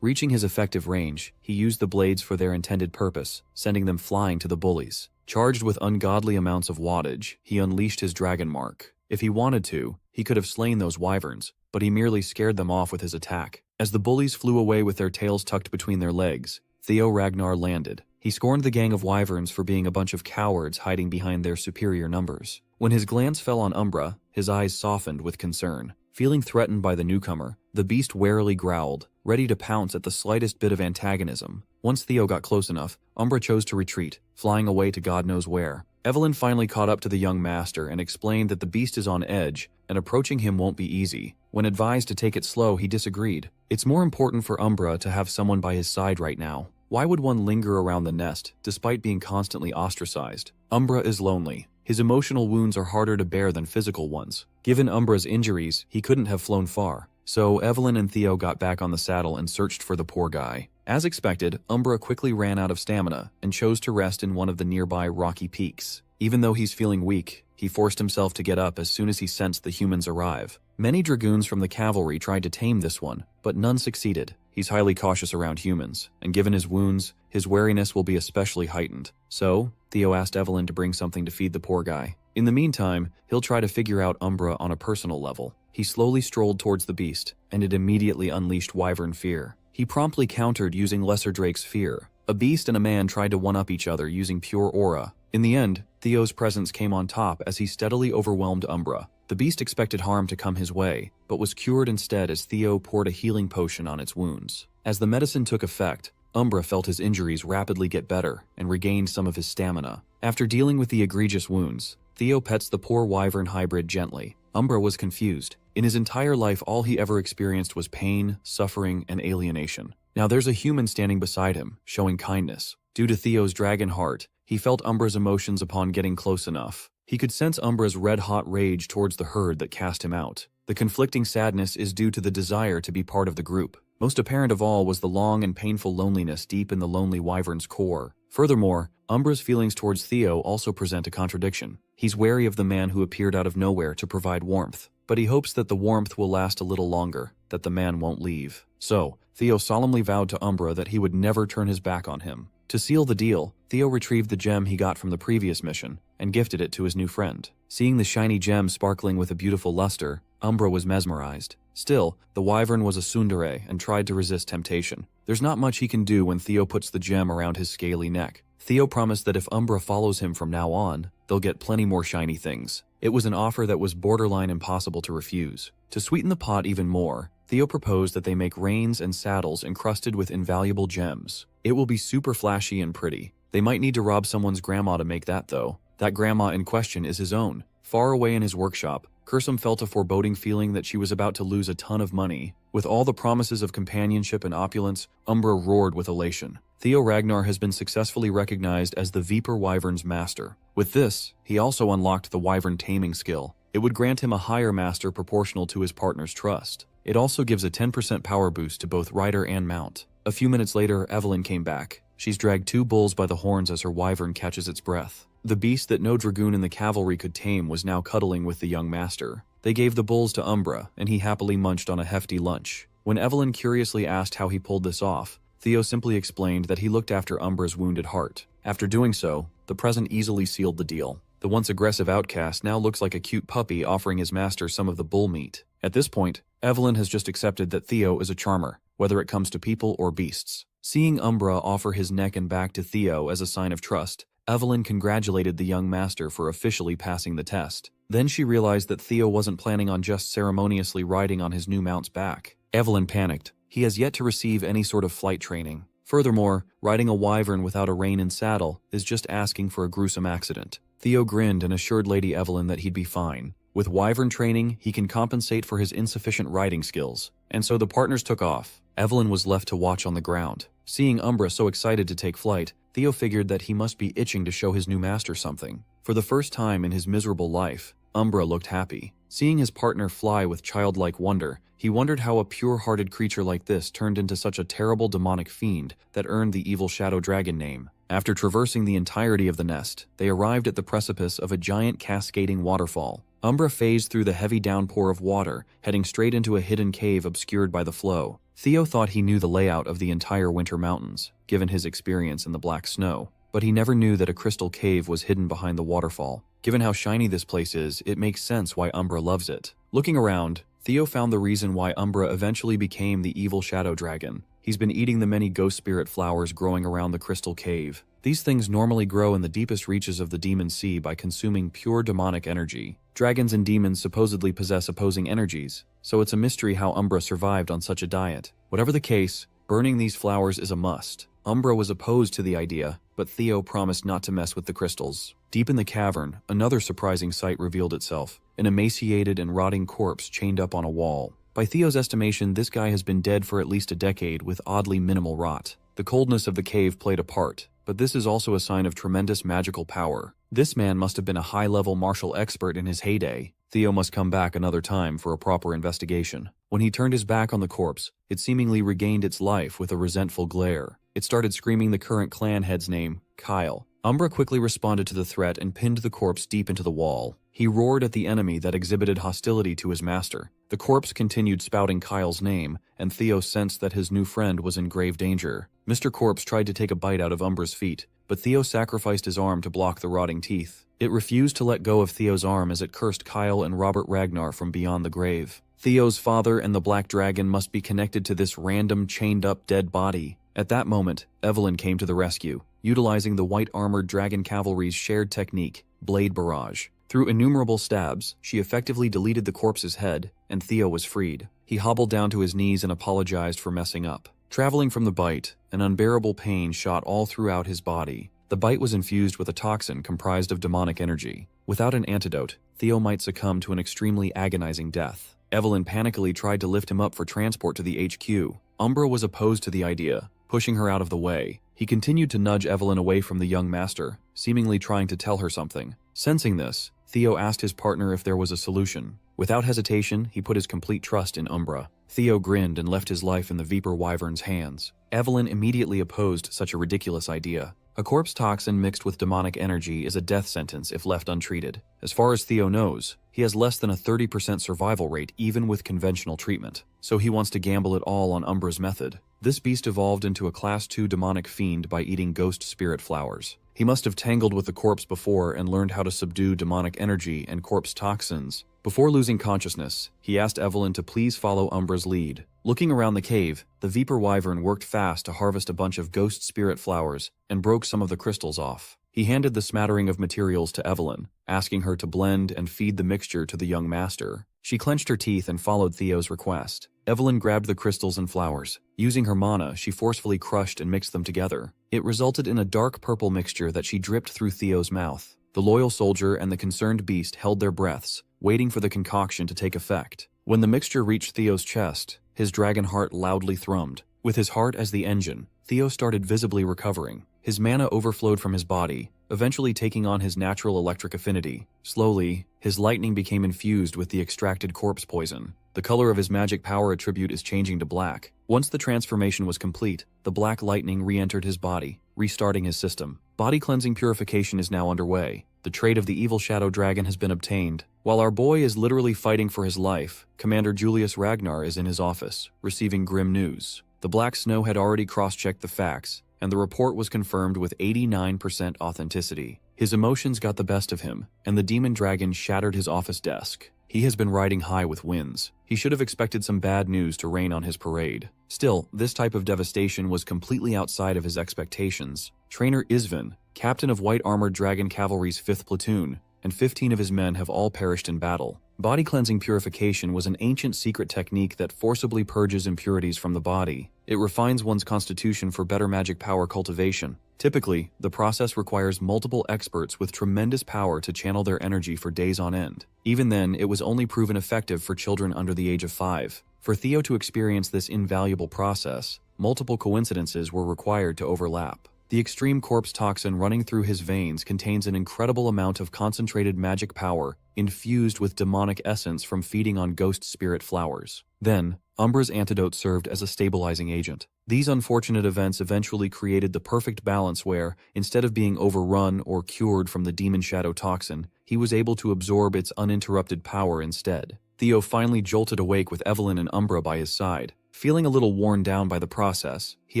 Reaching his effective range, he used the blades for their intended purpose, sending them flying to the bullies. Charged with ungodly amounts of wattage, he unleashed his dragon mark. If he wanted to, he could have slain those wyverns, but he merely scared them off with his attack. As the bullies flew away with their tails tucked between their legs, Theo Ragnar landed. He scorned the gang of wyverns for being a bunch of cowards hiding behind their superior numbers. When his glance fell on Umbra, his eyes softened with concern. Feeling threatened by the newcomer, the beast warily growled, ready to pounce at the slightest bit of antagonism. Once Theo got close enough, Umbra chose to retreat, flying away to God knows where. Evelyn finally caught up to the young master and explained that the beast is on edge, and approaching him won't be easy. When advised to take it slow, he disagreed. It's more important for Umbra to have someone by his side right now. Why would one linger around the nest, despite being constantly ostracized? Umbra is lonely. His emotional wounds are harder to bear than physical ones. Given Umbra's injuries, he couldn't have flown far. So Evelyn and Theo got back on the saddle and searched for the poor guy. As expected, Umbra quickly ran out of stamina and chose to rest in one of the nearby rocky peaks. Even though he's feeling weak, he forced himself to get up as soon as he sensed the humans arrive. Many dragoons from the cavalry tried to tame this one, but none succeeded. He's highly cautious around humans, and given his wounds, his wariness will be especially heightened. So, Theo asked Evelyn to bring something to feed the poor guy. In the meantime, he'll try to figure out Umbra on a personal level. He slowly strolled towards the beast, and it immediately unleashed wyvern fear. He promptly countered using Lesser Drake's fear. A beast and a man tried to one-up each other using pure aura. In the end, Theo's presence came on top as he steadily overwhelmed Umbra. The beast expected harm to come his way, but was cured instead as Theo poured a healing potion on its wounds. As the medicine took effect, Umbra felt his injuries rapidly get better and regained some of his stamina. After dealing with the egregious wounds, Theo pets the poor wyvern hybrid gently. Umbra was confused. In his entire life, all he ever experienced was pain, suffering, and alienation. Now there's a human standing beside him, showing kindness. Due to Theo's dragon heart, he felt Umbra's emotions upon getting close enough. He could sense Umbra's red-hot rage towards the herd that cast him out. The conflicting sadness is due to the desire to be part of the group. Most apparent of all was the long and painful loneliness deep in the lonely wyvern's core. Furthermore, Umbra's feelings towards Theo also present a contradiction. He's wary of the man who appeared out of nowhere to provide warmth, but he hopes that the warmth will last a little longer, that the man won't leave. So, Theo solemnly vowed to Umbra that he would never turn his back on him. To seal the deal, Theo retrieved the gem he got from the previous mission and gifted it to his new friend. Seeing the shiny gem sparkling with a beautiful luster, Umbra was mesmerized. Still, the wyvern was a tsundere and tried to resist temptation. There's not much he can do when Theo puts the gem around his scaly neck. Theo promised that if Umbra follows him from now on, they'll get plenty more shiny things. It was an offer that was borderline impossible to refuse. To sweeten the pot even more, Theo proposed that they make reins and saddles encrusted with invaluable gems. It will be super flashy and pretty. They might need to rob someone's grandma to make that though. That grandma in question is his own. Far away in his workshop, Kursum felt a foreboding feeling that she was about to lose a ton of money. With all the promises of companionship and opulence, Umbra roared with elation. Theo Ragnar has been successfully recognized as the Viper Wyvern's master. With this, he also unlocked the wyvern taming skill. It would grant him a higher master proportional to his partner's trust. It also gives a 10% power boost to both rider and mount. A few minutes later, Evelyn came back. She's dragged 2 bulls by the horns as her wyvern catches its breath. The beast that no dragoon in the cavalry could tame was now cuddling with the young master. They gave the bulls to Umbra, and he happily munched on a hefty lunch. When Evelyn curiously asked how he pulled this off, Theo simply explained that he looked after Umbra's wounded heart. After doing so, the present easily sealed the deal. The once aggressive outcast now looks like a cute puppy offering his master some of the bull meat. At this point, Evelyn has just accepted that Theo is a charmer, whether it comes to people or beasts. Seeing Umbra offer his neck and back to Theo as a sign of trust, Evelyn congratulated the young master for officially passing the test. Then she realized that Theo wasn't planning on just ceremoniously riding on his new mount's back. Evelyn panicked. He has yet to receive any sort of flight training. Furthermore, riding a wyvern without a rein and saddle is just asking for a gruesome accident. Theo grinned and assured Lady Evelyn that he'd be fine. With wyvern training, he can compensate for his insufficient riding skills. And so the partners took off. Evelyn was left to watch on the ground. Seeing Umbra so excited to take flight, Theo figured that he must be itching to show his new master something. For the first time in his miserable life, Umbra looked happy. Seeing his partner fly with childlike wonder, he wondered how a pure-hearted creature like this turned into such a terrible demonic fiend that earned the evil shadow dragon name. After traversing the entirety of the nest, they arrived at the precipice of a giant cascading waterfall. Umbra phased through the heavy downpour of water, heading straight into a hidden cave obscured by the flow. Theo thought he knew the layout of the entire Winter Mountains, given his experience in the black snow, but he never knew that a crystal cave was hidden behind the waterfall. Given how shiny this place is, it makes sense why Umbra loves it. Looking around, Theo found the reason why Umbra eventually became the evil shadow dragon. He's been eating the many ghost spirit flowers growing around the crystal cave. These things normally grow in the deepest reaches of the demon sea by consuming pure demonic energy. Dragons and demons supposedly possess opposing energies, so it's a mystery how Umbra survived on such a diet. Whatever the case, burning these flowers is a must. Umbra was opposed to the idea, but Theo promised not to mess with the crystals. Deep in the cavern, another surprising sight revealed itself: an emaciated and rotting corpse chained up on a wall. By Theo's estimation, this guy has been dead for at least a decade with oddly minimal rot. The coldness of the cave played a part, but this is also a sign of tremendous magical power. This man must have been a high-level martial expert in his heyday. Theo must come back another time for a proper investigation. When he turned his back on the corpse, it seemingly regained its life with a resentful glare. It started screaming the current clan head's name, Kyle. Umbra quickly responded to the threat and pinned the corpse deep into the wall. He roared at the enemy that exhibited hostility to his master. The corpse continued spouting Kyle's name, and Theo sensed that his new friend was in grave danger. Mr. Corpse tried to take a bite out of Umbra's feet, but Theo sacrificed his arm to block the rotting teeth. It refused to let go of Theo's arm as it cursed Kyle and Robert Ragnar from beyond the grave. Theo's father and the Black Dragon must be connected to this random chained-up dead body. At that moment, Evelyn came to the rescue, utilizing the white-armored dragon cavalry's shared technique, Blade Barrage. Through innumerable stabs, she effectively deleted the corpse's head, and Theo was freed. He hobbled down to his knees and apologized for messing up. Traveling from the bite, an unbearable pain shot all throughout his body. The bite was infused with a toxin comprised of demonic energy. Without an antidote, Theo might succumb to an extremely agonizing death. Evelyn panically tried to lift him up for transport to the HQ. Umbra was opposed to the idea, pushing her out of the way. He continued to nudge Evelyn away from the young master, seemingly trying to tell her something. Sensing this, Theo asked his partner if there was a solution. Without hesitation, he put his complete trust in Umbra. Theo grinned and left his life in the Viper Wyvern's hands. Evelyn immediately opposed such a ridiculous idea. A corpse toxin mixed with demonic energy is a death sentence if left untreated. As far as Theo knows, he has less than a 30% survival rate even with conventional treatment, so he wants to gamble it all on Umbra's method. This beast evolved into a Class 2 demonic fiend by eating ghost spirit flowers. He must have tangled with the corpse before and learned how to subdue demonic energy and corpse toxins. Before losing consciousness, he asked Evelyn to please follow Umbra's lead. Looking around the cave, the Viper Wyvern worked fast to harvest a bunch of ghost spirit flowers and broke some of the crystals off. He handed the smattering of materials to Evelyn, asking her to blend and feed the mixture to the young master. She clenched her teeth and followed Theo's request. Evelyn grabbed the crystals and flowers. Using her mana, she forcefully crushed and mixed them together. It resulted in a dark purple mixture that she dripped through Theo's mouth. The loyal soldier and the concerned beast held their breaths, waiting for the concoction to take effect. When the mixture reached Theo's chest, his dragon heart loudly thrummed. With his heart as the engine, Theo started visibly recovering. His mana overflowed from his body, eventually taking on his natural electric affinity. Slowly, his lightning became infused with the extracted corpse poison. The color of his magic power attribute is changing to black. Once the transformation was complete, the black lightning re-entered his body, restarting his system. Body cleansing purification is now underway. The trait of the evil shadow dragon has been obtained. While our boy is literally fighting for his life, Commander Julius Ragnar is in his office, receiving grim news. The black snow had already cross-checked the facts, and the report was confirmed with 89% authenticity. His emotions got the best of him, and the demon dragon shattered his office desk. He has been riding high with winds. He should have expected some bad news to rain on his parade. Still, this type of devastation was completely outside of his expectations. Trainer Isvin, captain of White Armored Dragon Cavalry's 5th Platoon, and 15 of his men have all perished in battle. Body cleansing purification was an ancient secret technique that forcibly purges impurities from the body. It refines one's constitution for better magic power cultivation. Typically, the process requires multiple experts with tremendous power to channel their energy for days on end. Even then, it was only proven effective for children under the age of 5. For Theo to experience this invaluable process, multiple coincidences were required to overlap. The extreme corpse toxin running through his veins contains an incredible amount of concentrated magic power infused with demonic essence from feeding on ghost spirit flowers. Then, Umbra's antidote served as a stabilizing agent. These unfortunate events eventually created the perfect balance where, instead of being overrun or cured from the demon shadow toxin, he was able to absorb its uninterrupted power instead. Theo finally jolted awake with Evelyn and Umbra by his side. Feeling a little worn down by the process, he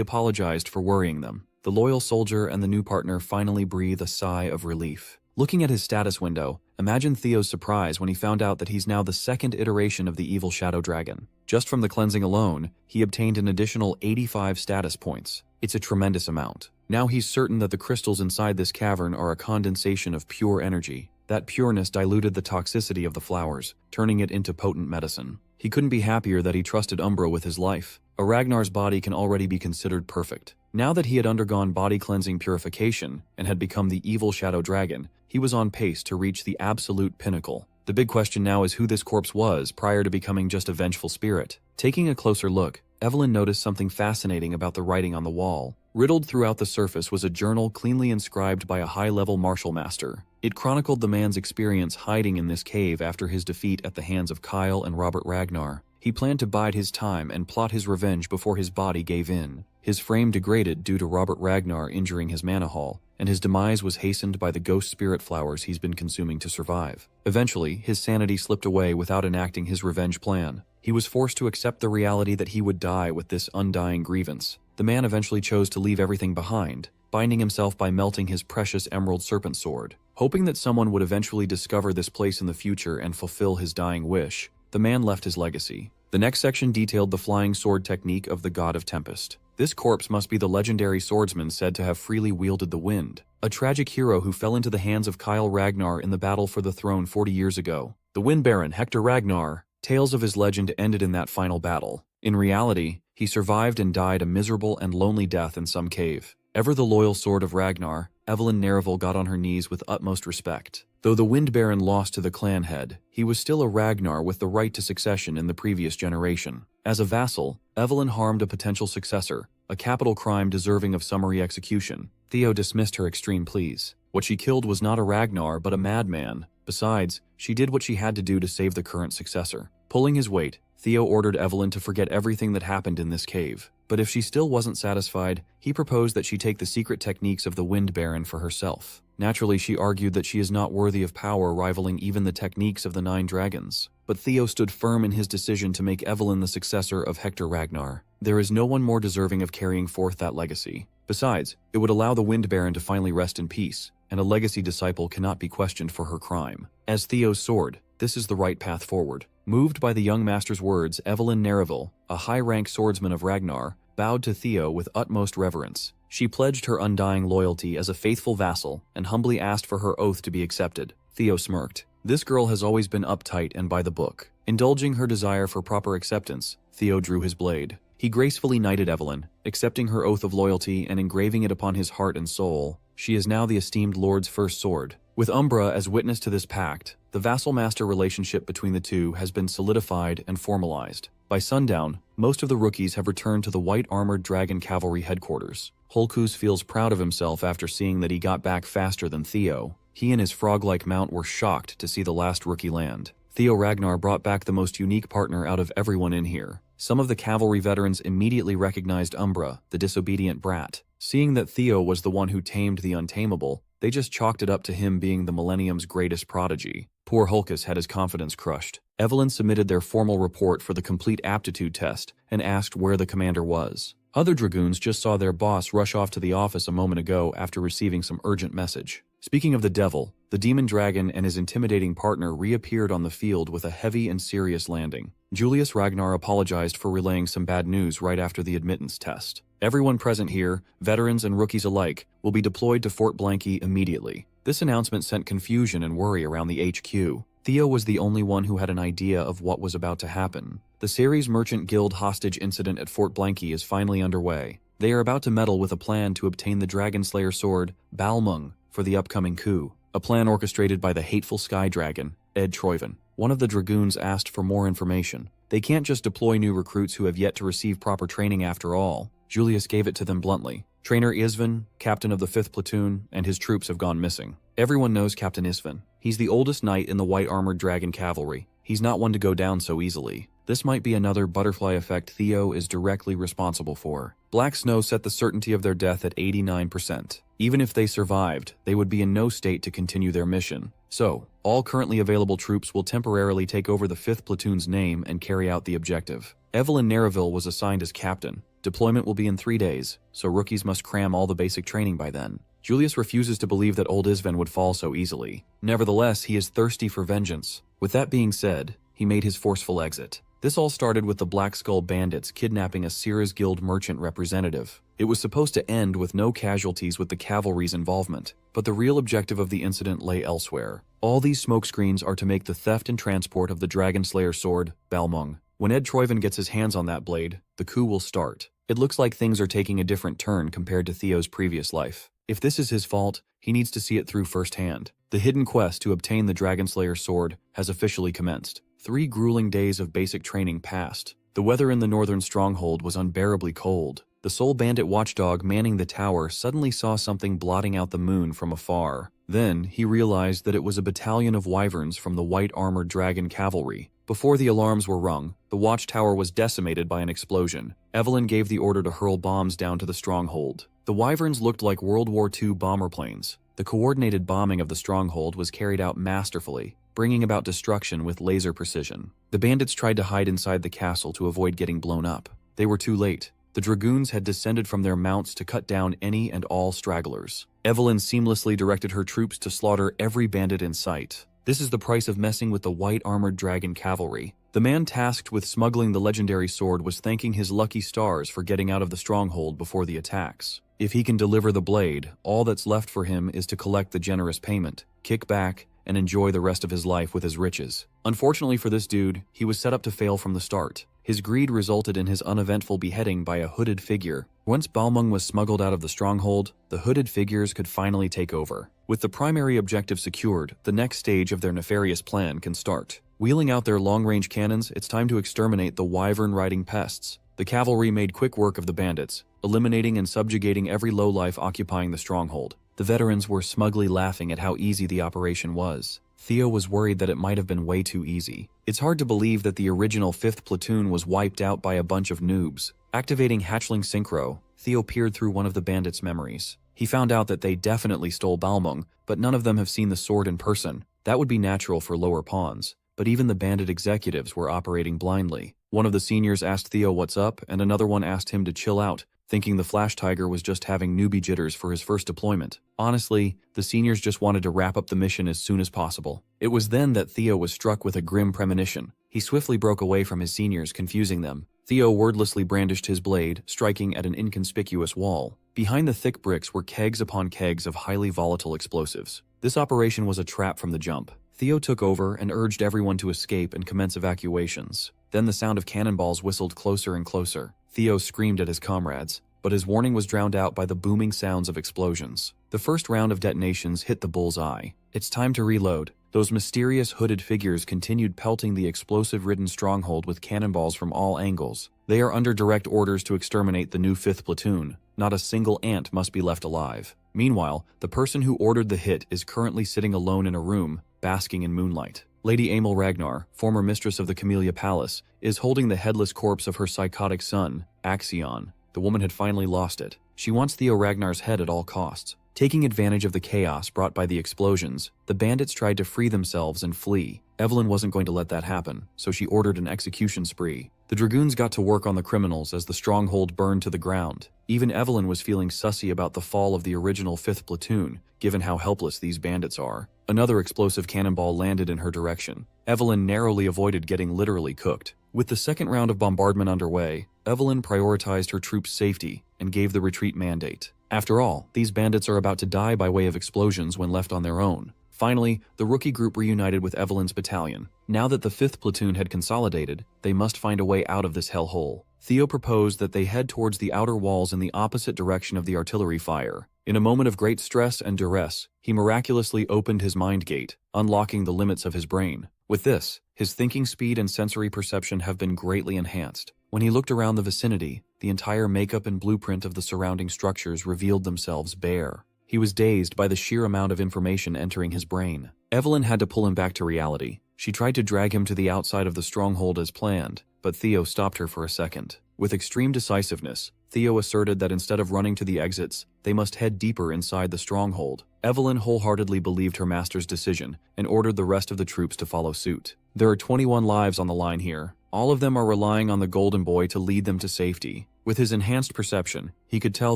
apologized for worrying them. The loyal soldier and the new partner finally breathe a sigh of relief. Looking at his status window, imagine Theo's surprise when he found out that he's now the second iteration of the evil shadow dragon. Just from the cleansing alone, he obtained an additional 85 status points. It's a tremendous amount. Now he's certain that the crystals inside this cavern are a condensation of pure energy. That pureness diluted the toxicity of the flowers, turning it into potent medicine. He couldn't be happier that he trusted Umbra with his life. A Ragnar's body can already be considered perfect. Now that he had undergone body cleansing purification and had become the evil shadow dragon, he was on pace to reach the absolute pinnacle. The big question now is who this corpse was prior to becoming just a vengeful spirit. Taking a closer look, Evelyn noticed something fascinating about the writing on the wall. Riddled throughout the surface was a journal cleanly inscribed by a high-level martial master. It chronicled the man's experience hiding in this cave after his defeat at the hands of Kyle and Robert Ragnar. He planned to bide his time and plot his revenge before his body gave in. His frame degraded due to Robert Ragnar injuring his mana hall, and his demise was hastened by the ghost spirit flowers he's been consuming to survive. Eventually, his sanity slipped away without enacting his revenge plan. He was forced to accept the reality that he would die with this undying grievance. The man eventually chose to leave everything behind, binding himself by melting his precious emerald serpent sword. Hoping that someone would eventually discover this place in the future and fulfill his dying wish, the man left his legacy. The next section detailed the flying sword technique of the god of tempest. This corpse must be the legendary swordsman said to have freely wielded the wind, a tragic hero who fell into the hands of Kyle Ragnar in the battle for the throne 40 years ago. The Wind Baron, Hector Ragnar. Tales of his legend ended in that final battle. In reality, he survived and died a miserable and lonely death in some cave. Ever the loyal sword of Ragnar, Evelyn Nereville got on her knees with utmost respect. Though the Wind Baron lost to the clan head, he was still a Ragnar with the right to succession in the previous generation. As a vassal, Evelyn harmed a potential successor, a capital crime deserving of summary execution. Theo dismissed her extreme pleas. What she killed was not a Ragnar but a madman. Besides, she did what she had to do to save the current successor. Pulling his weight, Theo ordered Evelyn to forget everything that happened in this cave. But if she still wasn't satisfied, he proposed that she take the secret techniques of the Wind Baron for herself. Naturally, she argued that she is not worthy of power rivaling even the techniques of the 9 dragons. But Theo stood firm in his decision to make Evelyn the successor of Hector Ragnar. There is no one more deserving of carrying forth that legacy. Besides, it would allow the Wind Baron to finally rest in peace, and a legacy disciple cannot be questioned for her crime. As Theo's sword, this is the right path forward. Moved by the young master's words, Evelyn Nereville, a high-ranked swordsman of Ragnar, bowed to Theo with utmost reverence. She pledged her undying loyalty as a faithful vassal and humbly asked for her oath to be accepted. Theo smirked. This girl has always been uptight and by the book. Indulging her desire for proper acceptance, Theo drew his blade. He gracefully knighted Evelyn, accepting her oath of loyalty and engraving it upon his heart and soul. She is now the esteemed lord's first sword. With Umbra as witness to this pact, the vassal-master relationship between the two has been solidified and formalized. By sundown, most of the rookies have returned to the white-armored dragon cavalry headquarters. Holkus feels proud of himself after seeing that he got back faster than Theo. He and his frog-like mount were shocked to see the last rookie land. Theo Ragnar brought back the most unique partner out of everyone in here. Some of the cavalry veterans immediately recognized Umbra, the disobedient brat. Seeing that Theo was the one who tamed the untamable, they just chalked it up to him being the Millennium's greatest prodigy. Poor Holkus had his confidence crushed. Evelyn submitted their formal report for the complete aptitude test and asked where the commander was. Other dragoons just saw their boss rush off to the office a moment ago after receiving some urgent message. Speaking of the devil, the demon dragon and his intimidating partner reappeared on the field with a heavy and serious landing. Julius Ragnar apologized for relaying some bad news right after the admittance test. Everyone present here, veterans and rookies alike, will be deployed to Fort Blanky immediately. This announcement sent confusion and worry around the HQ. Theo was the only one who had an idea of what was about to happen. The Ceres Merchant Guild hostage incident at Fort Blanky is finally underway. They are about to meddle with a plan to obtain the Dragon Slayer sword, Balmung, for the upcoming coup. A plan orchestrated by the hateful Sky Dragon, Ed Troyven. One of the dragoons asked for more information. They can't just deploy new recruits who have yet to receive proper training after all. Julius gave it to them bluntly. Trainer Isvan, captain of the 5th platoon, and his troops have gone missing. Everyone knows Captain Isvan. He's the oldest knight in the white-armored dragon cavalry. He's not one to go down so easily. This might be another butterfly effect Theo is directly responsible for. Black Snow set the certainty of their death at 89%. Even if they survived, they would be in no state to continue their mission. So, All currently available troops will temporarily take over the 5th Platoon's name and carry out the objective. Evelyn Narraville was assigned as captain. Deployment will be in 3 days, so rookies must cram all the basic training by then. Julius refuses to believe that old Isven would fall so easily. Nevertheless, he is thirsty for vengeance. With that being said, he made his forceful exit. This all started with the Black Skull bandits kidnapping a Syrah's Guild merchant representative. It was supposed to end with no casualties with the cavalry's involvement, but the real objective of the incident lay elsewhere. All these smokescreens are to make the theft and transport of the Dragon Slayer sword, Balmung. When Ed Troyven gets his hands on that blade, the coup will start. It looks like things are taking a different turn compared to Theo's previous life. If this is his fault, he needs to see it through firsthand. The hidden quest to obtain the Dragon Slayer sword has officially commenced. 3 grueling days of basic training passed. The weather in the northern stronghold was unbearably cold. The sole bandit watchdog manning the tower suddenly saw something blotting out the moon from afar. Then, he realized that it was a battalion of wyverns from the white-armored dragon cavalry. Before the alarms were rung, the watchtower was decimated by an explosion. Evelyn gave the order to hurl bombs down to the stronghold. The wyverns looked like World War II bomber planes. The coordinated bombing of the stronghold was carried out masterfully, bringing about destruction with laser precision. The bandits tried to hide inside the castle to avoid getting blown up. They were too late. The dragoons had descended from their mounts to cut down any and all stragglers. Evelyn seamlessly directed her troops to slaughter every bandit in sight. This is the price of messing with the white-armored dragon cavalry. The man tasked with smuggling the legendary sword was thanking his lucky stars for getting out of the stronghold before the attacks. If he can deliver the blade, all that's left for him is to collect the generous payment, kick back, and enjoy the rest of his life with his riches. Unfortunately for this dude, he was set up to fail from the start. His greed resulted in his uneventful beheading by a hooded figure. Once Balmung was smuggled out of the stronghold, the hooded figures could finally take over. With the primary objective secured, the next stage of their nefarious plan can start. Wheeling out their long-range cannons, it's time to exterminate the wyvern-riding pests. The cavalry made quick work of the bandits, eliminating and subjugating every lowlife occupying the stronghold. The veterans were smugly laughing at how easy the operation was. Theo was worried that it might have been way too easy. It's hard to believe that the original 5th Platoon was wiped out by a bunch of noobs. Activating Hatchling Synchro, Theo peered through one of the bandits' memories. He found out that they definitely stole Balmung, but none of them have seen the sword in person. That would be natural for lower pawns, but even the bandit executives were operating blindly. One of the seniors asked Theo what's up, and another one asked him to chill out, thinking the Flash Tiger was just having newbie jitters for his first deployment. Honestly, the seniors just wanted to wrap up the mission as soon as possible. It was then that Theo was struck with a grim premonition. He swiftly broke away from his seniors, confusing them. Theo wordlessly brandished his blade, striking at an inconspicuous wall. Behind the thick bricks were kegs upon kegs of highly volatile explosives. This operation was a trap from the jump. Theo took over and urged everyone to escape and commence evacuations. Then the sound of cannonballs whistled closer and closer. Theo screamed at his comrades, but his warning was drowned out by the booming sounds of explosions. The first round of detonations hit the bull's eye. It's time to reload. Those mysterious hooded figures continued pelting the explosive-ridden stronghold with cannonballs from all angles. They are under direct orders to exterminate the new 5th Platoon. Not a single ant must be left alive. Meanwhile, the person who ordered the hit is currently sitting alone in a room, basking in moonlight. Lady Emil Ragnar, former mistress of the Camellia Palace, is holding the headless corpse of her psychotic son, Axion. The woman had finally lost it. She wants Theo Ragnar's head at all costs. Taking advantage of the chaos brought by the explosions, the bandits tried to free themselves and flee. Evelyn wasn't going to let that happen, so she ordered an execution spree. The dragoons got to work on the criminals as the stronghold burned to the ground. Even Evelyn was feeling sussy about the fall of the original 5th Platoon, given how helpless these bandits are. Another explosive cannonball landed in her direction. Evelyn narrowly avoided getting literally cooked. With the second round of bombardment underway, Evelyn prioritized her troops' safety and gave the retreat mandate. After all, these bandits are about to die by way of explosions when left on their own. Finally, the rookie group reunited with Evelyn's battalion. Now that the 5th Platoon had consolidated, they must find a way out of this hellhole. Theo proposed that they head towards the outer walls in the opposite direction of the artillery fire. In a moment of great stress and duress, he miraculously opened his mind gate, unlocking the limits of his brain. With this, his thinking speed and sensory perception have been greatly enhanced. When he looked around the vicinity, the entire makeup and blueprint of the surrounding structures revealed themselves bare. He was dazed by the sheer amount of information entering his brain. Evelyn had to pull him back to reality. She tried to drag him to the outside of the stronghold as planned, but Theo stopped her for a second. With extreme decisiveness, Theo asserted that instead of running to the exits, they must head deeper inside the stronghold. Evelyn wholeheartedly believed her master's decision and ordered the rest of the troops to follow suit. There are 21 lives on the line here. All of them are relying on the Golden Boy to lead them to safety. With his enhanced perception, he could tell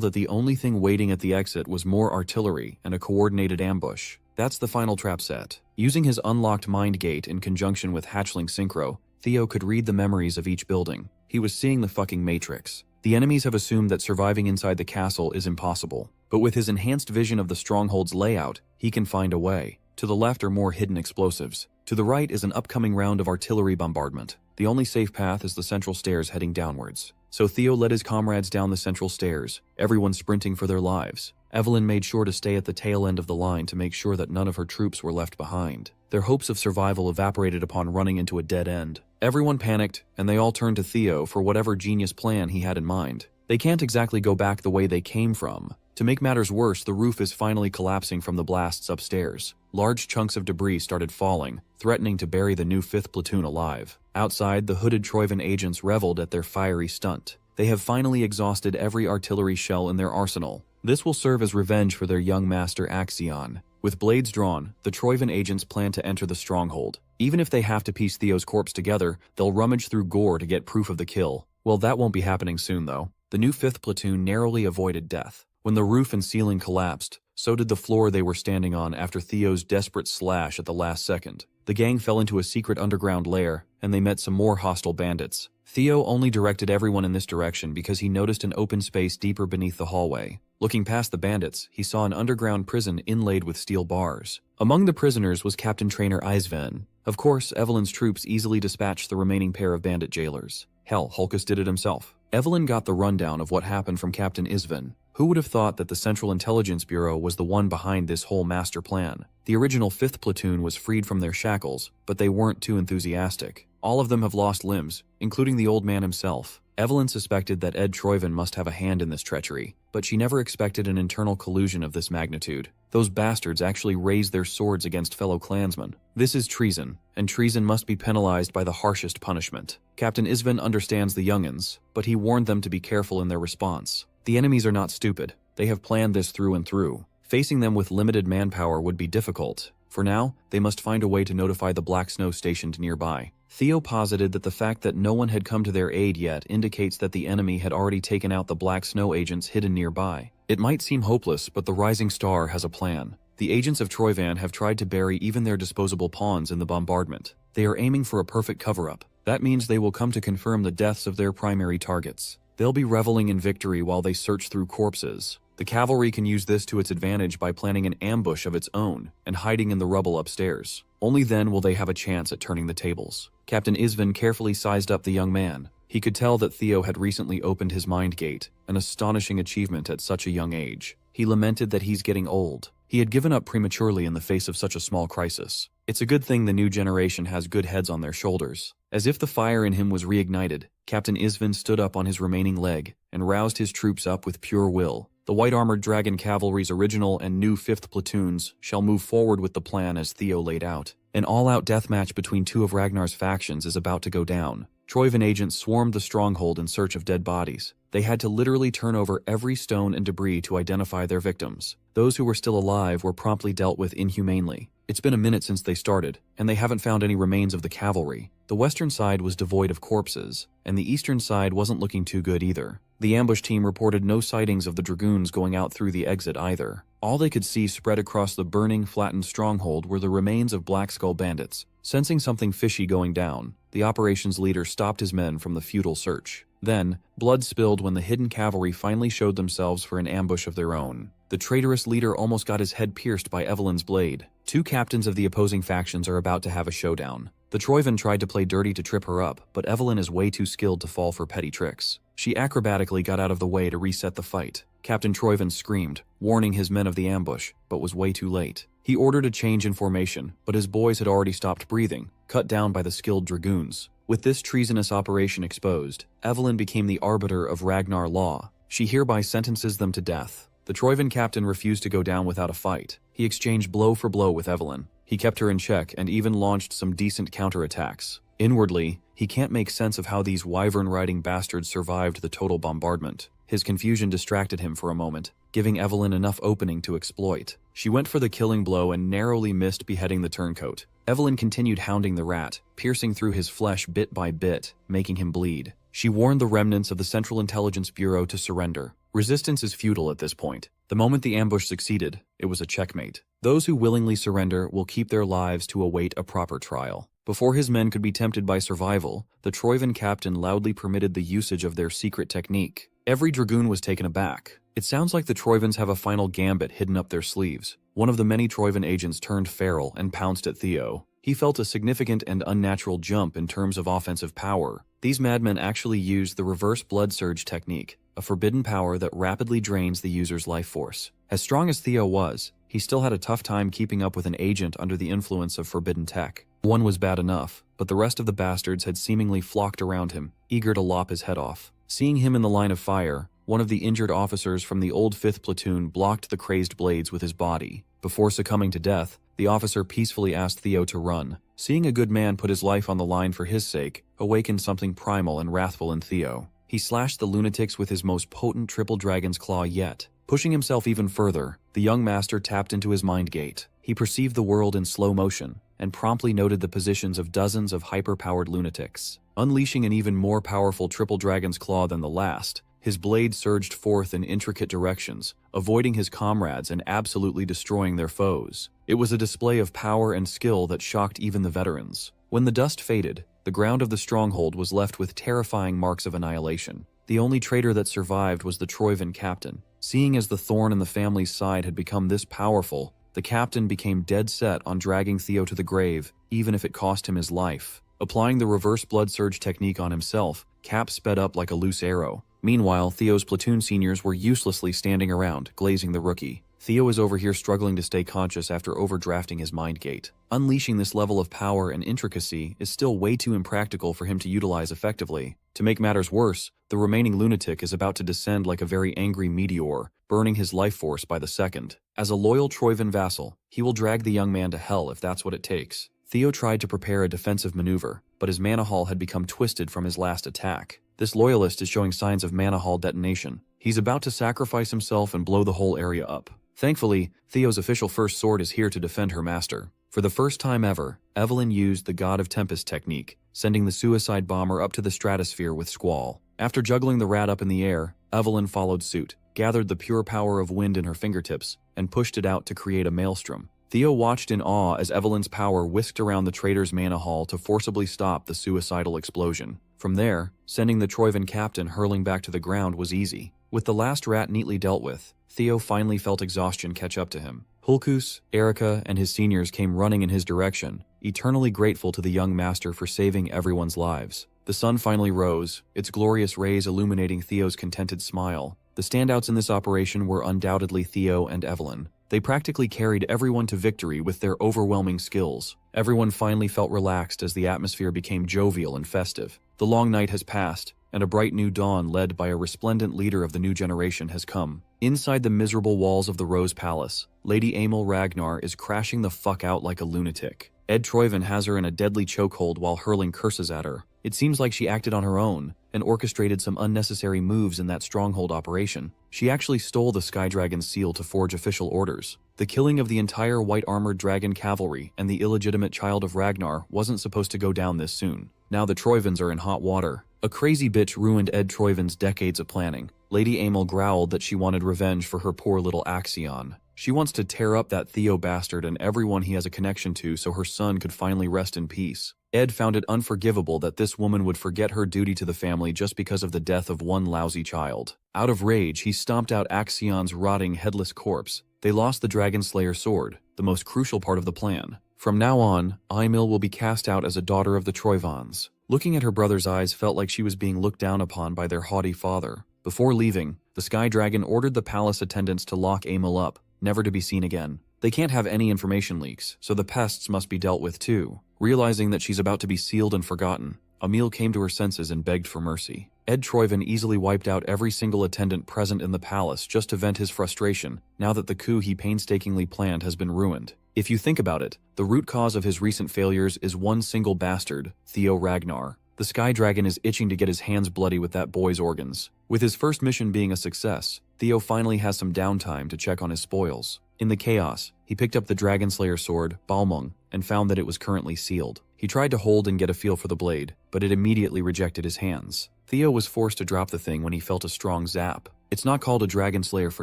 that the only thing waiting at the exit was more artillery and a coordinated ambush. That's the final trap set. Using his unlocked mind gate in conjunction with hatchling synchro, Theo could read the memories of each building. He was seeing the fucking Matrix. The enemies have assumed that surviving inside the castle is impossible. But with his enhanced vision of the stronghold's layout, he can find a way. To the left are more hidden explosives. To the right is an upcoming round of artillery bombardment. The only safe path is the central stairs heading downwards. So Theo led his comrades down the central stairs, everyone sprinting for their lives. Evelyn made sure to stay at the tail end of the line to make sure that none of her troops were left behind. Their hopes of survival evaporated upon running into a dead end. Everyone panicked, and they all turned to Theo for whatever genius plan he had in mind. They can't exactly go back the way they came from. To make matters worse, the roof is finally collapsing from the blasts upstairs. Large chunks of debris started falling, threatening to bury the new 5th platoon alive. Outside, the hooded Troivan agents reveled at their fiery stunt. They have finally exhausted every artillery shell in their arsenal. This will serve as revenge for their young master Axion. With blades drawn, the Troivan agents plan to enter the stronghold. Even if they have to piece Theo's corpse together, they'll rummage through gore to get proof of the kill. Well, that won't be happening soon though. The new 5th platoon narrowly avoided death. When the roof and ceiling collapsed, so did the floor they were standing on after Theo's desperate slash at the last second. The gang fell into a secret underground lair, and they met some more hostile bandits. Theo only directed everyone in this direction because he noticed an open space deeper beneath the hallway. Looking past the bandits, he saw an underground prison inlaid with steel bars. Among the prisoners was Captain Trainer Eisven. Of course, Evelyn's troops easily dispatched the remaining pair of bandit jailers. Hell, Hulkus did it himself. Evelyn got the rundown of what happened from Captain Isven. Who would have thought that the Central Intelligence Bureau was the one behind this whole master plan? The original 5th platoon was freed from their shackles, but they weren't too enthusiastic. All of them have lost limbs, including the old man himself. Evelyn suspected that Ed Troivan must have a hand in this treachery, but she never expected an internal collusion of this magnitude. Those bastards actually raised their swords against fellow clansmen. This is treason, and treason must be penalized by the harshest punishment. Captain Isven understands the youngins, but he warned them to be careful in their response. The enemies are not stupid. They have planned this through and through. Facing them with limited manpower would be difficult. For now, they must find a way to notify the Black Snow stationed nearby. Theo posited that the fact that no one had come to their aid yet indicates that the enemy had already taken out the Black Snow agents hidden nearby. It might seem hopeless, but the Rising Star has a plan. The agents of Troivan have tried to bury even their disposable pawns in the bombardment. They are aiming for a perfect cover-up. That means they will come to confirm the deaths of their primary targets. They'll be reveling in victory while they search through corpses. The cavalry can use this to its advantage by planning an ambush of its own and hiding in the rubble upstairs. Only then will they have a chance at turning the tables. Captain Isven carefully sized up the young man. He could tell that Theo had recently opened his mind gate, an astonishing achievement at such a young age. He lamented that he's getting old. He had given up prematurely in the face of such a small crisis. It's a good thing the new generation has good heads on their shoulders. As if the fire in him was reignited, Captain Isven stood up on his remaining leg and roused his troops up with pure will. The white-armored Dragon Cavalry's original and new 5th platoons shall move forward with the plan as Theo laid out. An all-out deathmatch between two of Ragnar's factions is about to go down. Troivan agents swarmed the stronghold in search of dead bodies. They had to literally turn over every stone and debris to identify their victims. Those who were still alive were promptly dealt with inhumanely. It's been a minute since they started, and they haven't found any remains of the cavalry. The western side was devoid of corpses, and the eastern side wasn't looking too good either. The ambush team reported no sightings of the dragoons going out through the exit either. All they could see spread across the burning, flattened stronghold were the remains of Black Skull bandits. Sensing something fishy going down, the operations leader stopped his men from the futile search. Then, blood spilled when the hidden cavalry finally showed themselves for an ambush of their own. The traitorous leader almost got his head pierced by Evelyn's blade. Two captains of the opposing factions are about to have a showdown. The Troivan tried to play dirty to trip her up, but Evelyn is way too skilled to fall for petty tricks. She acrobatically got out of the way to reset the fight. Captain Troivan screamed, warning his men of the ambush, but was way too late. He ordered a change in formation, but his boys had already stopped breathing, cut down by the skilled dragoons. With this treasonous operation exposed, Evelyn became the arbiter of Ragnar law. She hereby sentences them to death. The Troivan captain refused to go down without a fight. He exchanged blow for blow with Evelyn. He kept her in check and even launched some decent counterattacks. Inwardly, he can't make sense of how these wyvern-riding bastards survived the total bombardment. His confusion distracted him for a moment, giving Evelyn enough opening to exploit. She went for the killing blow and narrowly missed beheading the turncoat. Evelyn continued hounding the rat, piercing through his flesh bit by bit, making him bleed. She warned the remnants of the Central Intelligence Bureau to surrender. Resistance is futile at this point. The moment the ambush succeeded, it was a checkmate. Those who willingly surrender will keep their lives to await a proper trial. Before his men could be tempted by survival, the Troivan captain loudly permitted the usage of their secret technique. Every dragoon was taken aback. It sounds like the Troivans have a final gambit hidden up their sleeves. One of the many Troivan agents turned feral and pounced at Theo. He felt a significant and unnatural jump in terms of offensive power. These madmen actually used the reverse blood surge technique, a forbidden power that rapidly drains the user's life force. As strong as Theo was, he still had a tough time keeping up with an agent under the influence of forbidden tech. One was bad enough, but the rest of the bastards had seemingly flocked around him, eager to lop his head off. Seeing him in the line of fire, one of the injured officers from the old 5th platoon blocked the crazed blades with his body. Before succumbing to death, the officer peacefully asked Theo to run. Seeing a good man put his life on the line for his sake awakened something primal and wrathful in Theo. He slashed the lunatics with his most potent triple dragon's claw yet. Pushing himself even further, the young master tapped into his mind gate. He perceived the world in slow motion, and promptly noted the positions of dozens of hyper-powered lunatics. Unleashing an even more powerful triple dragon's claw than the last, his blade surged forth in intricate directions, avoiding his comrades and absolutely destroying their foes. It was a display of power and skill that shocked even the veterans. When the dust faded, the ground of the stronghold was left with terrifying marks of annihilation. The only traitor that survived was the Troivan captain. Seeing as the thorn in the family's side had become this powerful, the captain became dead set on dragging Theo to the grave, even if it cost him his life. Applying the reverse blood surge technique on himself, Cap sped up like a loose arrow. Meanwhile, Theo's platoon seniors were uselessly standing around, glazing the rookie. Theo is over here struggling to stay conscious after overdrafting his mind gate. Unleashing this level of power and intricacy is still way too impractical for him to utilize effectively. To make matters worse, the remaining lunatic is about to descend like a very angry meteor, burning his life force by the second. As a loyal Troivan vassal, he will drag the young man to hell if that's what it takes. Theo tried to prepare a defensive maneuver, but his mana hull had become twisted from his last attack. This loyalist is showing signs of mana hull detonation. He's about to sacrifice himself and blow the whole area up. Thankfully, Theo's official first sword is here to defend her master. For the first time ever, Evelyn used the God of Tempest technique, sending the suicide bomber up to the stratosphere with Squall. After juggling the rat up in the air, Evelyn followed suit, gathered the pure power of wind in her fingertips, and pushed it out to create a maelstrom. Theo watched in awe as Evelyn's power whisked around the traitor's mana hull to forcibly stop the suicidal explosion. From there, sending the Troivan captain hurling back to the ground was easy. With the last rat neatly dealt with, Theo finally felt exhaustion catch up to him. Hulkus, Erica, and his seniors came running in his direction, eternally grateful to the young master for saving everyone's lives. The sun finally rose, its glorious rays illuminating Theo's contented smile. The standouts in this operation were undoubtedly Theo and Evelyn. They practically carried everyone to victory with their overwhelming skills. Everyone finally felt relaxed as the atmosphere became jovial and festive. The long night has passed, and a bright new dawn led by a resplendent leader of the new generation has come. Inside the miserable walls of the Rose Palace, Lady Emil Ragnar is crashing the fuck out like a lunatic. Ed Troivan has her in a deadly chokehold while hurling curses at her. It seems like she acted on her own and orchestrated some unnecessary moves in that stronghold operation. She actually stole the Sky Dragon's seal to forge official orders. The killing of the entire white-armored dragon cavalry and the illegitimate child of Ragnar wasn't supposed to go down this soon. Now the Troivans are in hot water. A crazy bitch ruined Ed Troivan's decades of planning. Lady Emil growled that she wanted revenge for her poor little Axion. She wants to tear up that Theo bastard and everyone he has a connection to so her son could finally rest in peace. Ed found it unforgivable that this woman would forget her duty to the family just because of the death of one lousy child. Out of rage, he stomped out Axion's rotting, headless corpse. They lost the Dragon Slayer sword, the most crucial part of the plan. From now on, Emil will be cast out as a daughter of the Troivans. Looking at her brother's eyes felt like she was being looked down upon by their haughty father. Before leaving, the Sky Dragon ordered the palace attendants to lock Emil up, never to be seen again. They can't have any information leaks, so the pests must be dealt with too. Realizing that she's about to be sealed and forgotten, Emil came to her senses and begged for mercy. Ed Troivan easily wiped out every single attendant present in the palace just to vent his frustration, now that the coup he painstakingly planned has been ruined. If you think about it, the root cause of his recent failures is one single bastard, Theo Ragnar. The Sky Dragon is itching to get his hands bloody with that boy's organs. With his first mission being a success, Theo finally has some downtime to check on his spoils. In the chaos, he picked up the Dragon Slayer sword, Balmung, and found that it was currently sealed. He tried to hold and get a feel for the blade, but it immediately rejected his hands. Theo was forced to drop the thing when he felt a strong zap. It's not called a Dragon Slayer for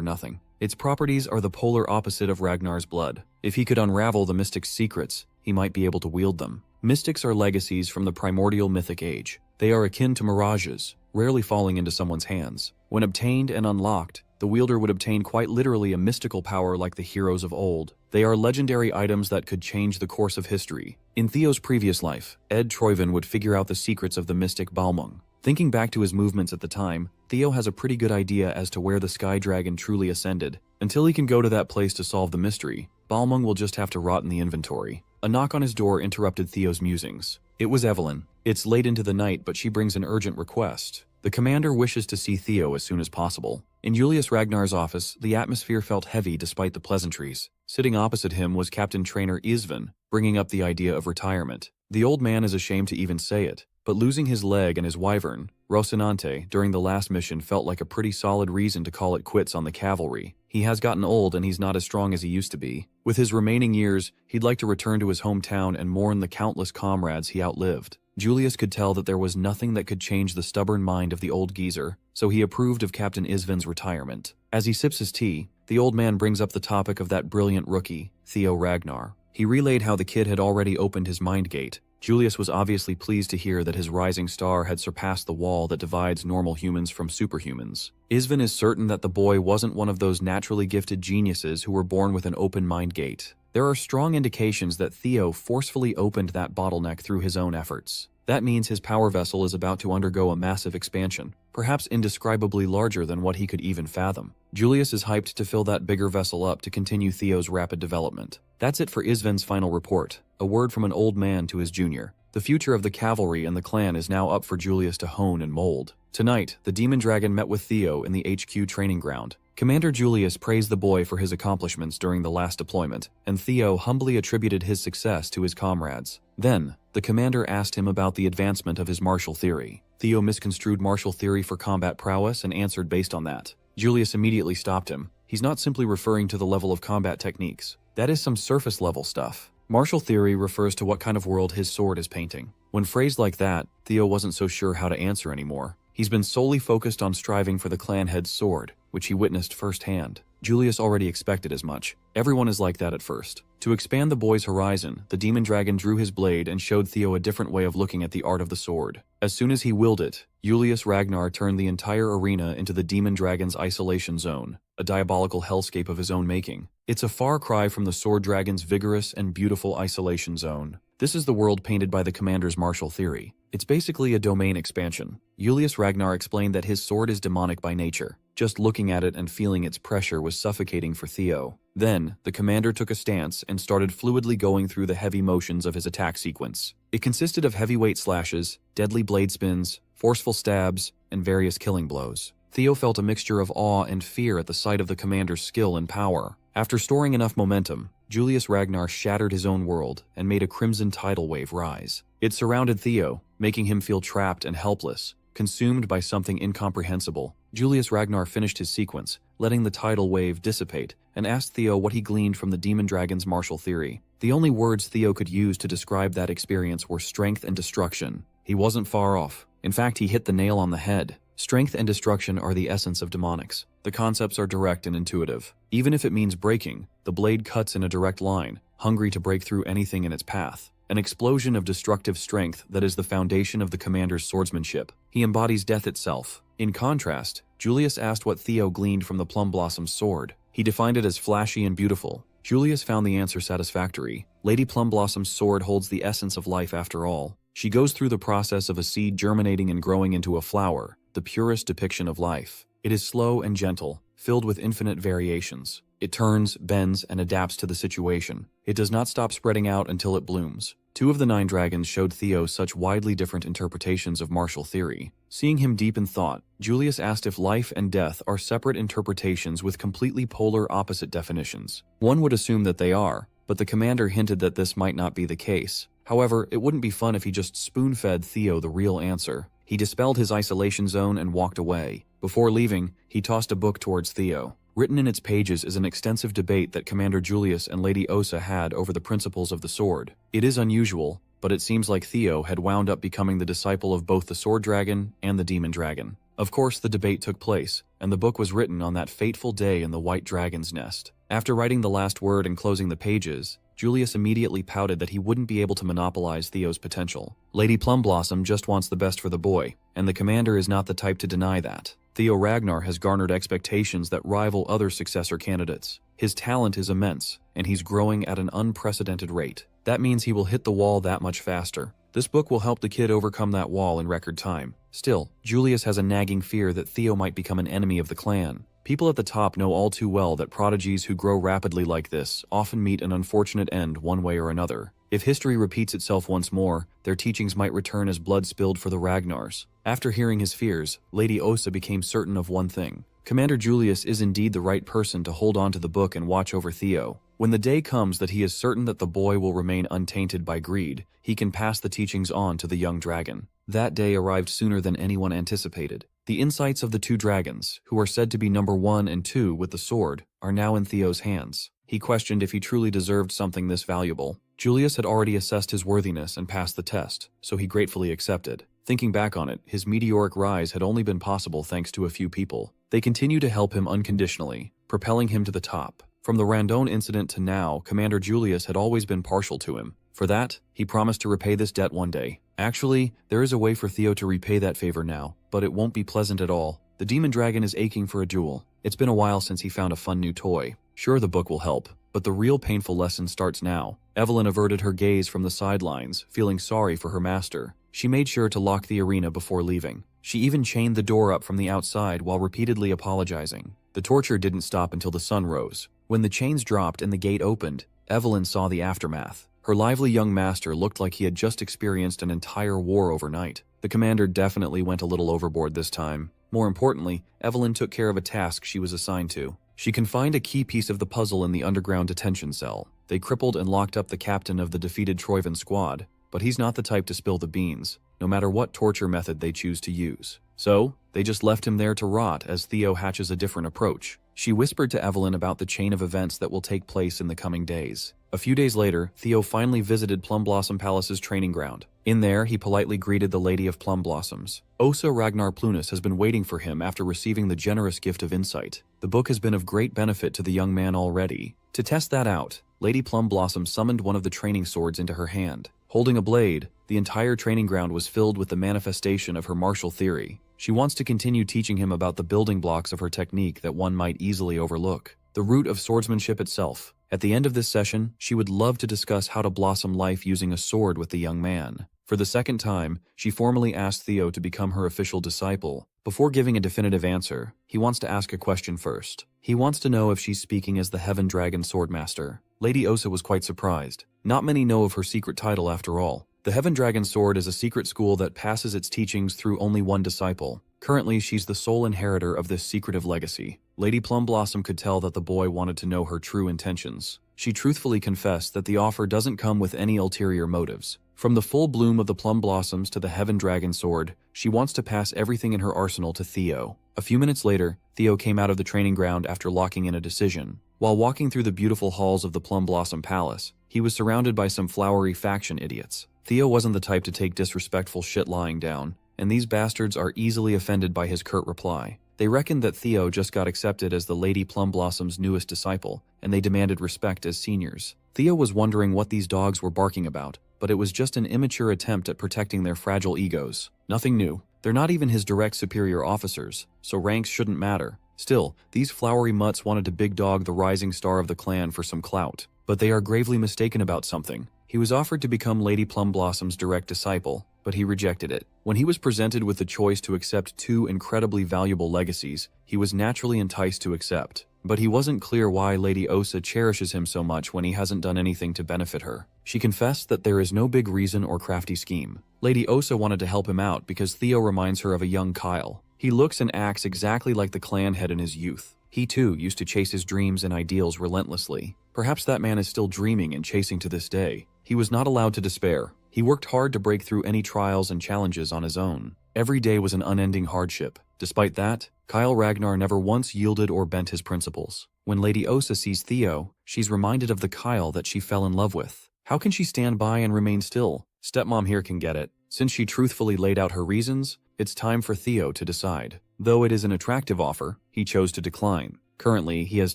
nothing. Its properties are the polar opposite of Ragnar's blood. If he could unravel the mystic's secrets, he might be able to wield them. Mystics are legacies from the primordial mythic age. They are akin to mirages, rarely falling into someone's hands. When obtained and unlocked, the wielder would obtain quite literally a mystical power like the heroes of old. They are legendary items that could change the course of history. In Theo's previous life, Ed Troyven would figure out the secrets of the mystic Balmung. Thinking back to his movements at the time, Theo has a pretty good idea as to where the Sky Dragon truly ascended. Until he can go to that place to solve the mystery, Balmung will just have to rot in the inventory. A knock on his door interrupted Theo's musings. It was Evelyn. It's late into the night, but she brings an urgent request. The commander wishes to see Theo as soon as possible. In Julius Ragnar's office, the atmosphere felt heavy despite the pleasantries. Sitting opposite him was Captain Trainer Isvan, bringing up the idea of retirement. The old man is ashamed to even say it, but losing his leg and his wyvern, Rocinante, during the last mission felt like a pretty solid reason to call it quits on the cavalry. He has gotten old and he's not as strong as he used to be. With his remaining years, he'd like to return to his hometown and mourn the countless comrades he outlived. Julius could tell that there was nothing that could change the stubborn mind of the old geezer, so he approved of Captain Isvan's retirement. As he sips his tea, the old man brings up the topic of that brilliant rookie, Theo Ragnar. He relayed how the kid had already opened his mind gate. Julius was obviously pleased to hear that his rising star had surpassed the wall that divides normal humans from superhumans. Isvan is certain that the boy wasn't one of those naturally gifted geniuses who were born with an open mind gate. There are strong indications that Theo forcefully opened that bottleneck through his own efforts. That means his power vessel is about to undergo a massive expansion, perhaps indescribably larger than what he could even fathom. Julius is hyped to fill that bigger vessel up to continue Theo's rapid development. That's it for Isvan's final report, a word from an old man to his junior. The future of the cavalry and the clan is now up for Julius to hone and mold. Tonight, the Demon Dragon met with Theo in the HQ training ground. Commander Julius praised the boy for his accomplishments during the last deployment, and Theo humbly attributed his success to his comrades. Then, the commander asked him about the advancement of his martial theory. Theo misconstrued martial theory for combat prowess and answered based on that. Julius immediately stopped him. He's not simply referring to the level of combat techniques. That is some surface-level stuff. Martial theory refers to what kind of world his sword is painting. When phrased like that, Theo wasn't so sure how to answer anymore. He's been solely focused on striving for the clan head's sword, which he witnessed firsthand. Julius already expected as much. Everyone is like that at first. To expand the boy's horizon, the demon dragon drew his blade and showed Theo a different way of looking at the art of the sword. As soon as he wielded it, Julius Ragnar turned the entire arena into the demon dragon's isolation zone, a diabolical hellscape of his own making. It's a far cry from the sword dragon's vigorous and beautiful isolation zone. This is the world painted by the commander's martial theory. It's basically a domain expansion. Julius Ragnar explained that his sword is demonic by nature. Just looking at it and feeling its pressure was suffocating for Theo. Then, the commander took a stance and started fluidly going through the heavy motions of his attack sequence. It consisted of heavyweight slashes, deadly blade spins, forceful stabs, and various killing blows. Theo felt a mixture of awe and fear at the sight of the commander's skill and power. After storing enough momentum, Julius Ragnar shattered his own world and made a crimson tidal wave rise. It surrounded Theo, making him feel trapped and helpless, consumed by something incomprehensible. Julius Ragnar finished his sequence, letting the tidal wave dissipate, and asked Theo what he gleaned from the demon dragon's martial theory. The only words Theo could use to describe that experience were strength and destruction. He wasn't far off. In fact, he hit the nail on the head. Strength and destruction are the essence of demonics. The concepts are direct and intuitive. Even if it means breaking, the blade cuts in a direct line, hungry to break through anything in its path. An explosion of destructive strength that is the foundation of the commander's swordsmanship. He embodies death itself. In contrast, Julius asked what Theo gleaned from the Plum Blossom's sword. He defined it as flashy and beautiful. Julius found the answer satisfactory. Lady Plum Blossom's sword holds the essence of life after all. She goes through the process of a seed germinating and growing into a flower, the purest depiction of life. It is slow and gentle, filled with infinite variations. It turns, bends, and adapts to the situation. It does not stop spreading out until it blooms. 2 of the 9 dragons showed Theo such widely different interpretations of martial theory. Seeing him deep in thought, Julius asked if life and death are separate interpretations with completely polar opposite definitions. One would assume that they are, but the commander hinted that this might not be the case. However, it wouldn't be fun if he just spoon-fed Theo the real answer. He dispelled his isolation zone and walked away. Before leaving, he tossed a book towards Theo. Written in its pages is an extensive debate that Commander Julius and Lady Osa had over the principles of the sword. It is unusual, but it seems like Theo had wound up becoming the disciple of both the sword dragon and the demon dragon. Of course, the debate took place, and the book was written on that fateful day in the white dragon's nest. After writing the last word and closing the pages, Julius immediately pouted that he wouldn't be able to monopolize Theo's potential. Lady Plumblossom just wants the best for the boy, and the commander is not the type to deny that. Theo Ragnar has garnered expectations that rival other successor candidates. His talent is immense, and he's growing at an unprecedented rate. That means he will hit the wall that much faster. This book will help the kid overcome that wall in record time. Still, Julius has a nagging fear that Theo might become an enemy of the clan. People at the top know all too well that prodigies who grow rapidly like this often meet an unfortunate end one way or another. If history repeats itself once more, their teachings might return as blood spilled for the Ragnars. After hearing his fears, Lady Osa became certain of one thing. Commander Julius is indeed the right person to hold on to the book and watch over Theo. When the day comes that he is certain that the boy will remain untainted by greed, he can pass the teachings on to the young dragon. That day arrived sooner than anyone anticipated. The insights of the two dragons, who are said to be number 1 and 2 with the sword, are now in Theo's hands. He questioned if he truly deserved something this valuable. Julius had already assessed his worthiness and passed the test, so he gratefully accepted. Thinking back on it, his meteoric rise had only been possible thanks to a few people. They continue to help him unconditionally, propelling him to the top. From the Randon incident to now, Commander Julius had always been partial to him. For that, he promised to repay this debt one day. Actually, there is a way for Theo to repay that favor now, but it won't be pleasant at all. The demon dragon is aching for a jewel. It's been a while since he found a fun new toy. Sure, the book will help, but the real painful lesson starts now. Evelyn averted her gaze from the sidelines, feeling sorry for her master. She made sure to lock the arena before leaving. She even chained the door up from the outside while repeatedly apologizing. The torture didn't stop until the sun rose. When the chains dropped and the gate opened, Evelyn saw the aftermath. Her lively young master looked like he had just experienced an entire war overnight. The commander definitely went a little overboard this time. More importantly, Evelyn took care of a task she was assigned to. She confined a key piece of the puzzle in the underground detention cell. They crippled and locked up the captain of the defeated Troivan squad, but he's not the type to spill the beans, no matter what torture method they choose to use. So, they just left him there to rot as Theo hatches a different approach. She whispered to Evelyn about the chain of events that will take place in the coming days. A few days later, Theo finally visited Plumblossom Palace's training ground. In there, he politely greeted the Lady of Plumblossoms. Osa Ragnar Plunus has been waiting for him after receiving the generous gift of insight. The book has been of great benefit to the young man already. To test that out, Lady Plumblossom summoned one of the training swords into her hand. Holding a blade, the entire training ground was filled with the manifestation of her martial theory. She wants to continue teaching him about the building blocks of her technique that one might easily overlook. The root of swordsmanship itself. At the end of this session, she would love to discuss how to blossom life using a sword with the young man. For the second time, she formally asked Theo to become her official disciple. Before giving a definitive answer, he wants to ask a question first. He wants to know if she's speaking as the Heaven Dragon Swordmaster. Lady Osa was quite surprised. Not many know of her secret title after all. The Heaven Dragon Sword is a secret school that passes its teachings through only one disciple. Currently, she's the sole inheritor of this secretive legacy. Lady Plumblossom could tell that the boy wanted to know her true intentions. She truthfully confessed that the offer doesn't come with any ulterior motives. From the full bloom of the Plumblossoms to the Heaven Dragon Sword, she wants to pass everything in her arsenal to Theo. A few minutes later, Theo came out of the training ground after locking in a decision. While walking through the beautiful halls of the Plumblossom Palace, he was surrounded by some flowery faction idiots. Theo wasn't the type to take disrespectful shit lying down, and these bastards are easily offended by his curt reply. They reckoned that Theo just got accepted as the Lady Plumblossom's newest disciple, and they demanded respect as seniors. Theo was wondering what these dogs were barking about, but it was just an immature attempt at protecting their fragile egos. Nothing new. They're not even his direct superior officers, so ranks shouldn't matter. Still, these flowery mutts wanted to big dog the rising star of the clan for some clout. But they are gravely mistaken about something. He was offered to become Lady Plumblossom's direct disciple, but he rejected it. When he was presented with the choice to accept two incredibly valuable legacies, he was naturally enticed to accept. But he wasn't clear why Lady Osa cherishes him so much when he hasn't done anything to benefit her. She confessed that there is no big reason or crafty scheme. Lady Osa wanted to help him out because Theo reminds her of a young Kyle. He looks and acts exactly like the clan head in his youth. He too used to chase his dreams and ideals relentlessly. Perhaps that man is still dreaming and chasing to this day. He was not allowed to despair. He worked hard to break through any trials and challenges on his own. Every day was an unending hardship. Despite that, Kyle Ragnar never once yielded or bent his principles. When Lady Osa sees Theo, she's reminded of the Kyle that she fell in love with. How can she stand by and remain still? Stepmom here can get it. Since she truthfully laid out her reasons, it's time for Theo to decide. Though it is an attractive offer, he chose to decline. Currently, he has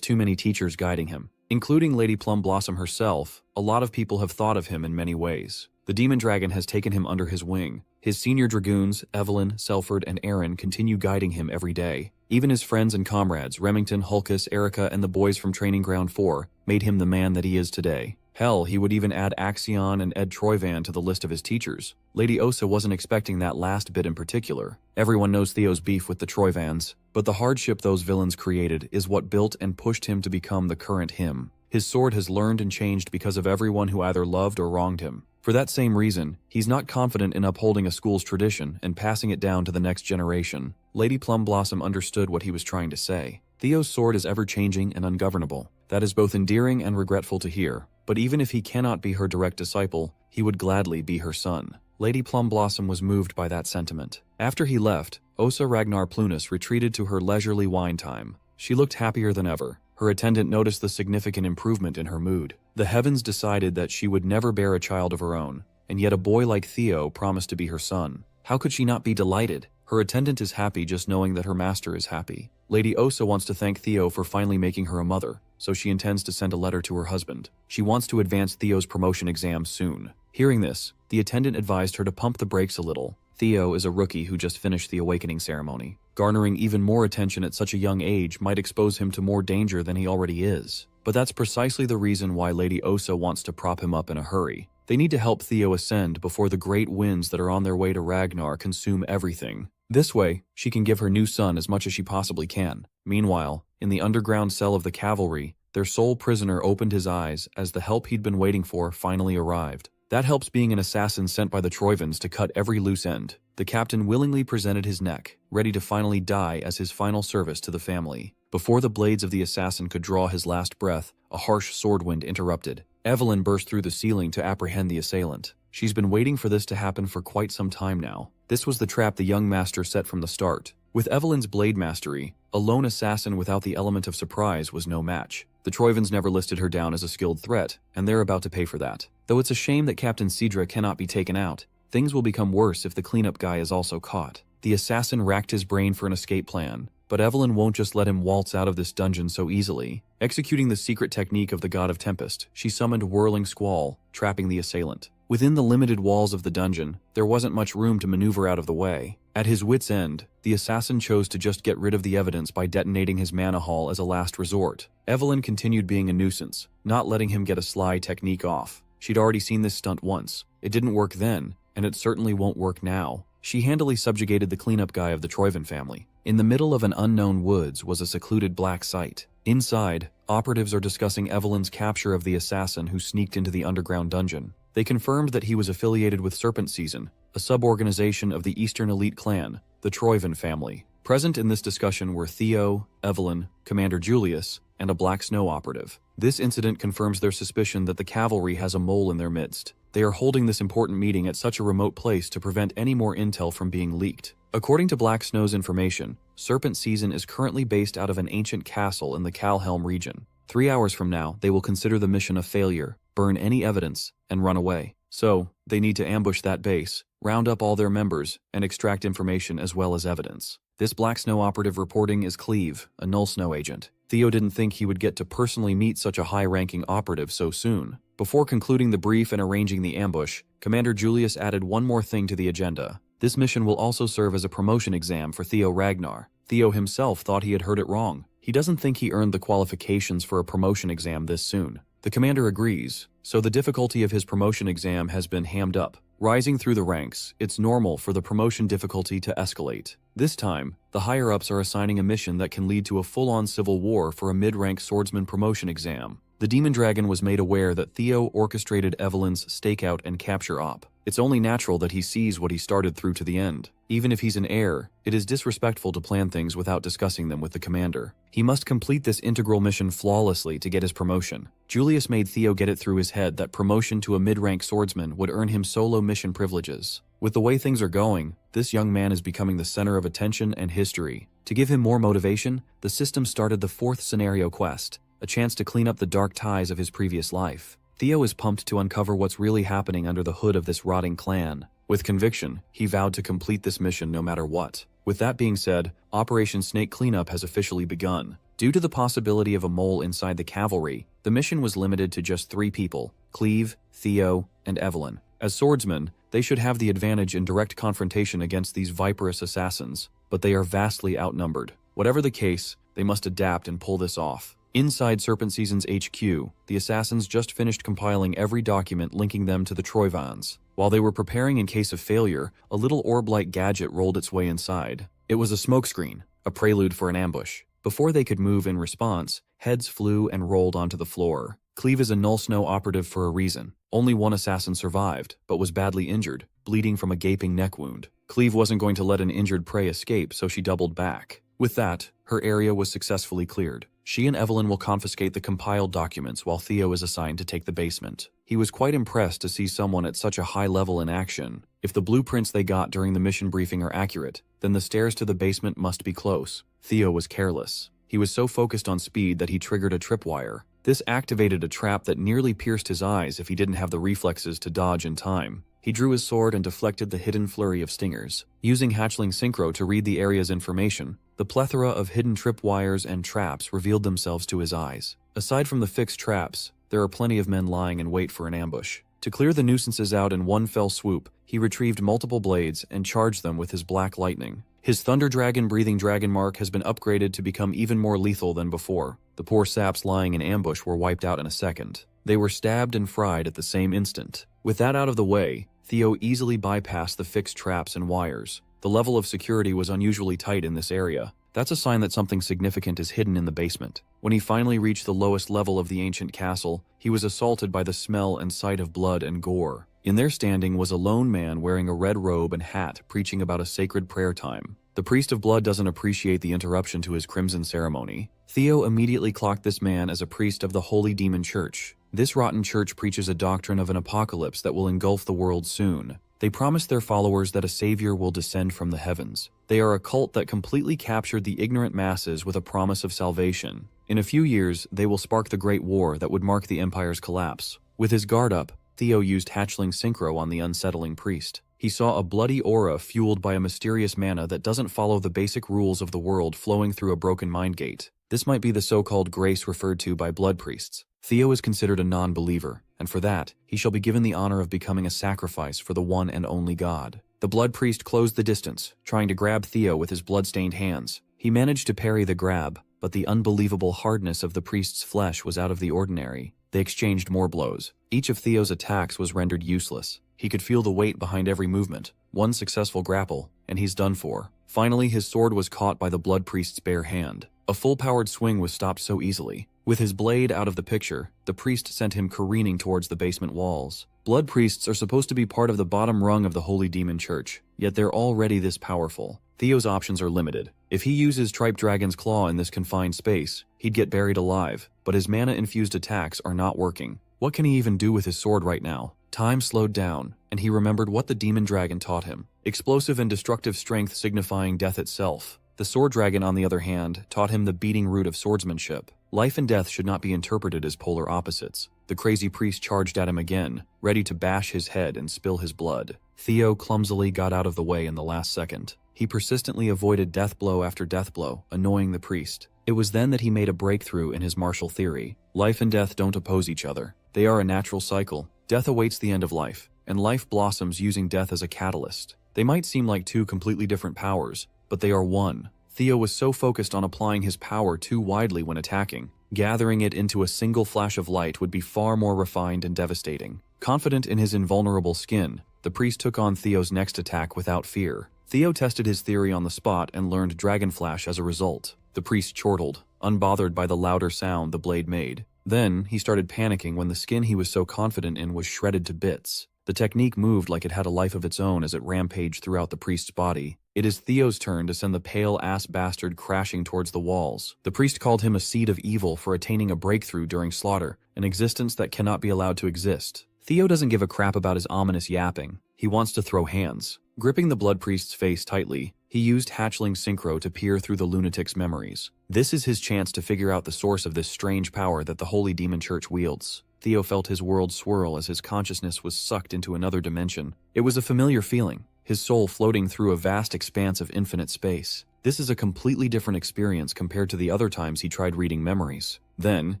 too many teachers guiding him. Including Lady Plum Blossom herself, a lot of people have thought of him in many ways. The Demon Dragon has taken him under his wing. His senior dragoons, Evelyn, Selford, and Aaron, continue guiding him every day. Even his friends and comrades, Remington, Hulkus, Erica, and the boys from Training Ground 4, made him the man that he is today. Hell, he would even add Axion and Ed Troyvan to the list of his teachers. Lady Osa wasn't expecting that last bit in particular. Everyone knows Theo's beef with the Troyvans, but the hardship those villains created is what built and pushed him to become the current him. His sword has learned and changed because of everyone who either loved or wronged him. For that same reason, he's not confident in upholding a school's tradition and passing it down to the next generation. Lady Plum Blossom understood what he was trying to say. Theo's sword is ever-changing and ungovernable. That is both endearing and regretful to hear. But even if he cannot be her direct disciple, he would gladly be her son. Lady Plum Blossom was moved by that sentiment. After he left, Osa Ragnar Plunus retreated to her leisurely wine time. She looked happier than ever. Her attendant noticed the significant improvement in her mood. The heavens decided that she would never bear a child of her own, and yet a boy like Theo promised to be her son. How could she not be delighted? Her attendant is happy just knowing that her master is happy. Lady Osa wants to thank Theo for finally making her a mother, so she intends to send a letter to her husband. She wants to advance Theo's promotion exam soon. Hearing this, the attendant advised her to pump the brakes a little. Theo is a rookie who just finished the awakening ceremony. Garnering even more attention at such a young age might expose him to more danger than he already is. But that's precisely the reason why Lady Osa wants to prop him up in a hurry. They need to help Theo ascend before the great winds that are on their way to Ragnar consume everything. This way, she can give her new son as much as she possibly can. Meanwhile, in the underground cell of the cavalry, their sole prisoner opened his eyes as the help he'd been waiting for finally arrived. That helps being an assassin sent by the Troyvans to cut every loose end. The captain willingly presented his neck, ready to finally die as his final service to the family. Before the blades of the assassin could draw his last breath, a harsh sword wind interrupted. Evelyn burst through the ceiling to apprehend the assailant. She's been waiting for this to happen for quite some time now. This was the trap the young master set from the start. With Evelyn's blade mastery, a lone assassin without the element of surprise was no match. The Troyvans never listed her down as a skilled threat, and they're about to pay for that. Though it's a shame that Captain Cedra cannot be taken out, things will become worse if the cleanup guy is also caught. The assassin racked his brain for an escape plan, but Evelyn won't just let him waltz out of this dungeon so easily. Executing the secret technique of the God of Tempest, she summoned Whirling Squall, trapping the assailant. Within the limited walls of the dungeon, there wasn't much room to maneuver out of the way. At his wit's end, the assassin chose to just get rid of the evidence by detonating his mana haul as a last resort. Evelyn continued being a nuisance, not letting him get a sly technique off. She'd already seen this stunt once. It didn't work then, and it certainly won't work now. She handily subjugated the cleanup guy of the Troyvan family. In the middle of an unknown woods was a secluded black site. Inside, operatives are discussing Evelyn's capture of the assassin who sneaked into the underground dungeon. They confirmed that he was affiliated with Serpent Season, a sub-organization of the Eastern Elite Clan, the Troyvan family. Present in this discussion were Theo, Evelyn, Commander Julius, and a Black Snow operative. This incident confirms their suspicion that the cavalry has a mole in their midst. They are holding this important meeting at such a remote place to prevent any more intel from being leaked. According to Black Snow's information, Serpent Season is currently based out of an ancient castle in the Calhelm region. 3 hours from now, they will consider the mission a failure, burn any evidence, and run away. So, they need to ambush that base, round up all their members, and extract information as well as evidence. This Black Snow operative reporting is Cleve, a Null Snow agent. Theo didn't think he would get to personally meet such a high-ranking operative so soon. Before concluding the brief and arranging the ambush, Commander Julius added one more thing to the agenda. This mission will also serve as a promotion exam for Theo Ragnar. Theo himself thought he had heard it wrong. He doesn't think he earned the qualifications for a promotion exam this soon. The commander agrees, so the difficulty of his promotion exam has been hammed up. Rising through the ranks, it's normal for the promotion difficulty to escalate. This time, the higher-ups are assigning a mission that can lead to a full-on civil war for a mid-rank swordsman promotion exam. The demon dragon was made aware that Theo orchestrated Evelyn's stakeout and capture op. It's only natural that he sees what he started through to the end. Even if he's an heir, it is disrespectful to plan things without discussing them with the commander. He must complete this integral mission flawlessly to get his promotion. Julius made Theo get it through his head that promotion to a mid-rank swordsman would earn him solo mission privileges. With the way things are going, this young man is becoming the center of attention and history. To give him more motivation, the system started the 4th scenario quest, a chance to clean up the dark ties of his previous life. Theo is pumped to uncover what's really happening under the hood of this rotting clan. With conviction, he vowed to complete this mission no matter what. With that being said, Operation Snake Cleanup has officially begun. Due to the possibility of a mole inside the cavalry, the mission was limited to just 3 people: Cleve, Theo, and Evelyn. As swordsmen, they should have the advantage in direct confrontation against these viperous assassins, but they are vastly outnumbered. Whatever the case, they must adapt and pull this off. Inside Serpent Season's HQ, the assassins just finished compiling every document linking them to the Troivans. While they were preparing in case of failure, a little orb-like gadget rolled its way inside. It was a smokescreen, a prelude for an ambush. Before they could move in response, heads flew and rolled onto the floor. Cleve is a null snow operative for a reason. Only one assassin survived, but was badly injured, bleeding from a gaping neck wound. Cleve wasn't going to let an injured prey escape, so she doubled back. With that, her area was successfully cleared. She and Evelyn will confiscate the compiled documents while Theo is assigned to take the basement. He was quite impressed to see someone at such a high level in action. If the blueprints they got during the mission briefing are accurate, then the stairs to the basement must be close. Theo was careless. He was so focused on speed that he triggered a tripwire. This activated a trap that nearly pierced his eyes if he didn't have the reflexes to dodge in time. He drew his sword and deflected the hidden flurry of stingers. Using hatchling synchro to read the area's information, the plethora of hidden tripwires and traps revealed themselves to his eyes. Aside from the fixed traps, there are plenty of men lying in wait for an ambush. To clear the nuisances out in one fell swoop, he retrieved multiple blades and charged them with his black lightning. His Thunder Dragon-breathing dragon mark has been upgraded to become even more lethal than before. The poor saps lying in ambush were wiped out in a second. They were stabbed and fried at the same instant. With that out of the way, Theo easily bypassed the fixed traps and wires. The level of security was unusually tight in this area. That's a sign that something significant is hidden in the basement. When he finally reached the lowest level of the ancient castle, he was assaulted by the smell and sight of blood and gore. In their standing was a lone man wearing a red robe and hat preaching about a sacred prayer time. The priest of blood doesn't appreciate the interruption to his crimson ceremony. Theo immediately clocked this man as a priest of the Holy Demon Church. This rotten church preaches a doctrine of an apocalypse that will engulf the world soon. They promise their followers that a savior will descend from the heavens. They are a cult that completely captured the ignorant masses with a promise of salvation. In a few years, they will spark the Great War that would mark the Empire's collapse. With his guard up, Theo used hatchling synchro on the unsettling priest. He saw a bloody aura fueled by a mysterious mana that doesn't follow the basic rules of the world flowing through a broken mind gate. This might be the so-called grace referred to by blood priests. Theo is considered a non-believer, and for that, he shall be given the honor of becoming a sacrifice for the one and only God. The blood priest closed the distance, trying to grab Theo with his blood-stained hands. He managed to parry the grab, but the unbelievable hardness of the priest's flesh was out of the ordinary. They exchanged more blows. Each of Theo's attacks was rendered useless. He could feel the weight behind every movement. One successful grapple, and he's done for. Finally, his sword was caught by the blood priest's bare hand. A full-powered swing was stopped so easily. With his blade out of the picture, the priest sent him careening towards the basement walls. Blood priests are supposed to be part of the bottom rung of the Holy Demon Church, yet they're already this powerful. Theo's options are limited. If he uses Tripe Dragon's Claw in this confined space, he'd get buried alive, but his mana-infused attacks are not working. What can he even do with his sword right now? Time slowed down, and he remembered what the demon dragon taught him. Explosive and destructive strength signifying death itself. The sword dragon, on the other hand, taught him the beating root of swordsmanship. Life and death should not be interpreted as polar opposites. The crazy priest charged at him again, ready to bash his head and spill his blood. Theo clumsily got out of the way in the last second. He persistently avoided death blow after death blow, annoying the priest. It was then that he made a breakthrough in his martial theory. Life and death don't oppose each other. They are a natural cycle. Death awaits the end of life, and life blossoms using death as a catalyst. They might seem like two completely different powers, but they are one. Theo was so focused on applying his power too widely when attacking. Gathering it into a single flash of light would be far more refined and devastating. Confident in his invulnerable skin, the priest took on Theo's next attack without fear. Theo tested his theory on the spot and learned Dragon Flash as a result. The priest chortled, unbothered by the louder sound the blade made. Then, he started panicking when the skin he was so confident in was shredded to bits. The technique moved like it had a life of its own as it rampaged throughout the priest's body. It is Theo's turn to send the pale-ass bastard crashing towards the walls. The priest called him a seed of evil for attaining a breakthrough during slaughter, an existence that cannot be allowed to exist. Theo doesn't give a crap about his ominous yapping. He wants to throw hands. Gripping the blood priest's face tightly, he used hatchling synchro to peer through the lunatic's memories. This is his chance to figure out the source of this strange power that the Holy Demon Church wields. Theo felt his world swirl as his consciousness was sucked into another dimension. It was a familiar feeling, his soul floating through a vast expanse of infinite space. This is a completely different experience compared to the other times he tried reading memories. Then,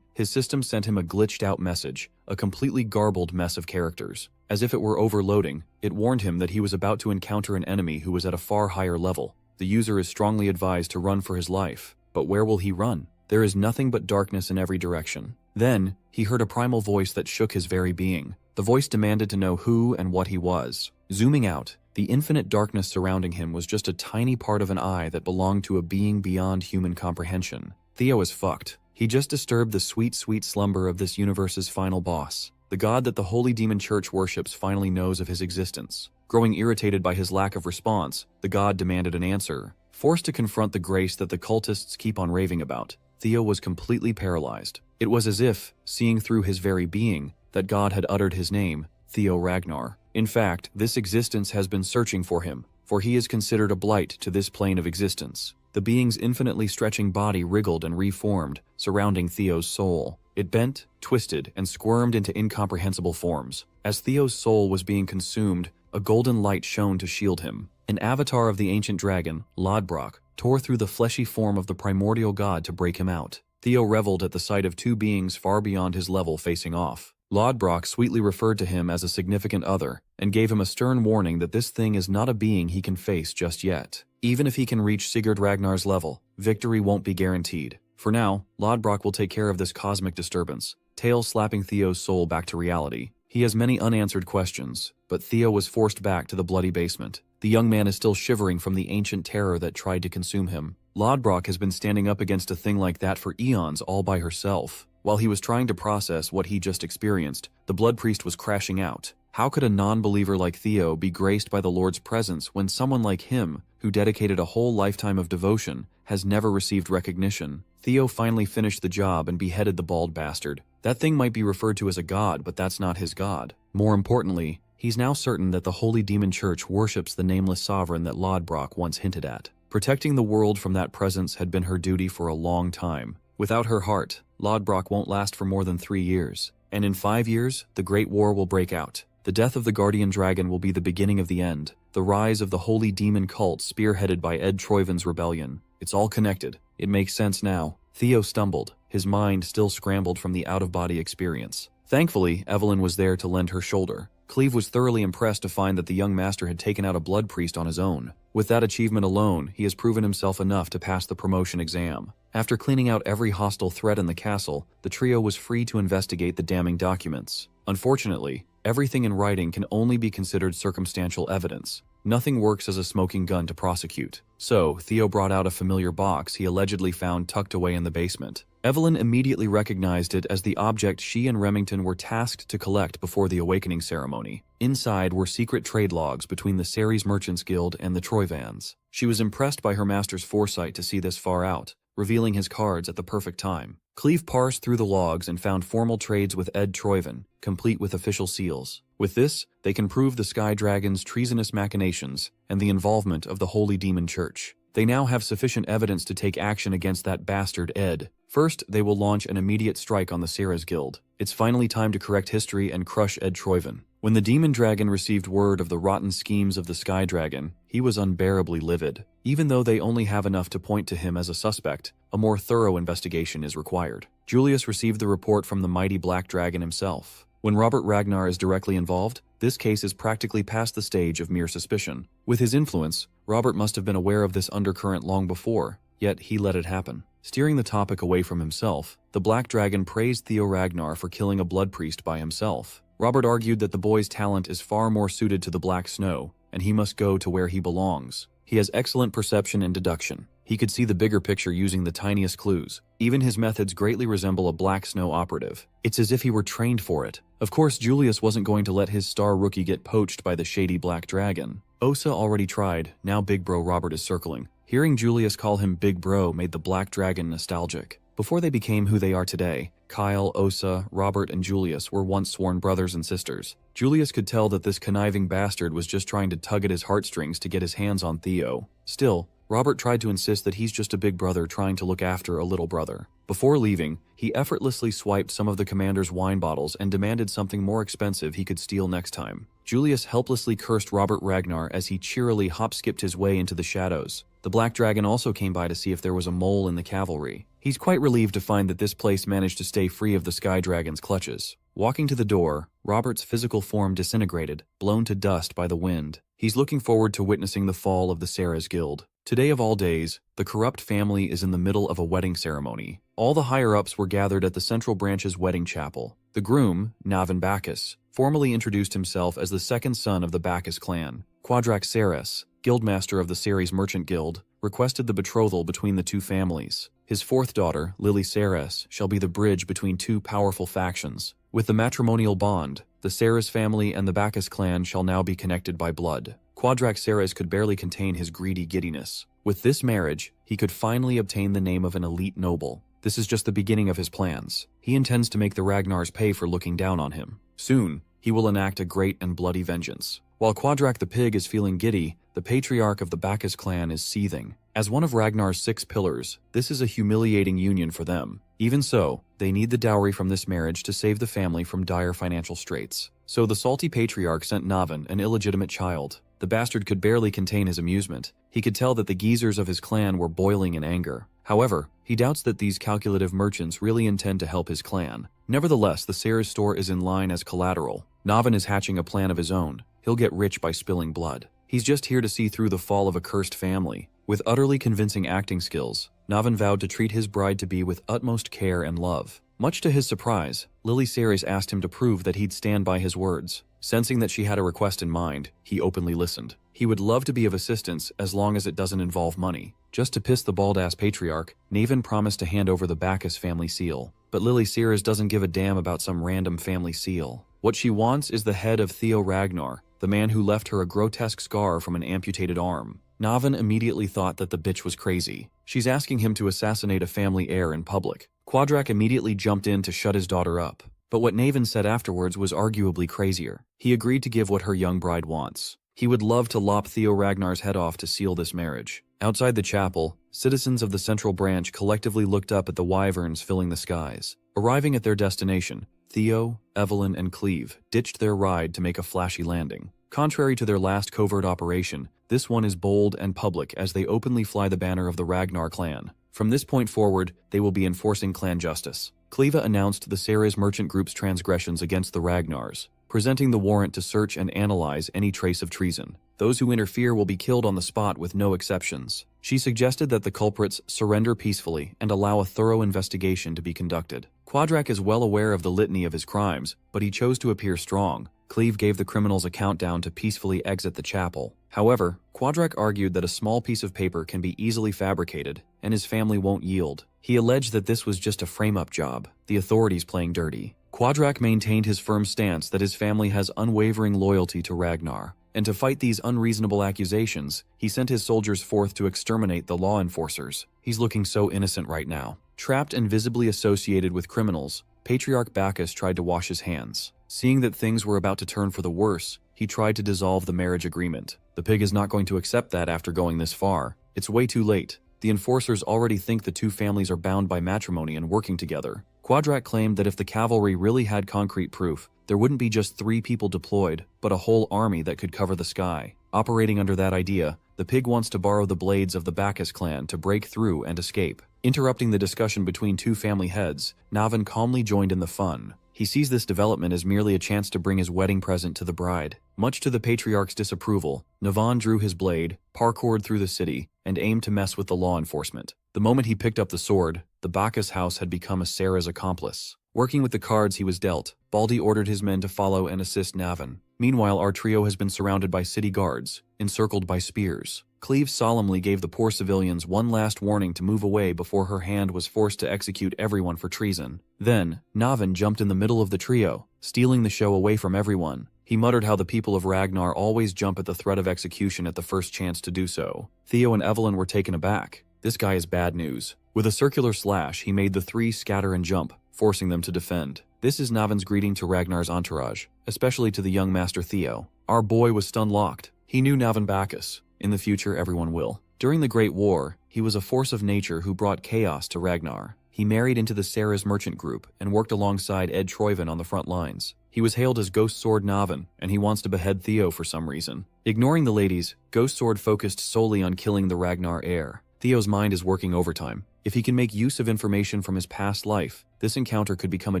his system sent him a glitched-out message, a completely garbled mess of characters. As if it were overloading, it warned him that he was about to encounter an enemy who was at a far higher level. The user is strongly advised to run for his life. But where will he run? There is nothing but darkness in every direction. Then, he heard a primal voice that shook his very being. The voice demanded to know who and what he was. Zooming out, the infinite darkness surrounding him was just a tiny part of an eye that belonged to a being beyond human comprehension. Theo is fucked. He just disturbed the sweet, sweet slumber of this universe's final boss. The god that the Holy Demon Church worships finally knows of his existence. Growing irritated by his lack of response, the god demanded an answer. Forced to confront the grace that the cultists keep on raving about, Theo was completely paralyzed. It was as if, seeing through his very being, that God had uttered his name, Theo Ragnar. In fact, this existence has been searching for him, for he is considered a blight to this plane of existence. The being's infinitely stretching body wriggled and reformed, surrounding Theo's soul. It bent, twisted, and squirmed into incomprehensible forms. As Theo's soul was being consumed, a golden light shone to shield him. An avatar of the ancient dragon, Lodbrok, tore through the fleshy form of the primordial god to break him out. Theo reveled at the sight of two beings far beyond his level facing off. Lodbrok sweetly referred to him as a significant other, and gave him a stern warning that this thing is not a being he can face just yet. Even if he can reach Sigurd Ragnar's level, victory won't be guaranteed. For now, Lodbrok will take care of this cosmic disturbance, tail slapping Theo's soul back to reality. He has many unanswered questions, but Theo was forced back to the bloody basement. The young man is still shivering from the ancient terror that tried to consume him. Lodbrok has been standing up against a thing like that for eons all by herself. While he was trying to process what he just experienced, the blood priest was crashing out. How could a non-believer like Theo be graced by the Lord's presence when someone like him, who dedicated a whole lifetime of devotion, has never received recognition? Theo finally finished the job and beheaded the bald bastard. That thing might be referred to as a god, but that's not his god. More importantly, he's now certain that the Holy Demon Church worships the nameless sovereign that Lodbrok once hinted at. Protecting the world from that presence had been her duty for a long time. Without her heart, Lodbrok won't last for more than 3 years. And in 5 years, the Great War will break out. The death of the Guardian Dragon will be the beginning of the end. The rise of the Holy Demon cult spearheaded by Ed Troiven's rebellion. It's all connected. It makes sense now. Theo stumbled, his mind still scrambled from the out-of-body experience. Thankfully, Evelyn was there to lend her shoulder. Cleve was thoroughly impressed to find that the young master had taken out a blood priest on his own. With that achievement alone, he has proven himself enough to pass the promotion exam. After cleaning out every hostile threat in the castle, the trio was free to investigate the damning documents. Unfortunately, everything in writing can only be considered circumstantial evidence. Nothing works as a smoking gun to prosecute. So, Theo brought out a familiar box he allegedly found tucked away in the basement. Evelyn immediately recognized it as the object she and Remington were tasked to collect before the awakening ceremony. Inside were secret trade logs between the Ceres Merchants Guild and the Troivans. She was impressed by her master's foresight to see this far out, revealing his cards at the perfect time. Cleve parsed through the logs and found formal trades with Ed Troivan, complete with official seals. With this, they can prove the Sky Dragon's treasonous machinations and the involvement of the Holy Demon Church. They now have sufficient evidence to take action against that bastard Ed. First, they will launch an immediate strike on the Ceres Guild. It's finally time to correct history and crush Ed Troivan. When the Demon Dragon received word of the rotten schemes of the Sky Dragon, he was unbearably livid. Even though they only have enough to point to him as a suspect, a more thorough investigation is required. Julius received the report from the mighty Black Dragon himself. When Robert Ragnar is directly involved, this case is practically past the stage of mere suspicion. With his influence, Robert must have been aware of this undercurrent long before, yet he let it happen. Steering the topic away from himself, the Black Dragon praised Theo Ragnar for killing a blood priest by himself. Robert argued that the boy's talent is far more suited to the Black Snow, and he must go to where he belongs. He has excellent perception and deduction. He could see the bigger picture using the tiniest clues. Even his methods greatly resemble a Black Snow operative. It's as if he were trained for it. Of course, Julius wasn't going to let his star rookie get poached by the shady Black Dragon. Osa already tried, now Big Bro Robert is circling. Hearing Julius call him Big Bro made the Black Dragon nostalgic. Before they became who they are today, Kyle, Osa, Robert, and Julius were once sworn brothers and sisters. Julius could tell that this conniving bastard was just trying to tug at his heartstrings to get his hands on Theo. Still, Robert tried to insist that he's just a big brother trying to look after a little brother. Before leaving, he effortlessly swiped some of the commander's wine bottles and demanded something more expensive he could steal next time. Julius helplessly cursed Robert Ragnar as he cheerily hop-skipped his way into the shadows. The Black Dragon also came by to see if there was a mole in the cavalry. He's quite relieved to find that this place managed to stay free of the Sky Dragon's clutches. Walking to the door, Robert's physical form disintegrated, blown to dust by the wind. He's looking forward to witnessing the fall of the Sarah's Guild. Today of all days, the corrupt family is in the middle of a wedding ceremony. All the higher-ups were gathered at the Central Branch's wedding chapel. The groom, Navan Bacchus, formally introduced himself as the second son of the Bacchus clan. Quadrak Ceres, guildmaster of the Ceres Merchant Guild, requested the betrothal between the two families. His fourth daughter, Lily Ceres, shall be the bridge between two powerful factions. With the matrimonial bond, the Ceres family and the Bacchus clan shall now be connected by blood. Quadrak Ceres could barely contain his greedy giddiness. With this marriage, he could finally obtain the name of an elite noble. This is just the beginning of his plans. He intends to make the Ragnars pay for looking down on him. Soon, he will enact a great and bloody vengeance. While Quadrak the Pig is feeling giddy, the patriarch of the Bacchus clan is seething. As one of Ragnar's 6 pillars, this is a humiliating union for them. Even so, they need the dowry from this marriage to save the family from dire financial straits. So the salty patriarch sent Navan, an illegitimate child. The bastard could barely contain his amusement. He could tell that the geezers of his clan were boiling in anger. However, he doubts that these calculative merchants really intend to help his clan. Nevertheless, the Ceres store is in line as collateral. Navan is hatching a plan of his own. He'll get rich by spilling blood. He's just here to see through the fall of a cursed family. With utterly convincing acting skills, Navan vowed to treat his bride-to-be with utmost care and love. Much to his surprise, Lily Ceres asked him to prove that he'd stand by his words. Sensing that she had a request in mind, he openly listened. He would love to be of assistance as long as it doesn't involve money. Just to piss the bald-ass patriarch, Navan promised to hand over the Bacchus family seal. But Lily Ceres doesn't give a damn about some random family seal. What she wants is the head of Theo Ragnar, the man who left her a grotesque scar from an amputated arm. Navan immediately thought that the bitch was crazy. She's asking him to assassinate a family heir in public. Quadrak immediately jumped in to shut his daughter up. But what Navan said afterwards was arguably crazier. He agreed to give what her young bride wants. He would love to lop Theo Ragnar's head off to seal this marriage. Outside the chapel, citizens of the Central Branch collectively looked up at the wyverns filling the skies. Arriving at their destination, Theo, Evelyn, and Cleve ditched their ride to make a flashy landing. Contrary to their last covert operation, this one is bold and public as they openly fly the banner of the Ragnar clan. From this point forward, they will be enforcing clan justice. Cleva announced the Ceres Merchant Group's transgressions against the Ragnars, presenting the warrant to search and analyze any trace of treason. Those who interfere will be killed on the spot with no exceptions. She suggested that the culprits surrender peacefully and allow a thorough investigation to be conducted. Quadrak is well aware of the litany of his crimes, but he chose to appear strong. Cleve gave the criminals a countdown to peacefully exit the chapel. However, Quadrak argued that a small piece of paper can be easily fabricated, and his family won't yield. He alleged that this was just a frame-up job, the authorities playing dirty. Quadrak maintained his firm stance that his family has unwavering loyalty to Ragnar, and to fight these unreasonable accusations, he sent his soldiers forth to exterminate the law enforcers. He's looking so innocent right now. Trapped and visibly associated with criminals, Patriarch Bacchus tried to wash his hands. Seeing that things were about to turn for the worse, he tried to dissolve the marriage agreement. The pig is not going to accept that after going this far. It's way too late. The enforcers already think the two families are bound by matrimony and working together. Quadrak claimed that if the cavalry really had concrete proof, there wouldn't be just 3 people deployed, but a whole army that could cover the sky. Operating under that idea, the pig wants to borrow the blades of the Bacchus clan to break through and escape. Interrupting the discussion between two family heads, Navan calmly joined in the fun. He sees this development as merely a chance to bring his wedding present to the bride. Much to the patriarch's disapproval, Navan drew his blade, parkoured through the city, and aimed to mess with the law enforcement. The moment he picked up the sword, the Bacchus house had become a Sarah's accomplice. Working with the cards he was dealt, Baldy ordered his men to follow and assist Navan. Meanwhile, our trio has been surrounded by city guards, encircled by spears. Cleve solemnly gave the poor civilians one last warning to move away before her hand was forced to execute everyone for treason. Then, Navin jumped in the middle of the trio, stealing the show away from everyone. He muttered how the people of Ragnar always jump at the threat of execution at the first chance to do so. Theo and Evelyn were taken aback. This guy is bad news. With a circular slash, he made the three scatter and jump, forcing them to defend. This is Navin's greeting to Ragnar's entourage, especially to the young master Theo. Our boy was stun-locked. He knew Navin Bacchus. In the future, everyone will. During the Great War, he was a force of nature who brought chaos to Ragnar. He married into the Sarah's merchant group and worked alongside Ed Troyven on the front lines. He was hailed as Ghost Sword Navin, and he wants to behead Theo for some reason. Ignoring the ladies, Ghost Sword focused solely on killing the Ragnar heir. Theo's mind is working overtime. If he can make use of information from his past life, this encounter could become a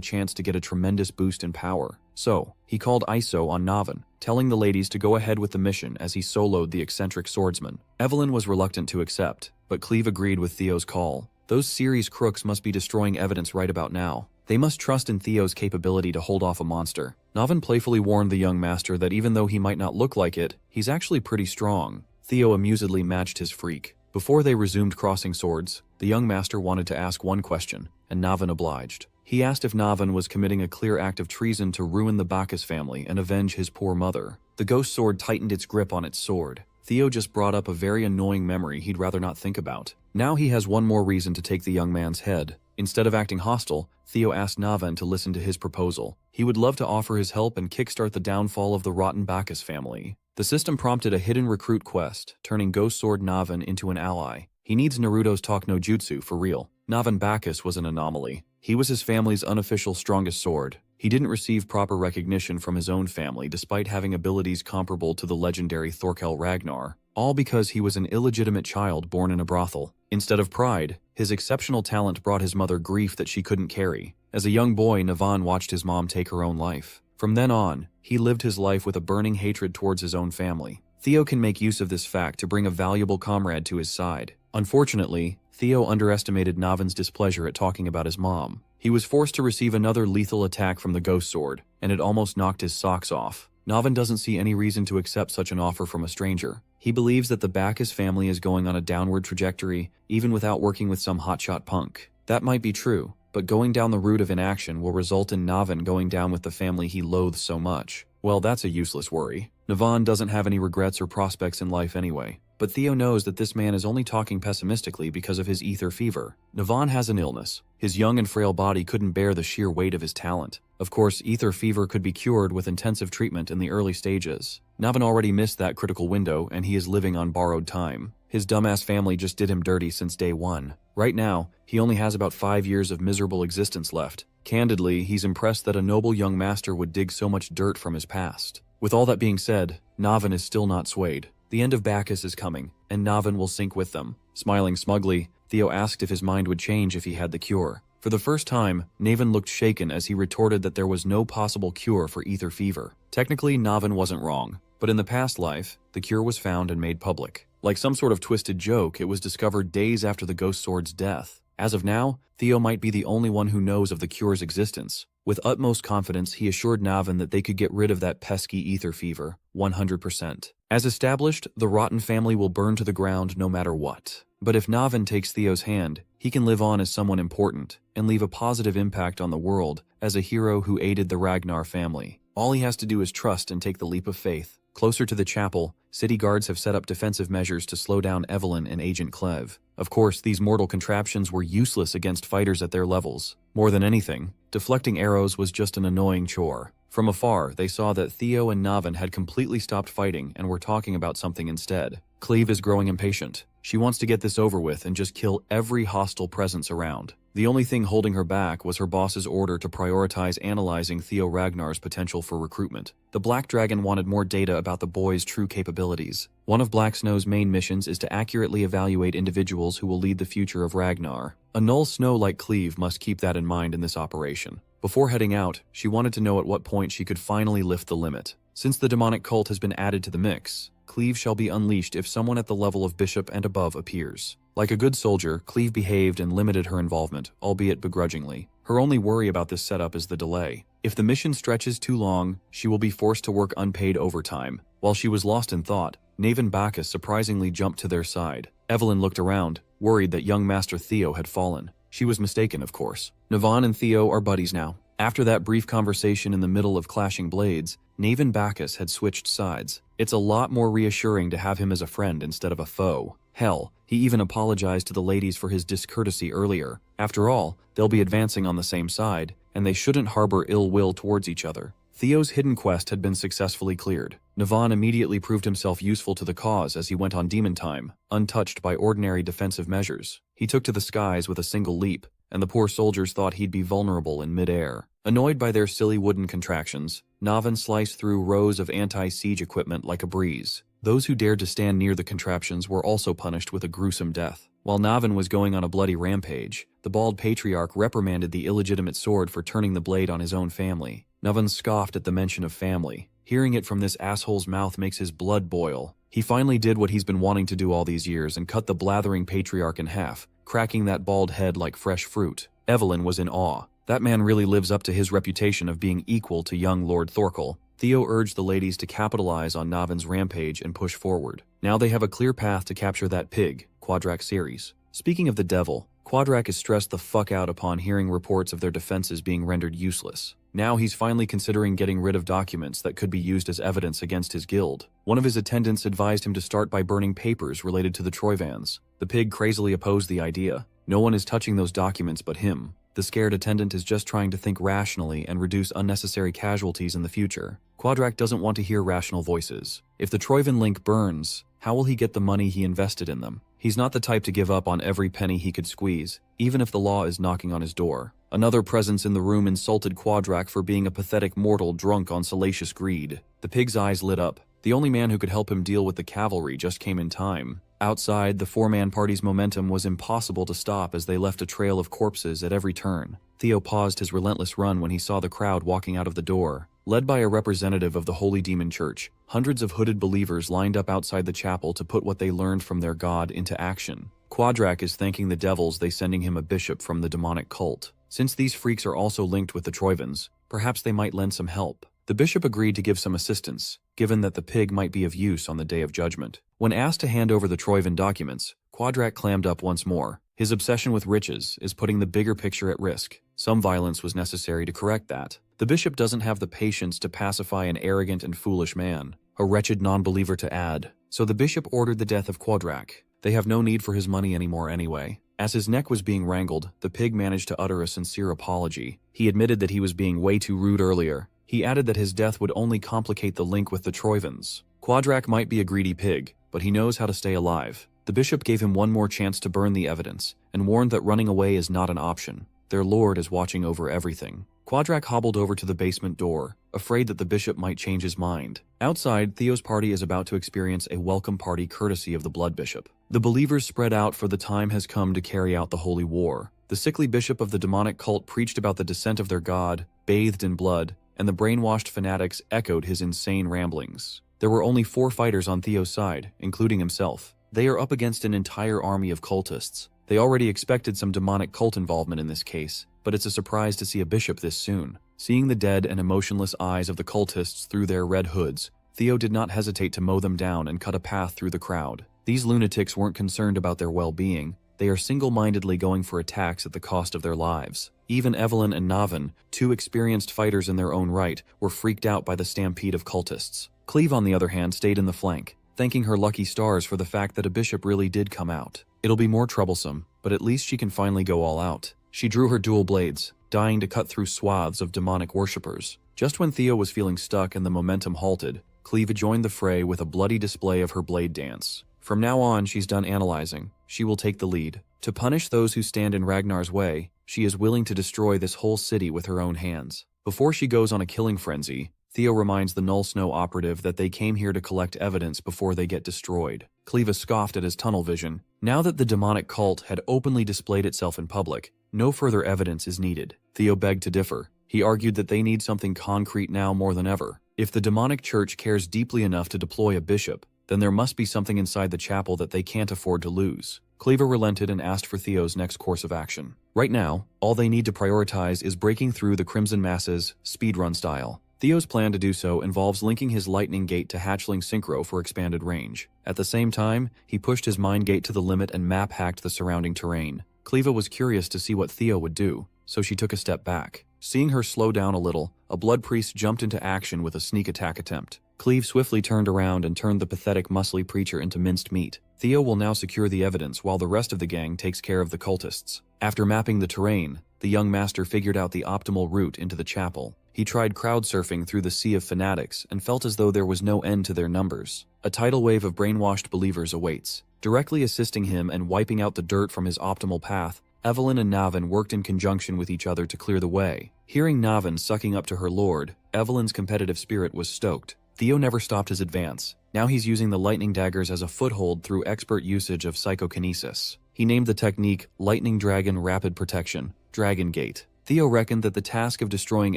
chance to get a tremendous boost in power. So, he called ISO on Navin, telling the ladies to go ahead with the mission as he soloed the eccentric swordsman. Evelyn was reluctant to accept, but Cleve agreed with Theo's call. Those series crooks must be destroying evidence right about now. They must trust in Theo's capability to hold off a monster. Navin playfully warned the young master that even though he might not look like it, he's actually pretty strong. Theo amusedly matched his freak. Before they resumed crossing swords, the young master wanted to ask one question, and Navin obliged. He asked if Navin was committing a clear act of treason to ruin the Bacchus family and avenge his poor mother. The ghost sword tightened its grip on its sword. Theo just brought up a very annoying memory he'd rather not think about. Now he has one more reason to take the young man's head. Instead of acting hostile, Theo asked Navin to listen to his proposal. He would love to offer his help and kickstart the downfall of the rotten Bacchus family. The system prompted a hidden recruit quest, turning Ghost Sword Navin into an ally. He needs Naruto's Talk no Jutsu for real. Navin Bacchus was an anomaly. He was his family's unofficial strongest sword. He didn't receive proper recognition from his own family despite having abilities comparable to the legendary Thorkel Ragnar, all because he was an illegitimate child born in a brothel. Instead of pride, his exceptional talent brought his mother grief that she couldn't carry. As a young boy, Navin watched his mom take her own life. From then on, he lived his life with a burning hatred towards his own family. Theo can make use of this fact to bring a valuable comrade to his side. Unfortunately, Theo underestimated Navin's displeasure at talking about his mom. He was forced to receive another lethal attack from the ghost sword, and it almost knocked his socks off. Navin doesn't see any reason to accept such an offer from a stranger. He believes that the Bacchus family is going on a downward trajectory, even without working with some hotshot punk. That might be true, but going down the route of inaction will result in Navin going down with the family he loathes so much. Well, that's a useless worry. Navin doesn't have any regrets or prospects in life anyway. But Theo knows that this man is only talking pessimistically because of his ether fever. Navin has an illness. His young and frail body couldn't bear the sheer weight of his talent. Of course, ether fever could be cured with intensive treatment in the early stages. Navin already missed that critical window, and he is living on borrowed time. His dumbass family just did him dirty since day one. Right now, he only has about 5 years of miserable existence left. Candidly, he's impressed that a noble young master would dig so much dirt from his past. With all that being said, Navin is still not swayed. The end of Bacchus is coming, and Navin will sink with them. Smiling smugly, Theo asked if his mind would change if he had the cure. For the first time, Navin looked shaken as he retorted that there was no possible cure for ether fever. Technically, Navin wasn't wrong, but in the past life, the cure was found and made public. Like some sort of twisted joke, it was discovered days after the ghost sword's death. As of now, Theo might be the only one who knows of the cure's existence. With utmost confidence, he assured Navin that they could get rid of that pesky ether fever, 100%. As established, the rotten family will burn to the ground no matter what. But if Navin takes Theo's hand, he can live on as someone important and leave a positive impact on the world as a hero who aided the Ragnar family. All he has to do is trust and take the leap of faith. Closer to the chapel, city guards have set up defensive measures to slow down Evelyn and Agent Cleve. Of course, these mortal contraptions were useless against fighters at their levels. More than anything, deflecting arrows was just an annoying chore. From afar, they saw that Theo and Navin had completely stopped fighting and were talking about something instead. Cleve is growing impatient. She wants to get this over with and just kill every hostile presence around. The only thing holding her back was her boss's order to prioritize analyzing Theo Ragnar's potential for recruitment. The Black Dragon wanted more data about the boy's true capabilities. One of Black Snow's main missions is to accurately evaluate individuals who will lead the future of Ragnar. A Null Snow like Cleve must keep that in mind in this operation. Before heading out, she wanted to know at what point she could finally lift the limit. Since the demonic cult has been added to the mix, Cleve shall be unleashed if someone at the level of bishop and above appears. Like a good soldier, Cleve behaved and limited her involvement, albeit begrudgingly. Her only worry about this setup is the delay. If the mission stretches too long, she will be forced to work unpaid overtime. While she was lost in thought, Naven Bacchus surprisingly jumped to their side. Evelyn looked around, worried that young Master Theo had fallen. She was mistaken, of course. Navan and Theo are buddies now. After that brief conversation in the middle of clashing blades, Naven Bacchus had switched sides. It's a lot more reassuring to have him as a friend instead of a foe. Hell, he even apologized to the ladies for his discourtesy earlier. After all, they'll be advancing on the same side, and they shouldn't harbor ill will towards each other. Theo's hidden quest had been successfully cleared. Navan immediately proved himself useful to the cause as he went on demon time, untouched by ordinary defensive measures. He took to the skies with a single leap, and the poor soldiers thought he'd be vulnerable in mid-air. Annoyed by their silly wooden contractions, Navan sliced through rows of anti-siege equipment like a breeze. Those who dared to stand near the contraptions were also punished with a gruesome death. While Navan was going on a bloody rampage, the bald patriarch reprimanded the illegitimate sword for turning the blade on his own family. Navan scoffed at the mention of family. Hearing it from this asshole's mouth makes his blood boil. He finally did what he's been wanting to do all these years and cut the blathering patriarch in half, cracking that bald head like fresh fruit. Evelyn was in awe. That man really lives up to his reputation of being equal to young Lord Thorkel. Theo urged the ladies to capitalize on Navan's rampage and push forward. Now they have a clear path to capture that pig, Quadrak Ceres. Speaking of the devil, Quadrak is stressed the fuck out upon hearing reports of their defenses being rendered useless. Now he's finally considering getting rid of documents that could be used as evidence against his guild. One of his attendants advised him to start by burning papers related to the Troivans. The pig crazily opposed the idea. No one is touching those documents but him. The scared attendant is just trying to think rationally and reduce unnecessary casualties in the future. Quadrak doesn't want to hear rational voices. If the Troivan link burns, how will he get the money he invested in them? He's not the type to give up on every penny he could squeeze, even if the law is knocking on his door. Another presence in the room insulted Quadrak for being a pathetic mortal drunk on salacious greed. The pig's eyes lit up. The only man who could help him deal with the cavalry just came in time. Outside, the four-man party's momentum was impossible to stop as they left a trail of corpses at every turn. Theo paused his relentless run when he saw the crowd walking out of the door. Led by a representative of the Holy Demon Church, hundreds of hooded believers lined up outside the chapel to put what they learned from their god into action. Quadrak is thanking the devils they sending him a bishop from the demonic cult. Since these freaks are also linked with the Troivans, perhaps they might lend some help. The bishop agreed to give some assistance, given that the pig might be of use on the Day of Judgment. When asked to hand over the Troivan documents, Quadrak clammed up once more. His obsession with riches is putting the bigger picture at risk. Some violence was necessary to correct that. The bishop doesn't have the patience to pacify an arrogant and foolish man, a wretched non-believer to add. So the bishop ordered the death of Quadrak. They have no need for his money anymore anyway. As his neck was being wrangled, the pig managed to utter a sincere apology. He admitted that he was being way too rude earlier. He added that his death would only complicate the link with the Troivans. Quadrak might be a greedy pig, but he knows how to stay alive. The bishop gave him one more chance to burn the evidence, and warned that running away is not an option. Their lord is watching over everything. Quadrak hobbled over to the basement door, afraid that the bishop might change his mind. Outside, Theo's party is about to experience a welcome party courtesy of the Blood Bishop. The believers spread out for the time has come to carry out the holy war. The sickly bishop of the demonic cult preached about the descent of their god, bathed in blood, and the brainwashed fanatics echoed his insane ramblings. There were only 4 fighters on Theo's side, including himself. They are up against an entire army of cultists. They already expected some demonic cult involvement in this case, but it's a surprise to see a bishop this soon. Seeing the dead and emotionless eyes of the cultists through their red hoods, Theo did not hesitate to mow them down and cut a path through the crowd. These lunatics weren't concerned about their well-being. They are single-mindedly going for attacks at the cost of their lives. Even Evelyn and Navan, 2 experienced fighters in their own right, were freaked out by the stampede of cultists. Cleve, on the other hand, stayed in the flank, thanking her lucky stars for the fact that a bishop really did come out. It'll be more troublesome, but at least she can finally go all out. She drew her dual blades, dying to cut through swaths of demonic worshippers. Just when Theo was feeling stuck and the momentum halted, Cleve joined the fray with a bloody display of her blade dance. From now on, she's done analyzing. She will take the lead. To punish those who stand in Ragnar's way, she is willing to destroy this whole city with her own hands. Before she goes on a killing frenzy, Theo reminds the Null Snow operative that they came here to collect evidence before they get destroyed. Cleva scoffed at his tunnel vision. Now that the demonic cult had openly displayed itself in public, no further evidence is needed. Theo begged to differ. He argued that they need something concrete now more than ever. If the demonic church cares deeply enough to deploy a bishop, then there must be something inside the chapel that they can't afford to lose. Cleaver relented and asked for Theo's next course of action. Right now, all they need to prioritize is breaking through the Crimson Masses, speedrun style. Theo's plan to do so involves linking his lightning gate to hatchling synchro for expanded range. At the same time, he pushed his mind gate to the limit and map hacked the surrounding terrain. Cleva was curious to see what Theo would do, so she took a step back. Seeing her slow down a little, a blood priest jumped into action with a sneak attack attempt. Cleve swiftly turned around and turned the pathetic muscly preacher into minced meat. Theo will now secure the evidence while the rest of the gang takes care of the cultists. After mapping the terrain, the young master figured out the optimal route into the chapel. He tried crowd surfing through the sea of fanatics and felt as though there was no end to their numbers. A tidal wave of brainwashed believers awaits. Directly assisting him and wiping out the dirt from his optimal path, Evelyn and Navin worked in conjunction with each other to clear the way. Hearing Navin sucking up to her lord, Evelyn's competitive spirit was stoked. Theo never stopped his advance. Now he's using the lightning daggers as a foothold through expert usage of psychokinesis. He named the technique Lightning Dragon Rapid Protection, Dragon Gate. Theo reckoned that the task of destroying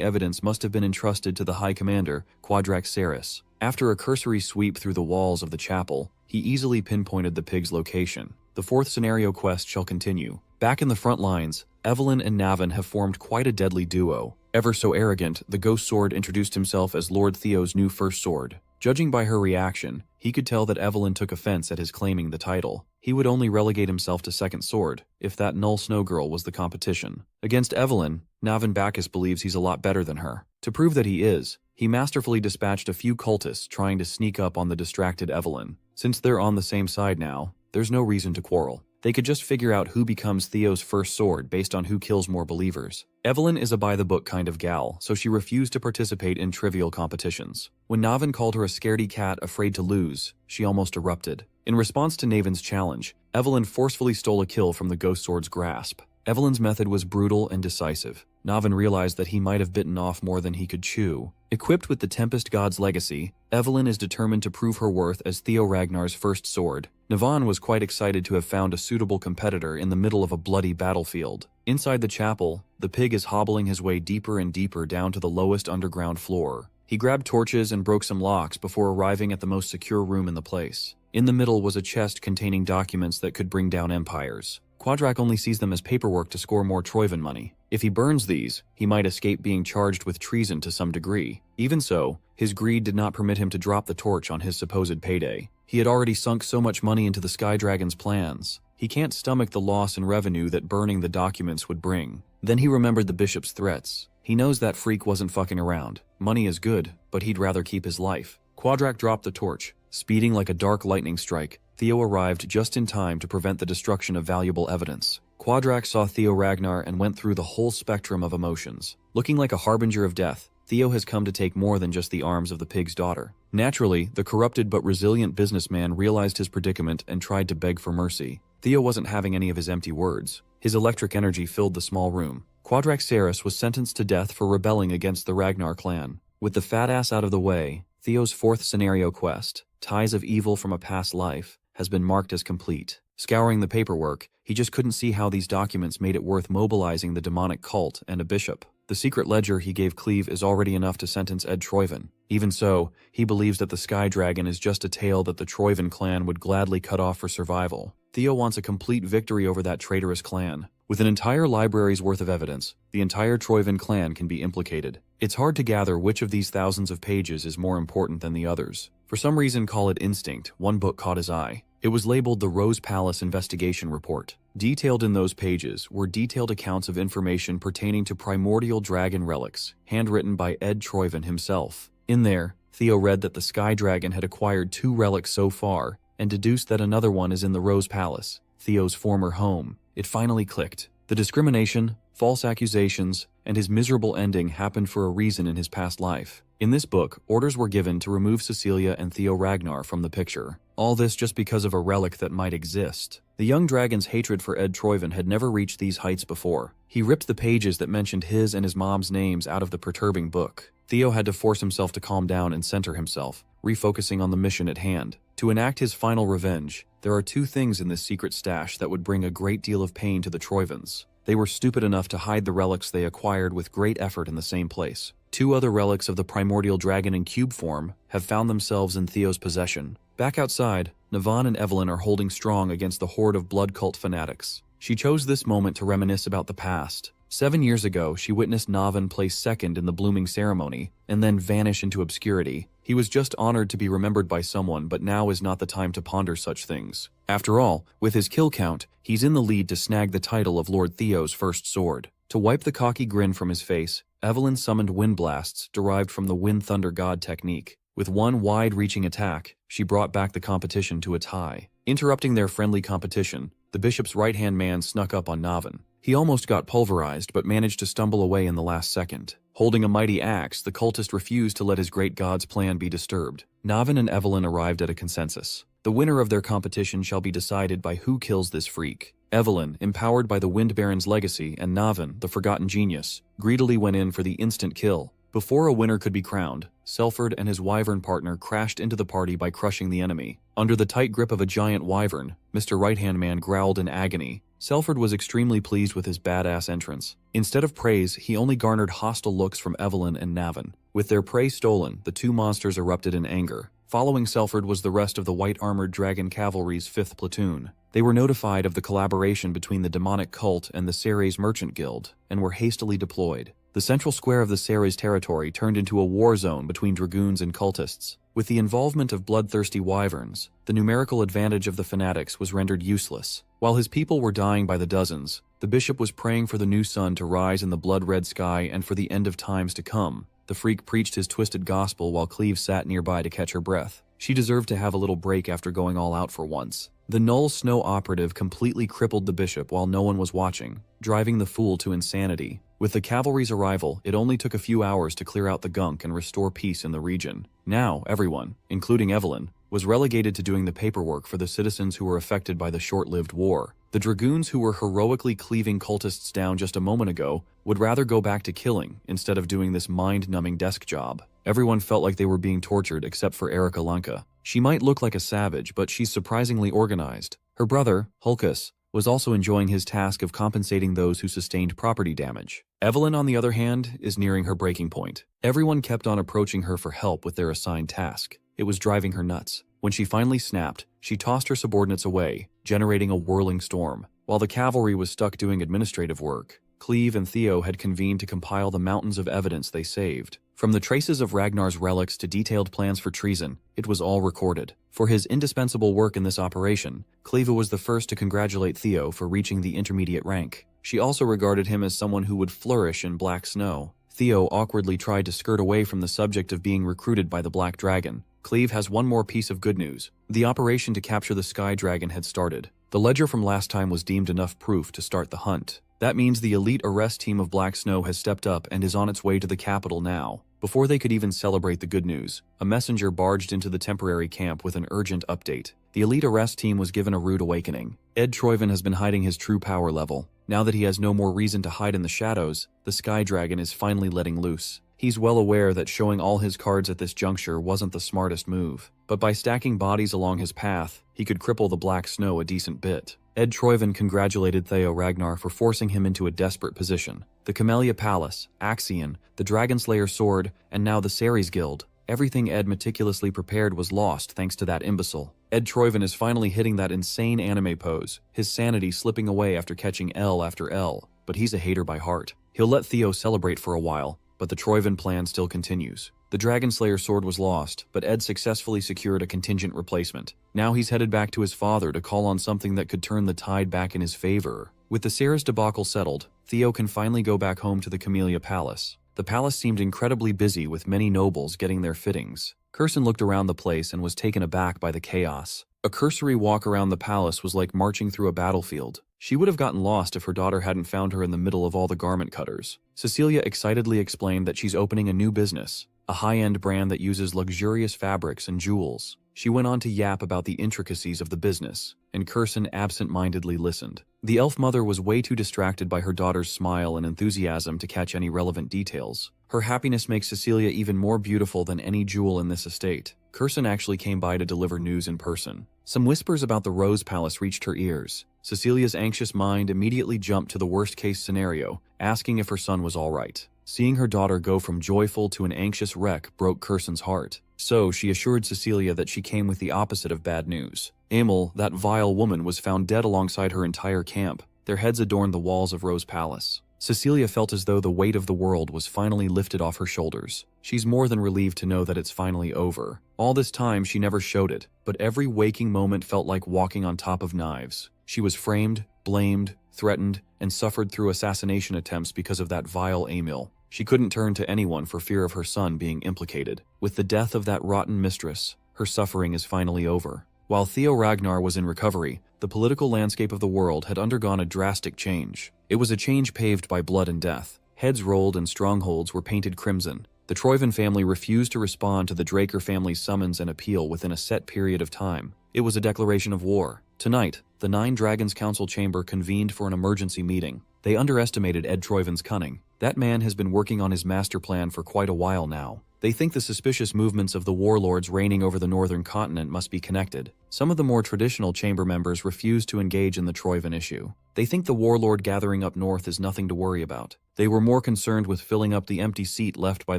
evidence must have been entrusted to the High Commander, Quadraxaris. After a cursory sweep through the walls of the chapel, he easily pinpointed the pig's location. The fourth scenario quest shall continue. Back in the front lines, Evelyn and Navin have formed quite a deadly duo. Ever so arrogant, the Ghost Sword introduced himself as Lord Theo's new first sword. Judging by her reaction, he could tell that Evelyn took offense at his claiming the title. He would only relegate himself to second sword if that null snow girl was the competition. Against Evelyn, Navin Bacchus believes he's a lot better than her. To prove that he is, he masterfully dispatched a few cultists trying to sneak up on the distracted Evelyn. Since they're on the same side now, there's no reason to quarrel. They could just figure out who becomes Theo's first sword based on who kills more believers. Evelyn is a by-the-book kind of gal, so she refused to participate in trivial competitions. When Navin called her a scaredy cat afraid to lose, she almost erupted. In response to Navin's challenge, Evelyn forcefully stole a kill from the Ghost Sword's grasp. Evelyn's method was brutal and decisive. Navin realized that he might have bitten off more than he could chew. Equipped with the Tempest God's legacy, Evelyn is determined to prove her worth as Theo Ragnar's first sword. Navin was quite excited to have found a suitable competitor in the middle of a bloody battlefield. Inside the chapel, the pig is hobbling his way deeper and deeper down to the lowest underground floor. He grabbed torches and broke some locks before arriving at the most secure room in the place. In the middle was a chest containing documents that could bring down empires. Quadrak only sees them as paperwork to score more Troivan money. If he burns these, he might escape being charged with treason to some degree. Even so, his greed did not permit him to drop the torch on his supposed payday. He had already sunk so much money into the Sky Dragon's plans. He can't stomach the loss in revenue that burning the documents would bring. Then he remembered the bishop's threats. He knows that freak wasn't fucking around. Money is good, but he'd rather keep his life. Quadrak dropped the torch. Speeding like a dark lightning strike, Theo arrived just in time to prevent the destruction of valuable evidence. Quadrak saw Theo Ragnar and went through the whole spectrum of emotions. Looking like a harbinger of death, Theo has come to take more than just the arms of the pig's daughter. Naturally, the corrupted but resilient businessman realized his predicament and tried to beg for mercy. Theo wasn't having any of his empty words. His electric energy filled the small room. Quadraxaris was sentenced to death for rebelling against the Ragnar clan. With the fat ass out of the way, Theo's fourth scenario quest, Ties of Evil from a Past Life, has been marked as complete. Scouring the paperwork, he just couldn't see how these documents made it worth mobilizing the demonic cult and a bishop. The secret ledger he gave Cleve is already enough to sentence Ed Troivan. Even so, he believes that the Sky Dragon is just a tale that the Troivan clan would gladly cut off for survival. Theo wants a complete victory over that traitorous clan. With an entire library's worth of evidence, the entire Troivan clan can be implicated. It's hard to gather which of these thousands of pages is more important than the others. For some reason, call it instinct, one book caught his eye. It was labeled the Rose Palace Investigation Report. Detailed in those pages were detailed accounts of information pertaining to primordial dragon relics, handwritten by Ed Troivan himself. In there, Theo read that the Sky Dragon had acquired 2 relics so far, and deduced that another one is in the Rose Palace, Theo's former home. It finally clicked. The discrimination, false accusations, and his miserable ending happened for a reason in his past life. In this book, orders were given to remove Cecilia and Theo Ragnar from the picture. All this just because of a relic that might exist. The young dragon's hatred for Ed Troivan had never reached these heights before. He ripped the pages that mentioned his and his mom's names out of the perturbing book. Theo had to force himself to calm down and center himself, refocusing on the mission at hand. To enact his final revenge, there are 2 things in this secret stash that would bring a great deal of pain to the Troivans. They were stupid enough to hide the relics they acquired with great effort in the same place. 2 other relics of the primordial dragon in cube form have found themselves in Theo's possession. Back outside, Navin and Evelyn are holding strong against the horde of blood cult fanatics. She chose this moment to reminisce about the past. 7 years ago, she witnessed Navan place second in the blooming ceremony, and then vanish into obscurity. He was just honored to be remembered by someone, but now is not the time to ponder such things. After all, with his kill count, he's in the lead to snag the title of Lord Theo's first sword. To wipe the cocky grin from his face, Evelyn summoned wind blasts derived from the Wind Thunder God technique. With one wide-reaching attack, she brought back the competition to a tie. Interrupting their friendly competition, the bishop's right-hand man snuck up on Navan. He almost got pulverized but managed to stumble away in the last second. Holding a mighty axe, the cultist refused to let his great god's plan be disturbed. Navan and Evelyn arrived at a consensus. The winner of their competition shall be decided by who kills this freak. Evelyn, empowered by the Wind Baron's legacy, and Navan, the forgotten genius, greedily went in for the instant kill. Before a winner could be crowned, Selford and his wyvern partner crashed into the party by crushing the enemy. Under the tight grip of a giant wyvern, Mr. Right-Hand Man growled in agony. Selford was extremely pleased with his badass entrance. Instead of praise, he only garnered hostile looks from Evelyn and Navan. With their prey stolen, the two monsters erupted in anger. Following Selford was the rest of the white-armored dragon cavalry's 5th platoon. They were notified of the collaboration between the demonic cult and the Ceres Merchant Guild, and were hastily deployed. The central square of the Ceres territory turned into a war zone between dragoons and cultists. With the involvement of bloodthirsty wyverns, the numerical advantage of the fanatics was rendered useless. While his people were dying by the dozens, the bishop was praying for the new sun to rise in the blood-red sky and for the end of times to come. The freak preached his twisted gospel while Cleve sat nearby to catch her breath. She deserved to have a little break after going all out for once. The Null Snow operative completely crippled the bishop while no one was watching, driving the fool to insanity. With the cavalry's arrival, it only took a few hours to clear out the gunk and restore peace in the region. Now, everyone, including Evelyn, was relegated to doing the paperwork for the citizens who were affected by the short-lived war. The dragoons who were heroically cleaving cultists down just a moment ago would rather go back to killing instead of doing this mind-numbing desk job. Everyone felt like they were being tortured except for Erica Lunka. She might look like a savage, but she's surprisingly organized. Her brother, Hulkus, was also enjoying his task of compensating those who sustained property damage. Evelyn, on the other hand, is nearing her breaking point. Everyone kept on approaching her for help with their assigned task. It was driving her nuts. When she finally snapped, she tossed her subordinates away, generating a whirling storm. While the cavalry was stuck doing administrative work, Cleve and Theo had convened to compile the mountains of evidence they saved. From the traces of Ragnar's relics to detailed plans for treason, it was all recorded. For his indispensable work in this operation, Cleve was the first to congratulate Theo for reaching the intermediate rank. She also regarded him as someone who would flourish in Black Snow. Theo awkwardly tried to skirt away from the subject of being recruited by the Black Dragon. Cleve has one more piece of good news. The operation to capture the Sky Dragon had started. The ledger from last time was deemed enough proof to start the hunt. That means the elite arrest team of Black Snow has stepped up and is on its way to the capital now. Before they could even celebrate the good news, a messenger barged into the temporary camp with an urgent update. The elite arrest team was given a rude awakening. Ed Troyven has been hiding his true power level. Now that he has no more reason to hide in the shadows, the Sky Dragon is finally letting loose. He's well aware that showing all his cards at this juncture wasn't the smartest move, but by stacking bodies along his path, he could cripple the Black Snow a decent bit. Ed Troyven congratulated Theo Ragnar for forcing him into a desperate position. The Camellia Palace, Axion, the Dragonslayer Sword, and now the Ceres Guild. Everything Ed meticulously prepared was lost thanks to that imbecile. Ed Troyven is finally hitting that insane anime pose, his sanity slipping away after catching L after L, but he's a hater by heart. He'll let Theo celebrate for a while, but the Troyven plan still continues. The Dragonslayer Sword was lost, but Ed successfully secured a contingent replacement. Now he's headed back to his father to call on something that could turn the tide back in his favor. With the Ceres debacle settled, Theo can finally go back home to the Camellia Palace. The palace seemed incredibly busy with many nobles getting their fittings. Curson looked around the place and was taken aback by the chaos. A cursory walk around the palace was like marching through a battlefield. She would have gotten lost if her daughter hadn't found her in the middle of all the garment cutters. Cecilia excitedly explained that she's opening a new business, a high-end brand that uses luxurious fabrics and jewels. She went on to yap about the intricacies of the business, and Curson absent-mindedly listened. The elf mother was way too distracted by her daughter's smile and enthusiasm to catch any relevant details. Her happiness makes Cecilia even more beautiful than any jewel in this estate. Curson actually came by to deliver news in person. Some whispers about the Rose Palace reached her ears. Cecilia's anxious mind immediately jumped to the worst-case scenario, asking if her son was all right. Seeing her daughter go from joyful to an anxious wreck broke Curson's heart. So she assured Cecilia that she came with the opposite of bad news. Emil, that vile woman, was found dead alongside her entire camp. Their heads adorned the walls of Rose Palace. Cecilia felt as though the weight of the world was finally lifted off her shoulders. She's more than relieved to know that it's finally over. All this time she never showed it, but every waking moment felt like walking on top of knives. She was framed, blamed, threatened, and suffered through assassination attempts because of that vile Emil. She couldn't turn to anyone for fear of her son being implicated. With the death of that rotten mistress, her suffering is finally over. While Theo Ragnar was in recovery, the political landscape of the world had undergone a drastic change. It was a change paved by blood and death. Heads rolled and strongholds were painted crimson. The Troyven family refused to respond to the Draker family's summons and appeal within a set period of time. It was a declaration of war. Tonight, the Nine Dragons Council chamber convened for an emergency meeting. They underestimated Ed Troyven's cunning. That man has been working on his master plan for quite a while now. They think the suspicious movements of the warlords reigning over the northern continent must be connected. Some of the more traditional chamber members refuse to engage in the Troyven issue. They think the warlord gathering up north is nothing to worry about. They were more concerned with filling up the empty seat left by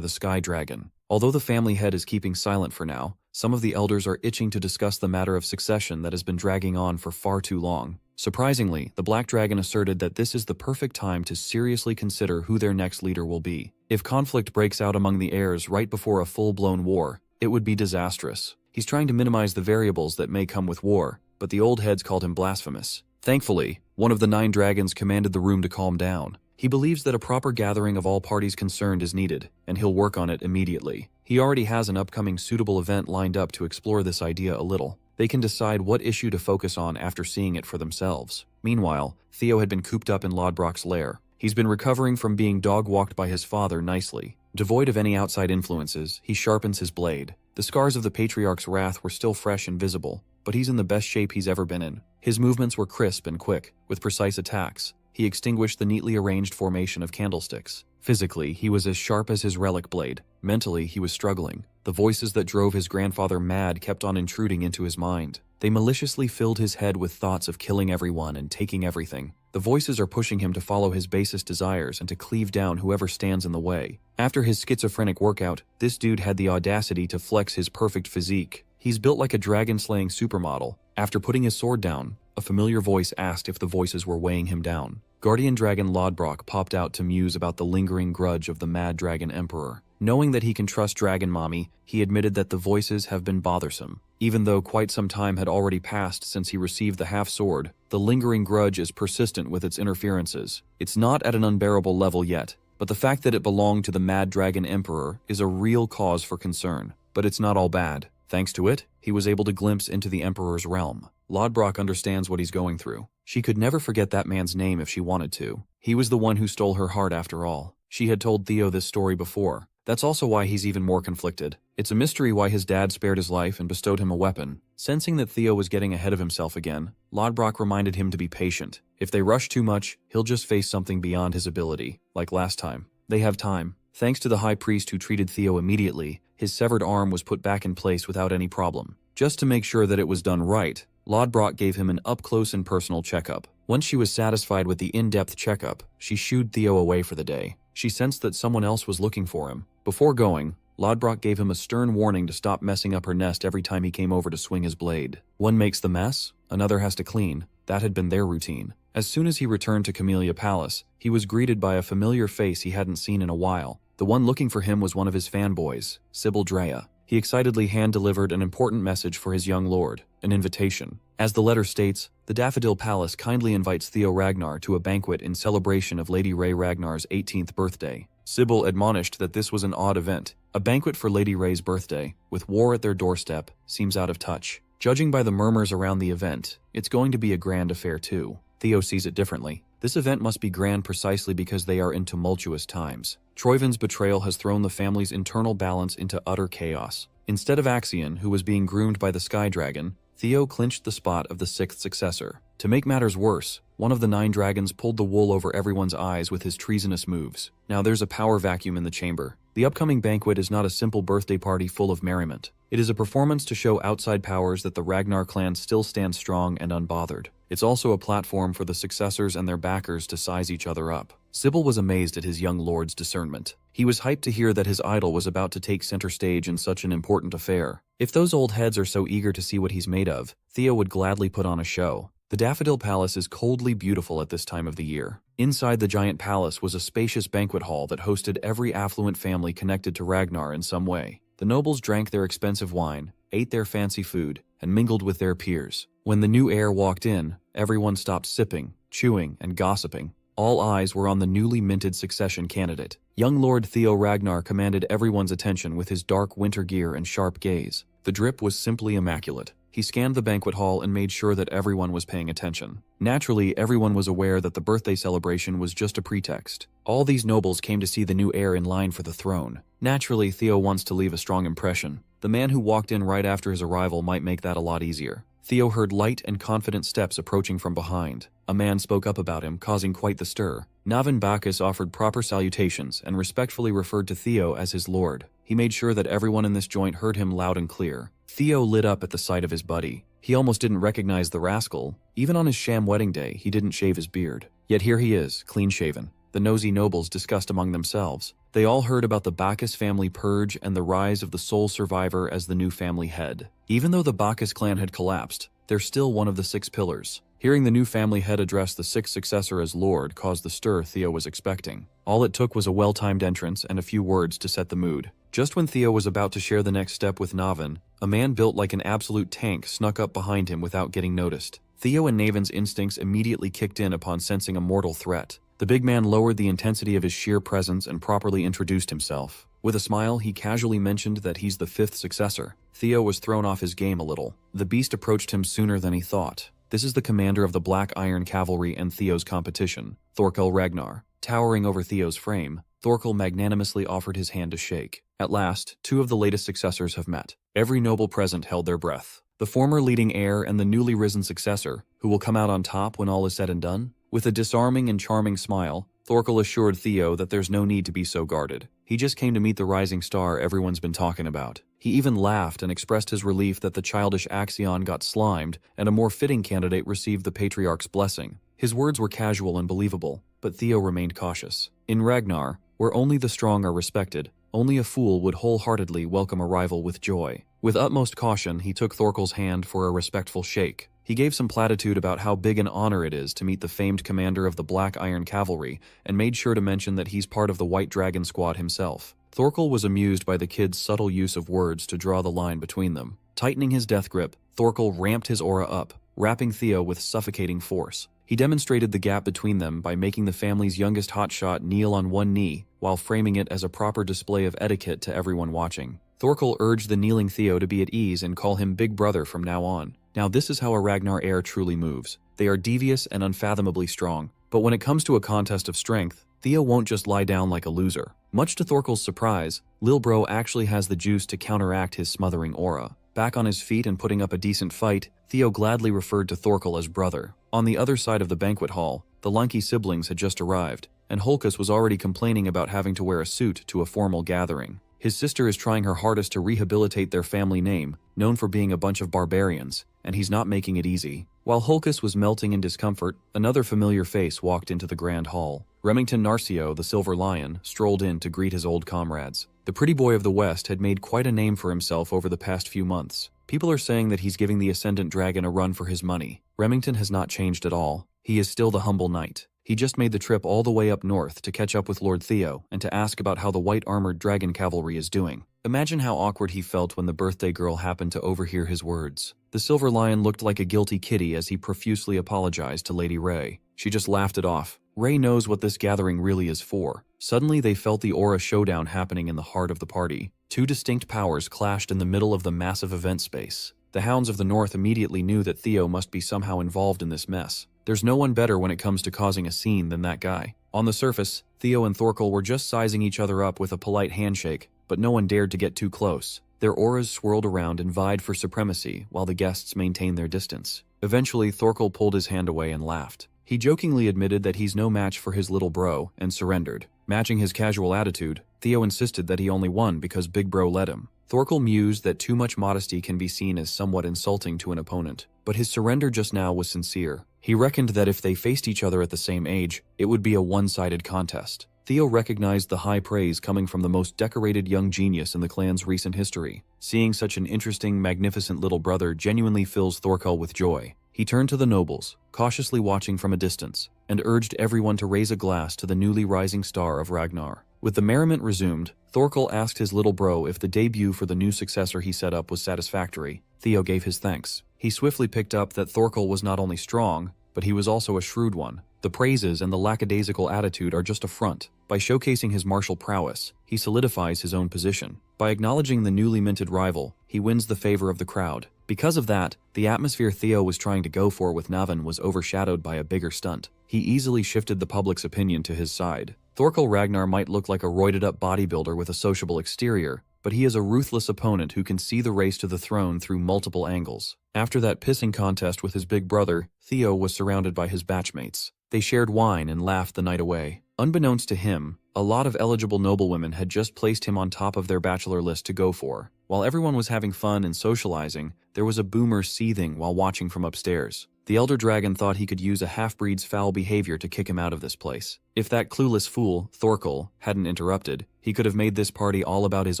the Sky Dragon. Although the family head is keeping silent for now, some of the elders are itching to discuss the matter of succession that has been dragging on for far too long. Surprisingly, the Black Dragon asserted that this is the perfect time to seriously consider who their next leader will be. If conflict breaks out among the heirs right before a full-blown war, it would be disastrous. He's trying to minimize the variables that may come with war, but the old heads called him blasphemous. Thankfully, one of the Nine Dragons commanded the room to calm down. He believes that a proper gathering of all parties concerned is needed, and he'll work on it immediately. He already has an upcoming suitable event lined up to explore this idea a little. They can decide what issue to focus on after seeing it for themselves. Meanwhile, Theo had been cooped up in Lodbrok's lair. He's been recovering from being dog-walked by his father nicely. Devoid of any outside influences, he sharpens his blade. The scars of the Patriarch's wrath were still fresh and visible, but he's in the best shape he's ever been in. His movements were crisp and quick, with precise attacks. He extinguished the neatly arranged formation of candlesticks. Physically, he was as sharp as his relic blade. Mentally, he was struggling. The voices that drove his grandfather mad kept on intruding into his mind. They maliciously filled his head with thoughts of killing everyone and taking everything. The voices are pushing him to follow his basest desires and to cleave down whoever stands in the way. After his schizophrenic workout, this dude had the audacity to flex his perfect physique. He's built like a dragon-slaying supermodel. After putting his sword down, a familiar voice asked if the voices were weighing him down. Guardian Dragon Lodbrok popped out to muse about the lingering grudge of the Mad Dragon Emperor. Knowing that he can trust Dragon Mommy, he admitted that the voices have been bothersome. Even though quite some time had already passed since he received the half-sword, the lingering grudge is persistent with its interferences. It's not at an unbearable level yet, but the fact that it belonged to the Mad Dragon Emperor is a real cause for concern. But it's not all bad. Thanks to it, he was able to glimpse into the Emperor's realm. Lodbrok understands what he's going through. She could never forget that man's name if she wanted to. He was the one who stole her heart after all. She had told Theo this story before. That's also why he's even more conflicted. It's a mystery why his dad spared his life and bestowed him a weapon. Sensing that Theo was getting ahead of himself again, Lodbrok reminded him to be patient. If they rush too much, he'll just face something beyond his ability, like last time. They have time. Thanks to the High Priest who treated Theo immediately, his severed arm was put back in place without any problem. Just to make sure that it was done right, Lodbrok gave him an up-close and personal checkup. Once she was satisfied with the in-depth checkup, she shooed Theo away for the day. She sensed that someone else was looking for him. Before going, Lodbrok gave him a stern warning to stop messing up her nest every time he came over to swing his blade. One makes the mess, another has to clean. That had been their routine. As soon as he returned to Camellia Palace, he was greeted by a familiar face he hadn't seen in a while. The one looking for him was one of his fanboys, Sybil Drea. He excitedly hand-delivered an important message for his young lord, an invitation. As the letter states, the Daffodil Palace kindly invites Theo Ragnar to a banquet in celebration of Lady Ray Ragnar's 18th birthday. Sybil admonished that this was an odd event. A banquet for Lady Ray's birthday, with war at their doorstep, seems out of touch. Judging by the murmurs around the event, it's going to be a grand affair too. Theo sees it differently. This event must be grand precisely because they are in tumultuous times. Troyven's betrayal has thrown the family's internal balance into utter chaos. Instead of Axion, who was being groomed by the Sky Dragon, Theo clinched the spot of the sixth successor. To make matters worse, one of the 9 dragons pulled the wool over everyone's eyes with his treasonous moves. Now there's a power vacuum in the chamber. The upcoming banquet is not a simple birthday party full of merriment. It is a performance to show outside powers that the Ragnar clan still stands strong and unbothered. It's also a platform for the successors and their backers to size each other up. Sybil was amazed at his young lord's discernment. He was hyped to hear that his idol was about to take center stage in such an important affair. If those old heads are so eager to see what he's made of, Theo would gladly put on a show. The Daffodil Palace is coldly beautiful at this time of the year. Inside the giant palace was a spacious banquet hall that hosted every affluent family connected to Ragnar in some way. The nobles drank their expensive wine, ate their fancy food, and mingled with their peers. When the new heir walked in, everyone stopped sipping, chewing, and gossiping. All eyes were on the newly minted succession candidate. Young Lord Theo Ragnar commanded everyone's attention with his dark winter gear and sharp gaze. The drip was simply immaculate. He scanned the banquet hall and made sure that everyone was paying attention. Naturally, everyone was aware that the birthday celebration was just a pretext. All these nobles came to see the new heir in line for the throne. Naturally, Theo wants to leave a strong impression. The man who walked in right after his arrival might make that a lot easier. Theo heard light and confident steps approaching from behind. A man spoke up about him, causing quite the stir. Navin Bacchus offered proper salutations and respectfully referred to Theo as his lord. He made sure that everyone in this joint heard him loud and clear. Theo lit up at the sight of his buddy. He almost didn't recognize the rascal. Even on his sham wedding day, he didn't shave his beard. Yet here he is, clean-shaven. The nosy nobles discussed among themselves. They all heard about the Bacchus family purge and the rise of the sole survivor as the new family head. Even though the Bacchus clan had collapsed, they're still one of the 6 pillars. Hearing the new family head address the 6th successor as Lord caused the stir Theo was expecting. All it took was a well-timed entrance and a few words to set the mood. Just when Theo was about to share the next step with Navin, a man built like an absolute tank snuck up behind him without getting noticed. Theo and Navin's instincts immediately kicked in upon sensing a mortal threat. The big man lowered the intensity of his sheer presence and properly introduced himself. With a smile, he casually mentioned that he's the 5th successor. Theo was thrown off his game a little. The beast approached him sooner than he thought. This is the commander of the Black Iron Cavalry and Theo's competition, Thorkel Ragnar. Towering over Theo's frame, Thorkel magnanimously offered his hand to shake. At last, 2 of the latest successors have met. Every noble present held their breath. The former leading heir and the newly risen successor, who will come out on top when all is said and done? With a disarming and charming smile, Thorkel assured Theo that there's no need to be so guarded. He just came to meet the rising star everyone's been talking about. He even laughed and expressed his relief that the childish Axion got slimed and a more fitting candidate received the patriarch's blessing. His words were casual and believable, but Theo remained cautious. In Ragnar, where only the strong are respected, only a fool would wholeheartedly welcome a rival with joy. With utmost caution, he took Thorkel's hand for a respectful shake. He gave some platitude about how big an honor it is to meet the famed commander of the Black Iron Cavalry and made sure to mention that he's part of the White Dragon Squad himself. Thorkel was amused by the kid's subtle use of words to draw the line between them. Tightening his death grip, Thorkel ramped his aura up, wrapping Theo with suffocating force. He demonstrated the gap between them by making the family's youngest hotshot kneel on one knee while framing it as a proper display of etiquette to everyone watching. Thorkel urged the kneeling Theo to be at ease and call him Big Brother from now on. Now this is how a Ragnar heir truly moves. They are devious and unfathomably strong, but when it comes to a contest of strength, Theo won't just lie down like a loser. Much to Thorkel's surprise, Lil Bro actually has the juice to counteract his smothering aura. Back on his feet and putting up a decent fight, Theo gladly referred to Thorkel as brother. On the other side of the banquet hall, the Lanky siblings had just arrived, and Holkus was already complaining about having to wear a suit to a formal gathering. His sister is trying her hardest to rehabilitate their family name, known for being a bunch of barbarians, and he's not making it easy. While Holkus was melting in discomfort, another familiar face walked into the grand hall. Remington Narcio, the Silver Lion, strolled in to greet his old comrades. The pretty boy of the West had made quite a name for himself over the past few months. People are saying that he's giving the Ascendant Dragon a run for his money. Remington has not changed at all. He is still the humble knight. He just made the trip all the way up north to catch up with Lord Theo and to ask about how the white-armored dragon cavalry is doing. Imagine how awkward he felt when the birthday girl happened to overhear his words. The Silver Lion looked like a guilty kitty as he profusely apologized to Lady Ray. She just laughed it off. Ray knows what this gathering really is for. Suddenly they felt the aura showdown happening in the heart of the party. 2 distinct powers clashed in the middle of the massive event space. The Hounds of the North immediately knew that Theo must be somehow involved in this mess. There's no one better when it comes to causing a scene than that guy. On the surface, Theo and Thorkel were just sizing each other up with a polite handshake, but no one dared to get too close. Their auras swirled around and vied for supremacy while the guests maintained their distance. Eventually, Thorkel pulled his hand away and laughed. He jokingly admitted that he's no match for his little bro and surrendered. Matching his casual attitude, Theo insisted that he only won because Big Bro let him. Thorkel mused that too much modesty can be seen as somewhat insulting to an opponent, but his surrender just now was sincere. He reckoned that if they faced each other at the same age, it would be a one-sided contest. Theo recognized the high praise coming from the most decorated young genius in the clan's recent history. Seeing such an interesting, magnificent little brother genuinely fills Thorkel with joy. He turned to the nobles, cautiously watching from a distance, and urged everyone to raise a glass to the newly rising star of Ragnar. With the merriment resumed, Thorkel asked his little bro if the debut for the new successor he set up was satisfactory. Theo gave his thanks. He swiftly picked up that Thorkel was not only strong, but he was also a shrewd one. The praises and the lackadaisical attitude are just a front. By showcasing his martial prowess, he solidifies his own position. By acknowledging the newly minted rival, he wins the favor of the crowd. Because of that, the atmosphere Theo was trying to go for with Navan was overshadowed by a bigger stunt. He easily shifted the public's opinion to his side. Thorkel Ragnar might look like a roided-up bodybuilder with a sociable exterior, but he is a ruthless opponent who can see the race to the throne through multiple angles. After that pissing contest with his big brother, Theo was surrounded by his batchmates. They shared wine and laughed the night away. Unbeknownst to him, a lot of eligible noblewomen had just placed him on top of their bachelor list to go for. While everyone was having fun and socializing, there was a boomer seething while watching from upstairs. The elder dragon thought he could use a half-breed's foul behavior to kick him out of this place. If that clueless fool, Thorkel, hadn't interrupted, he could have made this party all about his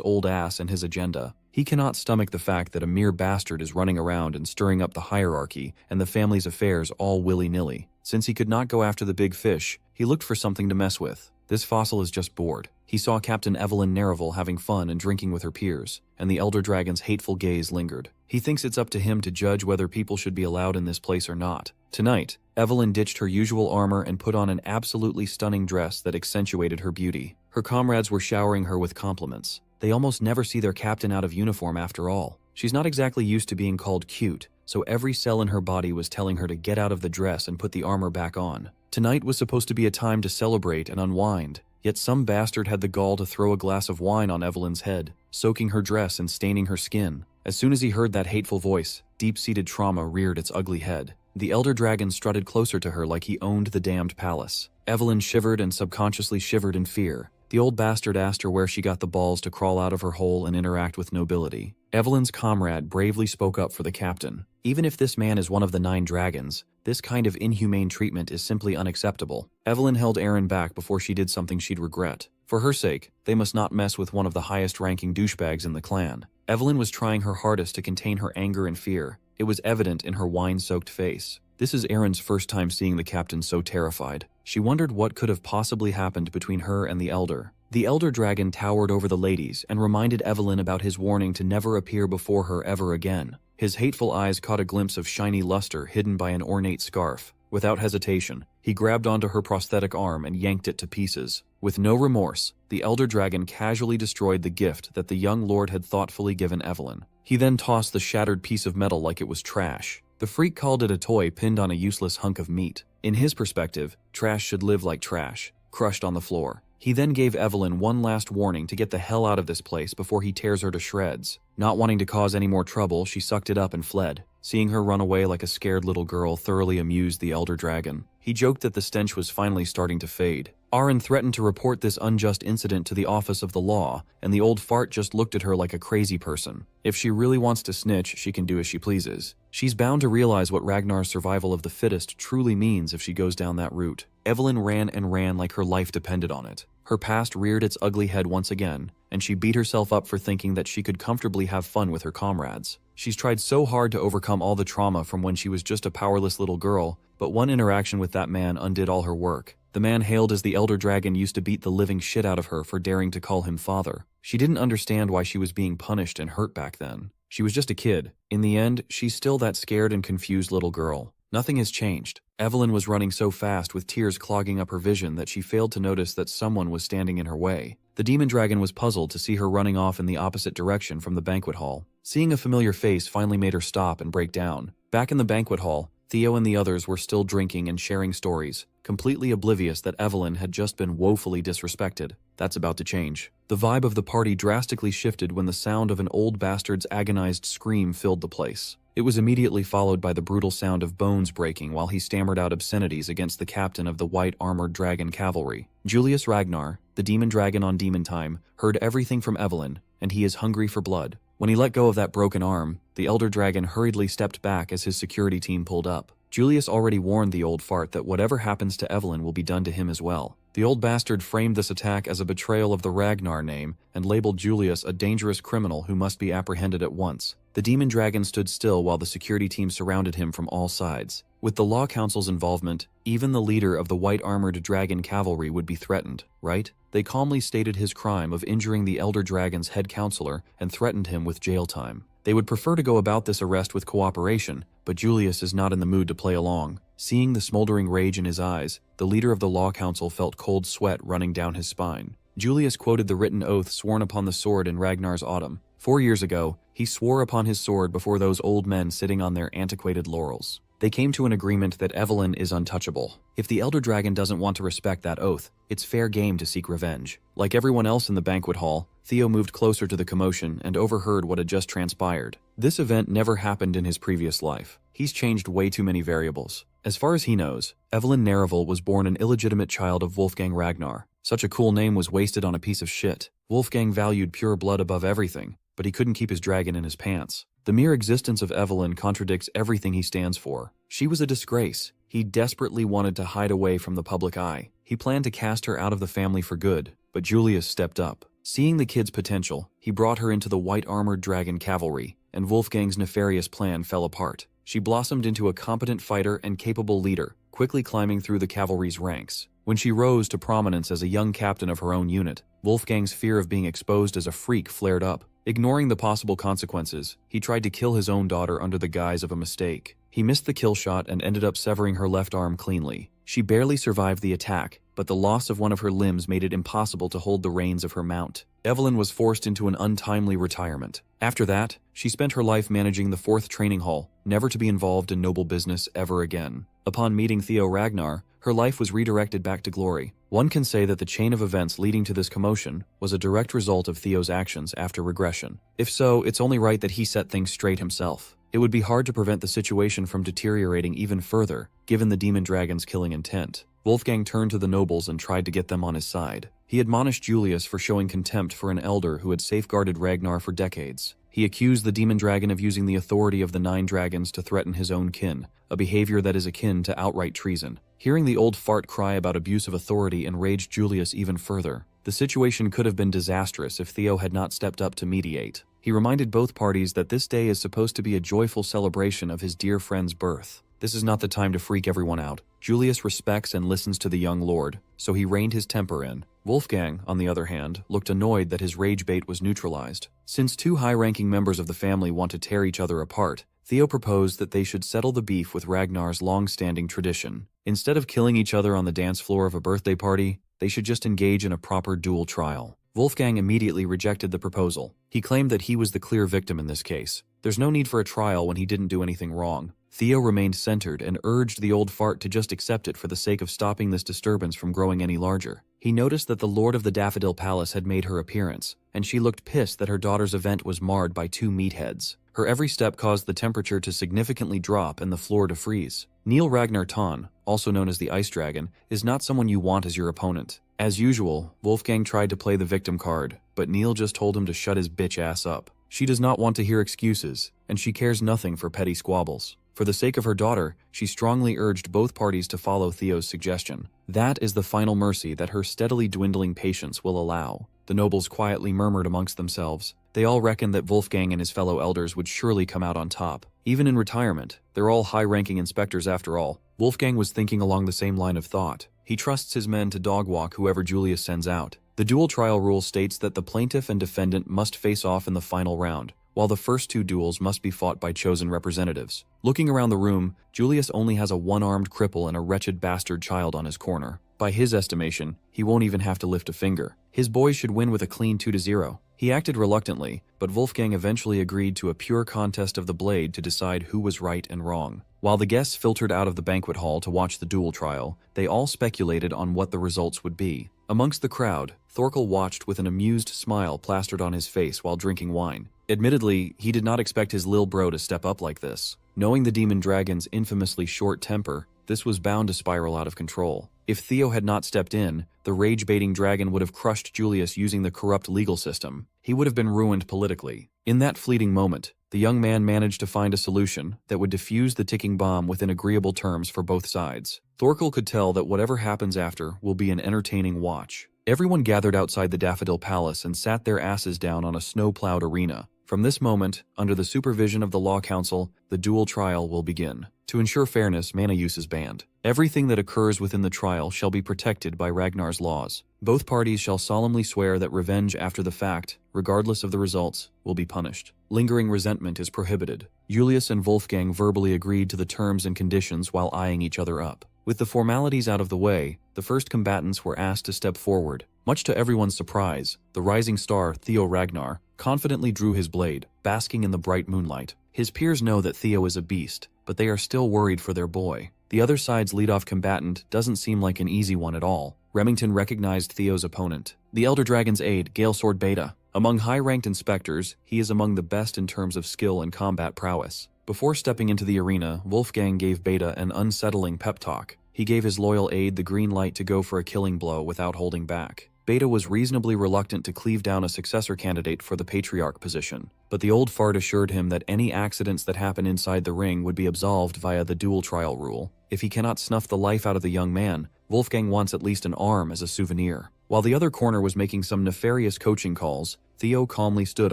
old ass and his agenda. He cannot stomach the fact that a mere bastard is running around and stirring up the hierarchy and the family's affairs all willy-nilly. Since he could not go after the big fish, he looked for something to mess with. This fossil is just bored. He saw Captain Evelyn Nereville having fun and drinking with her peers, and the elder dragon's hateful gaze lingered. He thinks it's up to him to judge whether people should be allowed in this place or not. Tonight, Evelyn ditched her usual armor and put on an absolutely stunning dress that accentuated her beauty. Her comrades were showering her with compliments. They almost never see their captain out of uniform after all. She's not exactly used to being called cute, so every cell in her body was telling her to get out of the dress and put the armor back on. Tonight was supposed to be a time to celebrate and unwind, yet some bastard had the gall to throw a glass of wine on Evelyn's head, soaking her dress and staining her skin. As soon as he heard that hateful voice, deep-seated trauma reared its ugly head. The elder dragon strutted closer to her like he owned the damned palace. Evelyn shivered and subconsciously shivered in fear. The old bastard asked her where she got the balls to crawl out of her hole and interact with nobility. Evelyn's comrade bravely spoke up for the captain. Even if this man is one of the 9 dragons, this kind of inhumane treatment is simply unacceptable. Evelyn held Aaron back before she did something she'd regret. For her sake, they must not mess with one of the highest-ranking douchebags in the clan. Evelyn was trying her hardest to contain her anger and fear. It was evident in her wine-soaked face. This is Aaron's first time seeing the captain so terrified. She wondered what could have possibly happened between her and the elder. The elder dragon towered over the ladies and reminded Evelyn about his warning to never appear before her ever again. His hateful eyes caught a glimpse of shiny luster hidden by an ornate scarf. Without hesitation, he grabbed onto her prosthetic arm and yanked it to pieces. With no remorse, the elder dragon casually destroyed the gift that the young lord had thoughtfully given Evelyn. He then tossed the shattered piece of metal like it was trash. The freak called it a toy pinned on a useless hunk of meat. In his perspective, trash should live like trash, crushed on the floor. He then gave Evelyn one last warning to get the hell out of this place before he tears her to shreds. Not wanting to cause any more trouble, she sucked it up and fled. Seeing her run away like a scared little girl thoroughly amused the elder dragon. He joked that the stench was finally starting to fade. Aaron threatened to report this unjust incident to the office of the law, and the old fart just looked at her like a crazy person. If she really wants to snitch, she can do as she pleases. She's bound to realize what Ragnar's survival of the fittest truly means if she goes down that route. Evelyn ran and ran like her life depended on it. Her past reared its ugly head once again, and she beat herself up for thinking that she could comfortably have fun with her comrades. She's tried so hard to overcome all the trauma from when she was just a powerless little girl, but one interaction with that man undid all her work. The man hailed as the elder dragon used to beat the living shit out of her for daring to call him father. She didn't understand why she was being punished and hurt back then. She was just a kid. In the end, she's still that scared and confused little girl. Nothing has changed. Evelyn was running so fast with tears clogging up her vision that she failed to notice that someone was standing in her way. The demon dragon was puzzled to see her running off in the opposite direction from the banquet hall. Seeing a familiar face finally made her stop and break down. Back in the banquet hall, Theo and the others were still drinking and sharing stories, completely oblivious that Evelyn had just been woefully disrespected. That's about to change. The vibe of the party drastically shifted when the sound of an old bastard's agonized scream filled the place. It was immediately followed by the brutal sound of bones breaking while he stammered out obscenities against the captain of the white-armored dragon cavalry. Julius Ragnar, the demon dragon on demon time, heard everything from Evelyn, and he is hungry for blood. When he let go of that broken arm, the elder dragon hurriedly stepped back as his security team pulled up. Julius already warned the old fart that whatever happens to Evelyn will be done to him as well. The old bastard framed this attack as a betrayal of the Ragnar name and labeled Julius a dangerous criminal who must be apprehended at once. The demon dragon stood still while the security team surrounded him from all sides. With the Law Council's involvement, even the leader of the white-armored dragon cavalry would be threatened, right? They calmly stated his crime of injuring the Elder Dragon's head counselor and threatened him with jail time. They would prefer to go about this arrest with cooperation, but Julius is not in the mood to play along. Seeing the smoldering rage in his eyes, the leader of the Law Council felt cold sweat running down his spine. Julius quoted the written oath sworn upon the sword in Ragnar's autumn. 4 years ago, he swore upon his sword before those old men sitting on their antiquated laurels. They came to an agreement that Evelyn is untouchable. If the Elder Dragon doesn't want to respect that oath, it's fair game to seek revenge. Like everyone else in the banquet hall, Theo moved closer to the commotion and overheard what had just transpired. This event never happened in his previous life. He's changed way too many variables. As far as he knows, Evelyn Narival was born an illegitimate child of Wolfgang Ragnar. Such a cool name was wasted on a piece of shit. Wolfgang valued pure blood above everything, but he couldn't keep his dragon in his pants. The mere existence of Evelyn contradicts everything he stands for. She was a disgrace. He desperately wanted to hide away from the public eye. He planned to cast her out of the family for good, but Julius stepped up. Seeing the kid's potential, he brought her into the white-armored dragon cavalry, and Wolfgang's nefarious plan fell apart. She blossomed into a competent fighter and capable leader, quickly climbing through the cavalry's ranks. When she rose to prominence as a young captain of her own unit, Wolfgang's fear of being exposed as a freak flared up. Ignoring the possible consequences, he tried to kill his own daughter under the guise of a mistake. He missed the kill shot and ended up severing her left arm cleanly. She barely survived the attack, but the loss of one of her limbs made it impossible to hold the reins of her mount. Evelyn was forced into an untimely retirement. After that, she spent her life managing the 4th training hall, never to be involved in noble business ever again. Upon meeting Theo Ragnar, her life was redirected back to glory. One can say that the chain of events leading to this commotion was a direct result of Theo's actions after regression. If so, it's only right that he set things straight himself. It would be hard to prevent the situation from deteriorating even further, given the demon dragon's killing intent. Wolfgang turned to the nobles and tried to get them on his side. He admonished Julius for showing contempt for an elder who had safeguarded Ragnar for decades. He accused the demon dragon of using the authority of the 9 dragons to threaten his own kin, a behavior that is akin to outright treason. Hearing the old fart cry about abuse of authority enraged Julius even further. The situation could have been disastrous if Theo had not stepped up to mediate. He reminded both parties that this day is supposed to be a joyful celebration of his dear friend's birth. This is not the time to freak everyone out. Julius respects and listens to the young lord, so he reined his temper in. Wolfgang, on the other hand, looked annoyed that his rage bait was neutralized. Since 2 high-ranking members of the family want to tear each other apart, Theo proposed that they should settle the beef with Ragnar's long-standing tradition. Instead of killing each other on the dance floor of a birthday party, they should just engage in a proper duel trial. Wolfgang immediately rejected the proposal. He claimed that he was the clear victim in this case. There's no need for a trial when he didn't do anything wrong. Theo remained centered and urged the old fart to just accept it for the sake of stopping this disturbance from growing any larger. He noticed that the Lord of the Daffodil Palace had made her appearance, and she looked pissed that her daughter's event was marred by 2 meatheads. Her every step caused the temperature to significantly drop and the floor to freeze. Neil Ragnar Ton, also known as the Ice Dragon, is not someone you want as your opponent. As usual, Wolfgang tried to play the victim card, but Neil just told him to shut his bitch ass up. She does not want to hear excuses, and she cares nothing for petty squabbles. For the sake of her daughter, she strongly urged both parties to follow Theo's suggestion. That is the final mercy that her steadily dwindling patience will allow. The nobles quietly murmured amongst themselves. They all reckoned that Wolfgang and his fellow elders would surely come out on top. Even in retirement, they're all high-ranking inspectors after all. Wolfgang was thinking along the same line of thought. He trusts his men to dogwalk whoever Julius sends out. The dual trial rule states that the plaintiff and defendant must face off in the final round, while the first 2 duels must be fought by chosen representatives. Looking around the room, Julius only has a 1-armed cripple and a wretched bastard child on his corner. By his estimation, he won't even have to lift a finger. His boys should win with a clean 2-0. He acted reluctantly, but Wolfgang eventually agreed to a pure contest of the blade to decide who was right and wrong. While the guests filtered out of the banquet hall to watch the duel trial, they all speculated on what the results would be. Amongst the crowd, Thorkel watched with an amused smile plastered on his face while drinking wine. Admittedly, he did not expect his lil bro to step up like this. Knowing the demon dragon's infamously short temper, this was bound to spiral out of control. If Theo had not stepped in, the rage-baiting dragon would have crushed Julius using the corrupt legal system. He would have been ruined politically. In that fleeting moment, the young man managed to find a solution that would defuse the ticking bomb within agreeable terms for both sides. Thorkel could tell that whatever happens after will be an entertaining watch. Everyone gathered outside the Daffodil Palace and sat their asses down on a snow-plowed arena. From this moment, under the supervision of the Law Council, the dual trial will begin. To ensure fairness, mana use is banned. Everything that occurs within the trial shall be protected by Ragnar's laws. Both parties shall solemnly swear that revenge after the fact, regardless of the results, will be punished. Lingering resentment is prohibited. Julius and Wolfgang verbally agreed to the terms and conditions while eyeing each other up. With the formalities out of the way, the first combatants were asked to step forward. Much to everyone's surprise, the rising star Theo Ragnar confidently drew his blade, basking in the bright moonlight. His peers know that Theo is a beast, but they are still worried for their boy. The other side's leadoff combatant doesn't seem like an easy one at all. Remington recognized Theo's opponent, the Elder Dragon's aide, Galesword Beta. Among high-ranked inspectors, he is among the best in terms of skill and combat prowess. Before stepping into the arena, Wolfgang gave Beta an unsettling pep talk. He gave his loyal aide the green light to go for a killing blow without holding back. Beta was reasonably reluctant to cleave down a successor candidate for the Patriarch position, but the old fart assured him that any accidents that happen inside the ring would be absolved via the dual trial rule. If he cannot snuff the life out of the young man, Wolfgang wants at least an arm as a souvenir. While the other corner was making some nefarious coaching calls, Theo calmly stood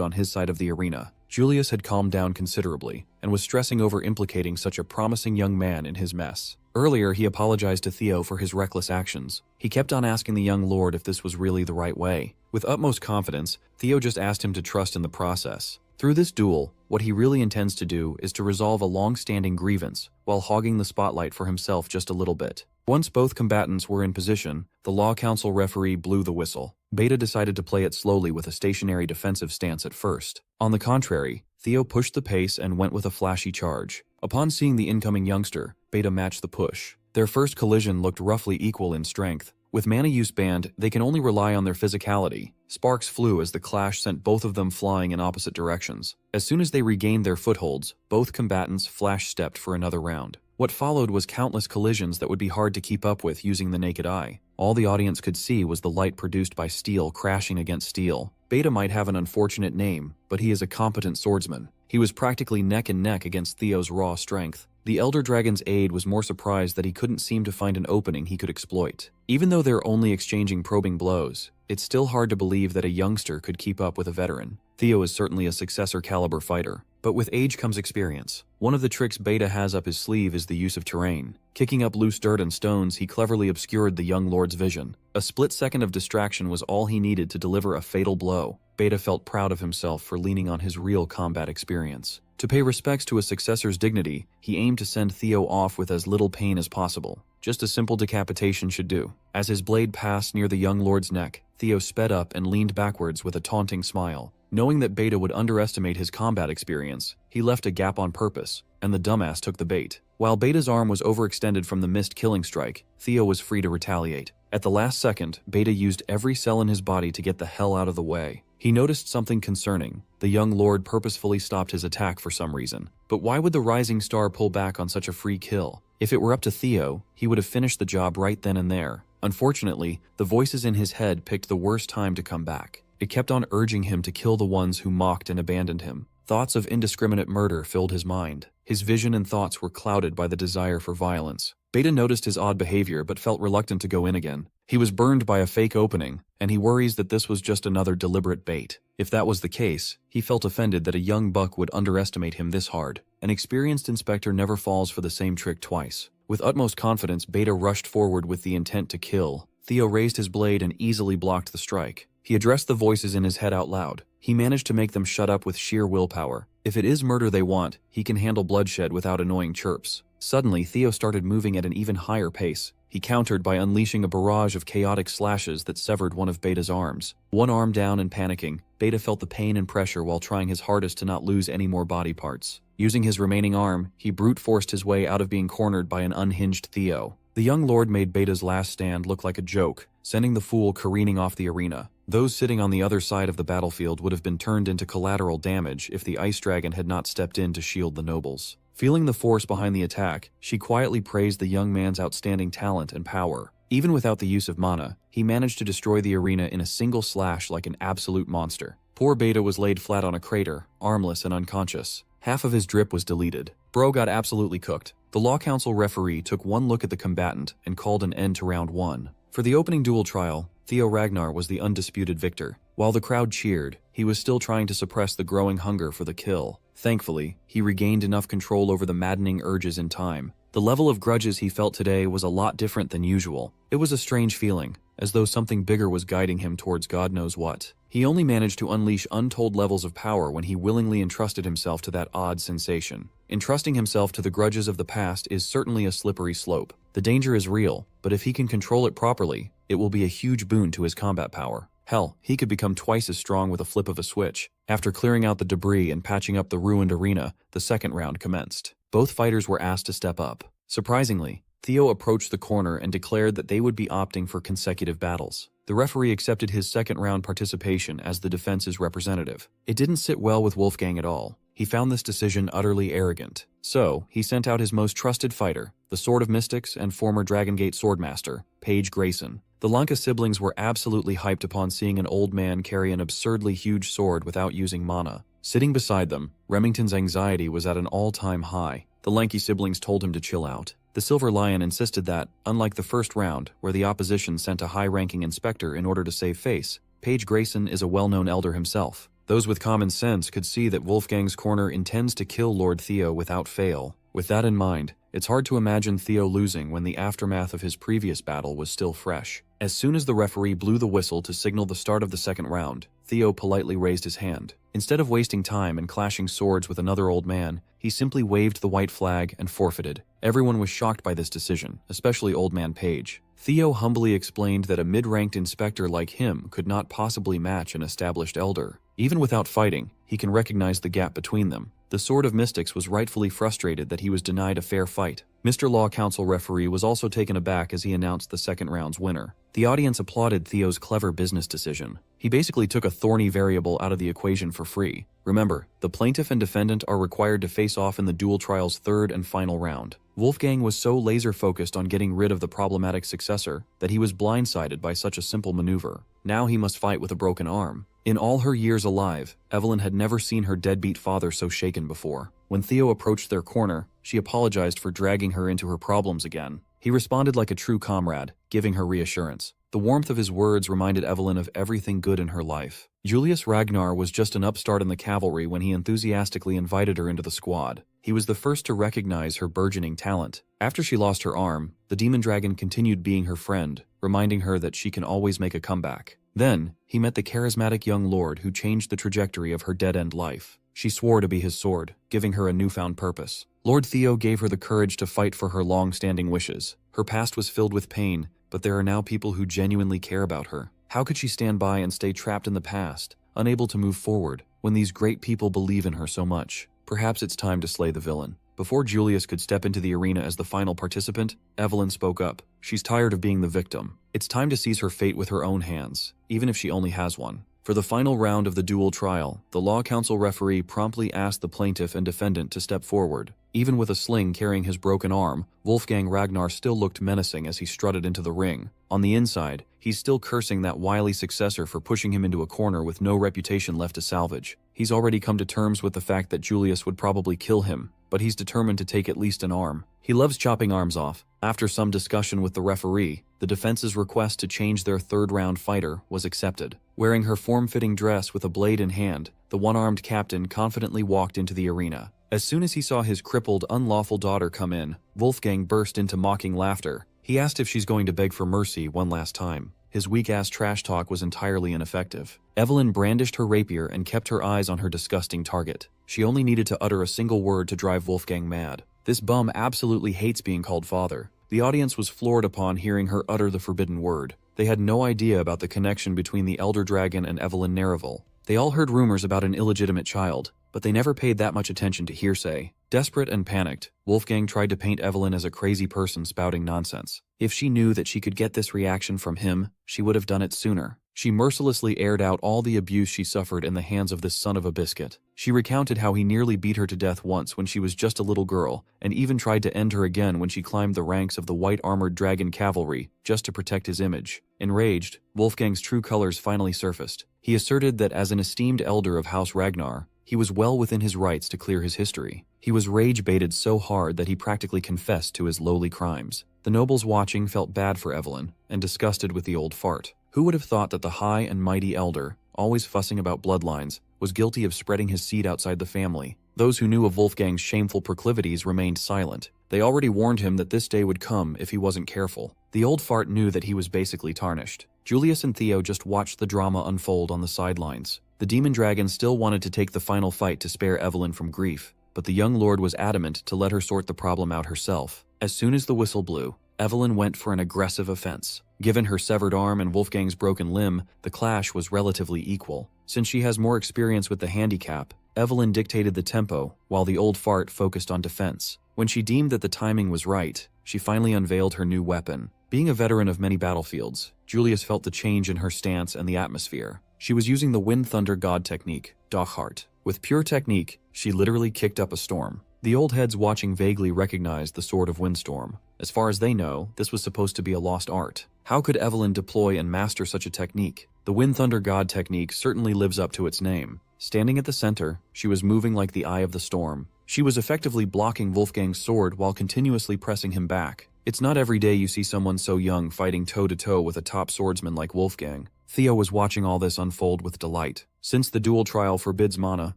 on his side of the arena. Julius had calmed down considerably, and was stressing over implicating such a promising young man in his mess. Earlier, he apologized to Theo for his reckless actions. He kept on asking the young lord if this was really the right way. With utmost confidence, Theo just asked him to trust in the process. Through this duel, what he really intends to do is to resolve a long-standing grievance, while hogging the spotlight for himself just a little bit. Once both combatants were in position, the Law Council referee blew the whistle. Beta decided to play it slowly with a stationary defensive stance at first. On the contrary, Theo pushed the pace and went with a flashy charge. Upon seeing the incoming youngster, Beta matched the push. Their first collision looked roughly equal in strength. With mana use banned, they can only rely on their physicality. Sparks flew as the clash sent both of them flying in opposite directions. As soon as they regained their footholds, both combatants flash-stepped for another round. What followed was countless collisions that would be hard to keep up with using the naked eye. All the audience could see was the light produced by steel crashing against steel. Beta might have an unfortunate name, but he is a competent swordsman. He was practically neck and neck against Theo's raw strength. The Elder Dragon's aide was more surprised that he couldn't seem to find an opening he could exploit. Even though they're only exchanging probing blows, it's still hard to believe that a youngster could keep up with a veteran. Theo is certainly a successor caliber fighter, but with age comes experience. One of the tricks Beta has up his sleeve is the use of terrain. Kicking up loose dirt and stones, he cleverly obscured the young lord's vision. A split second of distraction was all he needed to deliver a fatal blow. Beta felt proud of himself for leaning on his real combat experience. To pay respects to a successor's dignity, he aimed to send Theo off with as little pain as possible. Just a simple decapitation should do. As his blade passed near the young lord's neck, Theo sped up and leaned backwards with a taunting smile. Knowing that Beta would underestimate his combat experience, he left a gap on purpose, and the dumbass took the bait. While Beta's arm was overextended from the missed killing strike, Theo was free to retaliate. At the last second, Beta used every cell in his body to get the hell out of the way. He noticed something concerning. The young lord purposefully stopped his attack for some reason. But why would the rising star pull back on such a free kill? If it were up to Theo, he would have finished the job right then and there. Unfortunately, the voices in his head picked the worst time to come back. It kept on urging him to kill the ones who mocked and abandoned him. Thoughts of indiscriminate murder filled his mind. His vision and thoughts were clouded by the desire for violence. Beta noticed his odd behavior but felt reluctant to go in again. He was burned by a fake opening, and he worries that this was just another deliberate bait. If that was the case, he felt offended that a young buck would underestimate him this hard. An experienced inspector never falls for the same trick twice. With utmost confidence, Beta rushed forward with the intent to kill. Theo raised his blade and easily blocked the strike. He addressed the voices in his head out loud. He managed to make them shut up with sheer willpower. If it is murder they want, he can handle bloodshed without annoying chirps. Suddenly, Theo started moving at an even higher pace. He countered by unleashing a barrage of chaotic slashes that severed one of Beta's arms. One arm down and panicking, Beta felt the pain and pressure while trying his hardest to not lose any more body parts. Using his remaining arm, he brute-forced his way out of being cornered by an unhinged Theo. The young lord made Beta's last stand look like a joke, sending the fool careening off the arena. Those sitting on the other side of the battlefield would have been turned into collateral damage if the ice dragon had not stepped in to shield the nobles. Feeling the force behind the attack, she quietly praised the young man's outstanding talent and power. Even without the use of mana, he managed to destroy the arena in a single slash like an absolute monster. Poor Beta was laid flat on a crater, armless and unconscious. Half of his drip was deleted. Bro got absolutely cooked. The Law Council referee took one look at the combatant and called an end to round 1. For the opening duel trial, Theo Ragnar was the undisputed victor. While the crowd cheered, he was still trying to suppress the growing hunger for the kill. Thankfully, he regained enough control over the maddening urges in time. The level of grudges he felt today was a lot different than usual. It was a strange feeling, as though something bigger was guiding him towards God knows what. He only managed to unleash untold levels of power when he willingly entrusted himself to that odd sensation. Entrusting himself to the grudges of the past is certainly a slippery slope. The danger is real, but if he can control it properly, it will be a huge boon to his combat power. Hell, he could become twice as strong with a flip of a switch. After clearing out the debris and patching up the ruined arena, the second round commenced. Both fighters were asked to step up. Surprisingly, Theo approached the corner and declared that they would be opting for consecutive battles. The referee accepted his second round participation as the defense's representative. It didn't sit well with Wolfgang at all. He found this decision utterly arrogant. So, he sent out his most trusted fighter, the Sword of Mystics and former Dragon Gate Swordmaster, Paige Grayson. The Lanka siblings were absolutely hyped upon seeing an old man carry an absurdly huge sword without using mana. Sitting beside them, Remington's anxiety was at an all-time high. The lanky siblings told him to chill out. The Silver Lion insisted that, unlike the first round, where the opposition sent a high-ranking inspector in order to save face, Paige Grayson is a well-known elder himself. Those with common sense could see that Wolfgang's corner intends to kill Lord Theo without fail. With that in mind, it's hard to imagine Theo losing when the aftermath of his previous battle was still fresh. As soon as the referee blew the whistle to signal the start of the second round, Theo politely raised his hand. Instead of wasting time and clashing swords with another old man, he simply waved the white flag and forfeited. Everyone was shocked by this decision, especially Old Man Page. Theo humbly explained that a mid-ranked inspector like him could not possibly match an established elder. Even without fighting, he can recognize the gap between them. The Sword of Mystics was rightfully frustrated that he was denied a fair fight. Mr. Law Council referee was also taken aback as he announced the second round's winner. The audience applauded Theo's clever business decision. He basically took a thorny variable out of the equation for free. Remember, the plaintiff and defendant are required to face off in the duel trial's third and final round. Wolfgang was so laser-focused on getting rid of the problematic successor that he was blindsided by such a simple maneuver. Now he must fight with a broken arm. In all her years alive, Evelyn had never seen her deadbeat father so shaken before. When Theo approached their corner, she apologized for dragging her into her problems again. He responded like a true comrade, giving her reassurance. The warmth of his words reminded Evelyn of everything good in her life. Julius Ragnar was just an upstart in the cavalry when he enthusiastically invited her into the squad. He was the first to recognize her burgeoning talent. After she lost her arm, the demon dragon continued being her friend, reminding her that she can always make a comeback. Then, he met the charismatic young lord who changed the trajectory of her dead-end life. She swore to be his sword, giving her a newfound purpose. Lord Theo gave her the courage to fight for her long-standing wishes. Her past was filled with pain, but there are now people who genuinely care about her. How could she stand by and stay trapped in the past, unable to move forward, when these great people believe in her so much? Perhaps it's time to slay the villain. Before Julius could step into the arena as the final participant, Evelyn spoke up. She's tired of being the victim. It's time to seize her fate with her own hands, even if she only has one. For the final round of the duel trial, the Law Council referee promptly asked the plaintiff and defendant to step forward. Even with a sling carrying his broken arm, Wolfgang Ragnar still looked menacing as he strutted into the ring. On the inside, he's still cursing that wily successor for pushing him into a corner with no reputation left to salvage. He's already come to terms with the fact that Julius would probably kill him, but he's determined to take at least an arm. He loves chopping arms off. After some discussion with the referee, the defense's request to change their third-round fighter was accepted. Wearing her form-fitting dress with a blade in hand, the one-armed captain confidently walked into the arena. As soon as he saw his crippled, unlawful daughter come in, Wolfgang burst into mocking laughter. He asked if she's going to beg for mercy one last time. His weak-ass trash talk was entirely ineffective. Evelyn brandished her rapier and kept her eyes on her disgusting target. She only needed to utter a single word to drive Wolfgang mad. This bum absolutely hates being called father. The audience was floored upon hearing her utter the forbidden word. They had no idea about the connection between the Elder Dragon and Evelyn Nereville. They all heard rumors about an illegitimate child, but they never paid that much attention to hearsay. Desperate and panicked, Wolfgang tried to paint Evelyn as a crazy person spouting nonsense. If she knew that she could get this reaction from him, she would have done it sooner. She mercilessly aired out all the abuse she suffered in the hands of this son of a biscuit. She recounted how he nearly beat her to death once when she was just a little girl, and even tried to end her again when she climbed the ranks of the white-armored dragon cavalry just to protect his image. Enraged, Wolfgang's true colors finally surfaced. He asserted that as an esteemed elder of House Ragnar, He was well within his rights to clear his history. He was rage-baited so hard that he practically confessed to his lowly crimes. The nobles watching felt bad for Evelyn and disgusted with the old fart. Who would have thought that the high and mighty elder, always fussing about bloodlines, was guilty of spreading his seed outside the family? Those who knew of Wolfgang's shameful proclivities remained silent. They already warned him that this day would come if he wasn't careful. The old fart knew that he was basically tarnished. Julius and Theo just watched the drama unfold on the sidelines. The demon dragon still wanted to take the final fight to spare Evelyn from grief, but the young lord was adamant to let her sort the problem out herself. As soon as the whistle blew, Evelyn went for an aggressive offense. Given her severed arm and Wolfgang's broken limb, the clash was relatively equal. Since she has more experience with the handicap, Evelyn dictated the tempo, while the old fart focused on defense. When she deemed that the timing was right, she finally unveiled her new weapon. Being a veteran of many battlefields, Julius felt the change in her stance and the atmosphere. She was using the Wind Thunder God technique, Dochart. With pure technique, she literally kicked up a storm. The old heads watching vaguely recognized the Sword of Windstorm. As far as they know, this was supposed to be a lost art. How could Evelyn deploy and master such a technique? The Wind Thunder God technique certainly lives up to its name. Standing at the center, she was moving like the eye of the storm. She was effectively blocking Wolfgang's sword while continuously pressing him back. It's not every day you see someone so young fighting toe-to-toe with a top swordsman like Wolfgang. Theo was watching all this unfold with delight. Since the duel trial forbids mana,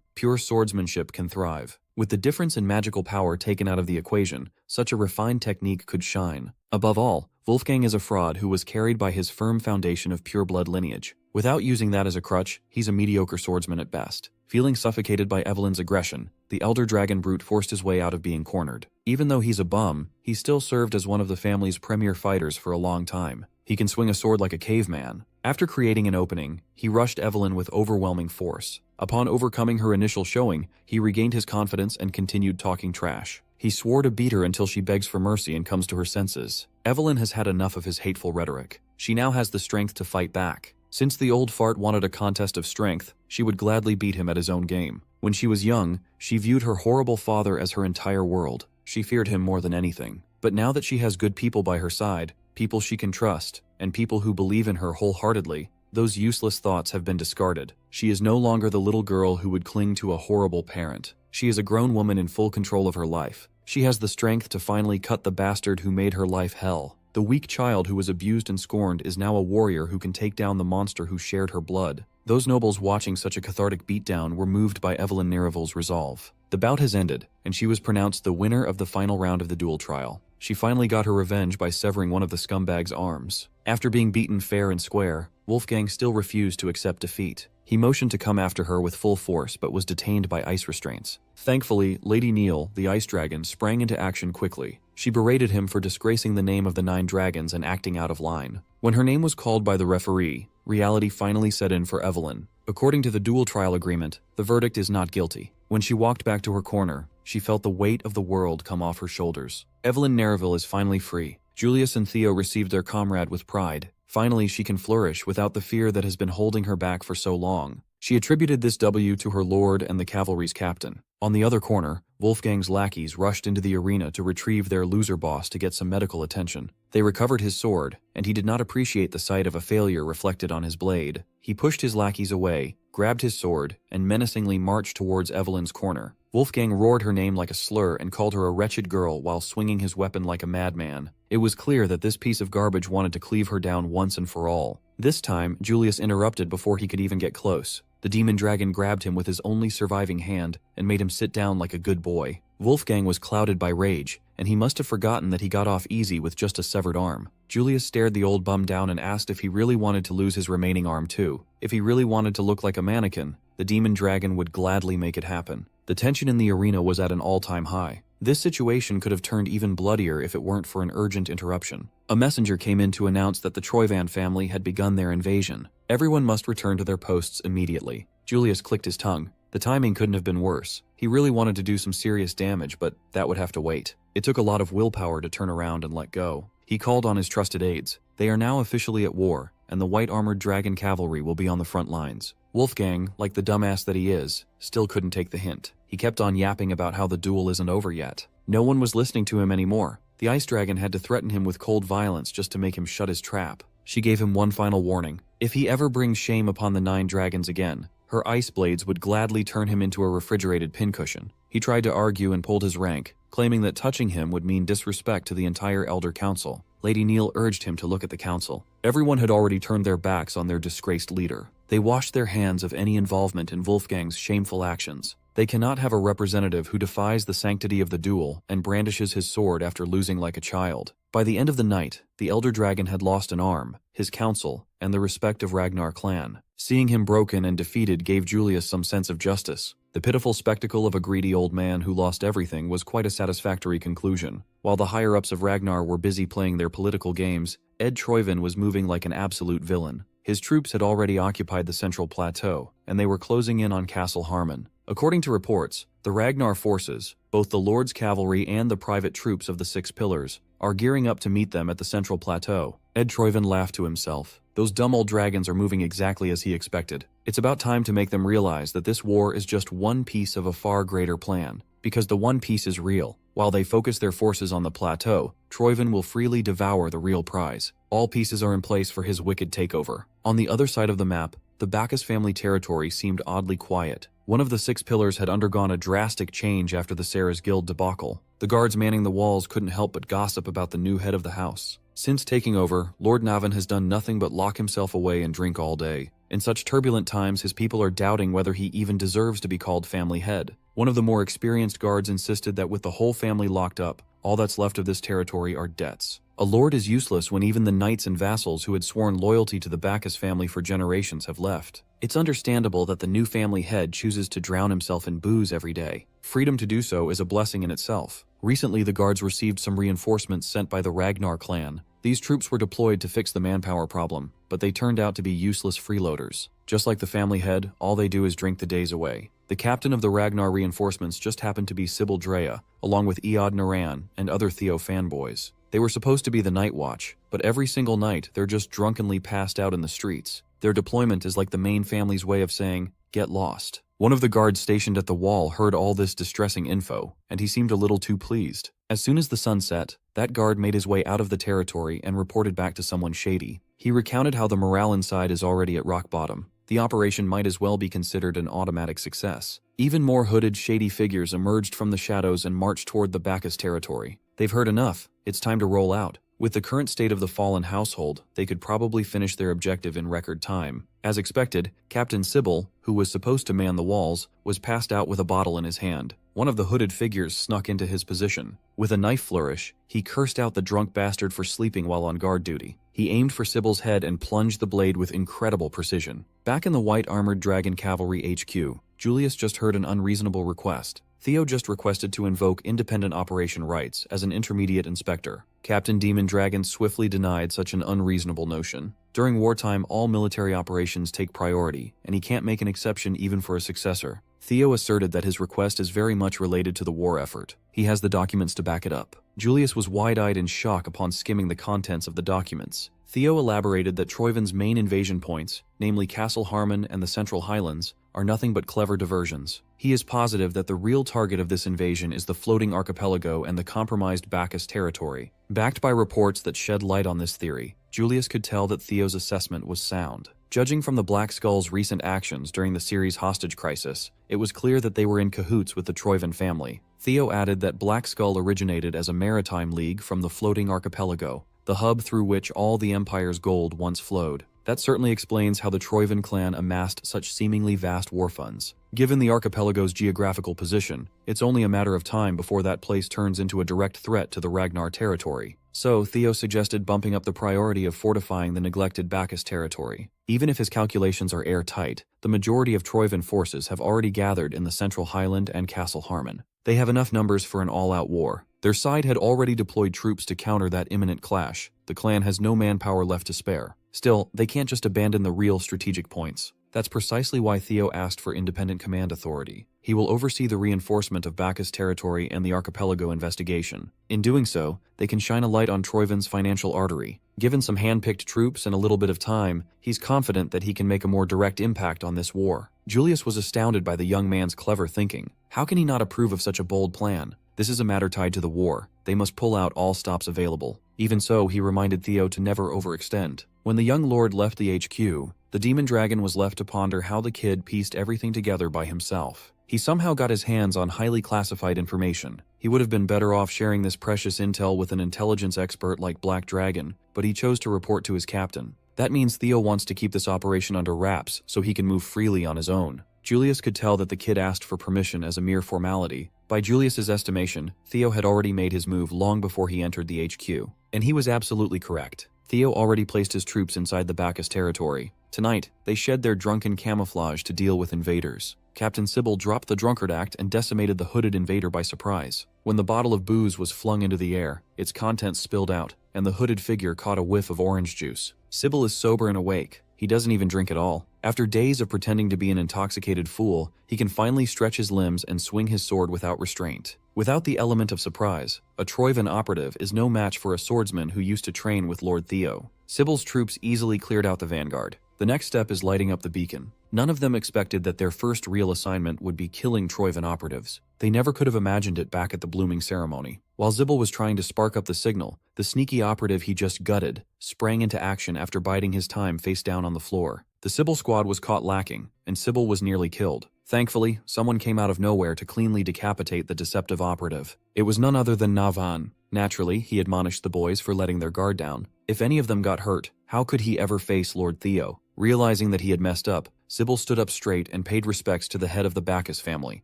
pure swordsmanship can thrive. With the difference in magical power taken out of the equation, such a refined technique could shine. Above all, Wolfgang is a fraud who was carried by his firm foundation of pure-blood lineage. Without using that as a crutch, he's a mediocre swordsman at best. Feeling suffocated by Evelyn's aggression, the elder dragon brute forced his way out of being cornered. Even though he's a bum, he still served as one of the family's premier fighters for a long time. He can swing a sword like a caveman. After creating an opening, he rushed Evelyn with overwhelming force. Upon overcoming her initial showing, he regained his confidence and continued talking trash. He swore to beat her until she begs for mercy and comes to her senses. Evelyn has had enough of his hateful rhetoric. She now has the strength to fight back. Since the old fart wanted a contest of strength, she would gladly beat him at his own game. When she was young, she viewed her horrible father as her entire world. She feared him more than anything. But now that she has good people by her side, people she can trust, and people who believe in her wholeheartedly, those useless thoughts have been discarded. She is no longer the little girl who would cling to a horrible parent. She is a grown woman in full control of her life. She has the strength to finally cut the bastard who made her life hell. The weak child who was abused and scorned is now a warrior who can take down the monster who shared her blood. Those nobles watching such a cathartic beatdown were moved by Evelyn Nerivel's resolve. The bout has ended, and she was pronounced the winner of the final round of the duel trial. She finally got her revenge by severing one of the scumbag's arms. After being beaten fair and square, Wolfgang still refused to accept defeat. He motioned to come after her with full force but was detained by ice restraints. Thankfully, Lady Neil, the ice dragon, sprang into action quickly. She berated him for disgracing the name of the 9 dragons and acting out of line. When her name was called by the referee, reality finally set in for Evelyn. According to the duel trial agreement, the verdict is not guilty. When she walked back to her corner, she felt the weight of the world come off her shoulders. Evelyn Nereville is finally free. Julius and Theo received their comrade with pride. Finally, she can flourish without the fear that has been holding her back for so long. She attributed this W to her lord and the cavalry's captain. On the other corner, Wolfgang's lackeys rushed into the arena to retrieve their loser boss to get some medical attention. They recovered his sword, and he did not appreciate the sight of a failure reflected on his blade. He pushed his lackeys away, grabbed his sword, and menacingly marched towards Evelyn's corner. Wolfgang roared her name like a slur and called her a wretched girl while swinging his weapon like a madman. It was clear that this piece of garbage wanted to cleave her down once and for all. This time, Julius interrupted before he could even get close. The demon dragon grabbed him with his only surviving hand and made him sit down like a good boy. Wolfgang was clouded by rage, and he must have forgotten that he got off easy with just a severed arm. Julius stared the old bum down and asked if he really wanted to lose his remaining arm too. If he really wanted to look like a mannequin, the demon dragon would gladly make it happen. The tension in the arena was at an all-time high. This situation could have turned even bloodier if it weren't for an urgent interruption. A messenger came in to announce that the Troyvan family had begun their invasion. Everyone must return to their posts immediately. Julius clicked his tongue. The timing couldn't have been worse. He really wanted to do some serious damage, but that would have to wait. It took a lot of willpower to turn around and let go. He called on his trusted aides. They are now officially at war, and the white-armored dragon cavalry will be on the front lines. Wolfgang, like the dumbass that he is, still couldn't take the hint. He kept on yapping about how the duel isn't over yet. No one was listening to him anymore. The ice dragon had to threaten him with cold violence just to make him shut his trap. She gave him one final warning. If he ever brings shame upon the 9 dragons again, Her ice blades would gladly turn him into a refrigerated pincushion. He tried to argue and pulled his rank, claiming that touching him would mean disrespect to the entire Elder Council. Lady Neal urged him to look at the council. Everyone had already turned their backs on their disgraced leader. They washed their hands of any involvement in Wolfgang's shameful actions. They cannot have a representative who defies the sanctity of the duel and brandishes his sword after losing like a child. By the end of the night, the Elder Dragon had lost an arm, his council, and the respect of Ragnar clan. Seeing him broken and defeated gave Julius some sense of justice. The pitiful spectacle of a greedy old man who lost everything was quite a satisfactory conclusion. While the higher-ups of Ragnar were busy playing their political games, Ed Troyvin was moving like an absolute villain. His troops had already occupied the central plateau, and they were closing in on Castle Harmon. According to reports, the Ragnar forces, both the Lord's cavalry and the private troops of the Six Pillars, are gearing up to meet them at the central plateau. Ed Troyvin laughed to himself. Those dumb old dragons are moving exactly as he expected. It's about time to make them realize that this war is just one piece of a far greater plan, because the one piece is real. While they focus their forces on the plateau, Troyvin will freely devour the real prize. All pieces are in place for his wicked takeover. On the other side of the map, the Bacchus family territory seemed oddly quiet. One of the Six Pillars had undergone a drastic change after the Sarah's Guild debacle. The guards manning the walls couldn't help but gossip about the new head of the house. Since taking over, Lord Navin has done nothing but lock himself away and drink all day. In such turbulent times, his people are doubting whether he even deserves to be called family head. One of the more experienced guards insisted that with the whole family locked up, all that's left of this territory are debts. A lord is useless when even the knights and vassals who had sworn loyalty to the Bacchus family for generations have left. It's understandable that the new family head chooses to drown himself in booze every day. Freedom to do so is a blessing in itself. Recently, the guards received some reinforcements sent by the Ragnar clan. These troops were deployed to fix the manpower problem, but they turned out to be useless freeloaders. Just like the family head, all they do is drink the days away. The captain of the Ragnar reinforcements just happened to be Sybil Drea, along with Eod Naran and other Theo fanboys. They were supposed to be the night watch, but every single night they're just drunkenly passed out in the streets. Their deployment is like the main family's way of saying, get lost. One of the guards stationed at the wall heard all this distressing info, and he seemed a little too pleased. As soon as the sun set, that guard made his way out of the territory and reported back to someone shady. He recounted how the morale inside is already at rock bottom. The operation might as well be considered an automatic success. Even more hooded, shady figures emerged from the shadows and marched toward the Bacchus territory. They've heard enough. It's time to roll out. With the current state of the fallen household, they could probably finish their objective in record time. As expected, Captain Sybil, who was supposed to man the walls, was passed out with a bottle in his hand. One of the hooded figures snuck into his position. With a knife flourish, he cursed out the drunk bastard for sleeping while on guard duty. He aimed for Sybil's head and plunged the blade with incredible precision. Back in the White Armored Dragon Cavalry HQ, Julius just heard an unreasonable request. Theo just requested to invoke independent operation rights as an intermediate inspector. Captain Demon Dragon swiftly denied such an unreasonable notion. During wartime, all military operations take priority, and he can't make an exception even for a successor. Theo asserted that his request is very much related to the war effort. He has the documents to back it up. Julius was wide-eyed in shock upon skimming the contents of the documents. Theo elaborated that Troyvin's main invasion points, namely Castle Harmon and the Central Highlands, are nothing but clever diversions. He is positive that the real target of this invasion is the floating archipelago and the compromised Bacchus territory. Backed by reports that shed light on this theory, Julius could tell that Theo's assessment was sound. Judging from the Black Skull's recent actions during the series' hostage crisis, it was clear that they were in cahoots with the Troyvin family. Theo added that Black Skull originated as a maritime league from the floating archipelago, the hub through which all the Empire's gold once flowed. That certainly explains how the Troyvin clan amassed such seemingly vast war funds. Given the archipelago's geographical position, it's only a matter of time before that place turns into a direct threat to the Ragnar territory. So, Theo suggested bumping up the priority of fortifying the neglected Bacchus territory. Even if his calculations are airtight, the majority of Troyvin forces have already gathered in the Central Highland and Castle Harmon. They have enough numbers for an all-out war. Their side had already deployed troops to counter that imminent clash. The clan has no manpower left to spare. Still, they can't just abandon the real strategic points. That's precisely why Theo asked for independent command authority. He will oversee the reinforcement of Bacchus territory and the archipelago investigation. In doing so, they can shine a light on Troyvin's financial artery. Given some hand-picked troops and a little bit of time, he's confident that he can make a more direct impact on this war. Julius was astounded by the young man's clever thinking. How can he not approve of such a bold plan? This is a matter tied to the war. They must pull out all stops available. Even so, he reminded Theo to never overextend. When the young lord left the HQ, The demon dragon was left to ponder how the kid pieced everything together by himself. He somehow got his hands on highly classified information. He would have been better off sharing this precious intel with an intelligence expert like Black Dragon, but he chose to report to his captain. That means Theo wants to keep this operation under wraps so he can move freely on his own. Julius could tell that the kid asked for permission as a mere formality. By Julius's estimation, Theo had already made his move long before he entered the HQ. And he was absolutely correct. Theo already placed his troops inside the Bacchus territory. Tonight, they shed their drunken camouflage to deal with invaders. Captain Sybil dropped the drunkard act and decimated the hooded invader by surprise. When the bottle of booze was flung into the air, its contents spilled out, and the hooded figure caught a whiff of orange juice. Sybil is sober and awake. He doesn't even drink at all. After days of pretending to be an intoxicated fool, he can finally stretch his limbs and swing his sword without restraint. Without the element of surprise, a Troyvan operative is no match for a swordsman who used to train with Lord Theo. Sybil's troops easily cleared out the vanguard. The next step is lighting up the beacon. None of them expected that their first real assignment would be killing Troyvan operatives. They never could have imagined it back at the blooming ceremony. While Sybil was trying to spark up the signal, the sneaky operative he just gutted sprang into action after biding his time face down on the floor. The Sybil squad was caught lacking, and Sybil was nearly killed. Thankfully, someone came out of nowhere to cleanly decapitate the deceptive operative. It was none other than Navan. Naturally, he admonished the boys for letting their guard down. If any of them got hurt, how could he ever face Lord Theo? Realizing that he had messed up, Sybil stood up straight and paid respects to the head of the Bacchus family.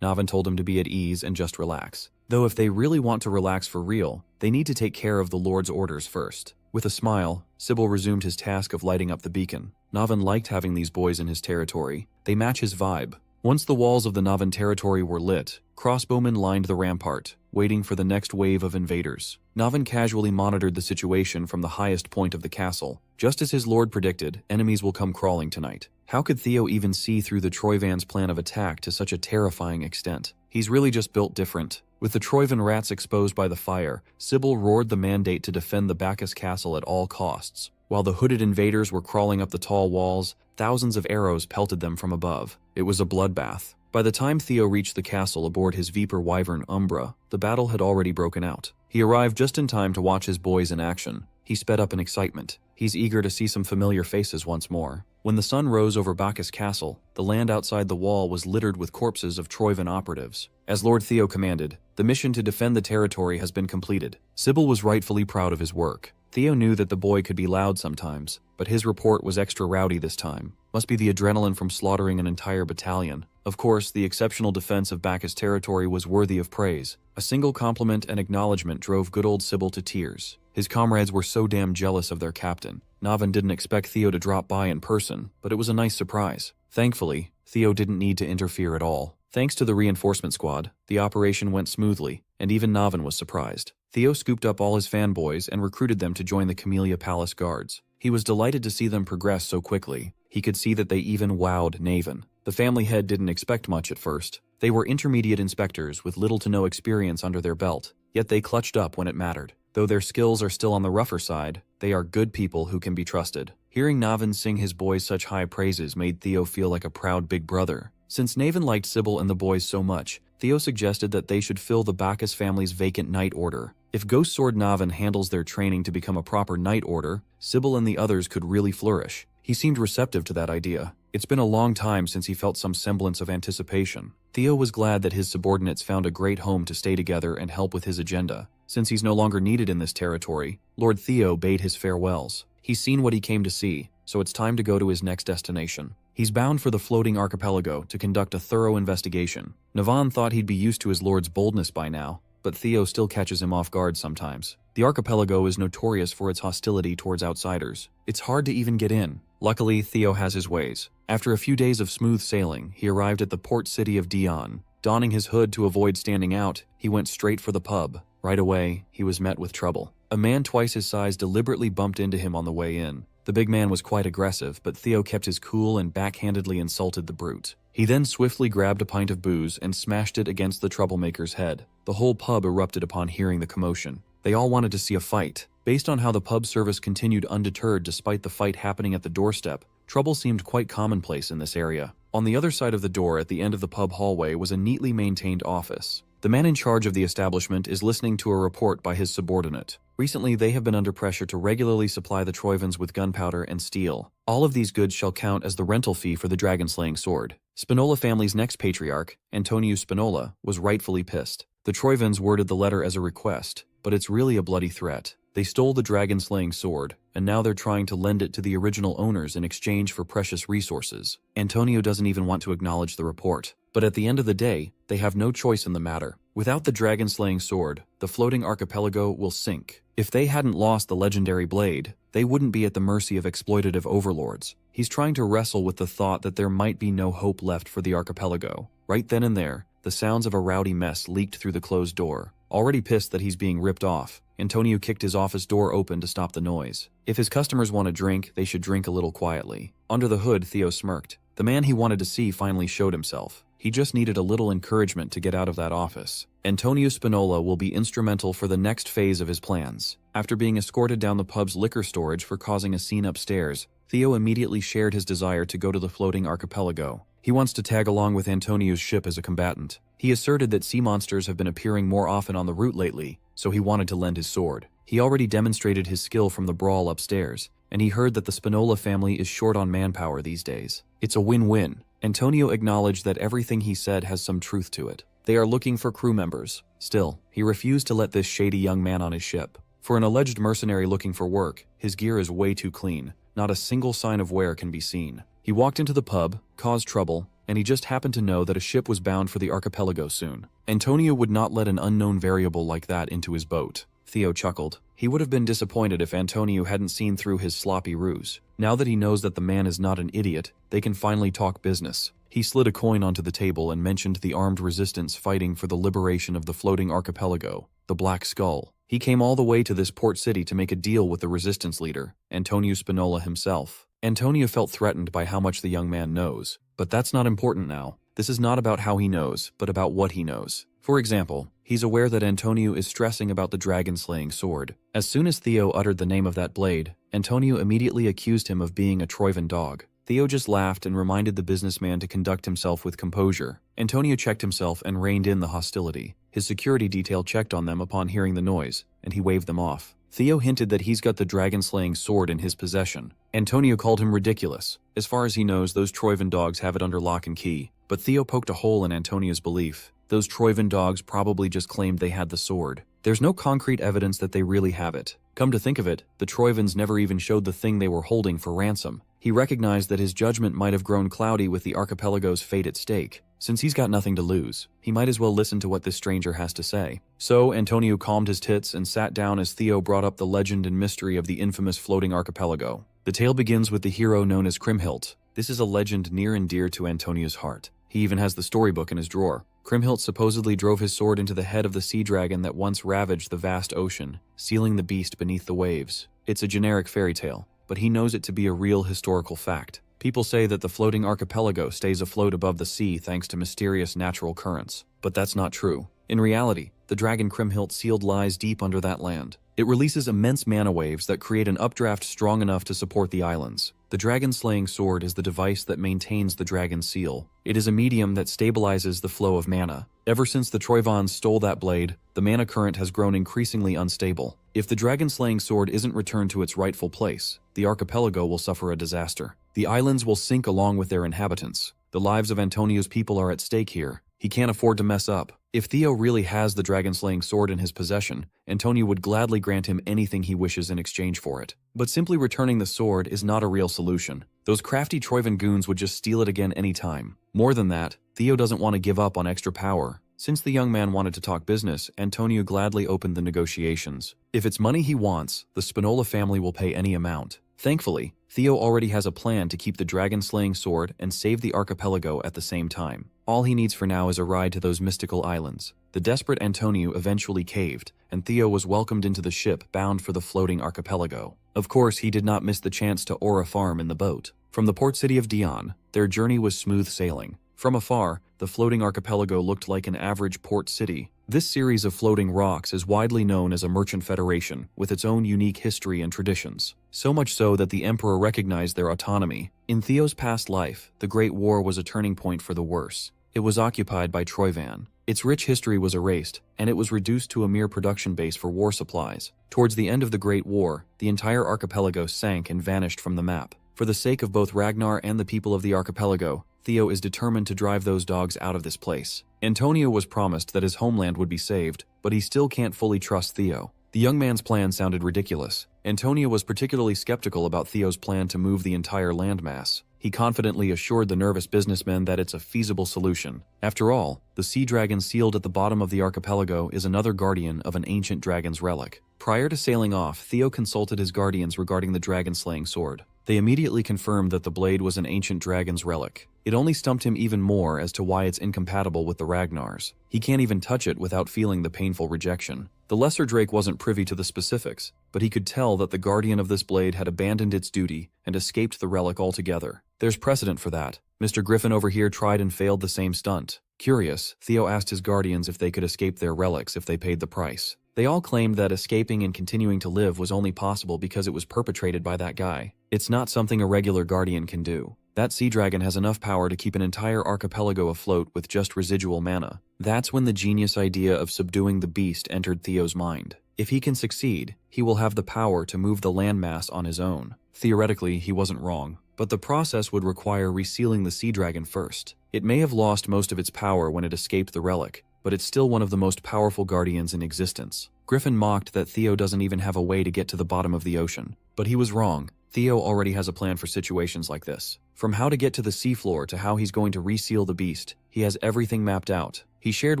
Navan told him to be at ease and just relax. Though if they really want to relax for real, they need to take care of the Lord's orders first. With a smile, Sybil resumed his task of lighting up the beacon. Navan liked having these boys in his territory. They match his vibe. Once the walls of the Navan territory were lit, crossbowmen lined the rampart, waiting for the next wave of invaders. Navan casually monitored the situation from the highest point of the castle. Just as his lord predicted, enemies will come crawling tonight. How could Theo even see through the Troyvan's plan of attack to such a terrifying extent? He's really just built different. With the Troyvan rats exposed by the fire, Sybil roared the mandate to defend the Bacchus castle at all costs. While the hooded invaders were crawling up the tall walls, thousands of arrows pelted them from above. It was a bloodbath. By the time Theo reached the castle aboard his Viper Wyvern Umbra, the battle had already broken out. He arrived just in time to watch his boys in action. He sped up in excitement. He's eager to see some familiar faces once more. When the sun rose over Bacchus Castle, the land outside the wall was littered with corpses of Troyvan operatives. As Lord Theo commanded, the mission to defend the territory has been completed. Sybil was rightfully proud of his work. Theo knew that the boy could be loud sometimes, but his report was extra rowdy this time. Must be the adrenaline from slaughtering an entire battalion. Of course, the exceptional defense of Bacchus territory was worthy of praise. A single compliment and acknowledgement drove good old Sybil to tears. His comrades were so damn jealous of their captain. Navan didn't expect Theo to drop by in person, but it was a nice surprise. Thankfully, Theo didn't need to interfere at all. Thanks to the reinforcement squad, the operation went smoothly, and even Navan was surprised. Theo scooped up all his fanboys and recruited them to join the Camellia Palace Guards. He was delighted to see them progress so quickly. He could see that they even wowed Navan. The family head didn't expect much at first. They were intermediate inspectors with little to no experience under their belt, yet they clutched up when it mattered. Though their skills are still on the rougher side, they are good people who can be trusted. Hearing Navan sing his boys such high praises made Theo feel like a proud big brother. Since Navan liked Sybil and the boys so much, Theo suggested that they should fill the Bacchus family's vacant knight order. If Ghost Sword Navan handles their training to become a proper knight order, Sybil and the others could really flourish. He seemed receptive to that idea. It's been a long time since he felt some semblance of anticipation. Theo was glad that his subordinates found a great home to stay together and help with his agenda. Since he's no longer needed in this territory, Lord Theo bade his farewells. He's seen what he came to see, so it's time to go to his next destination. He's bound for the floating archipelago to conduct a thorough investigation. Navan thought he'd be used to his lord's boldness by now, but Theo still catches him off guard sometimes. The archipelago is notorious for its hostility towards outsiders. It's hard to even get in. Luckily, Theo has his ways. After a few days of smooth sailing, he arrived at the port city of Dion. Donning his hood to avoid standing out, he went straight for the pub. Right away, he was met with trouble. A man twice his size deliberately bumped into him on the way in. The big man was quite aggressive, but Theo kept his cool and backhandedly insulted the brute. He then swiftly grabbed a pint of booze and smashed it against the troublemaker's head. The whole pub erupted upon hearing the commotion. They all wanted to see a fight. Based on how the pub service continued undeterred despite the fight happening at the doorstep, trouble seemed quite commonplace in this area. On the other side of the door at the end of the pub hallway was a neatly maintained office. The man in charge of the establishment is listening to a report by his subordinate. Recently, they have been under pressure to regularly supply the Troivans with gunpowder and steel. All of these goods shall count as the rental fee for the dragon-slaying sword. Spinola family's next patriarch, Antonio Spinola, was rightfully pissed. The Troivans worded the letter as a request, but it's really a bloody threat. They stole the dragon-slaying sword, and now they're trying to lend it to the original owners in exchange for precious resources. Antonio doesn't even want to acknowledge the report. But at the end of the day, they have no choice in the matter. Without the dragon-slaying sword, the floating archipelago will sink. If they hadn't lost the legendary blade, they wouldn't be at the mercy of exploitative overlords. He's trying to wrestle with the thought that there might be no hope left for the archipelago. Right then and there, the sounds of a rowdy mess leaked through the closed door. Already pissed that he's being ripped off, Antonio kicked his office door open to stop the noise. If his customers want a drink, they should drink a little quietly. Under the hood, Theo smirked. The man he wanted to see finally showed himself. He just needed a little encouragement to get out of that office. Antonio Spinola will be instrumental for the next phase of his plans. After being escorted down the pub's liquor storage for causing a scene upstairs, Theo immediately shared his desire to go to the floating archipelago. He wants to tag along with Antonio's ship as a combatant. He asserted that sea monsters have been appearing more often on the route lately, so he wanted to lend his sword. He already demonstrated his skill from the brawl upstairs, and he heard that the Spinola family is short on manpower these days. It's a win-win. Antonio acknowledged that everything he said has some truth to it. They are looking for crew members. Still, he refused to let this shady young man on his ship. For an alleged mercenary looking for work, his gear is way too clean. Not a single sign of wear can be seen. He walked into the pub, caused trouble, and he just happened to know that a ship was bound for the archipelago soon. Antonio would not let an unknown variable like that into his boat. Theo chuckled. He would have been disappointed if Antonio hadn't seen through his sloppy ruse. Now that he knows that the man is not an idiot, they can finally talk business. He slid a coin onto the table and mentioned the armed resistance fighting for the liberation of the floating archipelago, the Black Skull. He came all the way to this port city to make a deal with the resistance leader, Antonio Spinola himself. Antonio felt threatened by how much the young man knows. But that's not important now. This is not about how he knows, but about what he knows. For example, he's aware that Antonio is stressing about the dragon-slaying sword. As soon as Theo uttered the name of that blade, Antonio immediately accused him of being a Troivan dog. Theo just laughed and reminded the businessman to conduct himself with composure. Antonio checked himself and reined in the hostility. His security detail checked on them upon hearing the noise, and he waved them off. Theo hinted that he's got the dragon-slaying sword in his possession. Antonio called him ridiculous. As far as he knows, those Troivan dogs have it under lock and key. But Theo poked a hole in Antonio's belief. Those Troivan dogs probably just claimed they had the sword. There's no concrete evidence that they really have it. Come to think of it, the Troivans never even showed the thing they were holding for ransom. He recognized that his judgment might have grown cloudy with the archipelago's fate at stake. Since he's got nothing to lose, he might as well listen to what this stranger has to say. So Antonio calmed his tits and sat down as Theo brought up the legend and mystery of the infamous floating archipelago. The tale begins with the hero known as Kriemhild. This is a legend near and dear to Antonio's heart. He even has the storybook in his drawer. Kriemhild supposedly drove his sword into the head of the sea dragon that once ravaged the vast ocean, sealing the beast beneath the waves. It's a generic fairy tale, but he knows it to be a real historical fact. People say that the floating archipelago stays afloat above the sea thanks to mysterious natural currents, but that's not true. In reality, the dragon Kriemhild sealed lies deep under that land. It releases immense mana waves that create an updraft strong enough to support the islands. The dragon-slaying sword is the device that maintains the dragon's seal. It is a medium that stabilizes the flow of mana. Ever since the Troivans stole that blade, the mana current has grown increasingly unstable. If the dragon-slaying sword isn't returned to its rightful place, the archipelago will suffer a disaster. The islands will sink along with their inhabitants. The lives of Antonio's people are at stake here. He can't afford to mess up. If Theo really has the dragon-slaying sword in his possession, Antonio would gladly grant him anything he wishes in exchange for it. But simply returning the sword is not a real solution. Those crafty Troivan goons would just steal it again anytime. More than that, Theo doesn't want to give up on extra power. Since the young man wanted to talk business, Antonio gladly opened the negotiations. If it's money he wants, the Spinola family will pay any amount. Thankfully, Theo already has a plan to keep the dragon-slaying sword and save the archipelago at the same time. All he needs for now is a ride to those mystical islands. The desperate Antonio eventually caved, and Theo was welcomed into the ship bound for the floating archipelago. Of course, he did not miss the chance to oar a farm in the boat. From the port city of Dion, their journey was smooth sailing. From afar, the floating archipelago looked like an average port city. This series of floating rocks is widely known as a merchant federation, with its own unique history and traditions. So much so that the emperor recognized their autonomy. In Theo's past life, the Great War was a turning point for the worse. It was occupied by Troivan. Its rich history was erased, and it was reduced to a mere production base for war supplies. Towards the end of the Great War, the entire archipelago sank and vanished from the map. For the sake of both Ragnar and the people of the archipelago, Theo is determined to drive those dogs out of this place. Antonio was promised that his homeland would be saved, but he still can't fully trust Theo. The young man's plan sounded ridiculous. Antonio was particularly skeptical about Theo's plan to move the entire landmass. He confidently assured the nervous businessman that it's a feasible solution. After all, the sea dragon sealed at the bottom of the archipelago is another guardian of an ancient dragon's relic. Prior to sailing off, Theo consulted his guardians regarding the dragon-slaying sword. They immediately confirmed that the blade was an ancient dragon's relic. It only stumped him even more as to why it's incompatible with the Ragnar's. He can't even touch it without feeling the painful rejection. The Lesser Drake wasn't privy to the specifics, but he could tell that the guardian of this blade had abandoned its duty and escaped the relic altogether. There's precedent for that. Mr. Griffin over here tried and failed the same stunt. Curious, Theo asked his guardians if they could escape their relics if they paid the price. They all claimed that escaping and continuing to live was only possible because it was perpetrated by that guy. It's not something a regular guardian can do. That sea dragon has enough power to keep an entire archipelago afloat with just residual mana. That's when the genius idea of subduing the beast entered Theo's mind. If he can succeed, he will have the power to move the landmass on his own. Theoretically, he wasn't wrong, but the process would require resealing the sea dragon first. It may have lost most of its power when it escaped the relic, but it's still one of the most powerful guardians in existence. Griffin mocked that Theo doesn't even have a way to get to the bottom of the ocean. But he was wrong. Theo already has a plan for situations like this. From how to get to the seafloor to how he's going to reseal the beast, he has everything mapped out. He shared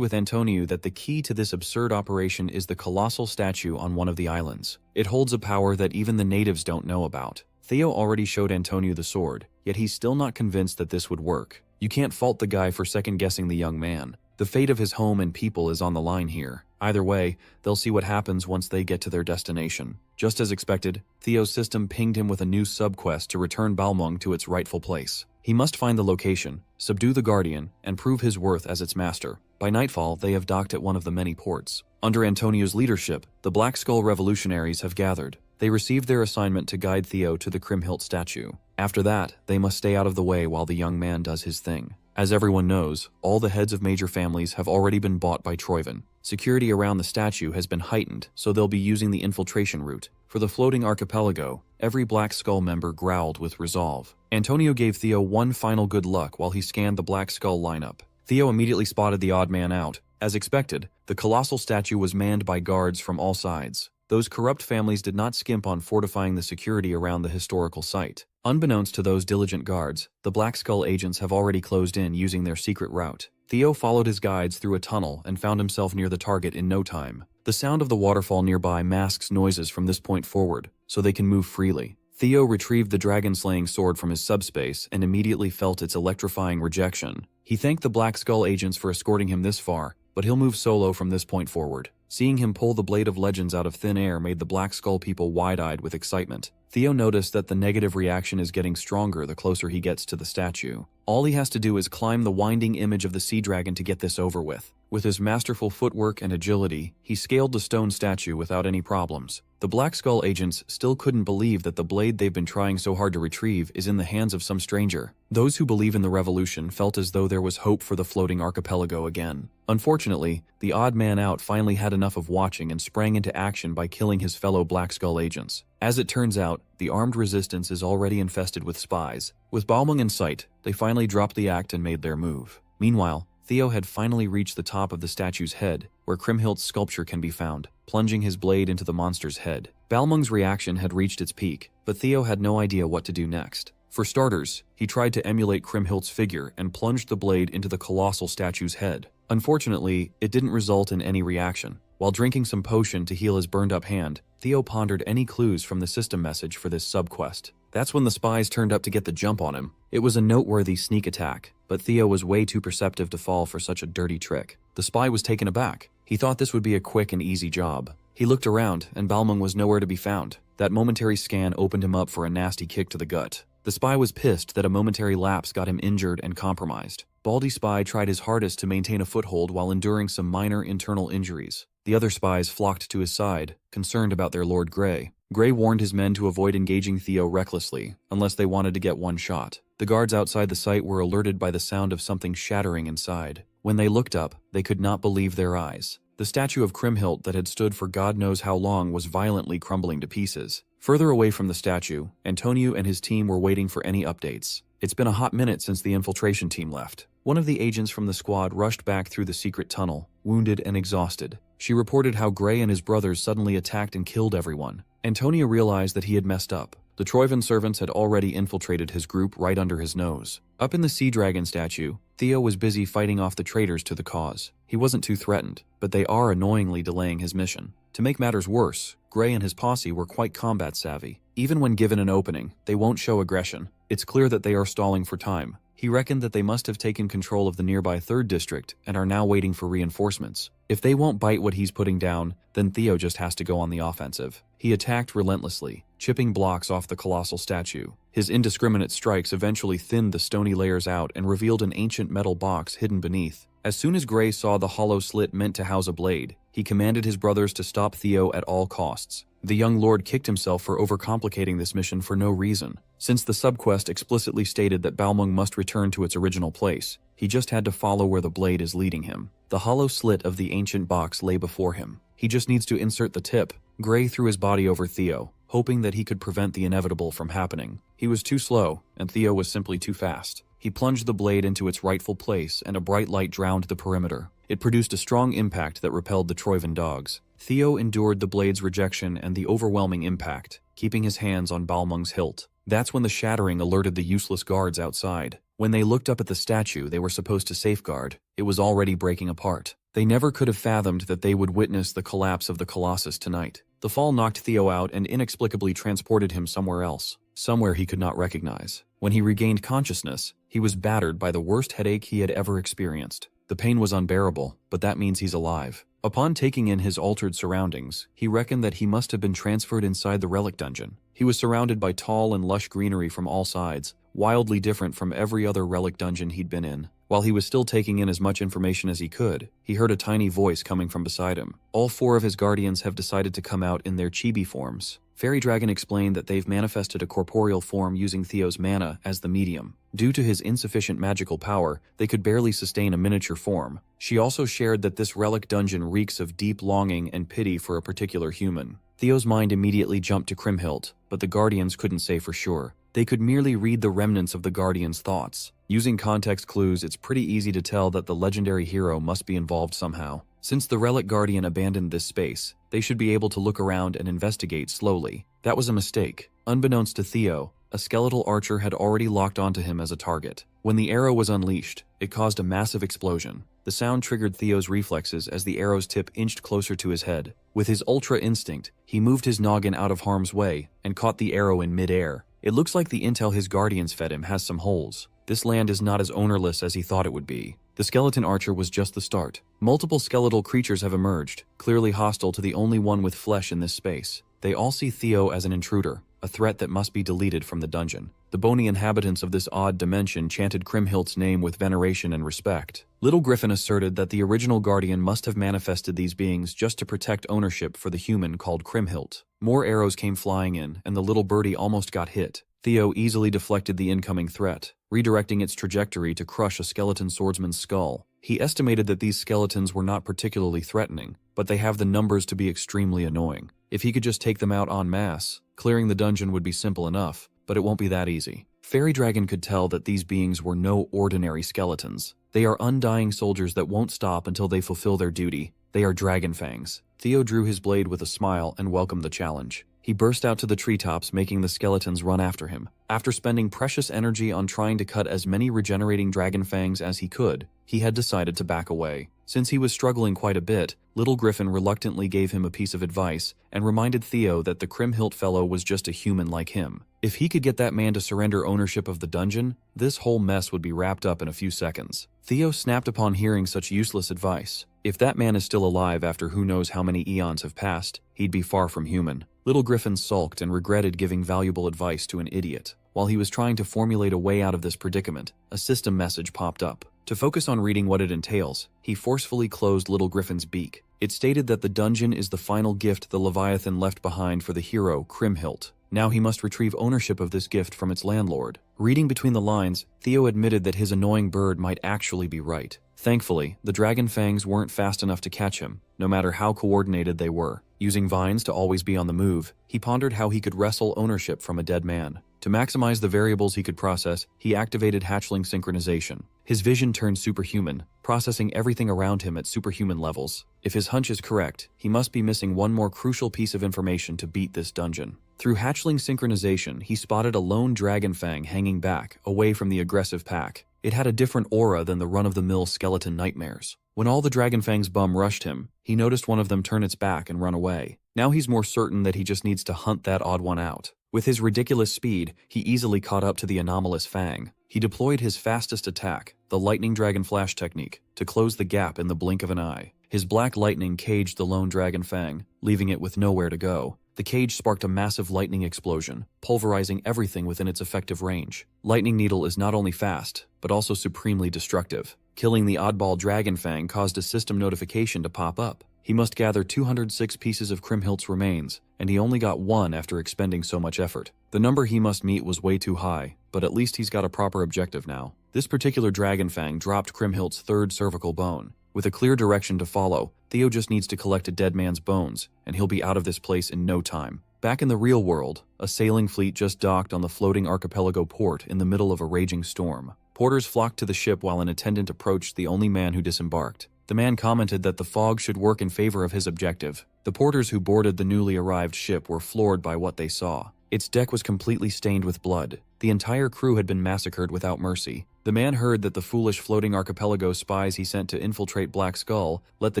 with Antonio that the key to this absurd operation is the colossal statue on one of the islands. It holds a power that even the natives don't know about. Theo already showed Antonio the sword, yet he's still not convinced that this would work. You can't fault the guy for second-guessing the young man. The fate of his home and people is on the line here. Either way, they'll see what happens once they get to their destination. Just as expected, Theo's system pinged him with a new subquest to return Balmung to its rightful place. He must find the location, subdue the Guardian, and prove his worth as its master. By nightfall, they have docked at one of the many ports. Under Antonio's leadership, the Black Skull revolutionaries have gathered. They received their assignment to guide Theo to the Kriemhild statue. After that, they must stay out of the way while the young man does his thing. As everyone knows, all the heads of major families have already been bought by Troyven. Security around the statue has been heightened, so they'll be using the infiltration route. For the floating archipelago, every Black Skull member growled with resolve. Antonio gave Theo one final good luck while he scanned the Black Skull lineup. Theo immediately spotted the odd man out. As expected, the colossal statue was manned by guards from all sides. Those corrupt families did not skimp on fortifying the security around the historical site. Unbeknownst to those diligent guards, the Black Skull agents have already closed in using their secret route. Theo followed his guides through a tunnel and found himself near the target in no time. The sound of the waterfall nearby masks noises from this point forward, so they can move freely. Theo retrieved the dragon-slaying sword from his subspace and immediately felt its electrifying rejection. He thanked the Black Skull agents for escorting him this far, but he'll move solo from this point forward. Seeing him pull the Blade of Legends out of thin air made the Black Skull people wide-eyed with excitement. Theo noticed that the negative reaction is getting stronger the closer he gets to the statue. All he has to do is climb the winding image of the sea dragon to get this over with. With his masterful footwork and agility, he scaled the stone statue without any problems. The Black Skull agents still couldn't believe that the blade they've been trying so hard to retrieve is in the hands of some stranger. Those who believe in the revolution felt as though there was hope for the floating archipelago again. Unfortunately, the odd man out finally had enough of watching and sprang into action by killing his fellow Black Skull agents. As it turns out, the armed resistance is already infested with spies. With Balmung in sight, they finally dropped the act and made their move. Meanwhile, Theo had finally reached the top of the statue's head, where Kriemhild's sculpture can be found, plunging his blade into the monster's head. Balmung's reaction had reached its peak, but Theo had no idea what to do next. For starters, he tried to emulate Kriemhild's figure and plunged the blade into the colossal statue's head. Unfortunately, it didn't result in any reaction. While drinking some potion to heal his burned-up hand, Theo pondered any clues from the system message for this subquest. That's when the spies turned up to get the jump on him. It was a noteworthy sneak attack, but Theo was way too perceptive to fall for such a dirty trick. The spy was taken aback. He thought this would be a quick and easy job. He looked around, and Balmung was nowhere to be found. That momentary scan opened him up for a nasty kick to the gut. The spy was pissed that a momentary lapse got him injured and compromised. Baldy Spy tried his hardest to maintain a foothold while enduring some minor internal injuries. The other spies flocked to his side, concerned about their Lord Grey. Grey warned his men to avoid engaging Theo recklessly, unless they wanted to get one shot. The guards outside the site were alerted by the sound of something shattering inside. When they looked up, they could not believe their eyes. The statue of Kriemhild that had stood for God knows how long was violently crumbling to pieces. Further away from the statue, Antonio and his team were waiting for any updates. It's been a hot minute since the infiltration team left. One of the agents from the squad rushed back through the secret tunnel, wounded and exhausted. She reported how Gray and his brothers suddenly attacked and killed everyone. Antonio realized that he had messed up. The Troivan servants had already infiltrated his group right under his nose. Up in the sea dragon statue, Theo was busy fighting off the traitors to the cause. He wasn't too threatened, but they are annoyingly delaying his mission. To make matters worse, Gray and his posse were quite combat savvy. Even when given an opening, they won't show aggression. It's clear that they are stalling for time. He reckoned that they must have taken control of the nearby 3rd district and are now waiting for reinforcements. If they won't bite what he's putting down, then Theo just has to go on the offensive. He attacked relentlessly, chipping blocks off the colossal statue. His indiscriminate strikes eventually thinned the stony layers out and revealed an ancient metal box hidden beneath. As soon as Gray saw the hollow slit meant to house a blade, he commanded his brothers to stop Theo at all costs. The young lord kicked himself for overcomplicating this mission for no reason. Since the subquest explicitly stated that Balmung must return to its original place, he just had to follow where the blade is leading him. The hollow slit of the ancient box lay before him. He just needs to insert the tip. Gray threw his body over Theo, hoping that he could prevent the inevitable from happening. He was too slow, and Theo was simply too fast. He plunged the blade into its rightful place, and a bright light drowned the perimeter. It produced a strong impact that repelled the Troivan dogs. Theo endured the blade's rejection and the overwhelming impact, keeping his hands on Balmung's hilt. That's when the shattering alerted the useless guards outside. When they looked up at the statue they were supposed to safeguard, it was already breaking apart. They never could have fathomed that they would witness the collapse of the Colossus tonight. The fall knocked Theo out and inexplicably transported him somewhere else, somewhere he could not recognize. When he regained consciousness, he was battered by the worst headache he had ever experienced. The pain was unbearable, but that means he's alive. Upon taking in his altered surroundings, he reckoned that he must have been transferred inside the relic dungeon. He was surrounded by tall and lush greenery from all sides, wildly different from every other relic dungeon he'd been in. While he was still taking in as much information as he could, he heard a tiny voice coming from beside him. All 4 of his guardians have decided to come out in their chibi forms. Fairy Dragon explained that they've manifested a corporeal form using Theo's mana as the medium. Due to his insufficient magical power, they could barely sustain a miniature form. She also shared that this relic dungeon reeks of deep longing and pity for a particular human. Theo's mind immediately jumped to Kriemhild, but the Guardians couldn't say for sure. They could merely read the remnants of the Guardian's thoughts. Using context clues, it's pretty easy to tell that the legendary hero must be involved somehow. Since the Relic Guardian abandoned this space, they should be able to look around and investigate slowly. That was a mistake. Unbeknownst to Theo, a skeletal archer had already locked onto him as a target. When the arrow was unleashed, it caused a massive explosion. The sound triggered Theo's reflexes as the arrow's tip inched closer to his head. With his ultra instinct, he moved his noggin out of harm's way and caught the arrow in mid-air. It looks like the intel his guardians fed him has some holes. This land is not as ownerless as he thought it would be. The skeleton archer was just the start. Multiple skeletal creatures have emerged, clearly hostile to the only one with flesh in this space. They all see Theo as an intruder, a threat that must be deleted from the dungeon. The bony inhabitants of this odd dimension chanted Kriemhild's name with veneration and respect. Little Griffin asserted that the original guardian must have manifested these beings just to protect ownership for the human called Kriemhild. More arrows came flying in, and the little birdie almost got hit. Theo easily deflected the incoming threat, redirecting its trajectory to crush a skeleton swordsman's skull. He estimated that these skeletons were not particularly threatening, but they have the numbers to be extremely annoying. If he could just take them out en masse, clearing the dungeon would be simple enough, but it won't be that easy. Fairy Dragon could tell that these beings were no ordinary skeletons. They are undying soldiers that won't stop until they fulfill their duty. They are dragon fangs. Theo drew his blade with a smile and welcomed the challenge. He burst out to the treetops, making the skeletons run after him. After spending precious energy on trying to cut as many regenerating dragon fangs as he could, he had decided to back away. Since he was struggling quite a bit, Little Griffin reluctantly gave him a piece of advice and reminded Theo that the Kriemhild fellow was just a human like him. If he could get that man to surrender ownership of the dungeon, this whole mess would be wrapped up in a few seconds. Theo snapped upon hearing such useless advice. If that man is still alive after who knows how many eons have passed, he'd be far from human. Little Griffin sulked and regretted giving valuable advice to an idiot. While he was trying to formulate a way out of this predicament, a system message popped up. To focus on reading what it entails, he forcefully closed Little Griffin's beak. It stated that the dungeon is the final gift the Leviathan left behind for the hero, Kriemhild. Now he must retrieve ownership of this gift from its landlord. Reading between the lines, Theo admitted that his annoying bird might actually be right. Thankfully, the dragon fangs weren't fast enough to catch him, no matter how coordinated they were. Using vines to always be on the move, he pondered how he could wrestle ownership from a dead man. To maximize the variables he could process, he activated hatchling synchronization. His vision turned superhuman, processing everything around him at superhuman levels. If his hunch is correct, he must be missing one more crucial piece of information to beat this dungeon. Through hatchling synchronization, he spotted a lone dragon fang hanging back, away from the aggressive pack. It had a different aura than the run-of-the-mill skeleton nightmares. When all the dragon fangs bum rushed him, he noticed one of them turn its back and run away. Now he's more certain that he just needs to hunt that odd one out. With his ridiculous speed, he easily caught up to the anomalous fang. He deployed his fastest attack, the lightning dragon flash technique, to close the gap in the blink of an eye. His black lightning caged the lone dragon fang, leaving it with nowhere to go. The cage sparked a massive lightning explosion, pulverizing everything within its effective range. Lightning Needle is not only fast, but also supremely destructive. Killing the oddball dragon fang caused a system notification to pop up. He must gather 206 pieces of Kriemhildt's remains, and he only got one after expending so much effort. The number he must meet was way too high, but at least he's got a proper objective now. This particular dragon fang dropped Kriemhildt's third cervical bone. With a clear direction to follow, Theo just needs to collect a dead man's bones, and he'll be out of this place in no time. Back in the real world, a sailing fleet just docked on the floating archipelago port in the middle of a raging storm. Porters flocked to the ship while an attendant approached the only man who disembarked. The man commented that the fog should work in favor of his objective. The porters who boarded the newly arrived ship were floored by what they saw. Its deck was completely stained with blood. The entire crew had been massacred without mercy. The man heard that the foolish floating archipelago spies he sent to infiltrate Black Skull let the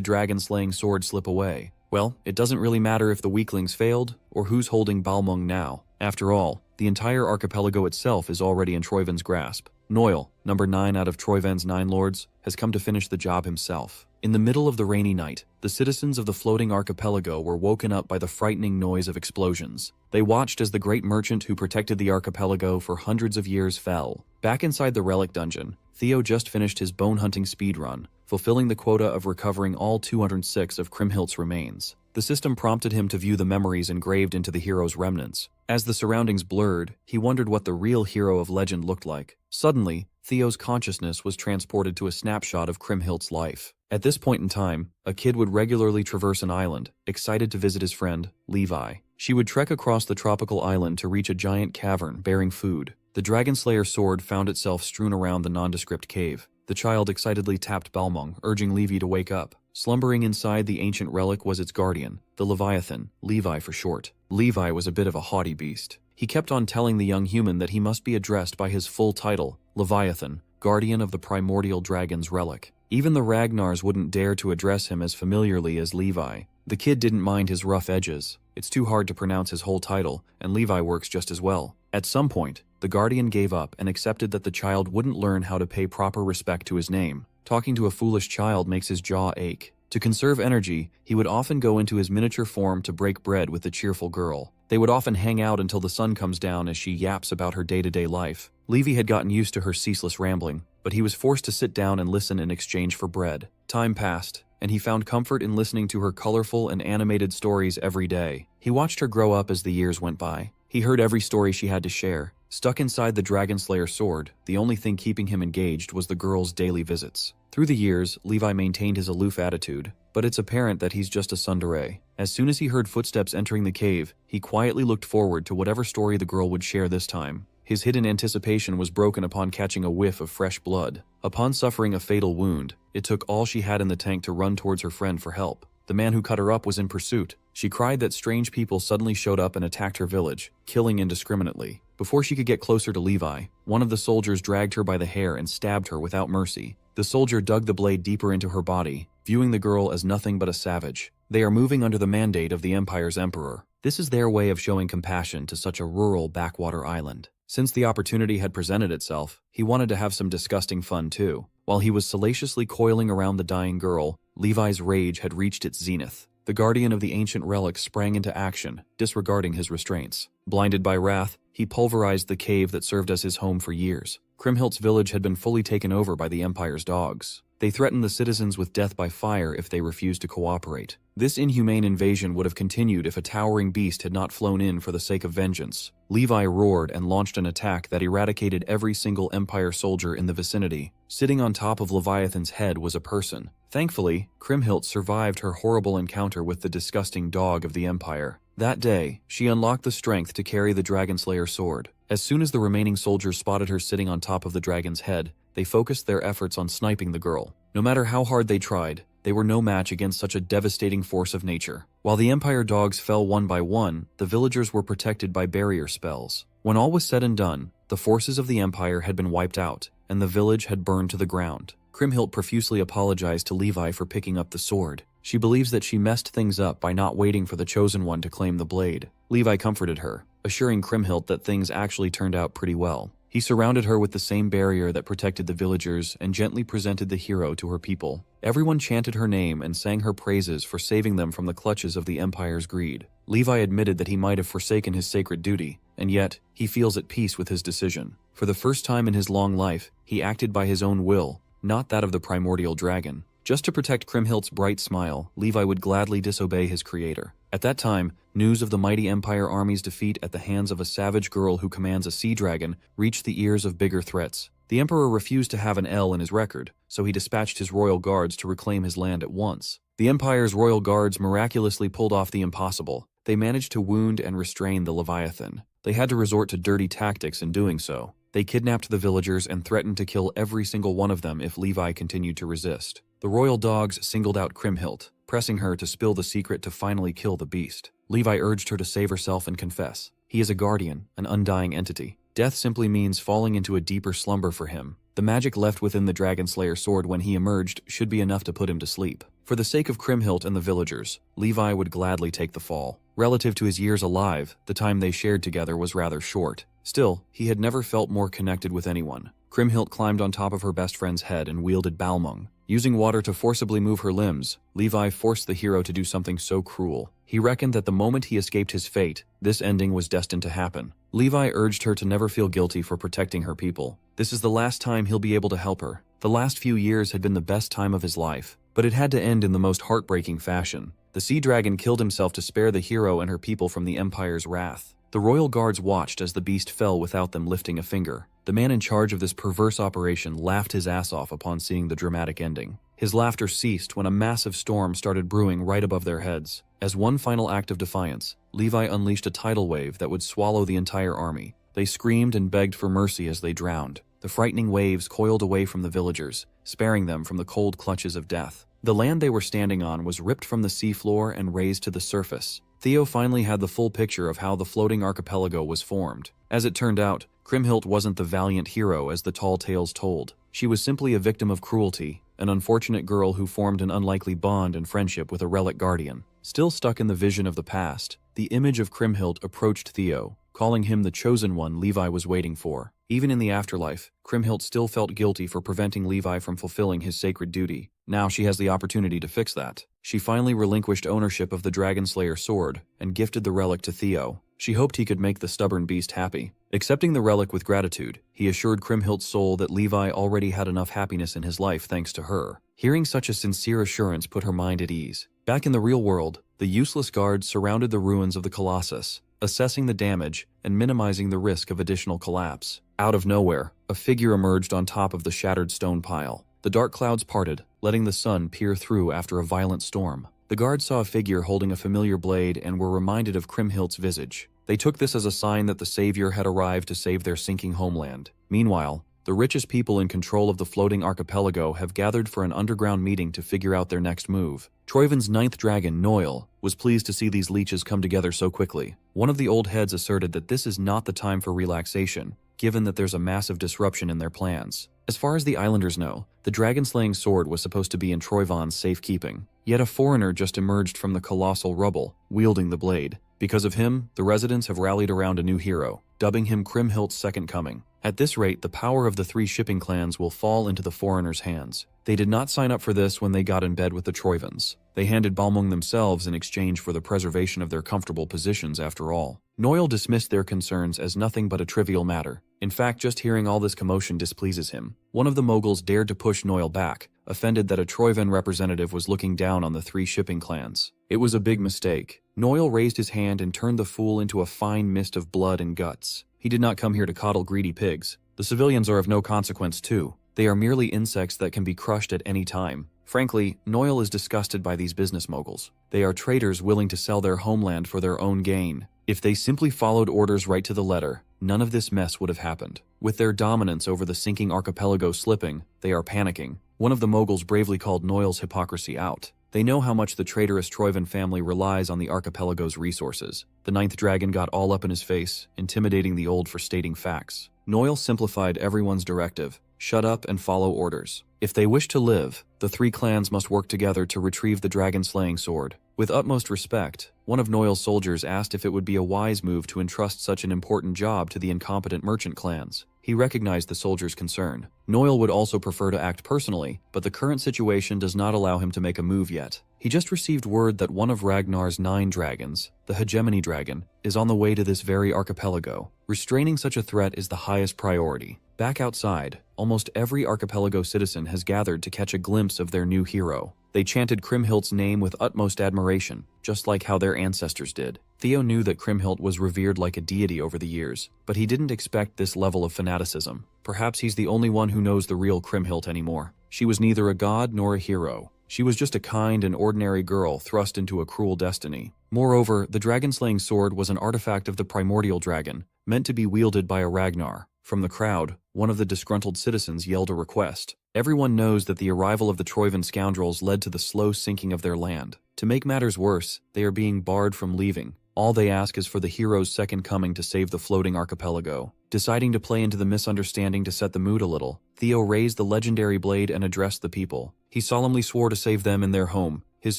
dragon-slaying sword slip away. Well, it doesn't really matter if the weaklings failed, or who's holding Balmung now. After all, the entire archipelago itself is already in Troiven's grasp. Noil, number 9 out of Troiven's 9 lords, has come to finish the job himself. In the middle of the rainy night, the citizens of the floating archipelago were woken up by the frightening noise of explosions. They watched as the great merchant who protected the archipelago for hundreds of years fell. Back inside the relic dungeon, Theo just finished his bone-hunting speedrun, fulfilling the quota of recovering all 206 of Kriemhildt's remains. The system prompted him to view the memories engraved into the hero's remnants. As the surroundings blurred, he wondered what the real hero of legend looked like. Suddenly, Theo's consciousness was transported to a snapshot of Kriemhildt's life. At this point in time, a kid would regularly traverse an island, excited to visit his friend, Levi. She would trek across the tropical island to reach a giant cavern bearing food. The Dragonslayer sword found itself strewn around the nondescript cave. The child excitedly tapped Balmung, urging Levi to wake up. Slumbering inside the ancient relic was its guardian, the Leviathan, Levi for short. Levi was a bit of a haughty beast. He kept on telling the young human that he must be addressed by his full title, Leviathan, guardian of the primordial dragon's relic. Even the Ragnars wouldn't dare to address him as familiarly as Levi. The kid didn't mind his rough edges. It's too hard to pronounce his whole title, and Levi works just as well. At some point, the guardian gave up and accepted that the child wouldn't learn how to pay proper respect to his name. Talking to a foolish child makes his jaw ache. To conserve energy, he would often go into his miniature form to break bread with the cheerful girl. They would often hang out until the sun comes down as she yaps about her day-to-day life. Levi had gotten used to her ceaseless rambling, but he was forced to sit down and listen in exchange for bread. Time passed, and he found comfort in listening to her colorful and animated stories every day. He watched her grow up as the years went by. He heard every story she had to share. Stuck inside the Dragonslayer sword, the only thing keeping him engaged was the girl's daily visits. Through the years, Levi maintained his aloof attitude, but it's apparent that he's just a tsundere. As soon as he heard footsteps entering the cave, he quietly looked forward to whatever story the girl would share this time. His hidden anticipation was broken upon catching a whiff of fresh blood. Upon suffering a fatal wound, it took all she had in the tank to run towards her friend for help. The man who cut her up was in pursuit. She cried that strange people suddenly showed up and attacked her village, killing indiscriminately. Before she could get closer to Levi, one of the soldiers dragged her by the hair and stabbed her without mercy. The soldier dug the blade deeper into her body, viewing the girl as nothing but a savage. They are moving under the mandate of the Empire's emperor. This is their way of showing compassion to such a rural backwater island. Since the opportunity had presented itself, he wanted to have some disgusting fun too. While he was salaciously coiling around the dying girl, Levi's rage had reached its zenith. The guardian of the ancient relic sprang into action, disregarding his restraints. Blinded by wrath, he pulverized the cave that served as his home for years. Kriemhildt's village had been fully taken over by the Empire's dogs. They threatened the citizens with death by fire if they refused to cooperate. This inhumane invasion would have continued if a towering beast had not flown in for the sake of vengeance. Levi roared and launched an attack that eradicated every single Empire soldier in the vicinity. Sitting on top of Leviathan's head was a person. Thankfully, Kriemhild survived her horrible encounter with the disgusting dog of the Empire. That day, she unlocked the strength to carry the Dragonslayer sword. As soon as the remaining soldiers spotted her sitting on top of the dragon's head, they focused their efforts on sniping the girl. No matter how hard they tried, they were no match against such a devastating force of nature. While the Empire dogs fell one by one, the villagers were protected by barrier spells. When all was said and done, the forces of the Empire had been wiped out, and the village had burned to the ground. Kriemhild profusely apologized to Levi for picking up the sword. She believes that she messed things up by not waiting for the Chosen One to claim the blade. Levi comforted her, assuring Kriemhild that things actually turned out pretty well. He surrounded her with the same barrier that protected the villagers and gently presented the hero to her people. Everyone chanted her name and sang her praises for saving them from the clutches of the Empire's greed. Levi admitted that he might have forsaken his sacred duty, and yet, he feels at peace with his decision. For the first time in his long life, he acted by his own will, not that of the primordial dragon. Just to protect Kriemhild's bright smile, Levi would gladly disobey his creator. At that time, news of the mighty Empire army's defeat at the hands of a savage girl who commands a sea dragon reached the ears of bigger threats. The Emperor refused to have an L in his record, so he dispatched his royal guards to reclaim his land at once. The Empire's royal guards miraculously pulled off the impossible. They managed to wound and restrain the Leviathan. They had to resort to dirty tactics in doing so. They kidnapped the villagers and threatened to kill every single one of them if Levi continued to resist. The royal dogs singled out Kriemhild, pressing her to spill the secret to finally kill the beast. Levi urged her to save herself and confess. He is a guardian, an undying entity. Death simply means falling into a deeper slumber for him. The magic left within the Dragonslayer sword when he emerged should be enough to put him to sleep. For the sake of Kriemhild and the villagers, Levi would gladly take the fall. Relative to his years alive, the time they shared together was rather short. Still, he had never felt more connected with anyone. Kriemhild climbed on top of her best friend's head and wielded Balmung. Using water to forcibly move her limbs, Levi forced the hero to do something so cruel. He reckoned that the moment he escaped his fate, this ending was destined to happen. Levi urged her to never feel guilty for protecting her people. This is the last time he'll be able to help her. The last few years had been the best time of his life, but it had to end in the most heartbreaking fashion. The sea dragon killed himself to spare the hero and her people from the Empire's wrath. The royal guards watched as the beast fell without them lifting a finger. The man in charge of this perverse operation laughed his ass off upon seeing the dramatic ending. His laughter ceased when a massive storm started brewing right above their heads. As one final act of defiance, Levi unleashed a tidal wave that would swallow the entire army. They screamed and begged for mercy as they drowned. The frightening waves coiled away from the villagers, sparing them from the cold clutches of death. The land they were standing on was ripped from the seafloor and raised to the surface. Theo finally had the full picture of how the floating archipelago was formed. As it turned out, Kriemhild wasn't the valiant hero as the tall tales told. She was simply a victim of cruelty, an unfortunate girl who formed an unlikely bond and friendship with a relic guardian. Still stuck in the vision of the past, the image of Kriemhild approached Theo, calling him the chosen one Levi was waiting for. Even in the afterlife, Kriemhild still felt guilty for preventing Levi from fulfilling his sacred duty. Now she has the opportunity to fix that. She finally relinquished ownership of the Dragonslayer sword and gifted the relic to Theo. She hoped he could make the stubborn beast happy. Accepting the relic with gratitude, he assured Kriemhild's soul that Levi already had enough happiness in his life thanks to her. Hearing such a sincere assurance put her mind at ease. Back in the real world, the useless guards surrounded the ruins of the Colossus, assessing the damage and minimizing the risk of additional collapse. Out of nowhere, a figure emerged on top of the shattered stone pile. The dark clouds parted, letting the sun peer through after a violent storm. The guards saw a figure holding a familiar blade and were reminded of Kriemhild's visage. They took this as a sign that the savior had arrived to save their sinking homeland. Meanwhile, the richest people in control of the floating archipelago have gathered for an underground meeting to figure out their next move. Troiven's ninth dragon, Noil, was pleased to see these leeches come together so quickly. One of the old heads asserted that this is not the time for relaxation, given that there's a massive disruption in their plans. As far as the islanders know, the dragon-slaying sword was supposed to be in Troiven's safekeeping. Yet a foreigner just emerged from the colossal rubble, wielding the blade. Because of him, the residents have rallied around a new hero, dubbing him Kriemhild's second coming. At this rate, the power of the three shipping clans will fall into the foreigners' hands. They did not sign up for this when they got in bed with the Troivens. They handed Balmung themselves in exchange for the preservation of their comfortable positions after all. Noil dismissed their concerns as nothing but a trivial matter. In fact, just hearing all this commotion displeases him. One of the moguls dared to push Noil back, offended that a Troyven representative was looking down on the three shipping clans. It was a big mistake. Noyle raised his hand and turned the fool into a fine mist of blood and guts. He did not come here to coddle greedy pigs. The civilians are of no consequence too. They are merely insects that can be crushed at any time. Frankly, Noyle is disgusted by these business moguls. They are traitors willing to sell their homeland for their own gain. If they simply followed orders right to the letter, none of this mess would have happened. With their dominance over the sinking archipelago slipping, they are panicking. One of the moguls bravely called Noyle's hypocrisy out. They know how much the traitorous Troyven family relies on the archipelago's resources. The ninth dragon got all up in his face, intimidating the old for stating facts. Noyle simplified everyone's directive: shut up and follow orders. If they wish to live, the three clans must work together to retrieve the dragon-slaying sword. With utmost respect, one of Noyle's soldiers asked if it would be a wise move to entrust such an important job to the incompetent merchant clans. He recognized the soldier's concern. Noyle would also prefer to act personally, but the current situation does not allow him to make a move yet. He just received word that one of Ragnar's 9 dragons, the hegemony dragon, is on the way to this very archipelago. Restraining such a threat is the highest priority. Back outside, almost every archipelago citizen has gathered to catch a glimpse of their new hero. They chanted Kriemhildt's name with utmost admiration, just like how their ancestors did. Theo knew that Kriemhild was revered like a deity over the years, but he didn't expect this level of fanaticism. Perhaps he's the only one who knows the real Kriemhild anymore. She was neither a god nor a hero. She was just a kind and ordinary girl thrust into a cruel destiny. Moreover, the dragon-slaying sword was an artifact of the primordial dragon, meant to be wielded by a Ragnar. From the crowd, one of the disgruntled citizens yelled a request. Everyone knows that the arrival of the Troyven scoundrels led to the slow sinking of their land. To make matters worse, they are being barred from leaving. All they ask is for the hero's second coming to save the floating archipelago. Deciding to play into the misunderstanding to set the mood a little, Theo raised the legendary blade and addressed the people. He solemnly swore to save them in their home. His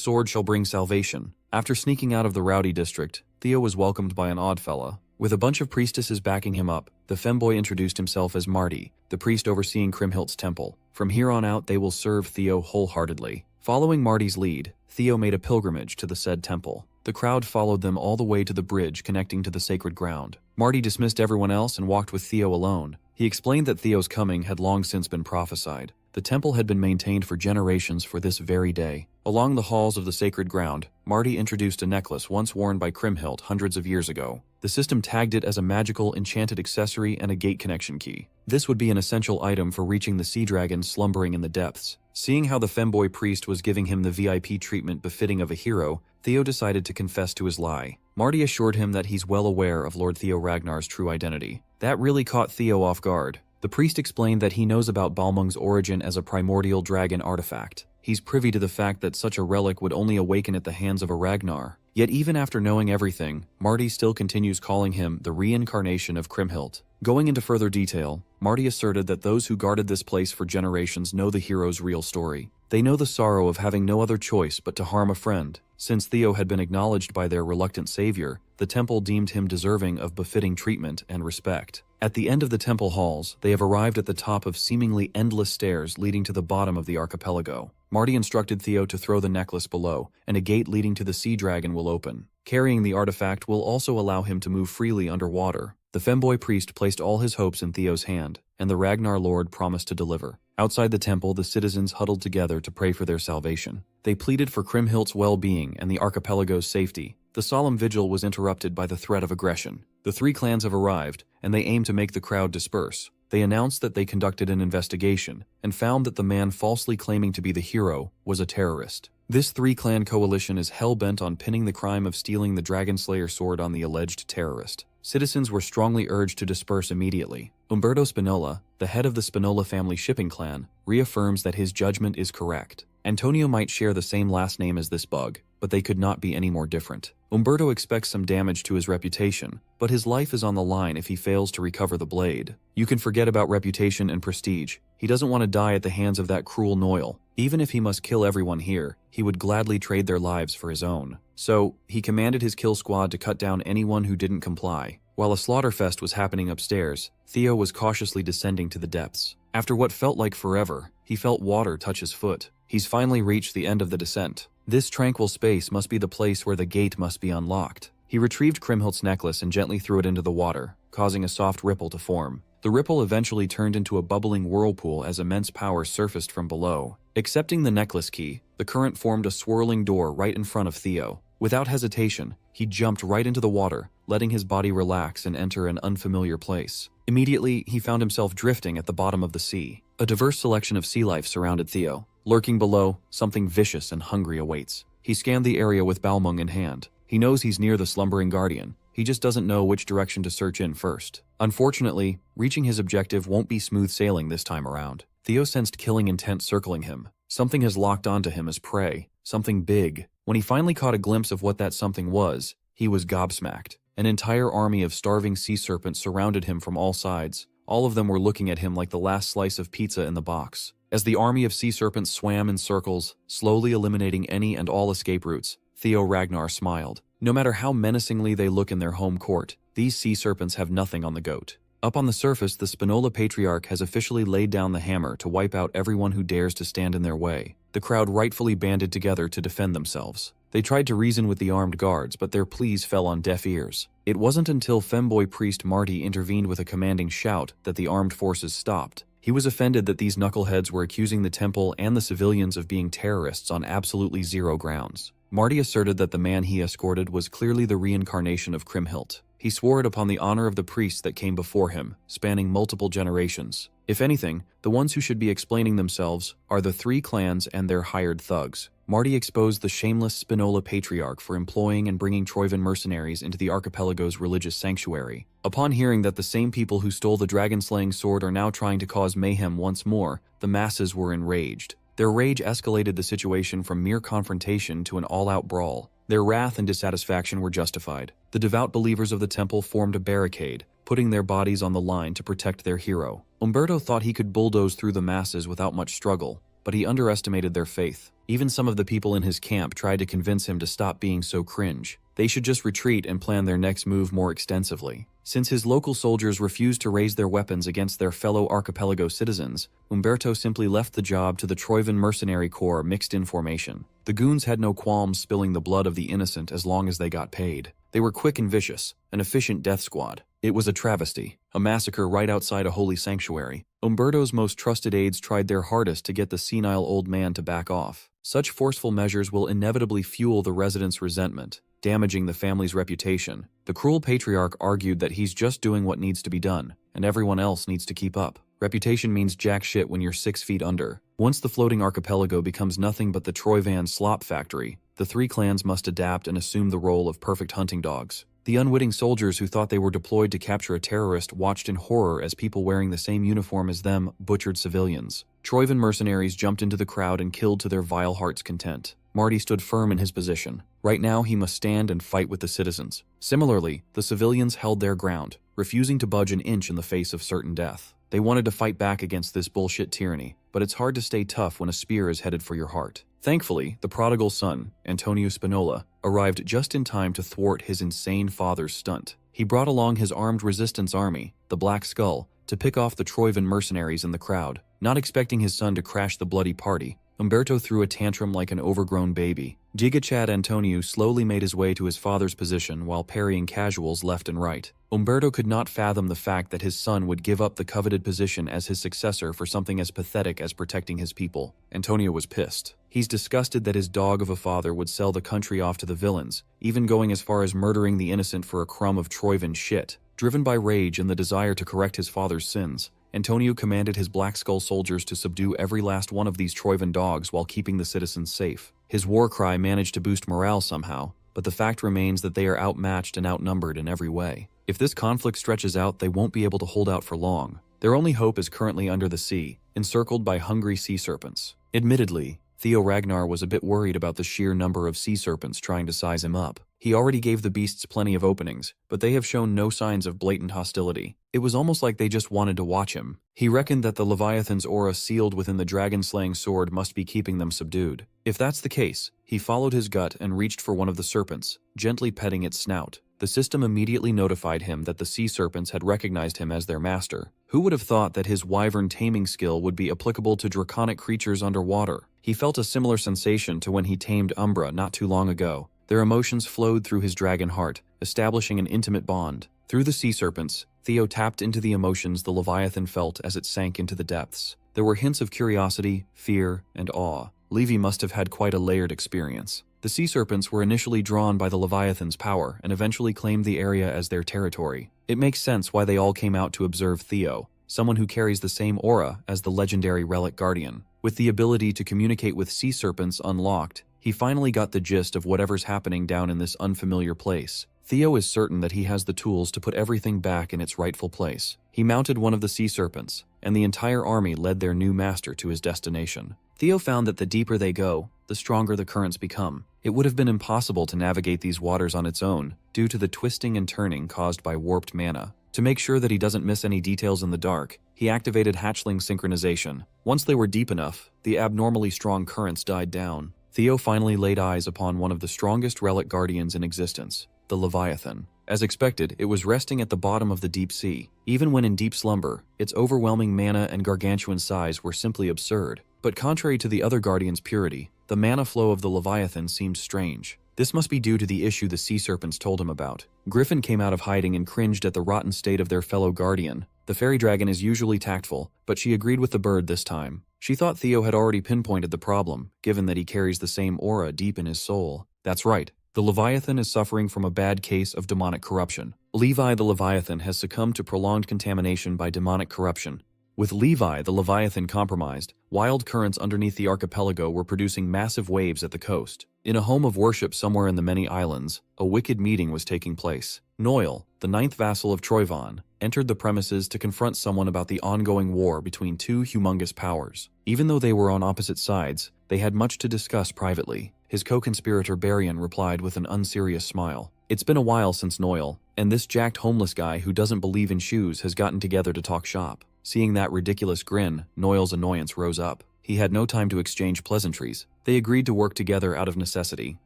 sword shall bring salvation. After sneaking out of the rowdy district, Theo was welcomed by an odd fella. With a bunch of priestesses backing him up, the femboy introduced himself as Marty, the priest overseeing Kriemhildt's temple. From here on out, they will serve Theo wholeheartedly. Following Marty's lead, Theo made a pilgrimage to the said temple. The crowd followed them all the way to the bridge connecting to the sacred ground. Marty dismissed everyone else and walked with Theo alone. He explained that Theo's coming had long since been prophesied. The temple had been maintained for generations for this very day. Along the halls of the sacred ground, Marty introduced a necklace once worn by Kriemhild hundreds of years ago. The system tagged it as a magical, enchanted accessory and a gate connection key. This would be an essential item for reaching the sea dragon slumbering in the depths. Seeing how the femboy priest was giving him the VIP treatment befitting of a hero, Theo decided to confess to his lie. Marty assured him that he's well aware of Lord Theo Ragnar's true identity. That really caught Theo off guard. The priest explained that he knows about Balmung's origin as a primordial dragon artifact. He's privy to the fact that such a relic would only awaken at the hands of a Ragnar. Yet even after knowing everything, Marty still continues calling him the reincarnation of Kriemhild. Going into further detail, Marty asserted that those who guarded this place for generations know the hero's real story. They know the sorrow of having no other choice but to harm a friend. Since Theo had been acknowledged by their reluctant savior, the temple deemed him deserving of befitting treatment and respect. At the end of the temple halls, they have arrived at the top of seemingly endless stairs leading to the bottom of the archipelago. Marty instructed Theo to throw the necklace below, and a gate leading to the sea dragon will open. Carrying the artifact will also allow him to move freely underwater. The femboy priest placed all his hopes in Theo's hand, and the Ragnar Lord promised to deliver. Outside the temple, the citizens huddled together to pray for their salvation. They pleaded for Kriemhildt's well-being and the archipelago's safety. The solemn vigil was interrupted by the threat of aggression. The three clans have arrived, and they aim to make the crowd disperse. They announced that they conducted an investigation and found that the man falsely claiming to be the hero was a terrorist. This three-clan coalition is hell-bent on pinning the crime of stealing the Dragon Slayer sword on the alleged terrorist. Citizens were strongly urged to disperse immediately. Umberto Spinola, the head of the Spinola family shipping clan, reaffirms that his judgment is correct. Antonio might share the same last name as this bug, but they could not be any more different. Umberto expects some damage to his reputation, but his life is on the line if he fails to recover the blade. You can forget about reputation and prestige. He doesn't want to die at the hands of that cruel Noyle. Even if he must kill everyone here, he would gladly trade their lives for his own. So, he commanded his kill squad to cut down anyone who didn't comply. While a slaughterfest was happening upstairs, Theo was cautiously descending to the depths. After what felt like forever, he felt water touch his foot. He's finally reached the end of the descent. This tranquil space must be the place where the gate must be unlocked. He retrieved Kriemhildt's necklace and gently threw it into the water, causing a soft ripple to form. The ripple eventually turned into a bubbling whirlpool as immense power surfaced from below. Accepting the necklace key, the current formed a swirling door right in front of Theo. Without hesitation, he jumped right into the water, letting his body relax and enter an unfamiliar place. Immediately, he found himself drifting at the bottom of the sea. A diverse selection of sea life surrounded Theo. Lurking below, something vicious and hungry awaits. He scanned the area with Balmung in hand. He knows he's near the slumbering guardian. He just doesn't know which direction to search in first. Unfortunately, reaching his objective won't be smooth sailing this time around. Theo sensed killing intent circling him. Something has locked onto him as prey. Something big. When he finally caught a glimpse of what that something was, he was gobsmacked. An entire army of starving sea serpents surrounded him from all sides. All of them were looking at him like the last slice of pizza in the box. As the army of sea serpents swam in circles, slowly eliminating any and all escape routes, Theo Ragnar smiled. No matter how menacingly they look in their home court, these sea serpents have nothing on the goat. Up on the surface, the Spinola Patriarch has officially laid down the hammer to wipe out everyone who dares to stand in their way. The crowd rightfully banded together to defend themselves. They tried to reason with the armed guards, but their pleas fell on deaf ears. It wasn't until femboy priest Marty intervened with a commanding shout that the armed forces stopped. He was offended that these knuckleheads were accusing the temple and the civilians of being terrorists on absolutely zero grounds. Marty asserted that the man he escorted was clearly the reincarnation of Kriemhild. He swore it upon the honor of the priests that came before him, spanning multiple generations. If anything, the ones who should be explaining themselves are the three clans and their hired thugs. Marty exposed the shameless Spinola Patriarch for employing and bringing Troivan mercenaries into the archipelago's religious sanctuary. Upon hearing that the same people who stole the dragon-slaying sword are now trying to cause mayhem once more, the masses were enraged. Their rage escalated the situation from mere confrontation to an all-out brawl. Their wrath and dissatisfaction were justified. The devout believers of the temple formed a barricade, putting their bodies on the line to protect their hero. Umberto thought he could bulldoze through the masses without much struggle, but he underestimated their faith. Even some of the people in his camp tried to convince him to stop being so cringe. They should just retreat and plan their next move more extensively. Since his local soldiers refused to raise their weapons against their fellow archipelago citizens, Umberto simply left the job to the Troivan mercenary corps mixed in formation. The goons had no qualms spilling the blood of the innocent as long as they got paid. They were quick and vicious, an efficient death squad. It was a travesty, a massacre right outside a holy sanctuary. Umberto's most trusted aides tried their hardest to get the senile old man to back off. Such forceful measures will inevitably fuel the residents' resentment, damaging the family's reputation. The cruel patriarch argued that he's just doing what needs to be done, and everyone else needs to keep up. Reputation means jack shit when you're 6 feet under. Once the floating archipelago becomes nothing but the Troivan slop factory, the three clans must adapt and assume the role of perfect hunting dogs. The unwitting soldiers who thought they were deployed to capture a terrorist watched in horror as people wearing the same uniform as them butchered civilians. Troivan mercenaries jumped into the crowd and killed to their vile heart's content. Marty stood firm in his position. Right now, he must stand and fight with the citizens. Similarly, the civilians held their ground, refusing to budge an inch in the face of certain death. They wanted to fight back against this bullshit tyranny, but it's hard to stay tough when a spear is headed for your heart. Thankfully, the prodigal son, Antonio Spinola, arrived just in time to thwart his insane father's stunt. He brought along his armed resistance army, the Black Skull, to pick off the Troivan mercenaries in the crowd. Not expecting his son to crash the bloody party, Umberto threw a tantrum like an overgrown baby. Giga-Chad Antonio slowly made his way to his father's position while parrying casuals left and right. Umberto could not fathom the fact that his son would give up the coveted position as his successor for something as pathetic as protecting his people. Antonio was pissed. He's disgusted that his dog of a father would sell the country off to the villains, even going as far as murdering the innocent for a crumb of Troivan shit. Driven by rage and the desire to correct his father's sins, Antonio commanded his Black Skull soldiers to subdue every last one of these Troivan dogs while keeping the citizens safe. His war cry managed to boost morale somehow, but the fact remains that they are outmatched and outnumbered in every way. If this conflict stretches out, they won't be able to hold out for long. Their only hope is currently under the sea, encircled by hungry sea serpents. Admittedly, Theo Ragnar was a bit worried about the sheer number of sea serpents trying to size him up. He already gave the beasts plenty of openings, but they have shown no signs of blatant hostility. It was almost like they just wanted to watch him. He reckoned that the Leviathan's aura sealed within the dragon-slaying sword must be keeping them subdued. If that's the case, he followed his gut and reached for one of the serpents, gently petting its snout. The system immediately notified him that the sea serpents had recognized him as their master. Who would have thought that his wyvern taming skill would be applicable to draconic creatures underwater? He felt a similar sensation to when he tamed Umbra not too long ago. Their emotions flowed through his dragon heart, establishing an intimate bond. Through the sea serpents, Theo tapped into the emotions the Leviathan felt as it sank into the depths. There were hints of curiosity, fear, and awe. Levi must have had quite a layered experience. The sea serpents were initially drawn by the Leviathan's power and eventually claimed the area as their territory. It makes sense why they all came out to observe Theo, someone who carries the same aura as the legendary relic guardian. With the ability to communicate with sea serpents unlocked, he finally got the gist of whatever's happening down in this unfamiliar place. Theo is certain that he has the tools to put everything back in its rightful place. He mounted one of the sea serpents, and the entire army led their new master to his destination. Theo found that the deeper they go, the stronger the currents become. It would have been impossible to navigate these waters on its own due to the twisting and turning caused by warped mana. To make sure that he doesn't miss any details in the dark, he activated hatchling synchronization. Once they were deep enough, the abnormally strong currents died down. Theo finally laid eyes upon one of the strongest relic guardians in existence, the Leviathan. As expected, it was resting at the bottom of the deep sea. Even when in deep slumber, its overwhelming mana and gargantuan size were simply absurd. But contrary to the other guardian's purity, the mana flow of the Leviathan seemed strange. This must be due to the issue the sea serpents told him about. Griffin came out of hiding and cringed at the rotten state of their fellow guardian. The fairy dragon is usually tactful, but she agreed with the bird this time. She thought Theo had already pinpointed the problem, given that he carries the same aura deep in his soul. That's right. The Leviathan is suffering from a bad case of demonic corruption. Levi the Leviathan has succumbed to prolonged contamination by demonic corruption. With Levi the Leviathan compromised, wild currents underneath the archipelago were producing massive waves at the coast. In a home of worship somewhere in the many islands, a wicked meeting was taking place. Noel, the ninth vassal of Troyvon, entered the premises to confront someone about the ongoing war between two humongous powers. Even though they were on opposite sides, they had much to discuss privately. His co-conspirator Barian replied with an unserious smile. It's been a while since Noel, and this jacked homeless guy who doesn't believe in shoes has gotten together to talk shop. Seeing that ridiculous grin, Noel's annoyance rose up. He had no time to exchange pleasantries. They agreed to work together out of necessity.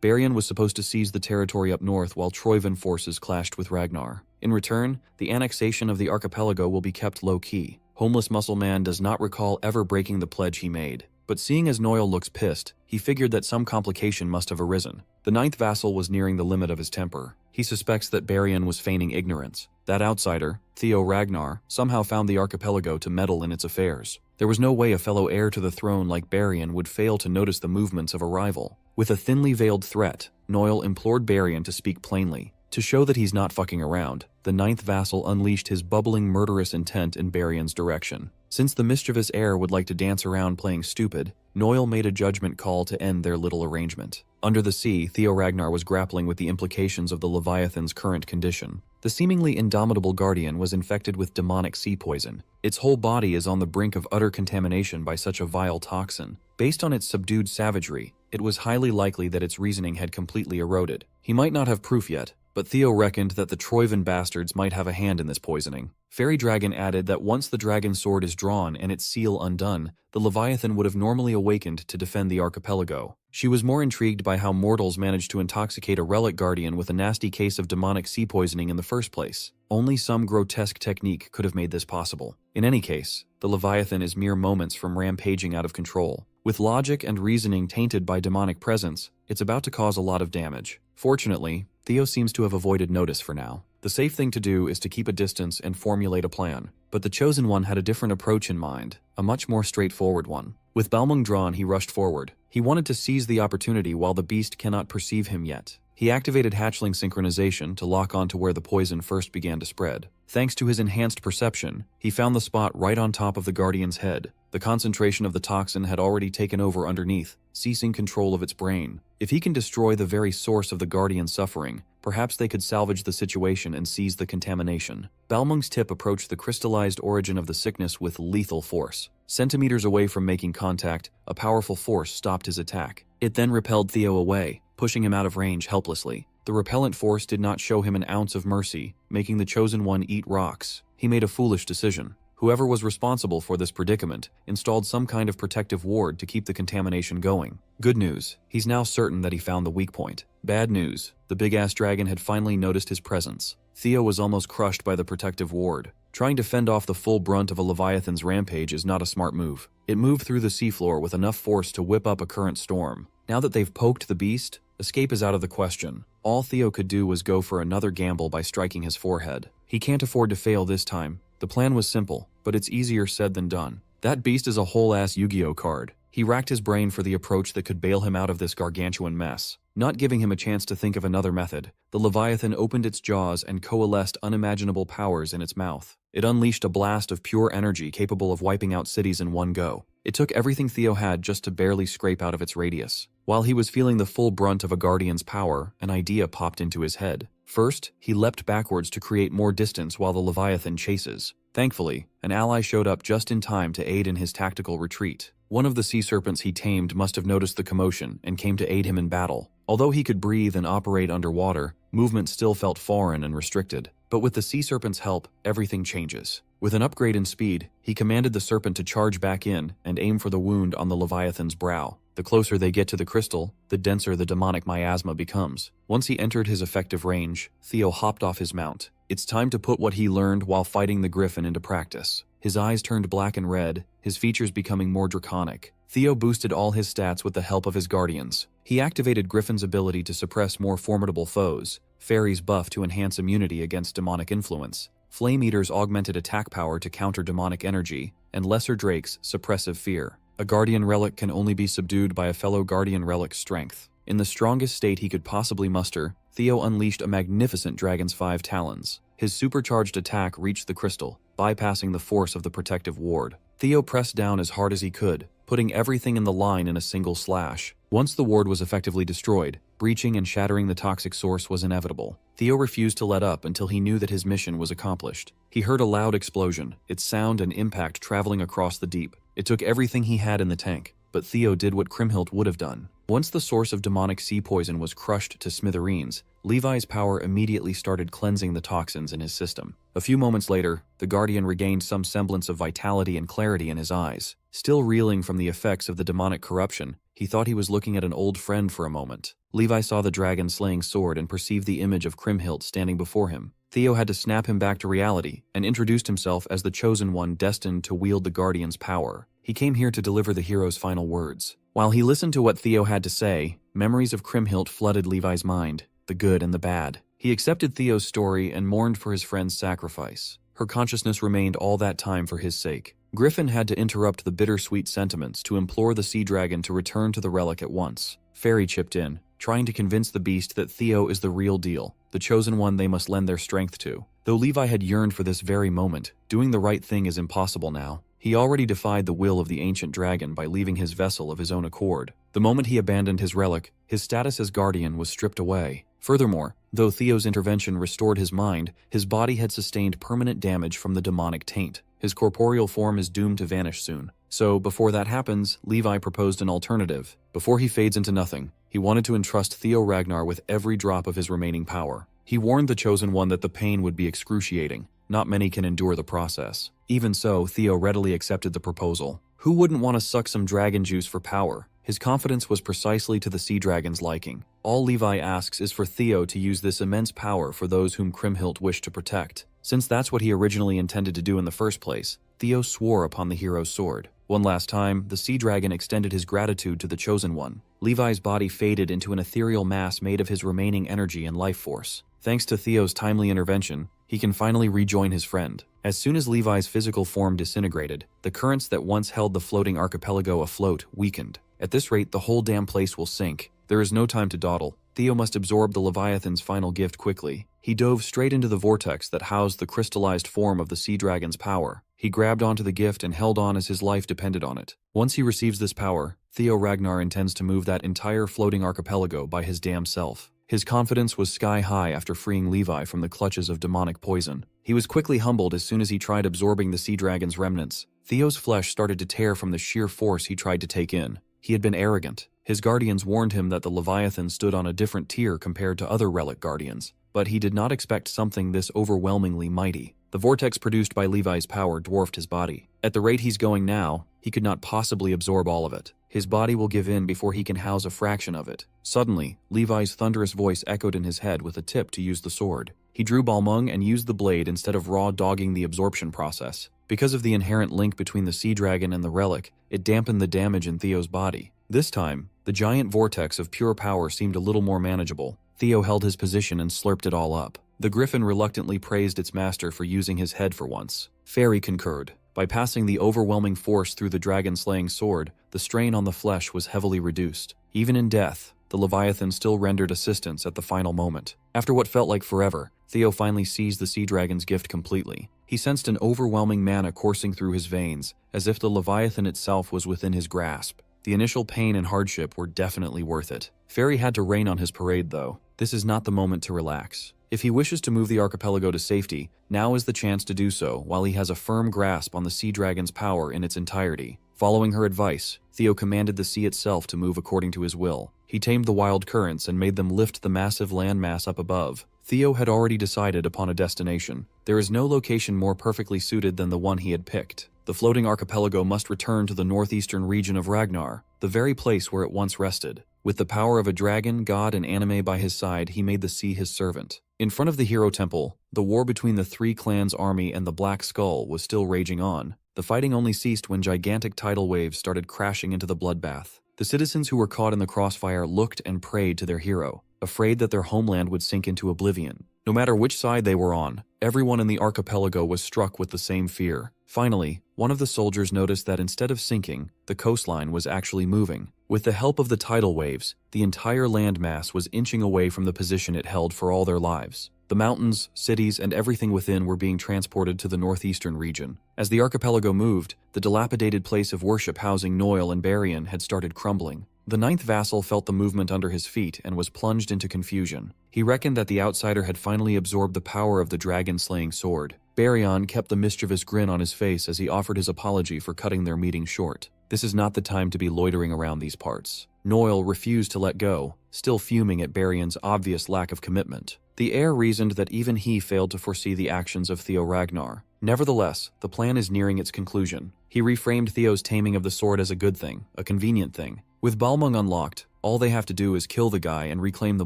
Barian was supposed to seize the territory up north while Troyvon forces clashed with Ragnar. In return, the annexation of the archipelago will be kept low-key. Homeless Muscle Man does not recall ever breaking the pledge he made. But seeing as Noel looks pissed, he figured that some complication must have arisen. The ninth vassal was nearing the limit of his temper. He suspects that Barian was feigning ignorance. That outsider, Theo Ragnar, somehow found the archipelago to meddle in its affairs. There was no way a fellow heir to the throne like Barian would fail to notice the movements of a rival. With a thinly veiled threat, Noel implored Barian to speak plainly. To show that he's not fucking around, the ninth vassal unleashed his bubbling murderous intent in Barian's direction. Since the mischievous heir would like to dance around playing stupid, Noel made a judgment call to end their little arrangement. Under the sea, Theo Ragnar was grappling with the implications of the Leviathan's current condition. The seemingly indomitable guardian was infected with demonic sea poison. Its whole body is on the brink of utter contamination by such a vile toxin. Based on its subdued savagery, it was highly likely that its reasoning had completely eroded. He might not have proof yet, but Theo reckoned that the Troyvon bastards might have a hand in this poisoning. Fairy Dragon added that once the dragon's sword is drawn and its seal undone, the Leviathan would have normally awakened to defend the archipelago. She was more intrigued by how mortals managed to intoxicate a relic guardian with a nasty case of demonic sea poisoning in the first place. Only some grotesque technique could have made this possible. In any case, the Leviathan is mere moments from rampaging out of control. With logic and reasoning tainted by demonic presence, it's about to cause a lot of damage. Fortunately, Theo seems to have avoided notice for now. The safe thing to do is to keep a distance and formulate a plan. But the Chosen One had a different approach in mind, a much more straightforward one. With Balmung drawn, he rushed forward. He wanted to seize the opportunity while the beast cannot perceive him yet. He activated hatchling synchronization to lock on to where the poison first began to spread. Thanks to his enhanced perception, he found the spot right on top of the Guardian's head. The concentration of the toxin had already taken over underneath, ceasing control of its brain. If he can destroy the very source of the Guardian's suffering, perhaps they could salvage the situation and seize the contamination. Balmung's tip approached the crystallized origin of the sickness with lethal force. Centimeters away from making contact, a powerful force stopped his attack. It then repelled Theo away, pushing him out of range helplessly. The repellent force did not show him an ounce of mercy, making the Chosen One eat rocks. He made a foolish decision. Whoever was responsible for this predicament installed some kind of protective ward to keep the contamination going. Good news, he's now certain that he found the weak point. Bad news, the big-ass dragon had finally noticed his presence. Theo was almost crushed by the protective ward. Trying to fend off the full brunt of a Leviathan's rampage is not a smart move. It moved through the seafloor with enough force to whip up a current storm. Now that they've poked the beast, escape is out of the question. All Theo could do was go for another gamble by striking his forehead. He can't afford to fail this time. The plan was simple, but it's easier said than done. That beast is a whole-ass Yu-Gi-Oh card. He racked his brain for the approach that could bail him out of this gargantuan mess. Not giving him a chance to think of another method, the Leviathan opened its jaws and coalesced unimaginable powers in its mouth. It unleashed a blast of pure energy capable of wiping out cities in one go. It took everything Theo had just to barely scrape out of its radius. While he was feeling the full brunt of a guardian's power, an idea popped into his head. First, he leapt backwards to create more distance while the Leviathan chases. Thankfully, an ally showed up just in time to aid in his tactical retreat. One of the sea serpents he tamed must have noticed the commotion and came to aid him in battle. Although he could breathe and operate underwater, movement still felt foreign and restricted. But with the sea serpent's help, everything changes. With an upgrade in speed, he commanded the serpent to charge back in and aim for the wound on the Leviathan's brow. The closer they get to the crystal, the denser the demonic miasma becomes. Once he entered his effective range, Theo hopped off his mount. It's time to put what he learned while fighting the griffin into practice. His eyes turned black and red, his features becoming more draconic. Theo boosted all his stats with the help of his guardians. He activated Griffin's ability to suppress more formidable foes, Fairy's buff to enhance immunity against demonic influence, Flame Eater's augmented attack power to counter demonic energy, and Lesser Drake's suppressive fear. A Guardian Relic can only be subdued by a fellow Guardian Relic's strength. In the strongest state he could possibly muster, Theo unleashed a magnificent Dragon's 5 talons. His supercharged attack reached the crystal, bypassing the force of the protective ward. Theo pressed down as hard as he could, putting everything in the line in a single slash. Once the ward was effectively destroyed, breaching and shattering the toxic source was inevitable. Theo refused to let up until he knew that his mission was accomplished. He heard a loud explosion, its sound and impact traveling across the deep. It took everything he had in the tank, but Theo did what Kriemhild would have done. Once the source of demonic sea poison was crushed to smithereens, Levi's power immediately started cleansing the toxins in his system. A few moments later, the Guardian regained some semblance of vitality and clarity in his eyes. Still reeling from the effects of the demonic corruption, he thought he was looking at an old friend for a moment. Levi saw the dragon-slaying sword and perceived the image of Kriemhild standing before him. Theo had to snap him back to reality and introduced himself as the chosen one destined to wield the Guardian's power. He came here to deliver the hero's final words. While he listened to what Theo had to say, memories of Kriemhild flooded Levi's mind, the good and the bad. He accepted Theo's story and mourned for his friend's sacrifice. Her consciousness remained all that time for his sake. Griffin had to interrupt the bittersweet sentiments to implore the sea dragon to return to the relic at once. Fairy chipped in, trying to convince the beast that Theo is the real deal, the chosen one they must lend their strength to. Though Levi had yearned for this very moment, doing the right thing is impossible now. He already defied the will of the ancient dragon by leaving his vessel of his own accord. The moment he abandoned his relic, his status as guardian was stripped away. Furthermore, though Theo's intervention restored his mind, his body had sustained permanent damage from the demonic taint. His corporeal form is doomed to vanish soon. So, before that happens, Levi proposed an alternative. Before he fades into nothing, he wanted to entrust Theo Ragnar with every drop of his remaining power. He warned the Chosen One that the pain would be excruciating. Not many can endure the process. Even so, Theo readily accepted the proposal. Who wouldn't want to suck some dragon juice for power? His confidence was precisely to the sea dragon's liking. All Levi asks is for Theo to use this immense power for those whom Kriemhild wished to protect. Since that's what he originally intended to do in the first place, Theo swore upon the hero's sword. One last time, the sea dragon extended his gratitude to the Chosen One. Levi's body faded into an ethereal mass made of his remaining energy and life force. Thanks to Theo's timely intervention, he can finally rejoin his friend. As soon as Levi's physical form disintegrated, the currents that once held the floating archipelago afloat weakened. At this rate, the whole damn place will sink. There is no time to dawdle. Theo must absorb the Leviathan's final gift quickly. He dove straight into the vortex that housed the crystallized form of the sea dragon's power. He grabbed onto the gift and held on as his life depended on it. Once he receives this power, Theo Ragnar intends to move that entire floating archipelago by his damn self. His confidence was sky high after freeing Levi from the clutches of demonic poison. He was quickly humbled as soon as he tried absorbing the sea dragon's remnants. Theo's flesh started to tear from the sheer force he tried to take in. He had been arrogant. His guardians warned him that the Leviathan stood on a different tier compared to other relic guardians, but he did not expect something this overwhelmingly mighty. The vortex produced by Levi's power dwarfed his body. At the rate he's going now, he could not possibly absorb all of it. His body will give in before he can house a fraction of it. Suddenly, Levi's thunderous voice echoed in his head with a tip to use the sword. He drew Balmung and used the blade instead of raw dogging the absorption process. Because of the inherent link between the sea dragon and the relic, it dampened the damage in Theo's body. This time, the giant vortex of pure power seemed a little more manageable. Theo held his position and slurped it all up. The griffin reluctantly praised its master for using his head for once. Fairy concurred, By passing the overwhelming force through the dragon-slaying sword, the strain on the flesh was heavily reduced. Even in death, the Leviathan still rendered assistance at the final moment. After what felt like forever, Theo finally seized the sea dragon's gift completely. He sensed an overwhelming mana coursing through his veins, as if the Leviathan itself was within his grasp. The initial pain and hardship were definitely worth it. Fairy had to rain on his parade, though. This is not the moment to relax. If he wishes to move the archipelago to safety, now is the chance to do so while he has a firm grasp on the sea dragon's power in its entirety. Following her advice, Theo commanded the sea itself to move according to his will. He tamed the wild currents and made them lift the massive landmass up above. Theo had already decided upon a destination. There is no location more perfectly suited than the one he had picked. The floating archipelago must return to the northeastern region of Ragnar, the very place where it once rested. With the power of a dragon, god, and anime by his side, he made the sea his servant. In front of the hero temple, the war between the three clans' army and the Black Skull was still raging on. The fighting only ceased when gigantic tidal waves started crashing into the bloodbath. The citizens who were caught in the crossfire looked and prayed to their hero, afraid that their homeland would sink into oblivion. No matter which side they were on, everyone in the archipelago was struck with the same fear. Finally, one of the soldiers noticed that instead of sinking, the coastline was actually moving. With the help of the tidal waves, the entire landmass was inching away from the position it held for all their lives. The mountains, cities, and everything within were being transported to the northeastern region. As the archipelago moved, the dilapidated place of worship housing Noel and Barian had started crumbling. The ninth vassal felt the movement under his feet and was plunged into confusion. He reckoned that the outsider had finally absorbed the power of the dragon-slaying sword. Barian kept the mischievous grin on his face as he offered his apology for cutting their meeting short. This is not the time to be loitering around these parts. Noel refused to let go, still fuming at Barian's obvious lack of commitment. The heir reasoned that even he failed to foresee the actions of Theo Ragnar. Nevertheless, the plan is nearing its conclusion. He reframed Theo's taming of the sword as a good thing, a convenient thing. With Balmung unlocked, all they have to do is kill the guy and reclaim the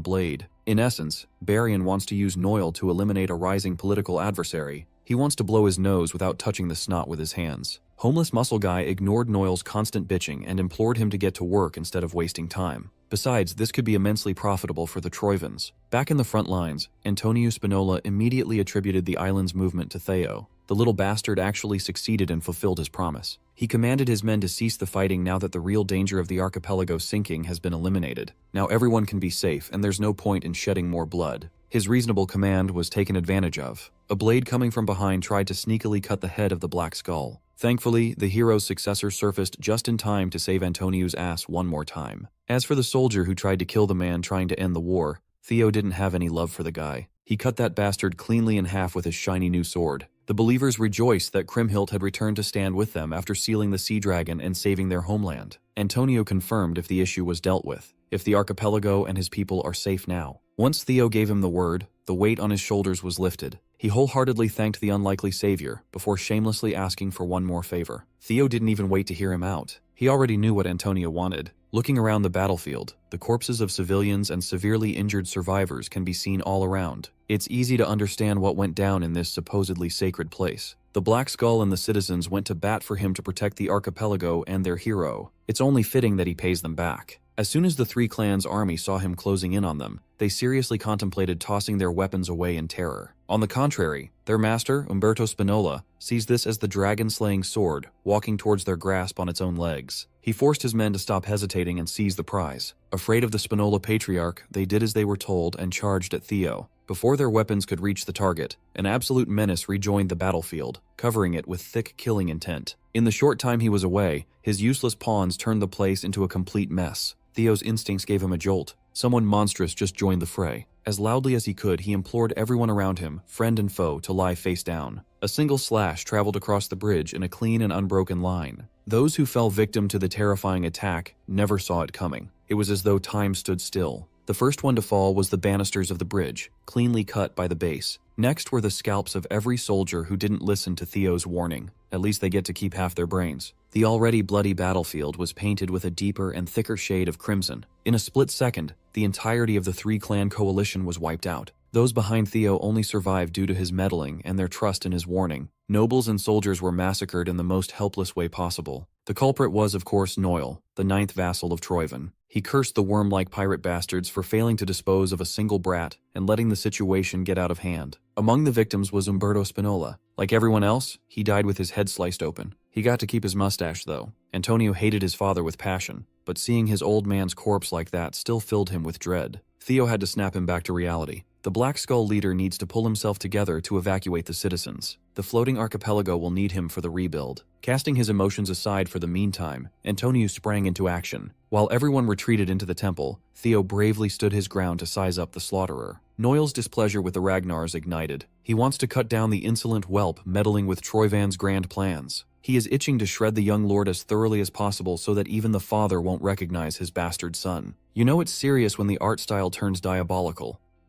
blade. In essence, Barian wants to use Noel to eliminate a rising political adversary. He wants to blow his nose without touching the snot with his hands. Homeless muscle guy ignored Noel's constant bitching and implored him to get to work instead of wasting time. Besides, this could be immensely profitable for the Troivans. Back in the front lines, Antonio Spinola immediately attributed the island's movement to Theo. The little bastard actually succeeded and fulfilled his promise. He commanded his men to cease the fighting now that the real danger of the archipelago sinking has been eliminated. Now everyone can be safe, and there's no point in shedding more blood. His reasonable command was taken advantage of. A blade coming from behind tried to sneakily cut the head of the Black Skull. Thankfully, the hero's successor surfaced just in time to save Antonio's ass one more time. As for the soldier who tried to kill the man trying to end the war, Theo didn't have any love for the guy. He cut that bastard cleanly in half with his shiny new sword. The believers rejoiced that Kriemhild had returned to stand with them after sealing the sea dragon and saving their homeland. Antonio confirmed if the issue was dealt with, if the archipelago and his people are safe now. Once Theo gave him the word, the weight on his shoulders was lifted. He wholeheartedly thanked the unlikely savior before shamelessly asking for one more favor. Theo didn't even wait to hear him out. He already knew what Antonio wanted. Looking around the battlefield, the corpses of civilians and severely injured survivors can be seen all around. It's easy to understand what went down in this supposedly sacred place. The Black Skull and the citizens went to bat for him to protect the archipelago and their hero. It's only fitting that he pays them back. As soon as the three clans' army saw him closing in on them, they seriously contemplated tossing their weapons away in terror. On the contrary, their master, Umberto Spinola, sees this as the dragon-slaying sword, walking towards their grasp on its own legs. He forced his men to stop hesitating and seize the prize. Afraid of the Spinola patriarch, they did as they were told and charged at Theo. Before their weapons could reach the target, an absolute menace rejoined the battlefield, covering it with thick killing intent. In the short time he was away, his useless pawns turned the place into a complete mess. Theo's instincts gave him a jolt. Someone monstrous just joined the fray. As loudly as he could, he implored everyone around him, friend and foe, to lie face down. A single slash traveled across the bridge in a clean and unbroken line. Those who fell victim to the terrifying attack never saw it coming. It was as though time stood still. The first one to fall was the banisters of the bridge, cleanly cut by the base. Next were the scalps of every soldier who didn't listen to Theo's warning. At least they get to keep half their brains. The already bloody battlefield was painted with a deeper and thicker shade of crimson. In a split second, the entirety of the three-clan coalition was wiped out. Those behind Theo only survived due to his meddling and their trust in his warning. Nobles and soldiers were massacred in the most helpless way possible. The culprit was, of course, Noel, the ninth vassal of Troivan. He cursed the worm-like pirate bastards for failing to dispose of a single brat and letting the situation get out of hand. Among the victims was Umberto Spinola. Like everyone else, he died with his head sliced open. He got to keep his mustache, though. Antonio hated his father with passion, but seeing his old man's corpse like that still filled him with dread. Theo had to snap him back to reality. The Black Skull leader needs to pull himself together to evacuate the citizens. The floating archipelago will need him for the rebuild. Casting his emotions aside for the meantime, Antonio sprang into action. While everyone retreated into the temple, Theo bravely stood his ground to size up the slaughterer. Noel's displeasure with the Ragnars ignited. He wants to cut down the insolent whelp meddling with Troyvan's grand plans. He is itching to shred the young lord as thoroughly as possible so that even the father won't recognize his bastard son. You know it's serious when the art style turns diabolical.